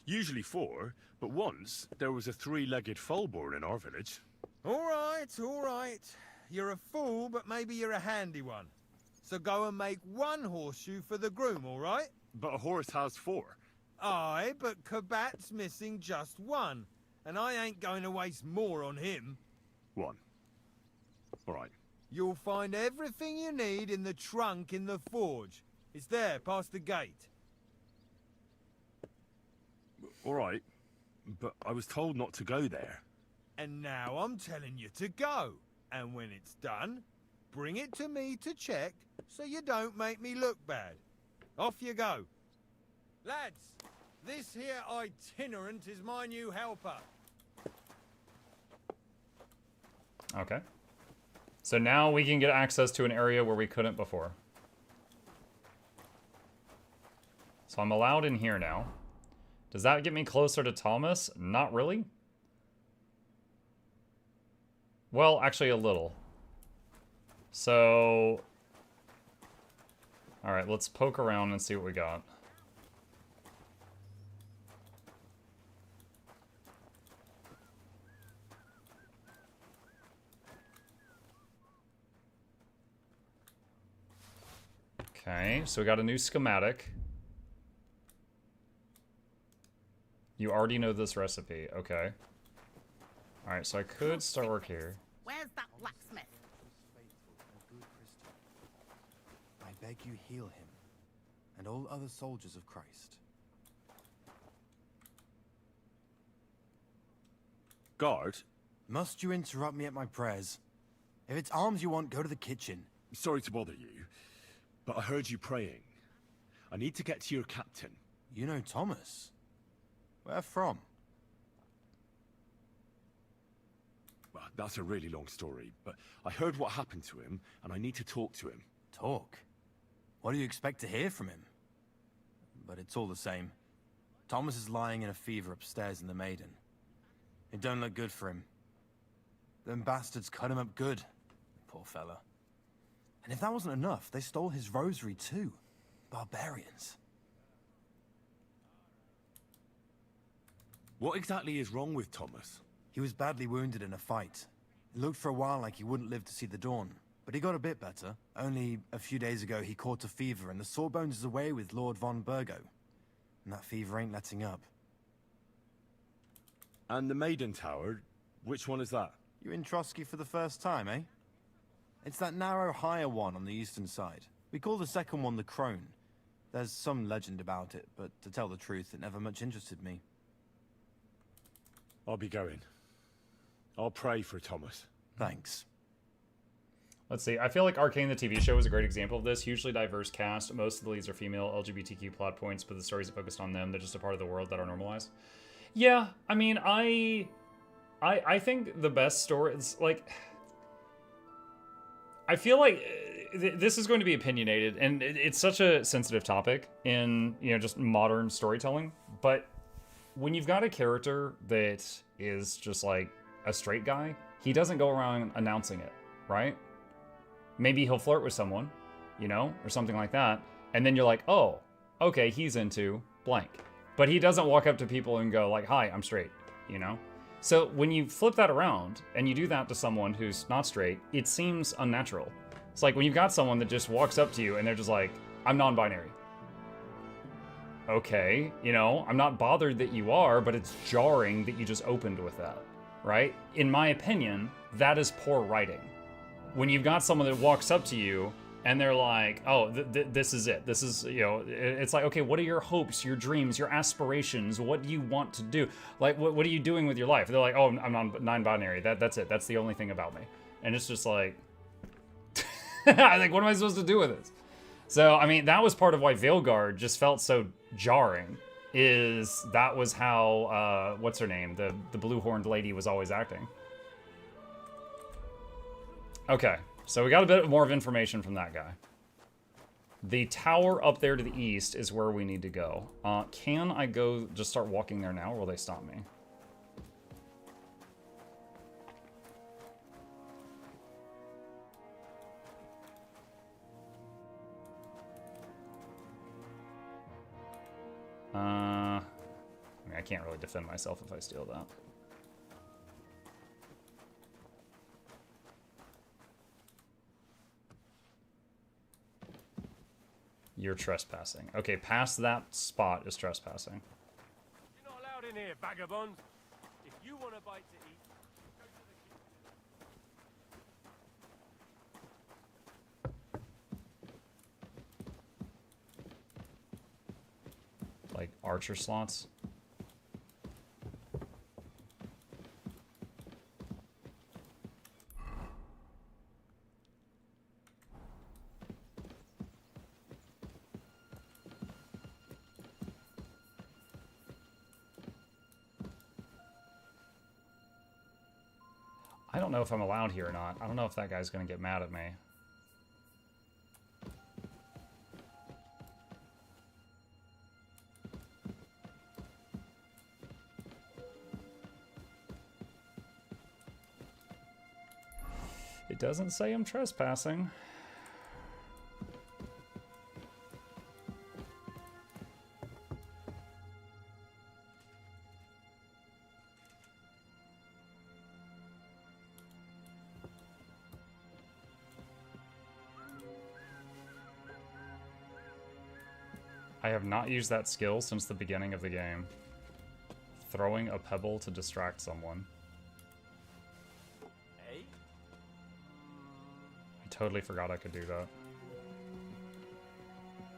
Usually 4, but once there was a 3-legged foal born in our village. All right, all right. You're a fool, but maybe you're a handy one. So go and make 1 horseshoe for the groom, all right? But a horse has 4. Aye, but Kabat's missing just 1. And I ain't going to waste more on him. 1. All right. You'll find everything you need in the trunk in the forge. It's there, past the gate. All right, but I was told not to go there. And now I'm telling you to go. And when it's done, bring it to me to check so you don't make me look bad. Off you go. Lads, this here itinerant is my new helper. Okay. So now we can get access to an area where we couldn't before. So I'm allowed in here now. Does that get me closer to Thomas? Not really. Well, actually a little. So... Alright, let's poke around and see what we got. Okay, so we got a new schematic. You already know this recipe, okay. Alright, so I could start work here. Where's that blacksmith? I beg you heal him, and all other soldiers of Christ. Guard? Must you interrupt me at my prayers? If it's alms you want, go to the kitchen. Sorry to bother you, but I heard you praying. I need to get to your captain. You know Thomas? Where from? Well, that's a really long story, but I heard what happened to him, and I need to talk to him. Talk? What do you expect to hear from him? But it's all the same. Thomas is lying in a fever upstairs in the Maiden. It don't look good for him. Them bastards cut him up good. Poor fella. And if that wasn't enough, they stole his rosary too. Barbarians. What exactly is wrong with Thomas? He was badly wounded in a fight. It looked for a while like he wouldn't live to see the dawn. But he got a bit better. Only a few days ago he caught a fever and the Sawbones is away with Lord von Burgo. And that fever ain't letting up. And the Maiden Tower, which one is that? You in Trotsky for the first time, eh? It's that narrow, higher one on the eastern side. We call the second one the Crone. There's some legend about it, but to tell the truth, it never much interested me. I'll be going. I'll pray for Thomas. Thanks. Let's see. I feel like Arcane, the TV show, is a great example of this. Hugely diverse cast. Most of the leads are female, LGBTQ plot points, but the stories are focused on them. They're just a part of the world that are normalized. Yeah, I mean, I think the best story is, like... I feel like this is going to be opinionated, and it's such a sensitive topic in, you know, just modern storytelling, but when you've got a character that is just, like, a straight guy, he doesn't go around announcing it, right? Maybe he'll flirt with someone, you know, or something like that, and then you're like, oh, okay, he's into blank. But he doesn't walk up to people and go like, hi, I'm straight, you know? So when you flip that around and you do that to someone who's not straight, it seems unnatural. It's like when you've got someone that just walks up to you and they're just like, I'm non-binary. Okay, you know, I'm not bothered that you are, but it's jarring that you just opened with that, right? In my opinion, that is poor writing. When you've got someone that walks up to you and they're like, oh, this is it. This is, you know, it's like, okay, what are your hopes, your dreams, your aspirations? What do you want to do? Like, what are you doing with your life? They're like, oh, I'm non-binary. That's it. That's the only thing about me. And it's just like, like, what am I supposed to do with this? So, I mean, that was part of why Veilguard just felt so jarring, is that was how, what's her name? The blue-horned lady was always acting. Okay. So we got a bit more of information from that guy. The tower up there to the east is where we need to go. Can I go just start walking there now, or will they stop me? I mean, I can't really defend myself if I steal that. You're trespassing. Okay, past that spot is trespassing. You're not allowed in here, vagabond. If you want a bite to eat, go to the Like archer slots. I don't know if I'm allowed here or not. I don't know if that guy's gonna get mad at me. It doesn't say I'm trespassing. I have not used that skill since the beginning of the game. Throwing a pebble to distract someone. Hey? I totally forgot I could do that.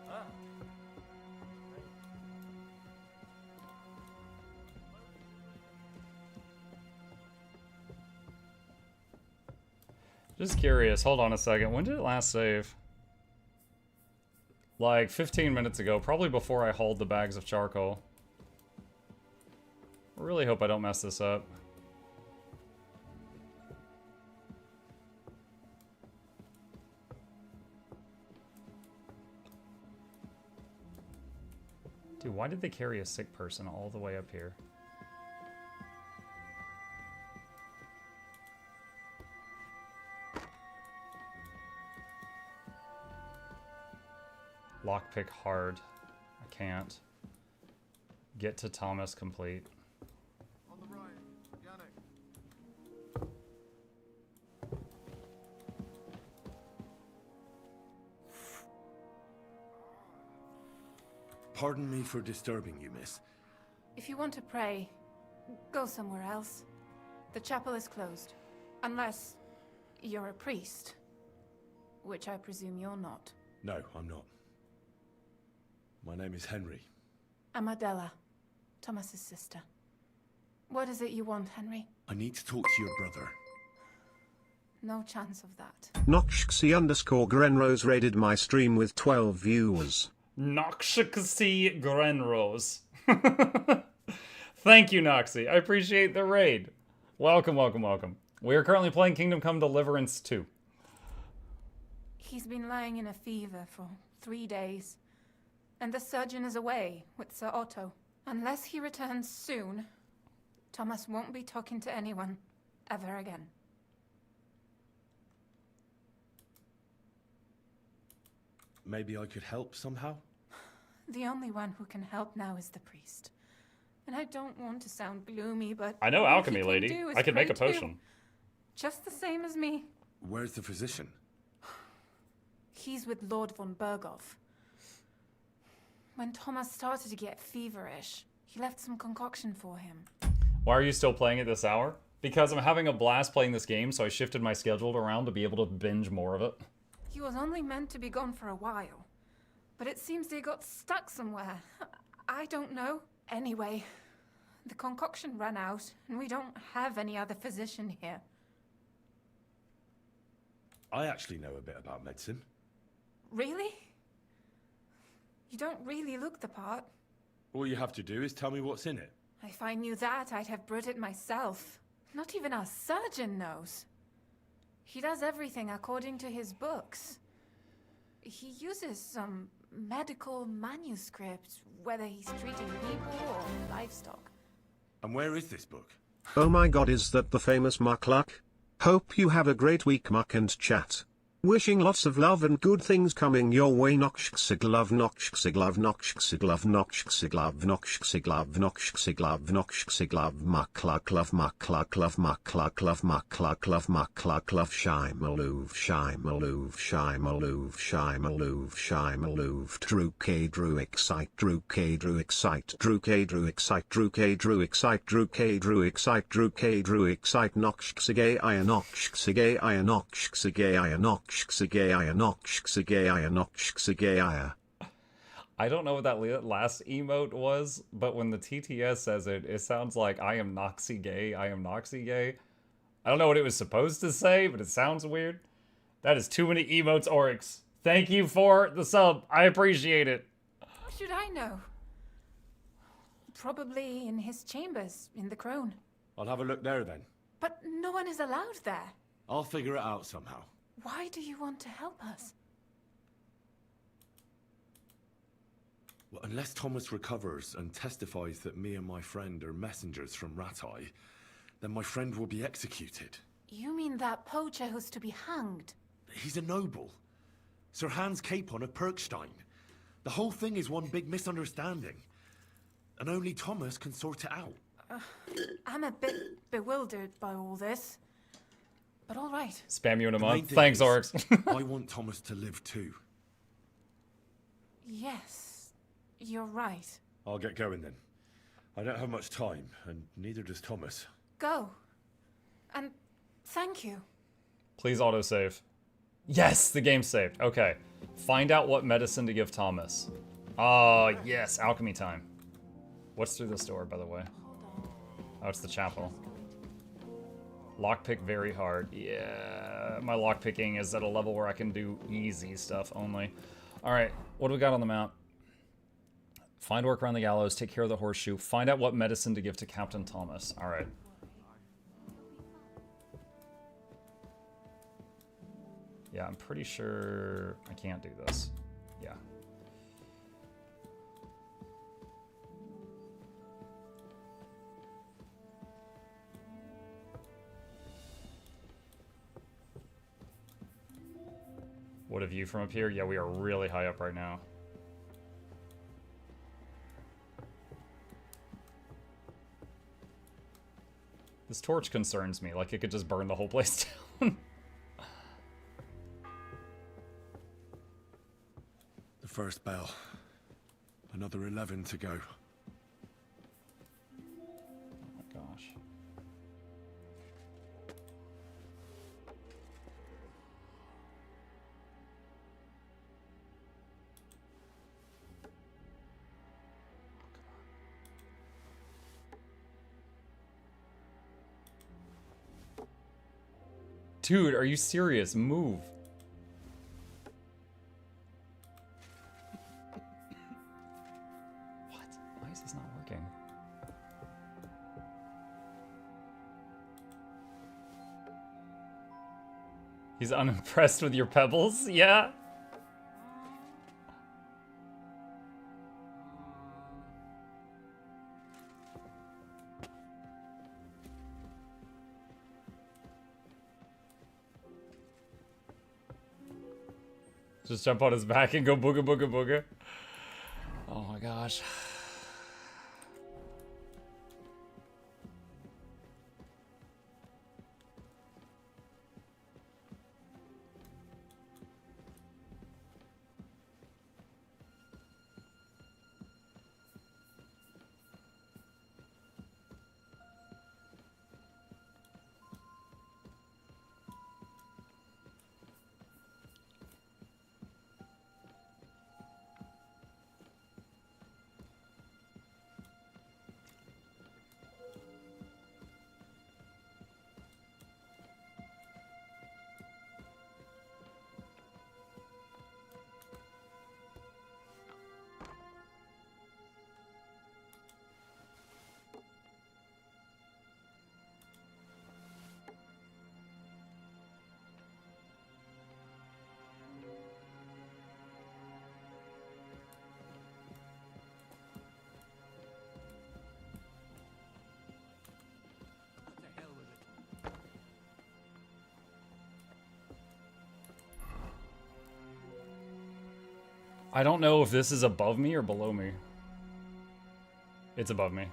Ah. Just curious, hold on a second. When did it last save? Like 15 minutes ago, probably before I hauled the bags of charcoal. I really hope I don't mess this up. Dude, why did they carry a sick person all the way up here? Lockpick hard. I can't. Get to Thomas complete. On the right, Yannick. Pardon me for disturbing you, miss. If you want to pray, go somewhere else. The chapel is closed. Unless you're a priest. Which I presume you're not. No, I'm not. My name is Henry. I'm Adela, Thomas's sister. What is it you want, Henry? I need to talk to your brother. No chance of that. Noxxi_Grenrose raided my stream with 12 viewers. Noxxi Grenrose. Thank you, Noxxi. I appreciate the raid. Welcome, welcome, welcome. We are currently playing Kingdom Come Deliverance 2. He's been lying in a fever for 3 days. And the surgeon is away with Sir Otto. Unless he returns soon, Thomas won't be talking to anyone ever again. Maybe I could help somehow? The only one who can help now is the priest. And I don't want to sound gloomy, but I know all he alchemy, can lady. do is I can make a pray too. potion. Just the same as me. Where's the physician? He's with Lord von Berghoff. When Thomas started to get feverish, he left some concoction for him. Why are you still playing it this hour? Because I'm having a blast playing this game, so I shifted my schedule around to be able to binge more of it. He was only meant to be gone for a while. But it seems they got stuck somewhere. I don't know. Anyway, the concoction ran out, and we don't have any other physician here. I actually know a bit about medicine. Really? You don't really look the part. All you have to do is tell me what's in it. If I knew that, I'd have brewed it myself. Not even our surgeon knows. He does everything according to his books. He uses some medical manuscript, whether he's treating people or livestock. And where is this book? Oh my god, is that the famous Mukluk? Hope you have a great week, Muck and chat. Wishing lots of love and good things coming your way. Noxxi-glove, Noxxi-glove, Noxxi-glove, Noxxi-glove, Noxxi-glove, Noxxi-glove, Noxxi-glove, Mukluk-love, Mukluk-love, Mukluk-love, Mukluk-love, Mukluk-love, Shimaloof, Shimaloof, Shimaloof, Shimaloof, Shimaloof, Drew K. Drew excite, Drew K. Drew excite, Drew K. Drew excite, Drew K. Drew excite, Drew K. Drew excite, Drew K. Drew excite, Noxxi-gay-aya, Noxxi-gay-aya, Noxxi-gay-aya, Noxxi-gay-aya, Noxxi-gay-aya. I don't know what that last emote was, but when the TTS says it, it sounds like I am Noxxi gay, I am Noxxi gay. I don't know what it was supposed to say, but it sounds weird. That is too many emotes, Oryx. Thank you for the sub. I appreciate it. How should I know? Probably in his chambers, in the Crone. I'll have a look there then. But no one is allowed there. I'll figure it out somehow. Why do you want to help us? Well, unless Thomas recovers and testifies that me and my friend are messengers from Ratai, then my friend will be executed. You mean that poacher who's to be hanged? He's a noble. Sir Hans Capon of Perkstein. The whole thing is one big misunderstanding. And only Thomas can sort it out. I'm a bit bewildered by all this. But all right. Spam you in a The main month. thing Thanks, is, Oryx. I want Thomas to live too. Yes, you're right. I'll get going then. I don't have much time, and neither does Thomas. Go. And thank you. Please autosave. Yes, the game's saved. Okay. Find out what medicine to give Thomas. Yes, alchemy time. What's through this door, by the way? Oh, it's the chapel. Lockpick very hard. Yeah, my lockpicking is at a level where I can do easy stuff only. Alright, what do we got on the map? Find work around the gallows, take care of the horseshoe, find out what medicine to give to Captain Thomas. Alright. Yeah, I'm pretty sure I can't do this. Yeah. What a view from up here. Yeah, we are really high up right now. This torch concerns me. Like, it could just burn the whole place down. The first bell. Another 11 to go. Oh my gosh. Dude, are you serious? Move. What? Why is this not working? He's unimpressed with your pebbles? Yeah? Just jump on his back and go booga booga booga. Oh my gosh. I don't know if this is above me or below me. It's above me.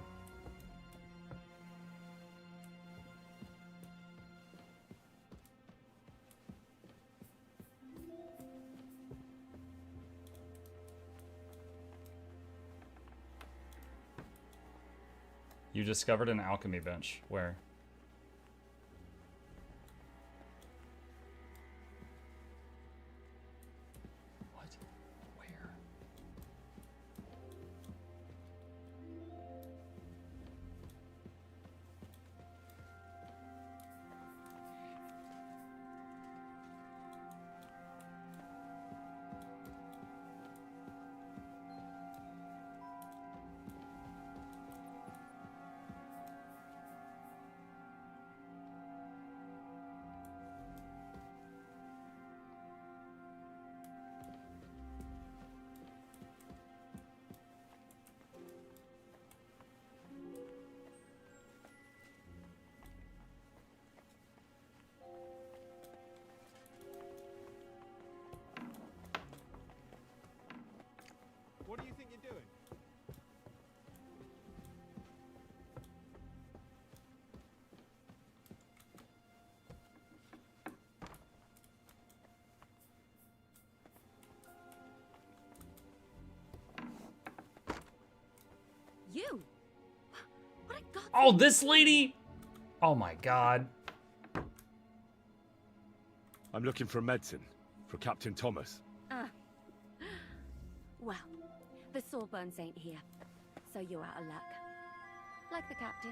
You discovered an alchemy bench. Where? What? Where? Oh, this lady? Oh my god. I'm looking for medicine for Captain Thomas. Well, the Sawbones ain't here, so you're out of luck. Like the captain.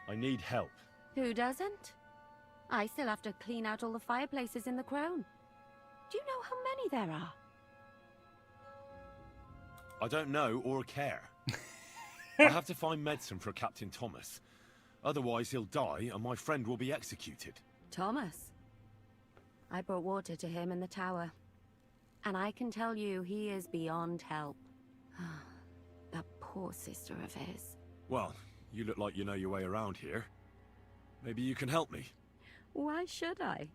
I need help. Who doesn't? I still have to clean out all the fireplaces in the Crown. Do you know how many there are? I don't know or care. I have to find medicine for Captain Thomas. Otherwise he'll die and my friend will be executed. Thomas? I brought water to him in the tower. And I can tell you he is beyond help. That poor sister of his. Well, you look like you know your way around here. Maybe you can help me. Why should I?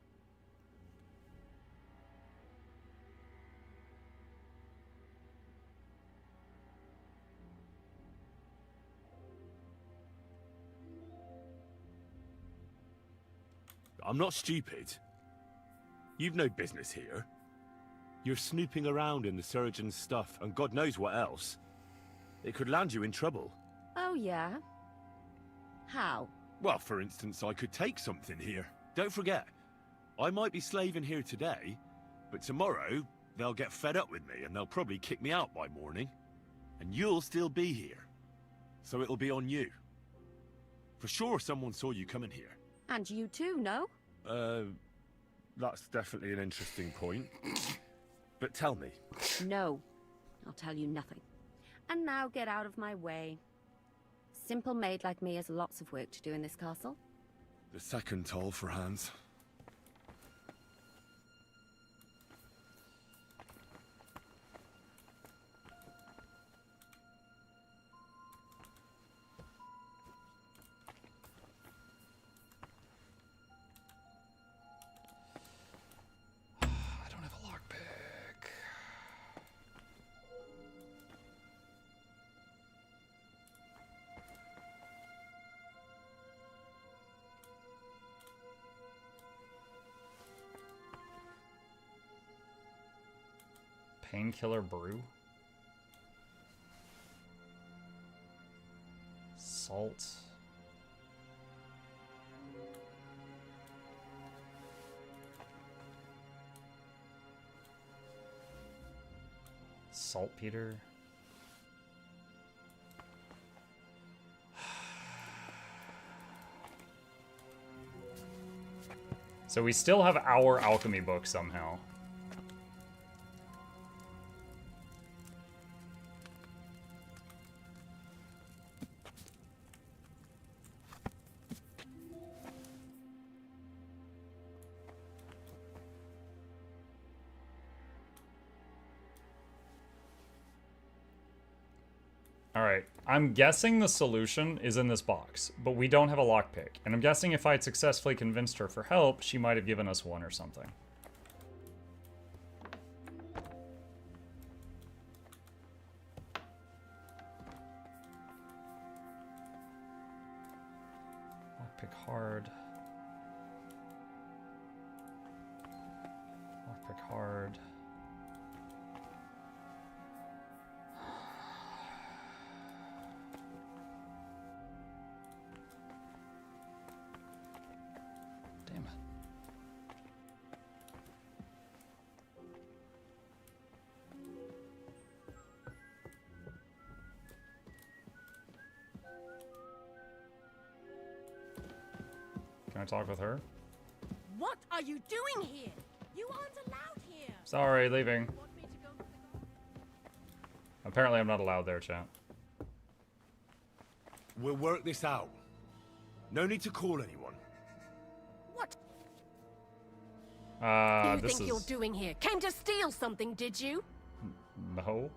I'm not stupid. You've no business here. You're snooping around in the surgeon's stuff and God knows what else. It could land you in trouble. Oh, yeah? How? Well, for instance, I could take something here. Don't forget, I might be slaving here today, but tomorrow they'll get fed up with me and they'll probably kick me out by morning. And you'll still be here. So it'll be on you. For sure someone saw you coming here. And you too, no? That's definitely an interesting point. But tell me. No. I'll tell you nothing. And now get out of my way. Simple maid like me has lots of work to do in this castle. The second toll for Hans. Painkiller brew. Salt. Saltpeter. So we still have our alchemy book somehow. Alright, I'm guessing the solution is in this box, but we don't have a lockpick. And I'm guessing if I had successfully convinced her for help, she might have given us one or something. Lockpick hard. Lockpick hard. Can I talk with her? What are you doing here? You aren't allowed here. Sorry, leaving. Apparently I'm not allowed there, chat. We'll work this out. No need to call anyone. What You think you're doing here? Came to steal something, did you? No.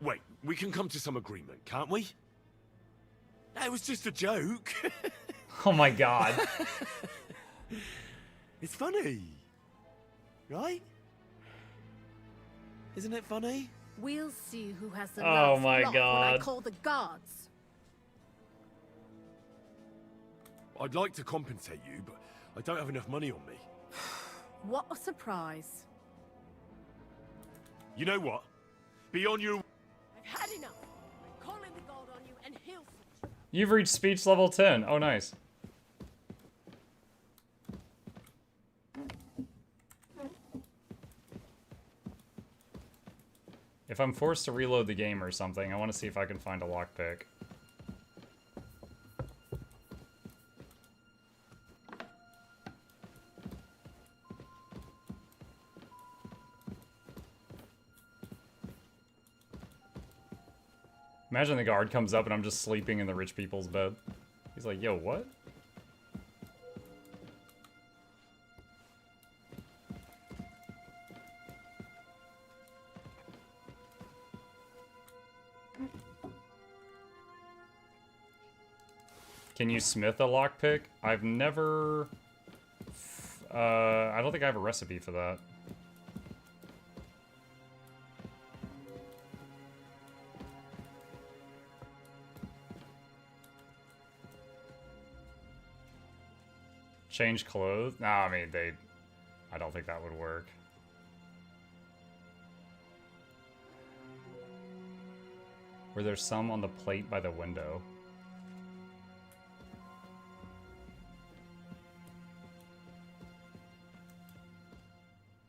Wait, we can come to some agreement, can't we? That was just a joke. Oh my god. It's funny. Right? Isn't it funny? We'll see who has the Oh last my laugh when I God. call the guards. I'd like to compensate you, but I don't have enough money on me. What a surprise. You know what? Be on your... I've had enough. I'm calling the god on you and he'll sort you. You've reached speech level 10. Oh, nice. If I'm forced to reload the game or something, I want to see if I can find a lockpick. Imagine the guard comes up and I'm just sleeping in the rich people's bed. He's like, yo, what? Can you smith a lockpick? I've never... I don't think I have a recipe for that. Change clothes? No, I mean, I don't think that would work. Were there some on the plate by the window?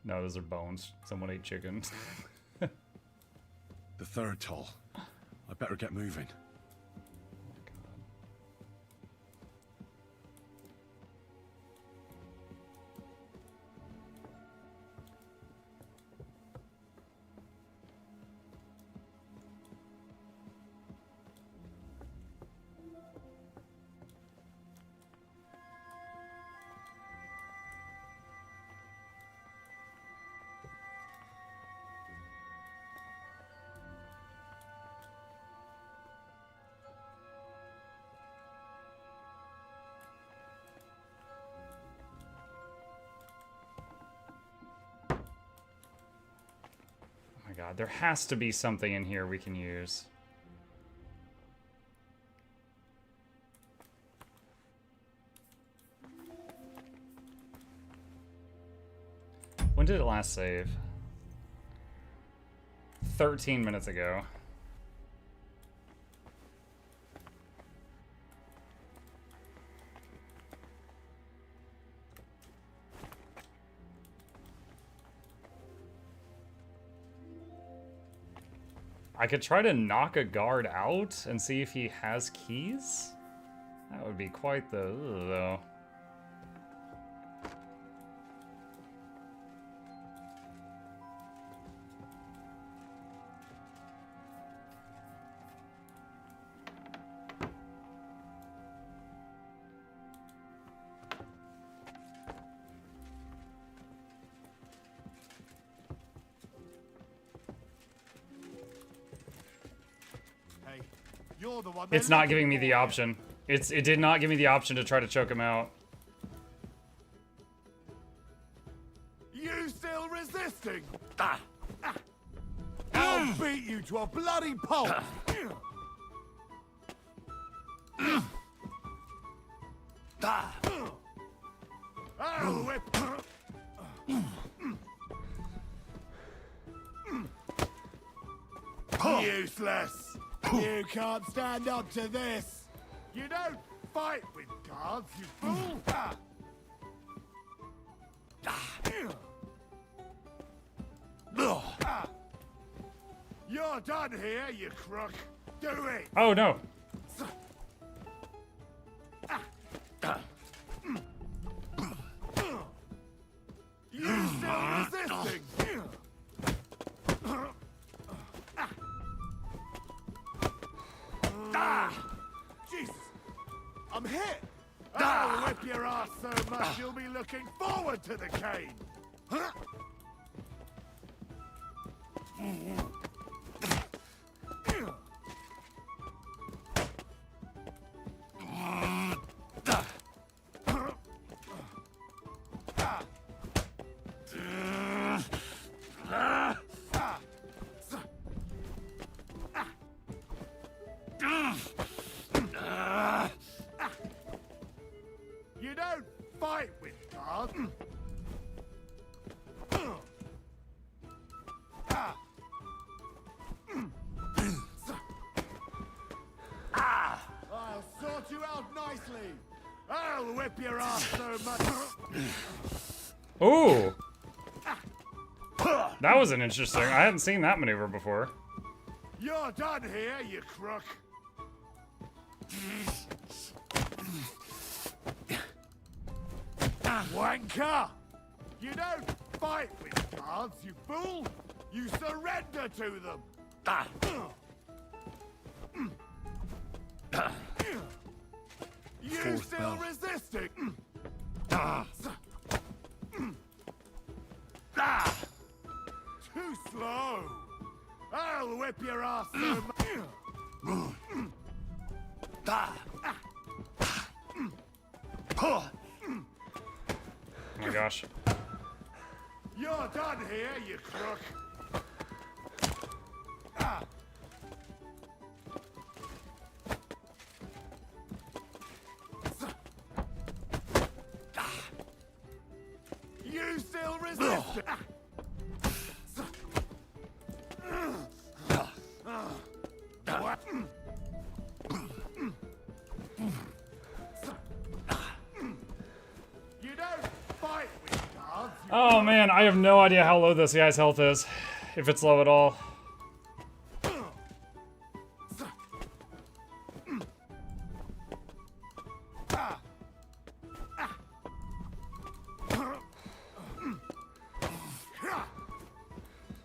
No, those are bones. Someone ate chicken. The third toll. I better get moving. God, there has to be something in here we can use. When did it last save? 13 minutes ago. I could try to knock a guard out and see if he has keys? That would be quite the ugh, though. It's not giving me the option. It did not give me the option to try to choke him out. You still resisting? I'll beat you to a bloody pulp. I'll whip. Useless. You can't stand up to this. You don't fight with guards, you fool. You're done here, you crook. Do it. Oh no. You still resisting? Jesus! I'm hit! I'll whip your ass so much you'll be looking forward to the cane! Huh? You don't fight with guards. I'll whip your ass so much. Ooh! That was an interesting. I hadn't seen that maneuver before. You're done here, you crook. Wanker! You don't fight with guards, you fool! You surrender to them! You still resisting? Too slow! I'll whip your ass so much! Oh my gosh. You're done here, you crook! You still resist? You don't fight with guards. Oh man, I have no idea how low this guy's health is. If it's low at all.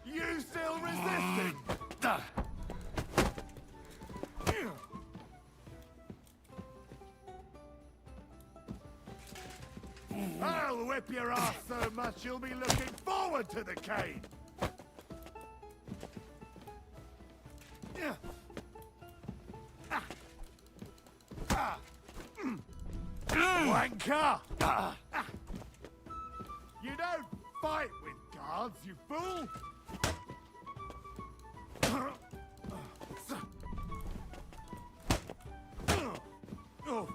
You still resisting? I'll whip your ass so much you'll be looking forward to the cane. Wanker! You don't fight with guards, you fool! Oh,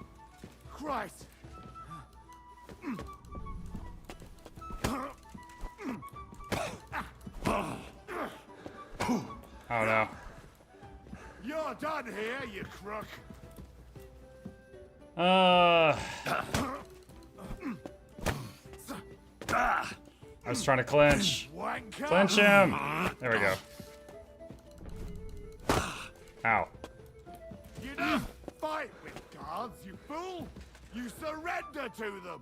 Christ! Oh no. You're done here, you crook! I was trying to clinch. Clinch him! There we go. Ow. You don't fight with guards, you fool! You surrender to them!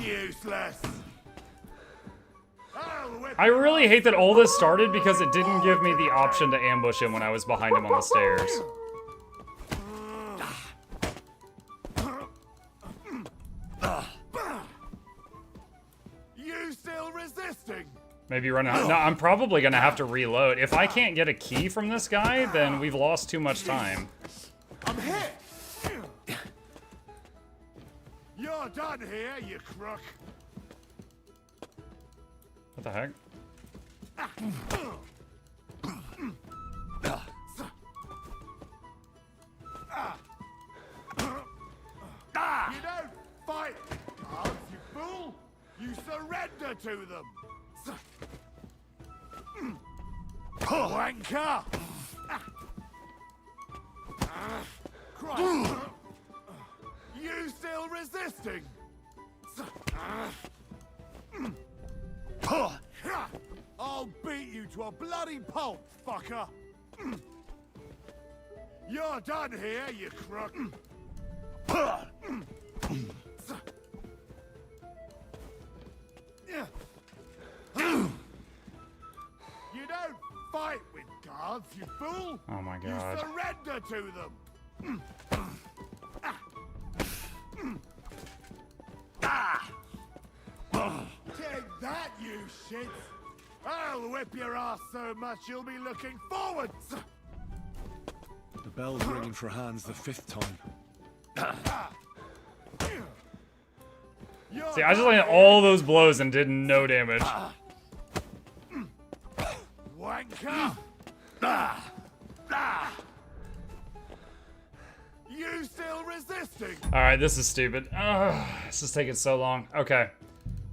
Useless! I really hate that all this started because it didn't give me the option to ambush him when I was behind him on the stairs. You still resisting? Maybe run out. No, I'm probably gonna have to reload. If I can't get a key from this guy, then we've lost too much time. I'm hit! You're done here, you crook! What the heck? You don't fight with guards, you fool! You surrender to them! Wanker! Christ! You still resisting? I'll beat you to a bloody pulp, fucker! You're done here, you crook! You don't fight with guards, you fool! Oh my god. You surrender to them! Take that, you shit! I'll whip your ass so much you'll be looking forward! The bell's ringing for hands the 5th time. See, I just landed all those blows and did no damage. Wanker! You still resisting? Alright, this is stupid. This is taking so long. Okay.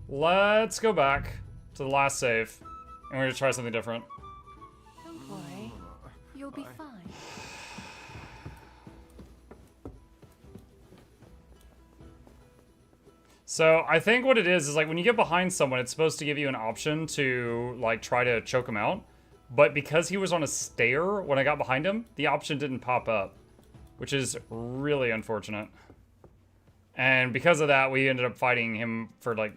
Let's go back to the last save. And we're gonna try something different. Don't worry. You'll You'll be fine. So I think what it is like when you get behind someone, it's supposed to give you an option to like try to choke him out. But because he was on a stair when I got behind him, the option didn't pop up, which is really unfortunate. And because of that, we ended up fighting him for like,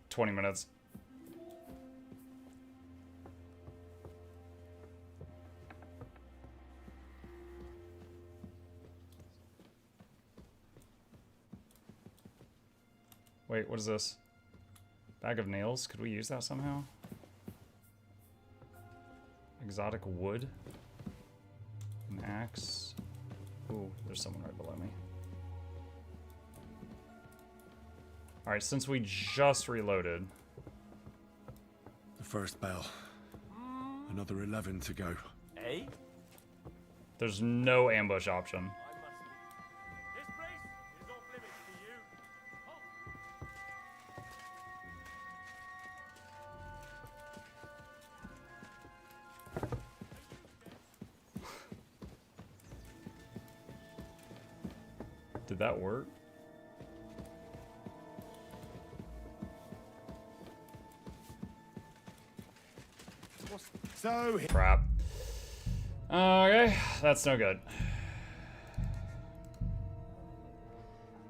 20 minutes. Wait, what is this? Bag of nails? Could we use that somehow? Exotic wood? An axe? Ooh, there's someone right below me. Alright, since we just reloaded. The first bell. Another 11 to go. Eh? There's no ambush option. Did that work? So crap. Okay, that's no good.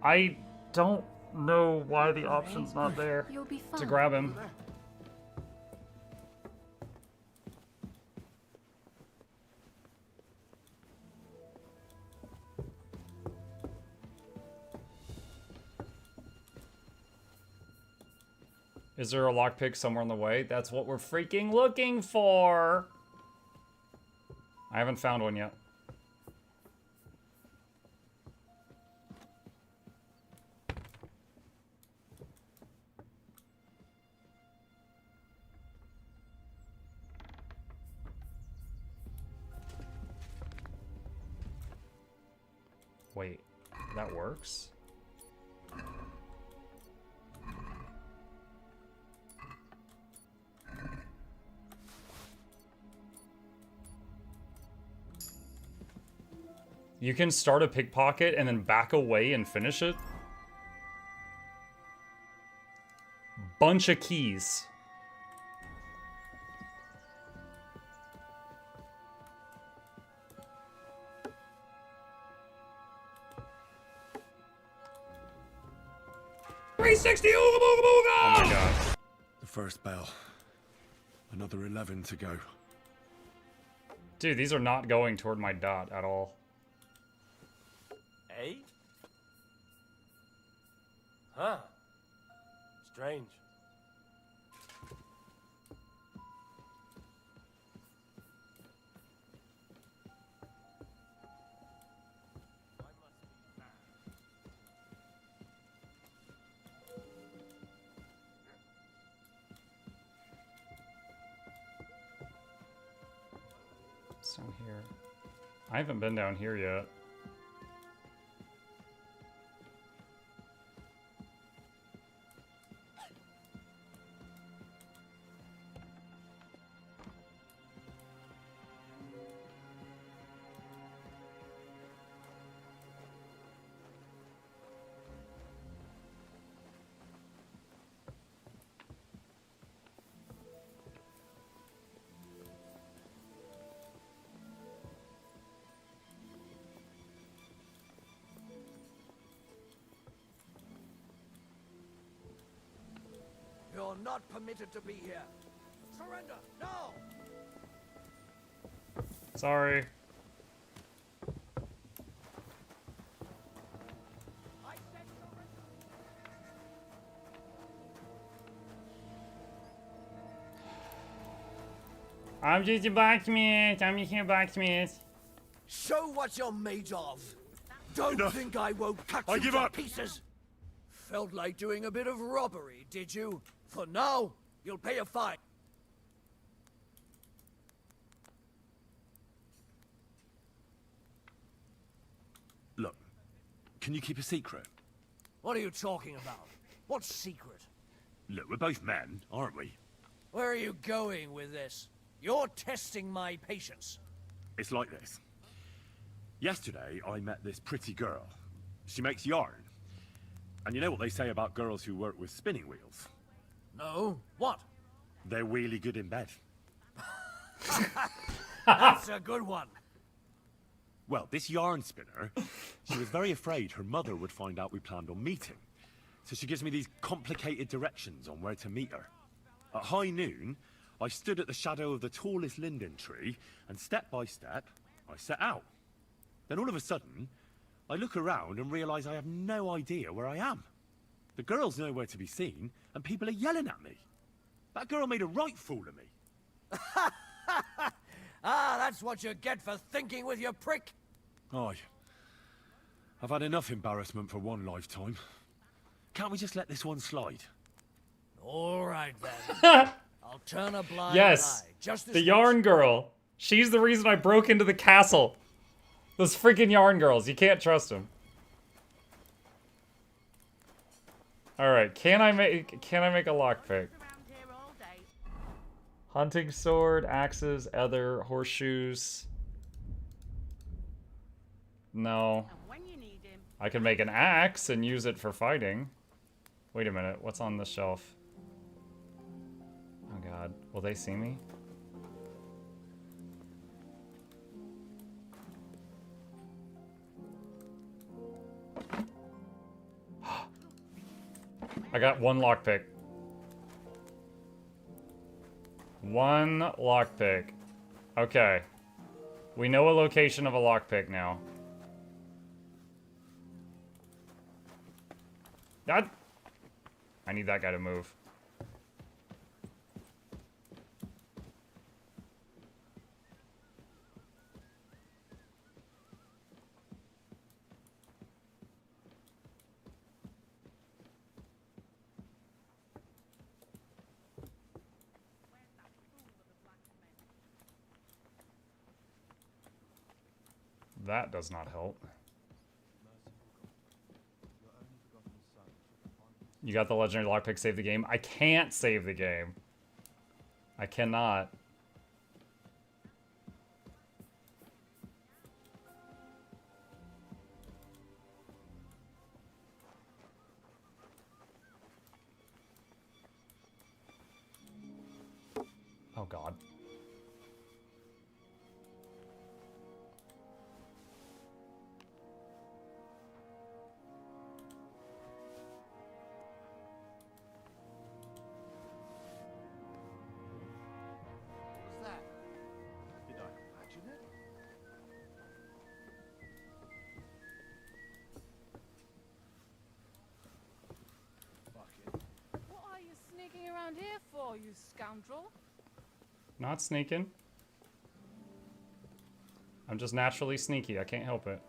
I don't know why the option's not there You'll be to fine. grab him. Is there a lockpick somewhere on the way? That's what we're freaking looking for. I haven't found one yet. Wait, that works? You can start a pickpocket and then back away and finish it? Bunch of keys. Oh my god. The first bell. Another 11 to go. Dude, these are not going toward my dot at all. Eh? Huh. Strange. It's down here. I haven't been down here yet. You're not permitted to be here. Surrender, now! Sorry. I'm just a blacksmith. I'm just a blacksmith. Show what you're made of. Don't think I won't cut I you give to up. pieces. Felt like doing a bit of robbery, did you? For now, you'll pay a fine. Look, can you keep a secret? What are you talking about? What secret? Look, we're both men, aren't we? Where are you going with this? You're testing my patience. It's like this. Yesterday, I met this pretty girl. She makes yarn. And you know what they say about girls who work with spinning wheels? No, what? They're really good in bed. That's a good one. Well, this yarn spinner, she was very afraid her mother would find out we planned on meeting. So she gives me these complicated directions on where to meet her. At high noon, I stood at the shadow of the tallest linden tree, and step by step, I set out. Then all of a sudden, I look around and realise I have no idea where I am. The girl's nowhere to be seen, and people are yelling at me. That girl made a right fool of me. That's what you get for thinking with your prick. Aye. I've had enough embarrassment for one lifetime. Can't we just let this one slide? All right, then. I'll turn a blind Yes, eye. Just the yarn girl. She's the reason I broke into the castle. Those freaking yarn girls. You can't trust them. All right, can I make a lockpick? Hunting sword, axes, other horseshoes. No. I can make an axe and use it for fighting. Wait a minute, what's on this shelf? Oh god, will they see me? I got one lockpick. One lockpick. Okay. We know a location of a lockpick now. God. I need that guy to move. That does not help. You got the legendary lockpick, save the game. I can't save the game. I cannot. Oh god. What are you sneaking around here for, you scoundrel? Not sneaking. I'm just naturally sneaky. I can't help it.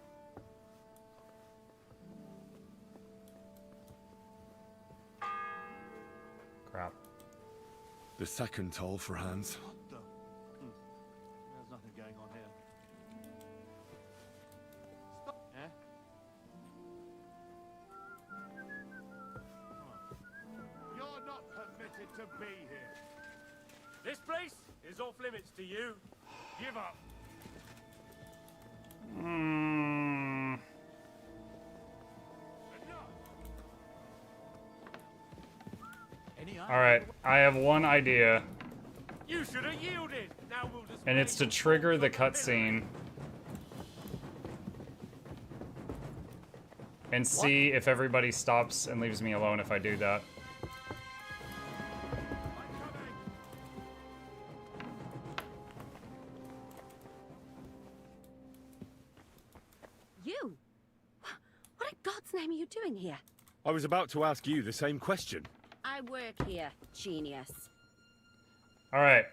Crap. The second toll for Hans. There's nothing going on here. Stop. Eh? You're not permitted to be here. This place is off limits to you. Give up. Alright, I have one idea. You should have yielded. Now we'll just And it's to trigger the cutscene. And see if everybody stops and leaves me alone if I do that. You? What in God's name are you doing here? I was about to ask you the same question. I work here, genius. Alright.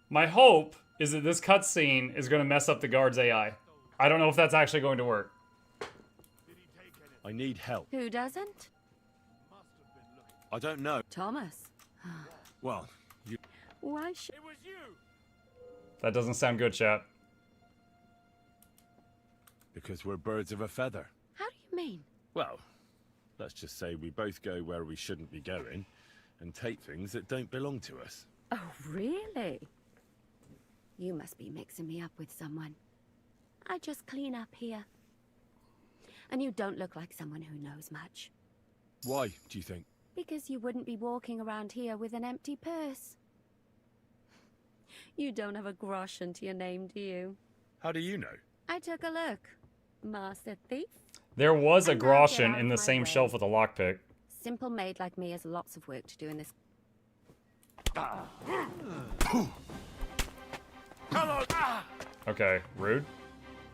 My hope is that this cutscene is going to mess up the guard's AI. I don't know if that's actually going to work. I need help. Who doesn't? I don't know. Thomas. Well, you... Why should... It was you! That doesn't sound good, chat. Because we're birds of a feather. How do you mean? Well, let's just say we both go where we shouldn't be going and take things that don't belong to us. Oh, really? You must be mixing me up with someone. I just clean up here. And you don't look like someone who knows much. Why, do you think? Because you wouldn't be walking around here with an empty purse. You don't have a groschen to your name, do you? How do you know? I took a look. Master thief? There was a And now get groschen out in of the my same way. shelf with a lockpick. Simple maid like me has lots of work to do in this. Come on! Okay, rude.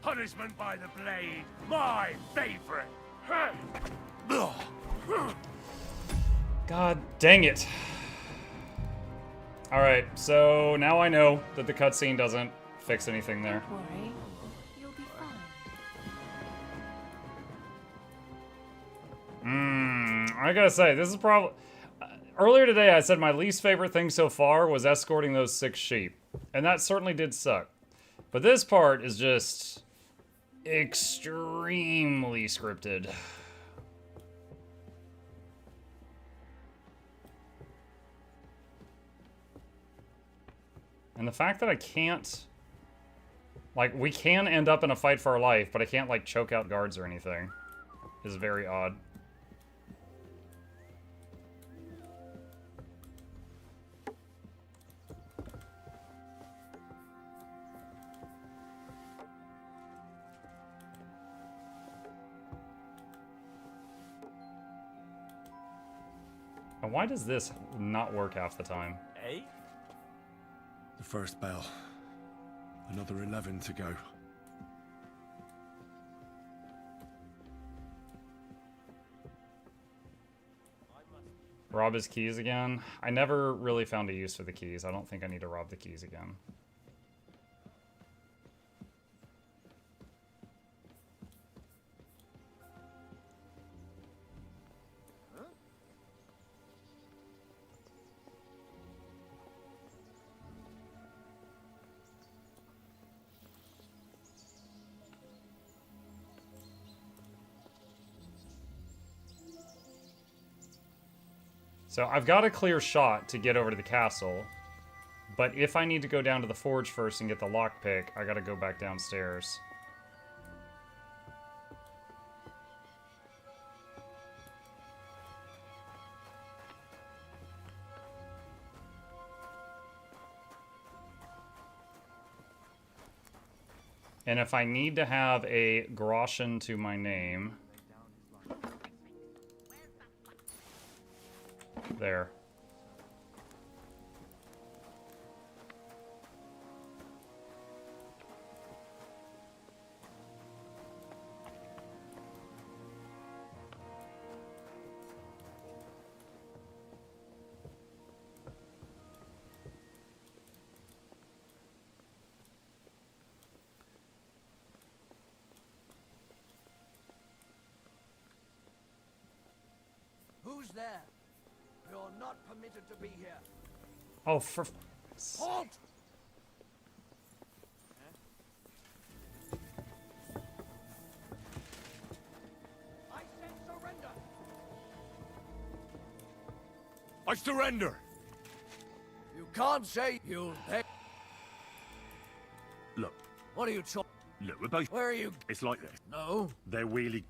Punishment by the blade, my favorite. God dang it. Alright, so now I know that the cutscene doesn't fix anything there. Don't worry. You'll be fine. I gotta say, this is probably... earlier today I said my least favorite thing so far was escorting those 6 sheep. And that certainly did suck. But this part is just... extremely scripted. And the fact that I can't... like, we can end up in a fight for our life, but I can't, like, choke out guards or anything is very odd. And why does this not work half the time? Eh? The first bell. Another 11 to go. Rob his keys again? I never really found a use for the keys. I don't think I need to rob the keys again. So I've got a clear shot to get over to the castle, but if I need to go down to the forge first and get the lockpick, I gotta go back downstairs. And if I need to have a groschen to my name... there. Who's there? You're not permitted to be here. Oh, for... Halt! I said surrender. I surrender! You can't say you'll pay. Look. What are you talking? Look, we're both... Where are you? It's like this. No. They're really...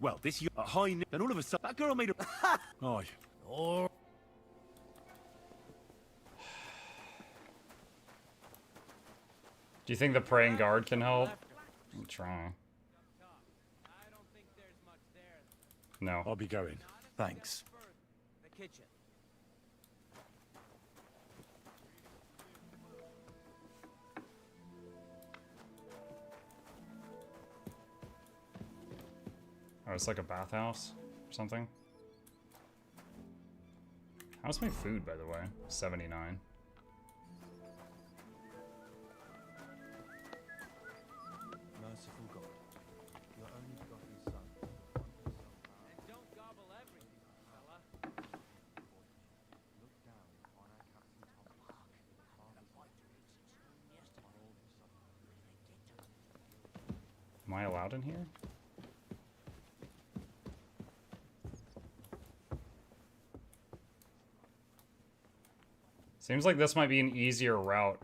well, this year at high... then all of a sudden, that girl made a... Aye. Or... Do you think the praying guard can help? I'm trying. No. I'll be going. Thanks. The kitchen. Oh, it's like a bathhouse or something. How's my food, by the way? 79. Merciful God, your only begotten Son. And don't gobble everything, fella. Look down on our Captain Tom. Am I allowed in here? Seems like this might be an easier route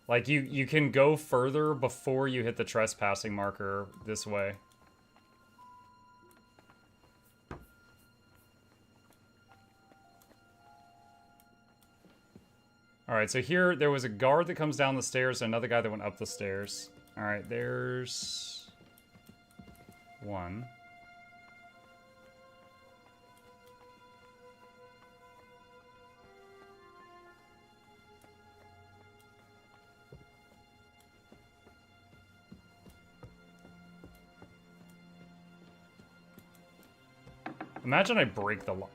Like, you can go further before you hit the trespassing marker this way. Alright, so here, there was a guard that comes down the stairs and another guy that went up the stairs. Alright, there's... one. Imagine I break the lock.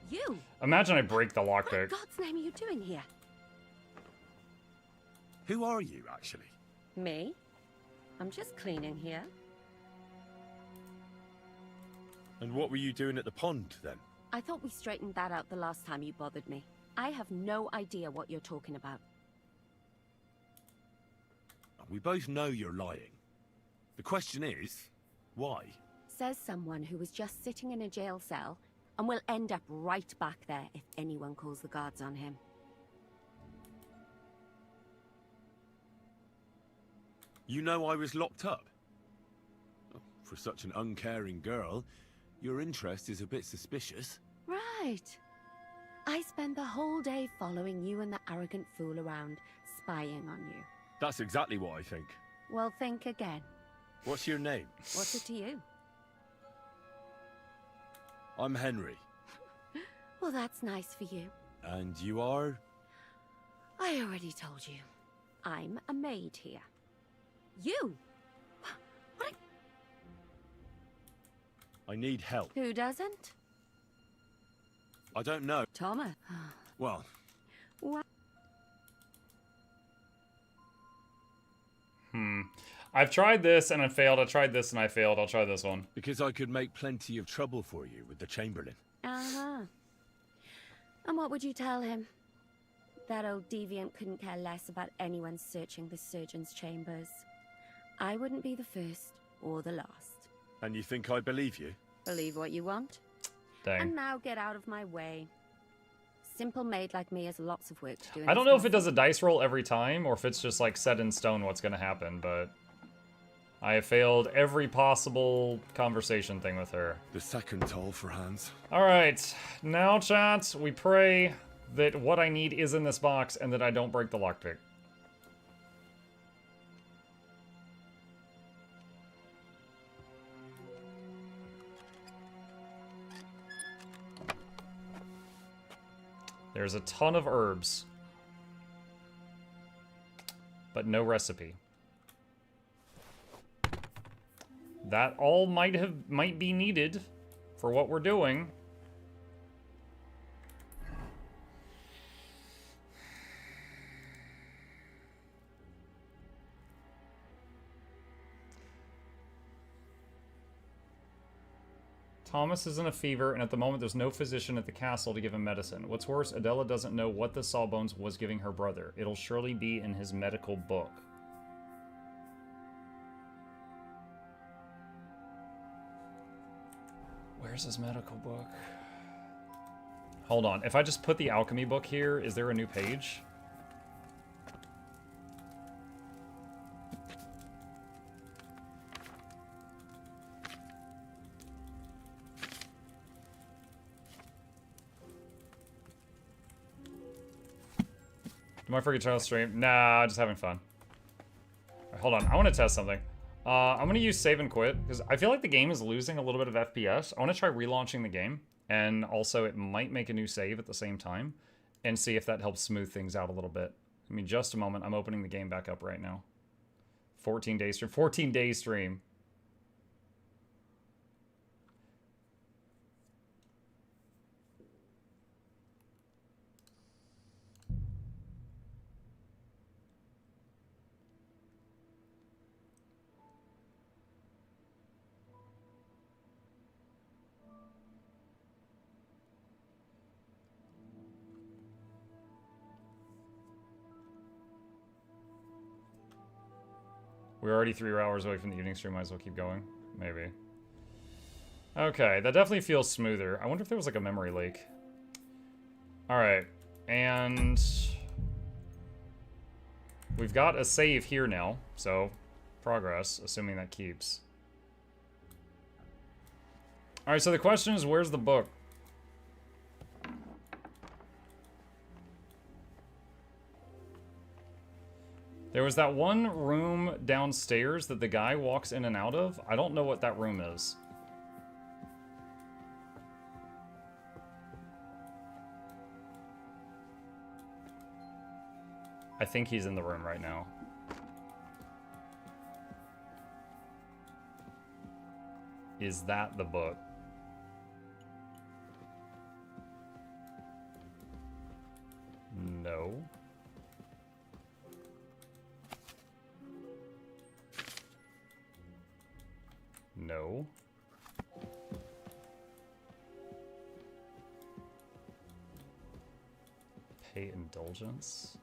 You! Imagine I break the lockpick. What in God's name are you doing here? Who are you, actually? Me? I'm just cleaning here. And what were you doing at the pond, then? I thought we straightened that out the last time you bothered me. I have no idea what you're talking about. We both know you're lying. The question is, why? Says someone who was just sitting in a jail cell and will end up right back there if anyone calls the guards on him. You know I was locked up? For such an uncaring girl, your interest is a bit suspicious. Right. I spend the whole day following you and the arrogant fool around, spying on you. That's exactly what I think. Well, think again. What's your name? What's it to you? I'm Henry. Well, that's nice for you. And you are? I already told you. I'm a maid here. You? What? I need help. Who doesn't? I don't know. Thomas. Well... What? I've tried this and I failed. I tried this and I failed. I'll try this one. Because I could make plenty of trouble for you with the Chamberlain. Uh-huh. And what would you tell him? That old deviant couldn't care less about anyone searching the surgeon's chambers. I wouldn't be the first or the last. And you think I believe you? Believe what you want. Dang. And now get out of my way. Simple maid like me has lots of work to do. I don't know if it does a dice roll every time or if it's just like set in stone what's going to happen, but I have failed every possible conversation thing with her. The second toll for Hans. Alright, now chat, we pray that what I need is in this box and that I don't break the lockpick. There's a ton of herbs, but no recipe. That all might be needed for what we're doing. Thomas is in a fever, and at the moment there's no physician at the castle to give him medicine. What's worse, Adela doesn't know what the Sawbones was giving her brother. It'll surely be in his medical book. Where's his medical book? Hold on. If I just put the alchemy book here, is there a new page? Do I forget to stream? Nah, just having fun. Right, hold on. I want to test something. I'm going to use save and quit because I feel like the game is losing a little bit of FPS. I want to try relaunching the game, and also it might make a new save at the same time and see if that helps smooth things out a little bit. I mean, just a moment. I'm opening the game back up right now. 14-day stream. 14-day stream. We're already 3 hours away from the evening stream. Might as well keep going. Maybe. Okay, that definitely feels smoother. I wonder if there was like a memory leak. Alright, and we've got a save here now, so progress, assuming that keeps. Alright, so the question is, where's the book? There was that one room downstairs that the guy walks in and out of. I don't know what that room is. I think he's in the room right now. Is that the book? No. No. Pay indulgence.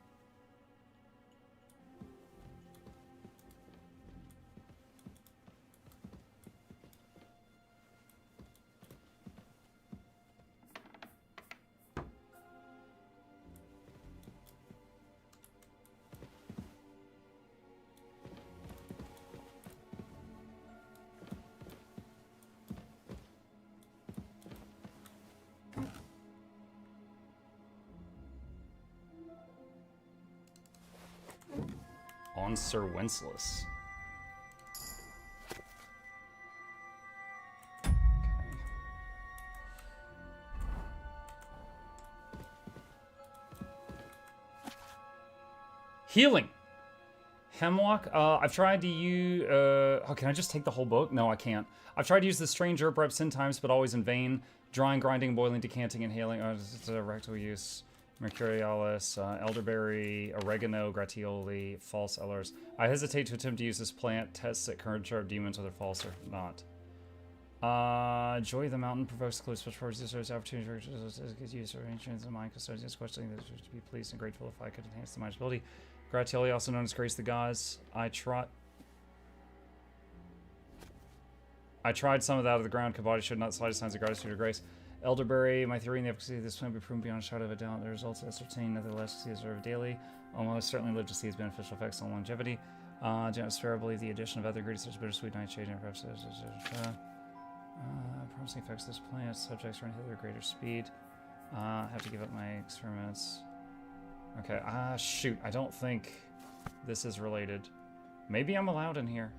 On Sir Wenceslas. Okay. Healing. Hemlock. I've tried to use. Oh, can I just take the whole book? No, I can't. I've tried to use the strange herb perhaps 10 times, but always in vain. Drying, grinding, boiling, decanting, inhaling. It's a rectal use. Mercurialis, elderberry, oregano, gratioli, false ellers. I hesitate to attempt to use this plant. Tests at current chart of demons, whether false or not. Joy of the mountain provokes clues, which forces users opportunity to use arrangements in mind, custodians questioning this to be pleased and grateful if I could enhance the mind's ability. Gratioli, also known as Grace the Gods. I tried some of that out of the ground. Kabadi showed not the slightest signs of gratitude or grace. Elderberry, my theory in the efficacy of this plant will be proven beyond a shadow of a doubt. The results ascertained, nevertheless, is observed daily. Almost certainly live to see its beneficial effects on longevity. Do not spare, believe the addition of other ingredients such as bittersweet nightshade and perhaps promising effects of this plant. Subjects run hither greater speed. Have to give up my experiments. Okay, shoot, I don't think this is related. Maybe I'm allowed in here.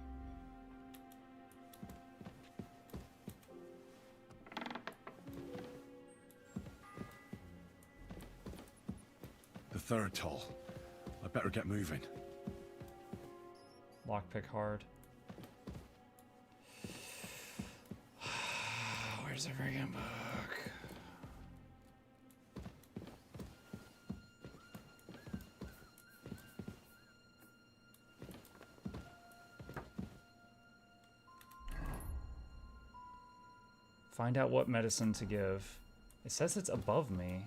The third toll. I better get moving. Lockpick hard. Where's the friggin' book? Find out what medicine to give. It says it's above me.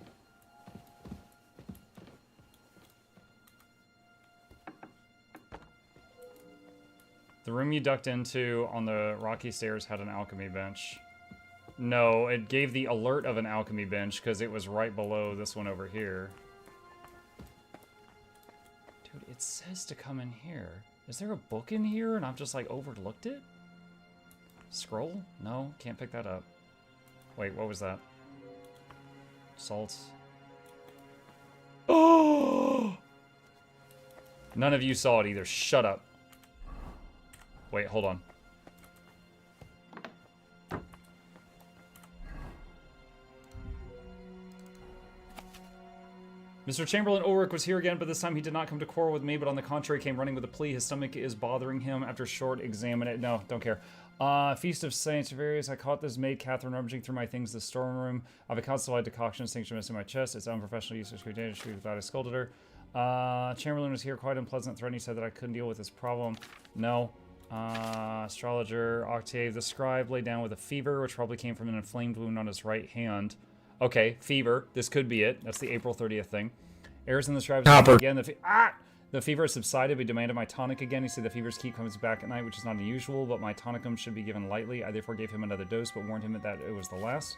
The room you ducked into on the rocky stairs had an alchemy bench. No, it gave the alert of an alchemy bench because it was right below this one over here. Dude, it says to come in here. Is there a book in here and I've just like overlooked it? Scroll? No, can't pick that up. Wait, what was that? Salt. Oh! None of you saw it either. Shut up. Wait, hold on. Mr. Chamberlain Ulrich was here again, but this time he did not come to quarrel with me, but on the contrary came running with a plea. His stomach is bothering him after a short examine. No, don't care. Feast of Saints Various. I caught this maid Catherine rummaging through my things in the storeroom room. I have a constellated decoction distinction missing my chest. It's unprofessional use of screw data. She was glad I scolded her. Chamberlain was here, quite unpleasant threat. He said that I couldn't deal with this problem. No. Astrologer, Octave, the scribe laid down with a fever, which probably came from an inflamed wound on his right hand. Okay, fever. This could be it. That's the April 30th thing. Errors in the scribe's again. The fever has subsided. We demanded my tonic again. He said the fevers keep coming back at night, which is not unusual, but my tonicum should be given lightly. I therefore gave him another dose, but warned him that it was the last.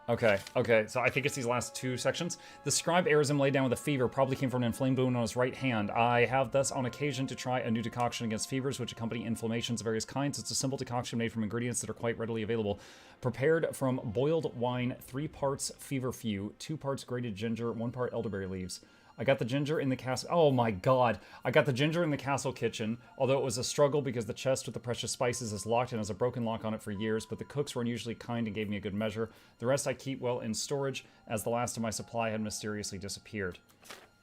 Okay, so I think it's these last two sections. The scribe Arizim lay down with a fever, probably came from an inflamed wound on his right hand. I have thus on occasion to try a new decoction against fevers, which accompany inflammations of various kinds. It's a simple decoction made from ingredients that are quite readily available. Prepared from boiled wine, 3 parts feverfew, 2 parts grated ginger, 1 part elderberry leaves. I got the ginger in the castle. Oh my god. I got the ginger in the castle kitchen, although it was a struggle because the chest with the precious spices is locked and has a broken lock on it for years, but the cooks were unusually kind and gave me a good measure. The rest I keep well in storage, as the last of my supply had mysteriously disappeared.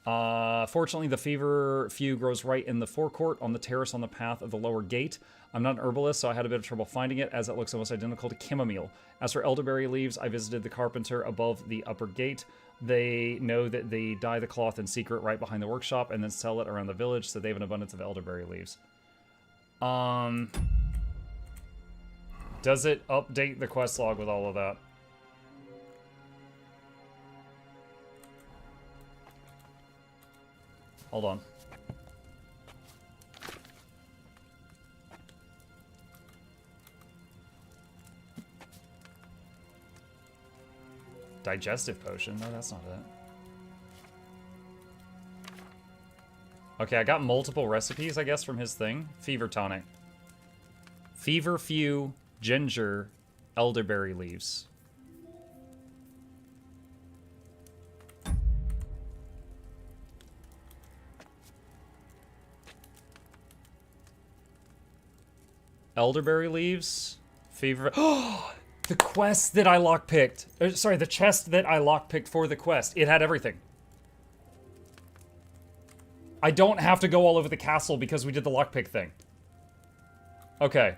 Fortunately, the feverfew grows right in the forecourt on the terrace on the path of the lower gate. I'm not an herbalist, so I had a bit of trouble finding it, as it looks almost identical to chamomile. As for elderberry leaves, I visited the carpenter above the upper gate. They know that they dye the cloth in secret right behind the workshop and then sell it around the village, so they have an abundance of elderberry leaves. Does it update the quest log with all of that? Hold on. Digestive potion? No, that's not it. Okay, I got multiple recipes, I guess, from his thing. Fever tonic. Feverfew, ginger, elderberry leaves. Elderberry leaves, fever. Oh, the quest that I lockpicked. Sorry, the chest that I lockpicked for the quest. It had everything. I don't have to go all over the castle because we did the lockpick thing. Okay.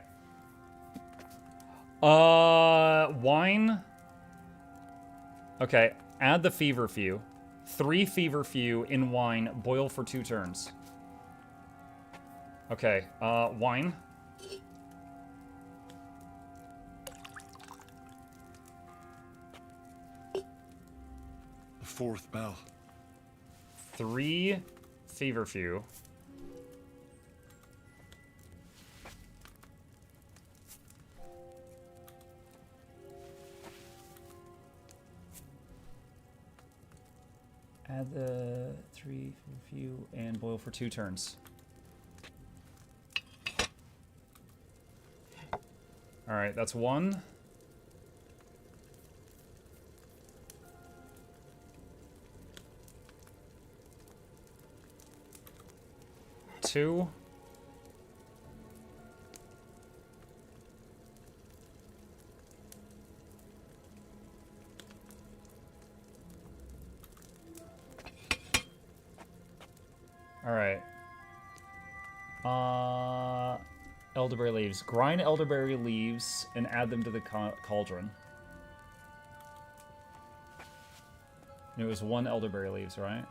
Wine. Okay, add the feverfew. 3 feverfew in wine, boil for 2 turns. Okay, wine. The 4th bell. 3 feverfew. Add the 3 feverfew and boil for 2 turns. All right, that's 1. Two. All right. Elderberry leaves. Grind elderberry leaves and add them to the cauldron. And it was 1 elderberry leaves, right?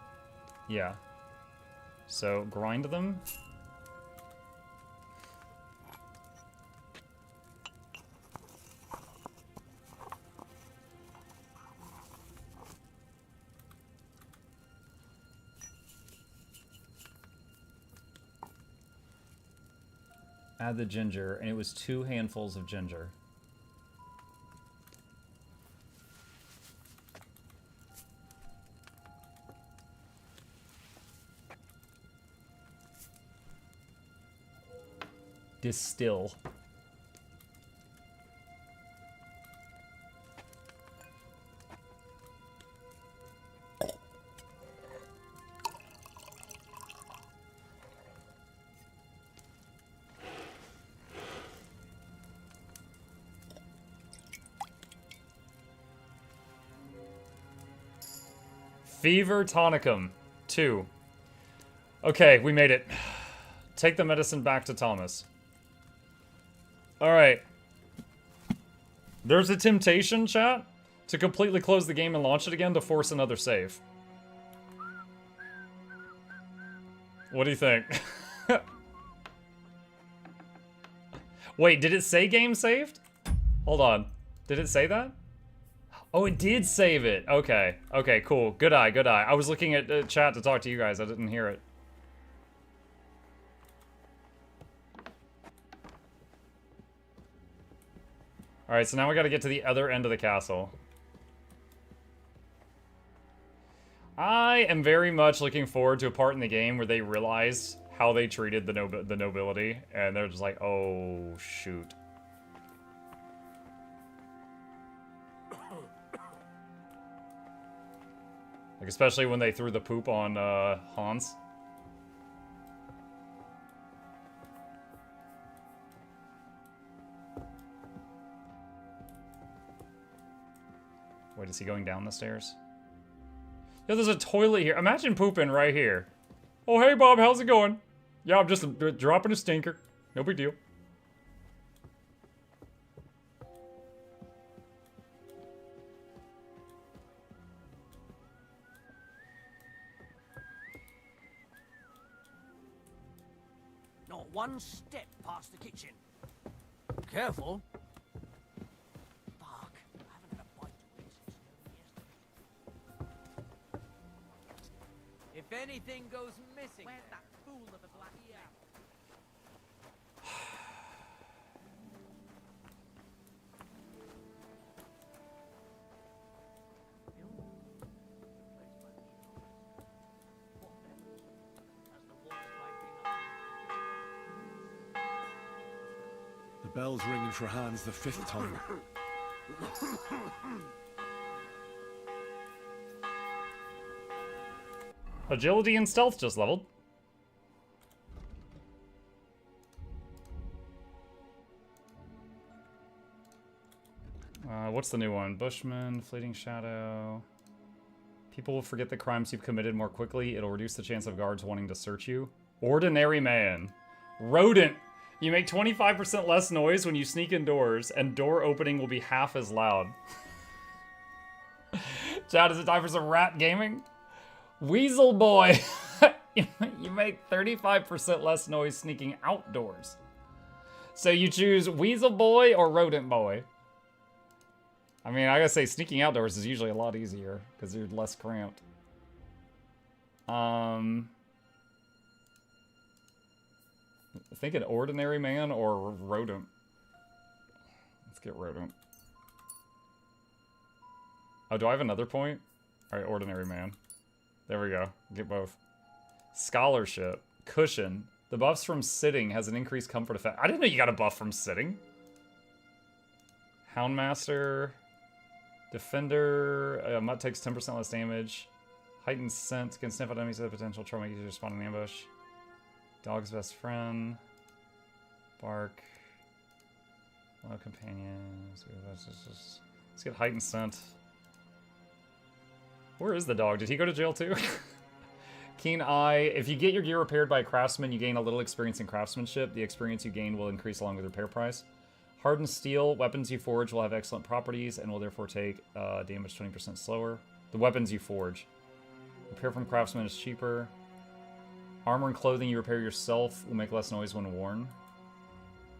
Yeah. So, grind them. Add the ginger, and it was 2 handfuls of ginger. Distill. Fever tonicum 2. Okay, we made it. Take the medicine back to Thomas. Alright. There's a temptation, chat, to completely close the game and launch it again to force another save. What do you think? Wait, did it say game saved? Hold on. Did it say that? Oh, it did save it. Okay. Okay, cool. Good eye, good eye. I was looking at chat to talk to you guys. I didn't hear it. Alright, so now we gotta get to the other end of the castle. I am very much looking forward to a part in the game where they realize how they treated the nobility, and they're just like, oh, shoot. Like, especially when they threw the poop on Hans. Wait, is he going down the stairs? Yo, there's a toilet here. Imagine pooping right here. Oh, hey, Bob, how's it going? Yeah, I'm just dropping a stinker. No big deal. Not one step past the kitchen. Careful. Fuck. I haven't had a bite to eat since yesterday. If anything goes missing, where's that fool of a black ear? The bell's ringing for Hans the 5th time. Agility and stealth just leveled. What's the new one? Bushman, Fleeting Shadow. People will forget the crimes you've committed more quickly. It'll reduce the chance of guards wanting to search you. Ordinary Man. Rodent. You make 25% less noise when you sneak indoors, and door opening will be half as loud. Chad, is it time for some rap gaming? Weasel Boy. You make 35% less noise sneaking outdoors. So you choose Weasel Boy or Rodent Boy? I mean, I gotta say, sneaking outdoors is usually a lot easier, because you're less cramped. Thinking Ordinary Man or Rodent. Let's get Rodent. Oh, do I have another point? Alright, Ordinary Man. There we go. Get both. Scholarship. Cushion. The buffs from sitting has an increased comfort effect. I didn't know you got a buff from sitting. Houndmaster. Defender. Mutt takes 10% less damage. Heightened scent. Can sniff out enemies with a potential troll, make you respond in ambush. Dog's best friend. Bark. Low companions. Let's get heightened scent. Where is the dog? Did he go to jail too? Keen eye. If you get your gear repaired by a craftsman, you gain a little experience in craftsmanship. The experience you gain will increase along with repair price. Hardened steel. Weapons you forge will have excellent properties and will therefore take damage 20% slower. The weapons you forge. Repair from craftsman is cheaper. Armor and clothing you repair yourself will make less noise when worn.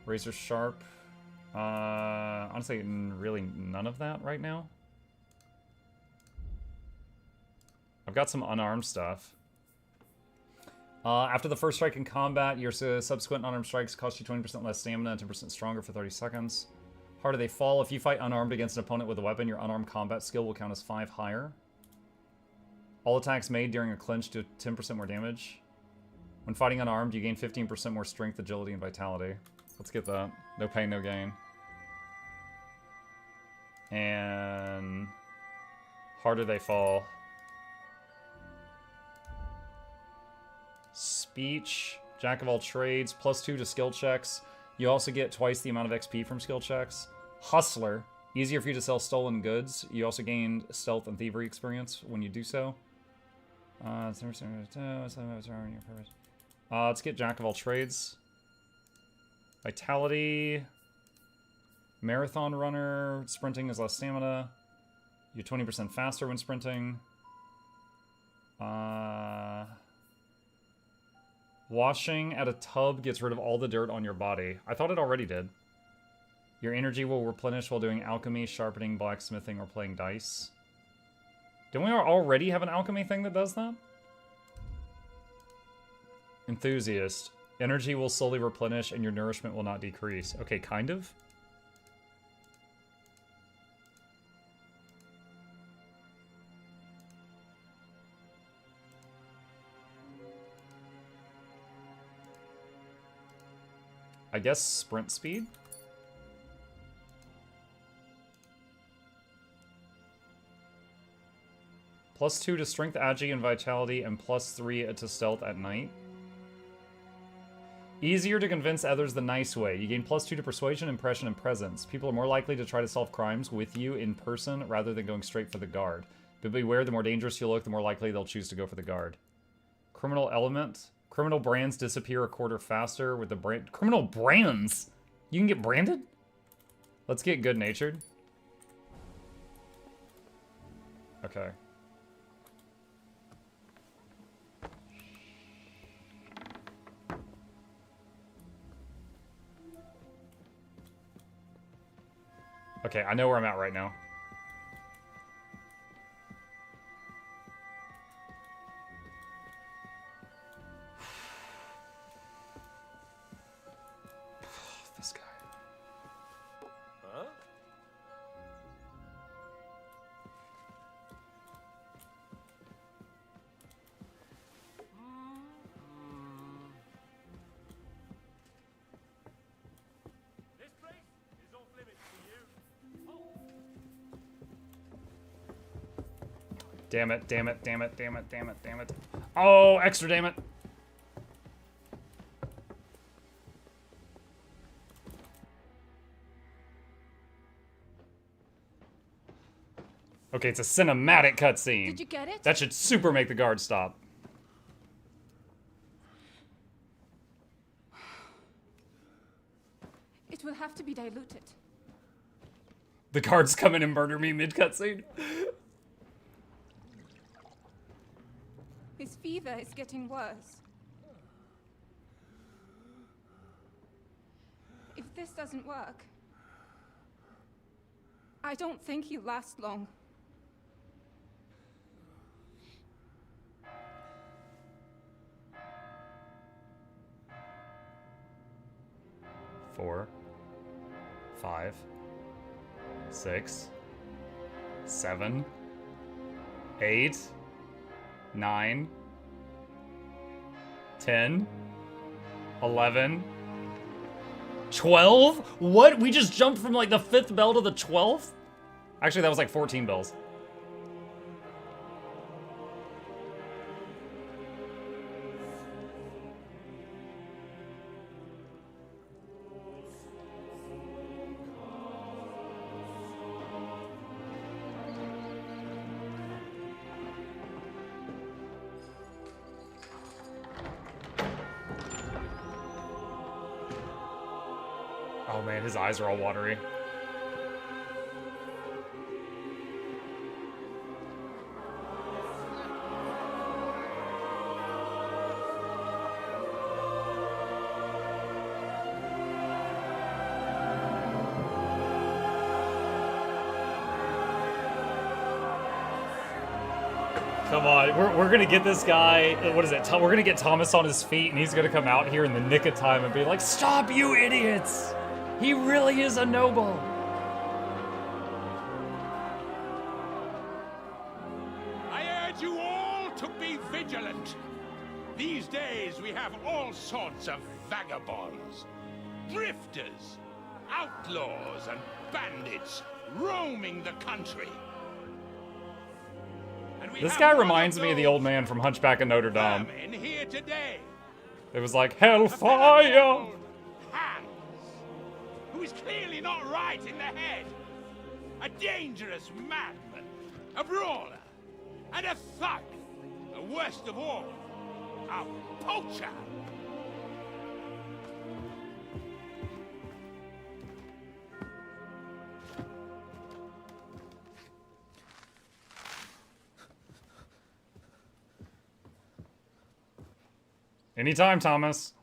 Razor sharp. Honestly, really none of that right now. I've got some unarmed stuff. After the first strike in combat, your subsequent unarmed strikes cost you 20% less stamina and 10% stronger for 30 seconds. Harder they fall. If you fight unarmed against an opponent with a weapon, your unarmed combat skill will count as 5 higher. All attacks made during a clinch do 10% more damage. When fighting unarmed, you gain 15% more strength, agility, and vitality. Let's get that. No pain, no gain. And harder they fall. Speech, Jack of all trades, +2 to skill checks. You also get twice the amount of XP from skill checks. Hustler, easier for you to sell stolen goods. You also gain stealth and thievery experience when you do so. Let's get Jack of all trades. Vitality. Marathon runner. Sprinting is less stamina. You're 20% faster when sprinting. Washing at a tub gets rid of all the dirt on your body. I thought it already did. Your energy will replenish while doing alchemy, sharpening, blacksmithing, or playing dice. Don't we already have an alchemy thing that does that? Enthusiast. Energy will slowly replenish and your nourishment will not decrease. Okay, kind of. I guess sprint speed? +2 to strength, agi, and vitality, and +3 to stealth at night. Easier to convince others the nice way. You gain +2 to persuasion, impression, and presence. People are more likely to try to solve crimes with you in person rather than going straight for the guard. But beware, the more dangerous you look, the more likely they'll choose to go for the guard. Criminal element. Criminal brands disappear a quarter faster with the brand. Criminal brands? You can get branded? Let's get good-natured. Okay. Okay, I know where I'm at right now. This guy. Huh? This place is off limits to you. Damn it, damn it, damn it, damn it, damn it, damn it. Oh, extra damn it. Okay, it's a cinematic cutscene. Did you get it? That should super make the guard stop. It will have to be diluted. The guards come in and murder me mid-cutscene. His fever is getting worse. If this doesn't work, I don't think he'll last long. 4, 5, 6, 7, 8, 9, 10, 11, 12? What? We just jumped from like the 5th bell to the 12th? Actually, that was like 14 bells. Oh man, his eyes are all watery. Come on, we're gonna get this guy, what is it, we're gonna get Thomas on his feet and he's gonna come out here in the nick of time and be like, "Stop, you idiots! He really is a noble!" I urge you all to be vigilant. These days we have all sorts of vagabonds, drifters, outlaws, and bandits roaming the country. And we This have guy one reminds me of the old man from Hunchback of Notre Dame. in here today. It was like, hellfire! Hans, who is clearly not right in the head. A dangerous madman, a brawler, and a thug. And worst of all, a poacher. Anytime, Thomas.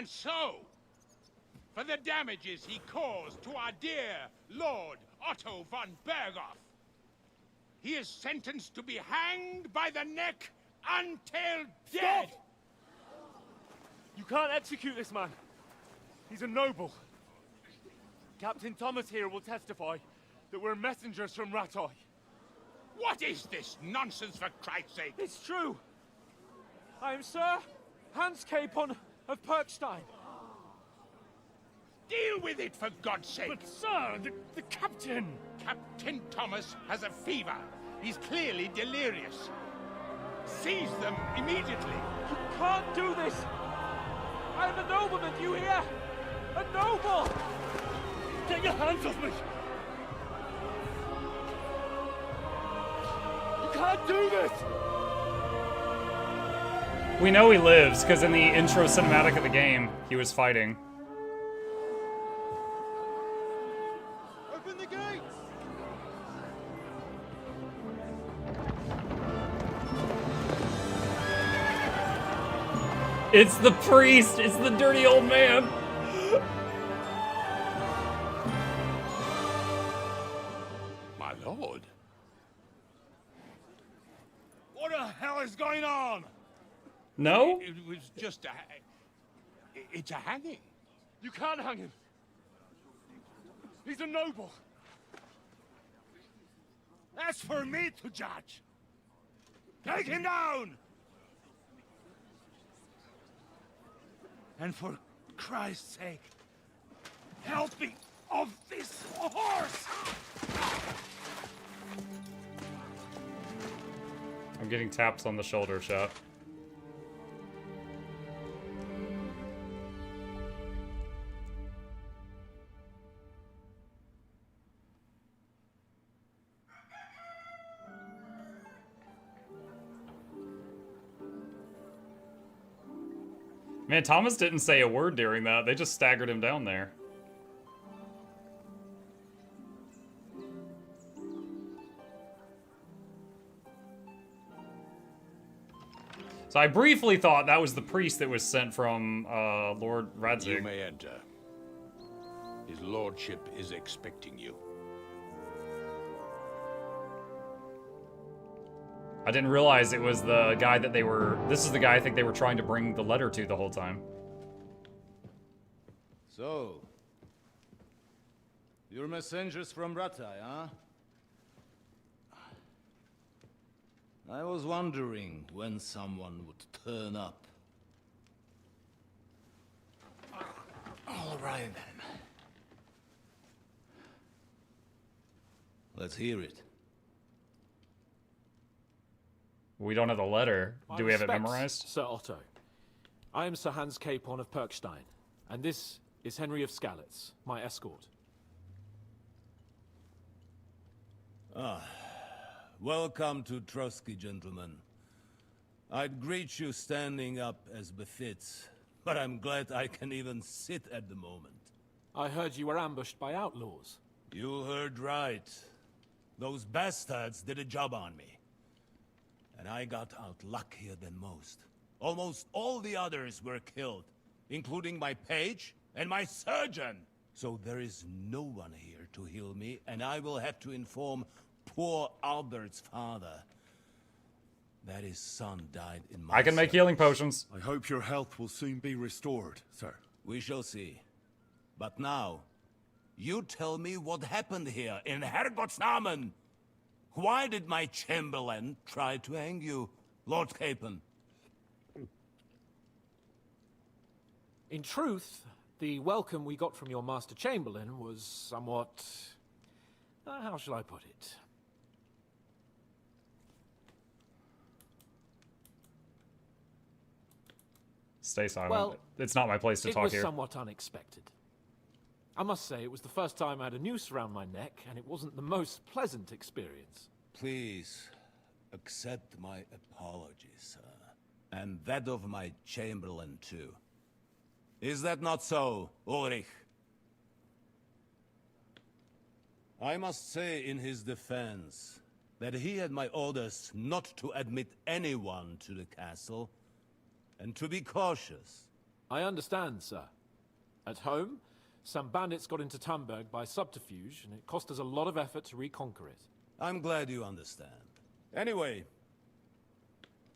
And so, for the damages he caused to our dear Lord Otto von Berghoff, he is sentenced to be hanged by the neck until dead! Stop! You can't execute this man. He's a noble. Captain Thomas here will testify that we're messengers from Ratoi. What is this nonsense, for Christ's sake? It's true. I am Sir Hans Capon of Perkstein. Deal with it, for God's sake! But, sir, the captain... Captain Thomas has a fever. He's clearly delirious. Seize them immediately. You can't do this! I am a nobleman, do you hear? A noble! Get your hands off me! You can't do this! We know he lives, because in the intro cinematic of the game, he was fighting. Open the gates! It's the priest! It's the dirty old man! My lord? What the hell is going on? No? It was just a... It's a hanging. You can't hang him. He's a noble. That's for me to judge. Take him down! And for Christ's sake, help me off this horse! I'm getting taps on the shoulder, chat. Man, Thomas didn't say a word during that. They just staggered him down there. So I briefly thought that was the priest that was sent from Lord Radzig. You may enter. His lordship is expecting you. I didn't realize it was the guy that they were... This is the guy I think they were trying to bring the letter to the whole time. So, you're messengers from Ratai, huh? I was wondering when someone would turn up. All right, then. Let's hear it. We don't have the letter. Do we have it respect, memorized? Sir Otto. I am Sir Hans Capon of Perkstein, and this is Henry of Skalitz, my escort. Welcome to Trotsky, gentlemen. I'd greet you standing up as befits, but I'm glad I can even sit at the moment. I heard you were ambushed by outlaws. You heard right. Those bastards did a job on me. And I got out luckier than most. Almost all the others were killed, including my page and my surgeon. So there is no one here to heal me, and I will have to inform poor Albert's father that his son died in my I can make healing potions. I hope your health will soon be restored, sir. We shall see. But now, you tell me what happened here in Herrgottsnamen. Why did my chamberlain try to hang you, Lord Capon? In truth, the welcome we got from your Master Chamberlain was somewhat... how shall I put it? Stay silent. Well, it's not my place to talk It was here. somewhat unexpected. I must say, it was the first time I had a noose around my neck, and it wasn't the most pleasant experience. Please, accept my apologies, sir. And that of my chamberlain, too. Is that not so, Ulrich? I must say in his defense that he had my orders not to admit anyone to the castle, and to be cautious. I understand, sir. At home, some bandits got into Tamberg by subterfuge, and it cost us a lot of effort to reconquer it. I'm glad you understand. Anyway,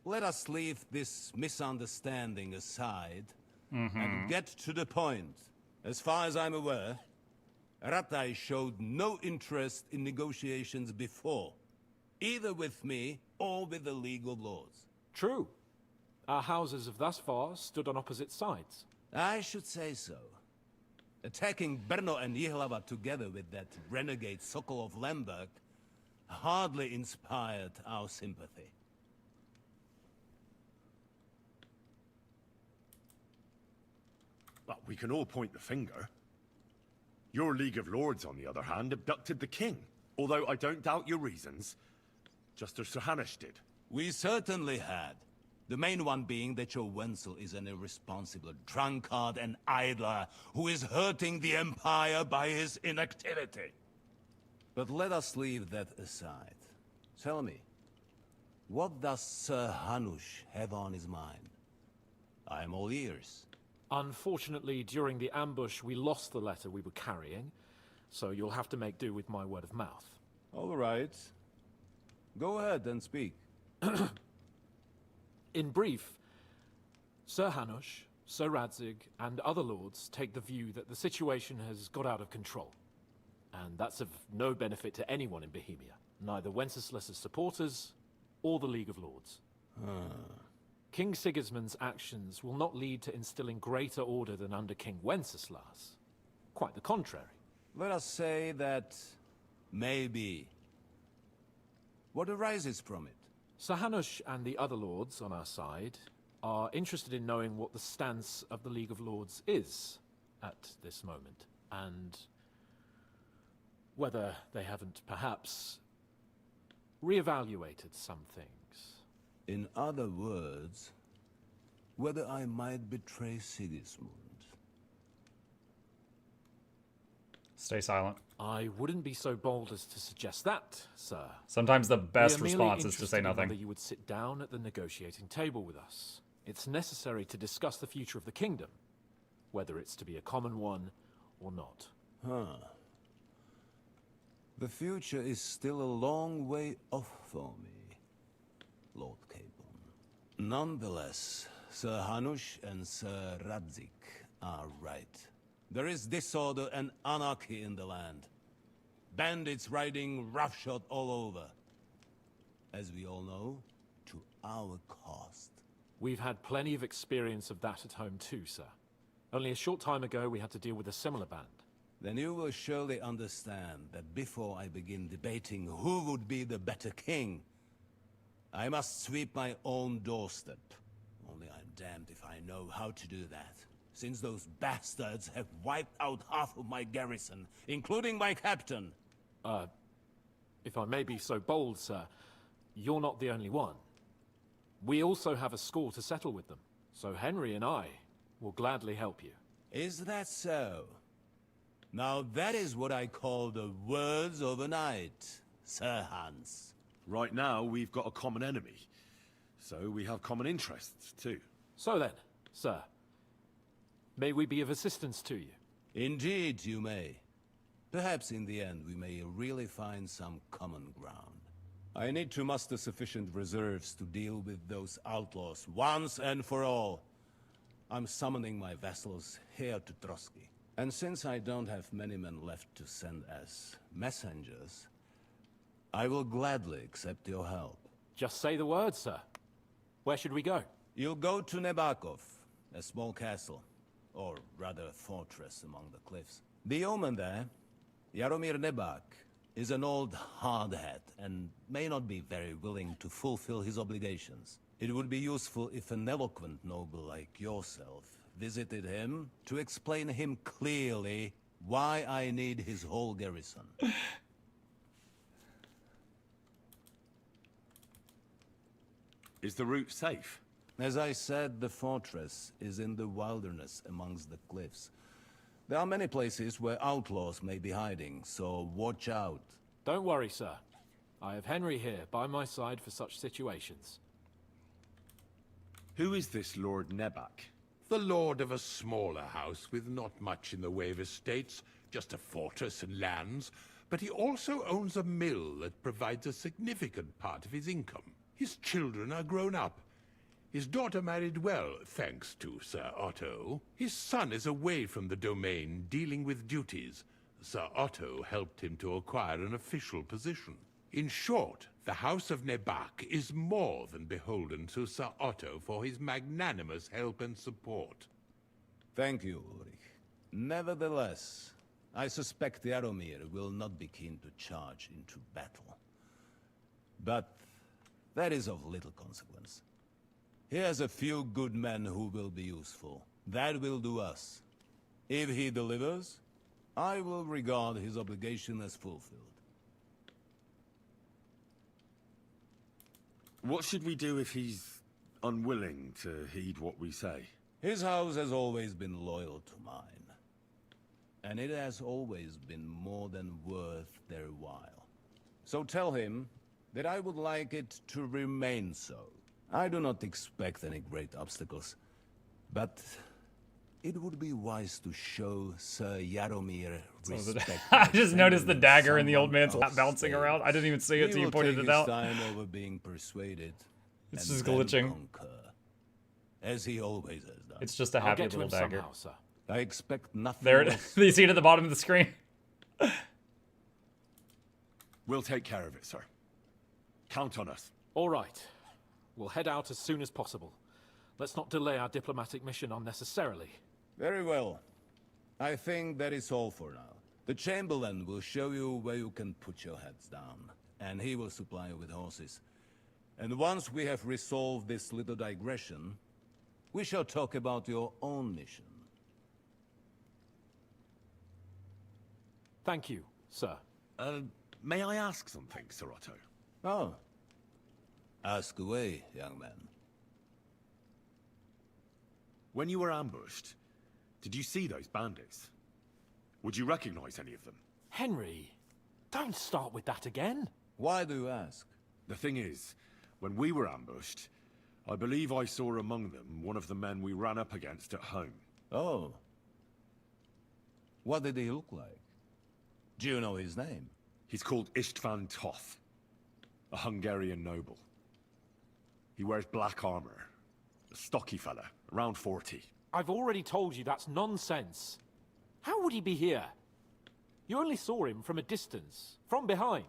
let us leave this misunderstanding aside and get to the point. As far as I'm aware, Ratai showed no interest in negotiations before, either with me or with the League of Lords. True. Our houses have thus far stood on opposite sides. I should say so. Attacking Brno and Jihlava together with that renegade Sokol of Lemberg hardly inspired our sympathy. But we can all point the finger. Your League of Lords, on the other hand, abducted the king. Although I don't doubt your reasons, just as Sir Hanush did. We certainly had. The main one being that your Wenzel is an irresponsible drunkard and idler who is hurting the Empire by his inactivity. But let us leave that aside. Tell me, what does Sir Hanush have on his mind? I am all ears. Unfortunately, during the ambush, we lost the letter we were carrying, so you'll have to make do with my word of mouth. All right. Go ahead and speak. In brief, Sir Hanush, Sir Radzig, and other lords take the view that the situation has got out of control. And that's of no benefit to anyone in Bohemia, neither Wenceslas's supporters or the League of Lords. King Sigismund's actions will not lead to instilling greater order than under King Wenceslas. Quite the contrary. Let us say that maybe. What arises from it? Sir Hanush and the other lords on our side are interested in knowing what the stance of the League of Lords is at this moment, and whether they haven't perhaps reevaluated some things. In other words, whether I might betray Sigismund. Stay silent. I wouldn't be so bold as to suggest that, sir. Sometimes the best We are response merely is to say interested in nothing. whether you would sit down at the negotiating table with us. It's necessary to discuss the future of the kingdom, whether it's to be a common one or not. The future is still a long way off for me, Lord Capon. Nonetheless, Sir Hanush and Sir Radzig are right. There is disorder and anarchy in the land. Bandits riding roughshod all over. As we all know, to our cost. We've had plenty of experience of that at home too, sir. Only a short time ago we had to deal with a similar band. Then you will surely understand that before I begin debating who would be the better king, I must sweep my own doorstep. Only I'm damned if I know how to do that, since those bastards have wiped out half of my garrison, including my captain. If I may be so bold, sir, you're not the only one. We also have a score to settle with them, so Henry and I will gladly help you. Is that so? Now that is what I call the words of a knight, Sir Hans. Right now, we've got a common enemy, so we have common interests too. So then, sir, may we be of assistance to you? Indeed you may. Perhaps in the end we may really find some common ground. I need to muster sufficient reserves to deal with those outlaws once and for all. I'm summoning my vassals here to Trotsky. And since I don't have many men left to send as messengers, I will gladly accept your help. Just say the word, sir. Where should we go? You'll go to Nebakov, a small castle, or rather a fortress among the cliffs. The yeoman there, Jaromir Nebak, is an old hardhat and may not be very willing to fulfill his obligations. It would be useful if an eloquent noble like yourself visited him to explain him clearly why I need his whole garrison. Is the route safe? As I said, the fortress is in the wilderness amongst the cliffs. There are many places where outlaws may be hiding, so watch out. Don't worry, sir. I have Henry here by my side for such situations. Who is this Lord Nebak? the lord of a smaller house with not much in the way of estates, just a fortress and lands, but he also owns a mill that provides a significant part of his income. His children are grown up. His daughter married well, thanks to Sir Otto. His son is away from the domain, dealing with duties. Sir Otto helped him to acquire an official position. In short, the House of Nebak is more than beholden to Sir Otto for his magnanimous help and support. Thank you, Ulrich. Nevertheless, I suspect Jaromir will not be keen to charge into battle. But that is of little consequence. He has a few good men who will be useful. That will do us. If he delivers, I will regard his obligation as fulfilled. What should we do if he's unwilling to heed what we say? His house has always been loyal to mine. And it has always been more than worth their while. So tell him that I would like it to remain so. I do not expect any great obstacles, but it would be wise to show Sir Jaromir respect. I just noticed the dagger in the old man's lap bouncing around. I didn't even see it until you pointed it out. Time over being persuaded. It's just glitching. Conquer, as he always has done. It's just a happy little dagger. Somehow, I expect nothing. There it is. You see it at the bottom of the screen. We'll take care of it, sir. Count on us. All right. We'll head out as soon as possible. Let's not delay our diplomatic mission unnecessarily. Very well. I think that is all for now. The Chamberlain will show you where you can put your heads down, and he will supply you with horses. And once we have resolved this little digression, we shall talk about your own mission. Thank you, sir. May I ask something, Sir Otto? Oh. Ask away, young man. When you were ambushed, did you see those bandits? Would you recognize any of them? Henry, don't start with that again. Why do you ask? The thing is, when we were ambushed, I believe I saw among them one of the men we ran up against at home. Oh. What did he look like? Do you know his name? He's called István Toth, a Hungarian noble. He wears black armor. A stocky fella, around 40. I've already told you that's nonsense. How would he be here? You only saw him from a distance, from behind.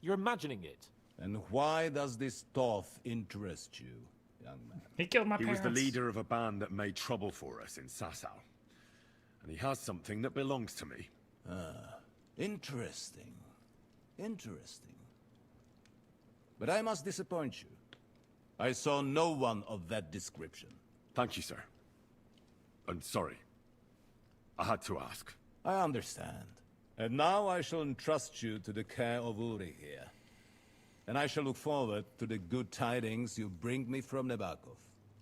You're imagining it. And why does this Toth interest you, young man? He killed my parents. He was the leader of a band that made trouble for us in Sasau. And he has something that belongs to me. Ah, interesting. Interesting. But I must disappoint you. I saw no one of that description. Thank you, sir. I'm sorry. I had to ask. I understand. And now I shall entrust you to the care of Uri here. And I shall look forward to the good tidings you bring me from Nebakov.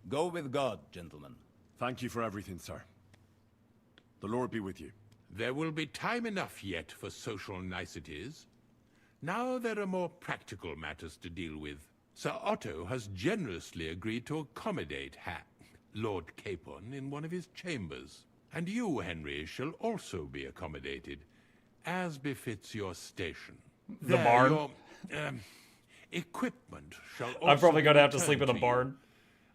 Go with God, gentlemen. Thank you for everything, sir. The Lord be with you. There will be time enough yet for social niceties. Now there are more practical matters to deal with. Sir Otto has generously agreed to accommodate Lord Capon in one of his chambers. And you, Henry, shall also be accommodated, as befits your station. The barn? Your, equipment shall also I'm probably going to have to return sleep in a you, barn.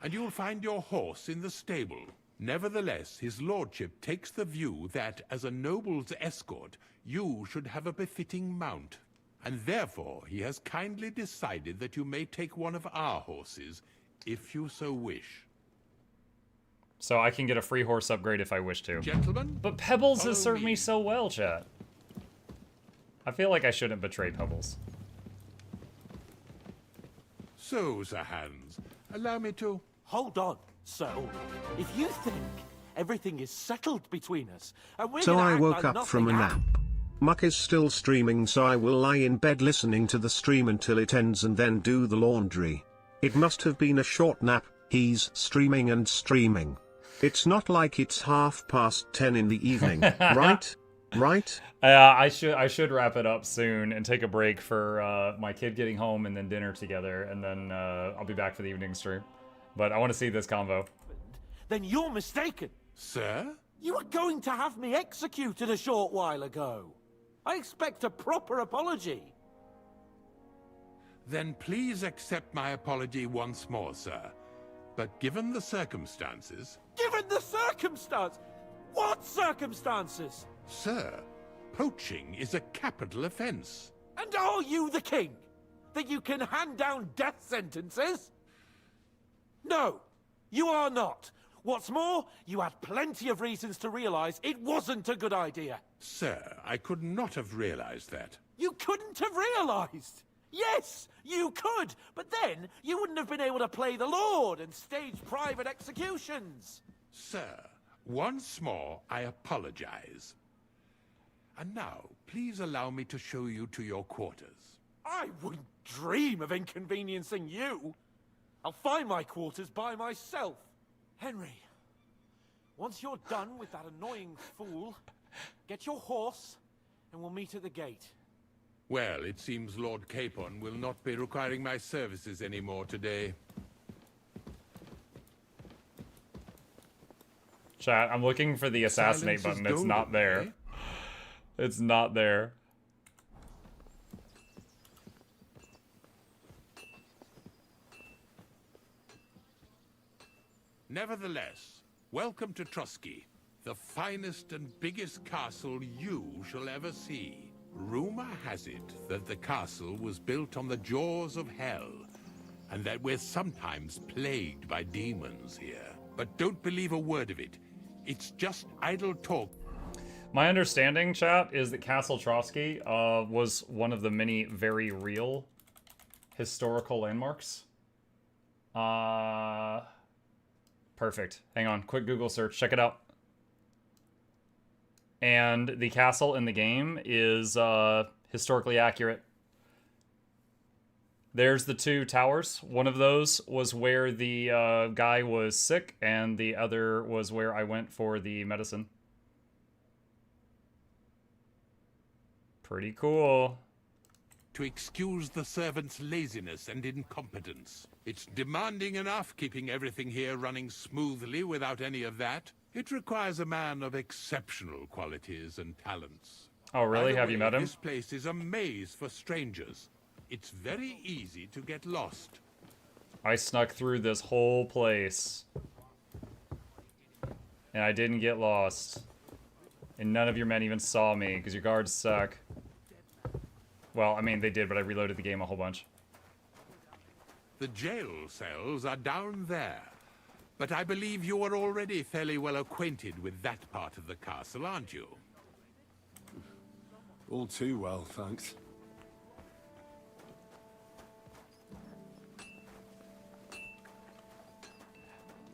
and you'll find your horse in the stable. Nevertheless, his lordship takes the view that, as a noble's escort, you should have a befitting mount. And therefore, he has kindly decided that you may take one of our horses, if you so wish. So I can get a free horse upgrade if I wish to. Gentlemen, but Pebbles has served me so well, chat. I feel like I shouldn't betray Pebbles. So, Sir Hans, allow me to... Hold on, Sir Ulrich. If you think everything is settled between us, and we're So gonna I act woke like up from a nothing nap. Muck is still streaming, so I will lie in bed listening to the stream until it ends and then do the laundry. It must have been a short nap. He's streaming and streaming. It's not like it's 10:30 in the evening, right? Right? I should wrap it up soon and take a break for my kid getting home and then dinner together, and then I'll be back for the evening stream. But I want to see this convo. then you're mistaken. Sir? You were going to have me executed a short while ago. I expect a proper apology. Then please accept my apology once more, sir. But given the circumstances... Given the circumstance? What circumstances? Sir, poaching is a capital offense. And are you the king? That you can hand down death sentences? No, you are not. What's more, you had plenty of reasons to realize it wasn't a good idea. Sir, I could not have realized that. You couldn't have realized? Yes, you could, but then you wouldn't have been able to play the Lord and stage private executions. Sir, once more, I apologize. And now, please allow me to show you to your quarters. I wouldn't dream of inconveniencing you. I'll find my quarters by myself. Henry, once you're done with that annoying fool, get your horse and we'll meet at the gate. Well, it seems Lord Capon will not be requiring my services anymore today. Chat, I'm looking for the assassinate button. It's not there. It's not there. Nevertheless, welcome to Trotsky, the finest and biggest castle you shall ever see. Rumor has it that the castle was built on the jaws of hell, and that we're sometimes plagued by demons here. But don't believe a word of it. It's just idle talk. My understanding, chat, is that Castle Trotsky was one of the many very real historical landmarks. Perfect. Hang on. Quick Google search. Check it out. And the castle in the game is historically accurate. There's the two towers. One of those was where the guy was sick, and the other was where I went for the medicine. Pretty cool. To excuse the servants' laziness and incompetence. It's demanding enough keeping everything here running smoothly without any of that. It requires a man of exceptional qualities and talents. Oh, really? Have you met him? This place is a maze for strangers. It's very easy to get lost. I snuck through this whole place. And I didn't get lost. And none of your men even saw me, because your guards suck. Well, I mean, they did, but I reloaded the game a whole bunch. The jail cells are down there. But I believe you are already fairly well acquainted with that part of the castle, aren't you? All too well, thanks.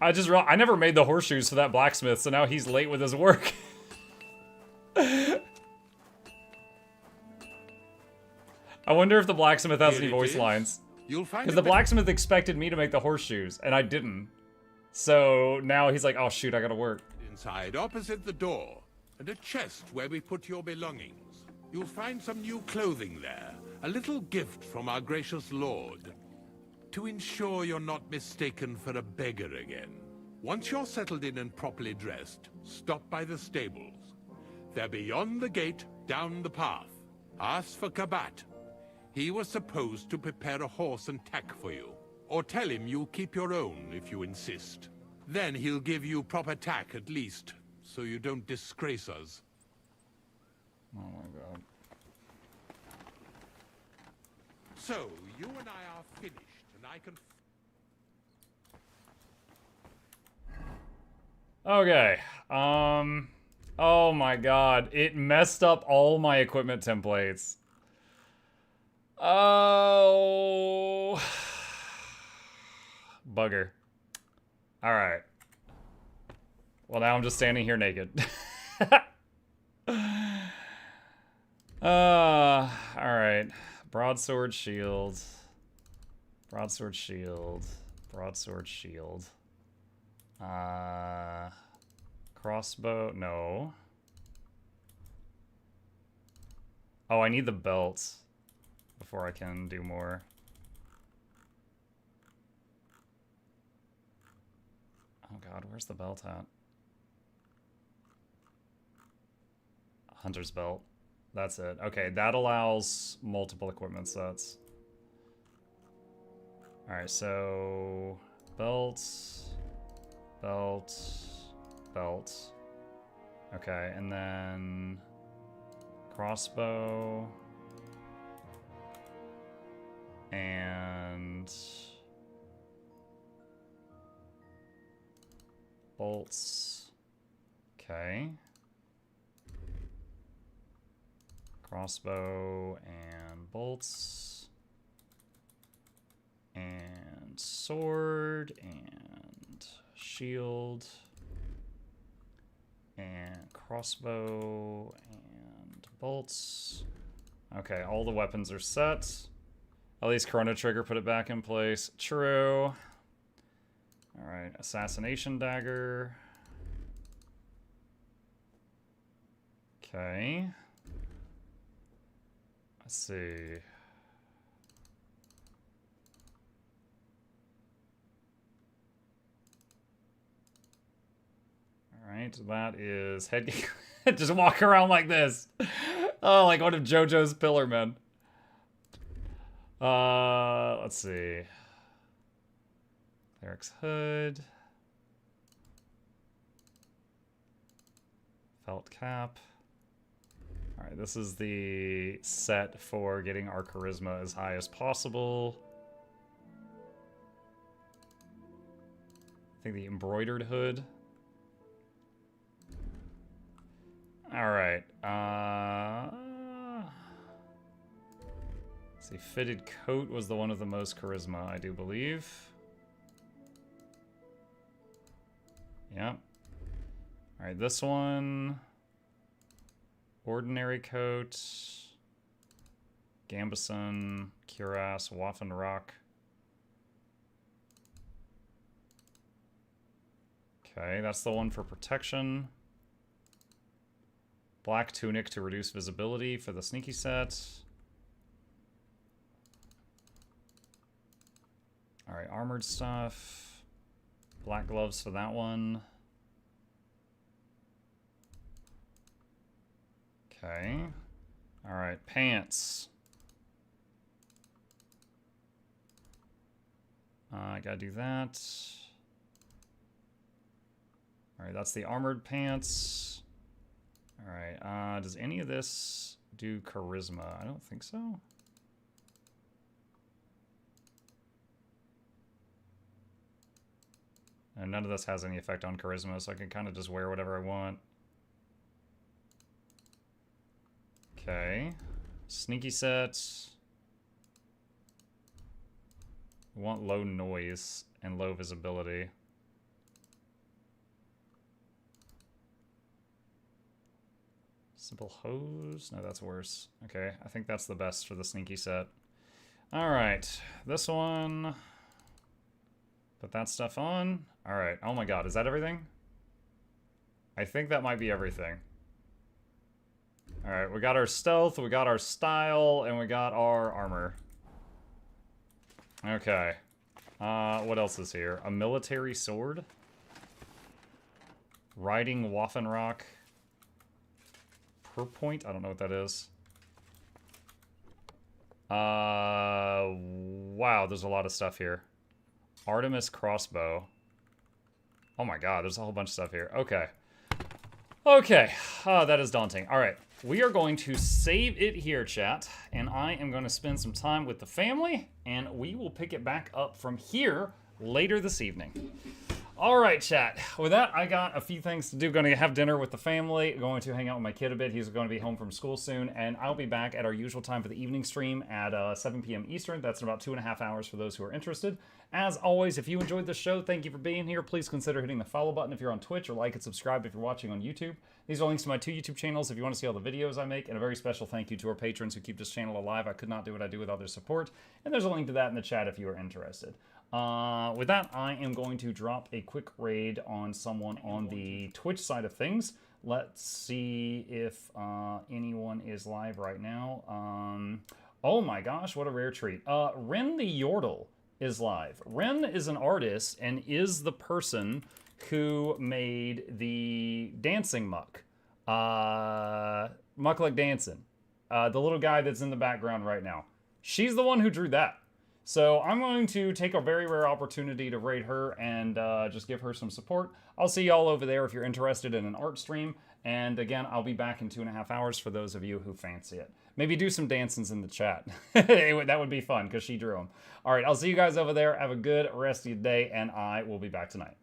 I never made the horseshoes for that blacksmith, so now he's late with his work. I wonder if the blacksmith has any voice lines. Because the blacksmith expected me to make the horseshoes, and I didn't. So now he's like, oh shoot, I gotta work. Inside, opposite the door, and a chest where we put your belongings. You'll find some new clothing there, a little gift from our gracious lord, to ensure you're not mistaken for a beggar again. Once you're settled in and properly dressed, stop by the stables. They're beyond the gate, down the path. Ask for Kabat. He was supposed to prepare a horse and tack for you. Or tell him you'll keep your own if you insist. Then he'll give you proper tack at least, so you don't disgrace us. Oh my god. So, you and I are finished, and I can... Okay. Oh my god. It messed up all my equipment templates. Oh... Bugger. Alright. Well, now I'm just standing here naked. Alright. Broadsword shield. Broadsword shield. Broadsword shield. Crossbow. No. Oh, I need the belt before I can do more. Oh god, where's the belt at? Hunter's belt. That's it. Okay, that allows multiple equipment sets. Alright, so... belt... belt... belt. Okay, and then... crossbow... and... bolts. Okay. Crossbow and bolts. And sword and shield. And crossbow and bolts. Okay, all the weapons are set. At least Chrono Trigger put it back in place. True. Alright, assassination dagger. Okay. Let's see. Alright, that is head. Just walk around like this. Oh, like one of JoJo's Pillar Men. Let's see. Cleric's hood. Felt cap. Alright, this is the set for getting our charisma as high as possible. I think the embroidered hood. Alright, let's see, fitted coat was the one with the most charisma, I do believe. Yep. Alright, this one. Ordinary coat. Gambison, Cuirass, Waffenrock. Okay, that's the one for protection. Black tunic to reduce visibility for the sneaky set. Alright, armored stuff. Black gloves for that one. Okay. Alright, pants. I gotta do that. Alright, that's the armored pants. Alright, does any of this do charisma? I don't think so. And none of this has any effect on charisma, so I can kind of just wear whatever I want. Okay. Sneaky set. We want low noise and low visibility. Simple hose? No, that's worse. Okay, I think that's the best for the sneaky set. Alright, this one. Put that stuff on. Alright, oh my god, is that everything? I think that might be everything. Alright, we got our stealth, we got our style, and we got our armor. Okay. What else is here? A military sword? Riding Waffenrock. Per point? I don't know what that is. Wow, there's a lot of stuff here. Artemis crossbow. Oh my god, there's a whole bunch of stuff here. Okay. Okay, that is daunting. All right, we are going to save it here, chat, and I am going to spend some time with the family, and we will pick it back up from here later this evening. All right, chat. With that, I got a few things to do. Going to have dinner with the family. Going to hang out with my kid a bit. He's going to be home from school soon. And I'll be back at our usual time for the evening stream at 7 p.m. Eastern. That's in about 2.5 hours for those who are interested. As always, if you enjoyed the show, thank you for being here. Please consider hitting the follow button if you're on Twitch, or like and subscribe if you're watching on YouTube. These are links to my 2 YouTube channels if you want to see all the videos I make. And a very special thank you to our patrons who keep this channel alive. I could not do what I do without their support. And there's a link to that in the chat if you are interested. With that, I am going to drop a quick raid on someone on the Twitch side of things. Let's see if anyone is live right now. Oh my gosh, what a rare treat. Ren the Yordle is live. Ren is an artist and is the person who made the dancing Muck. Mukluk dancing. The little guy that's in the background right now. She's the one who drew that. So I'm going to take a very rare opportunity to raid her and just give her some support. I'll see y'all over there if you're interested in an art stream. And again, I'll be back in 2.5 hours for those of you who fancy it. Maybe do some dancings in the chat. That would be fun because she drew them. All right, I'll see you guys over there. Have a good rest of your day, and I will be back tonight.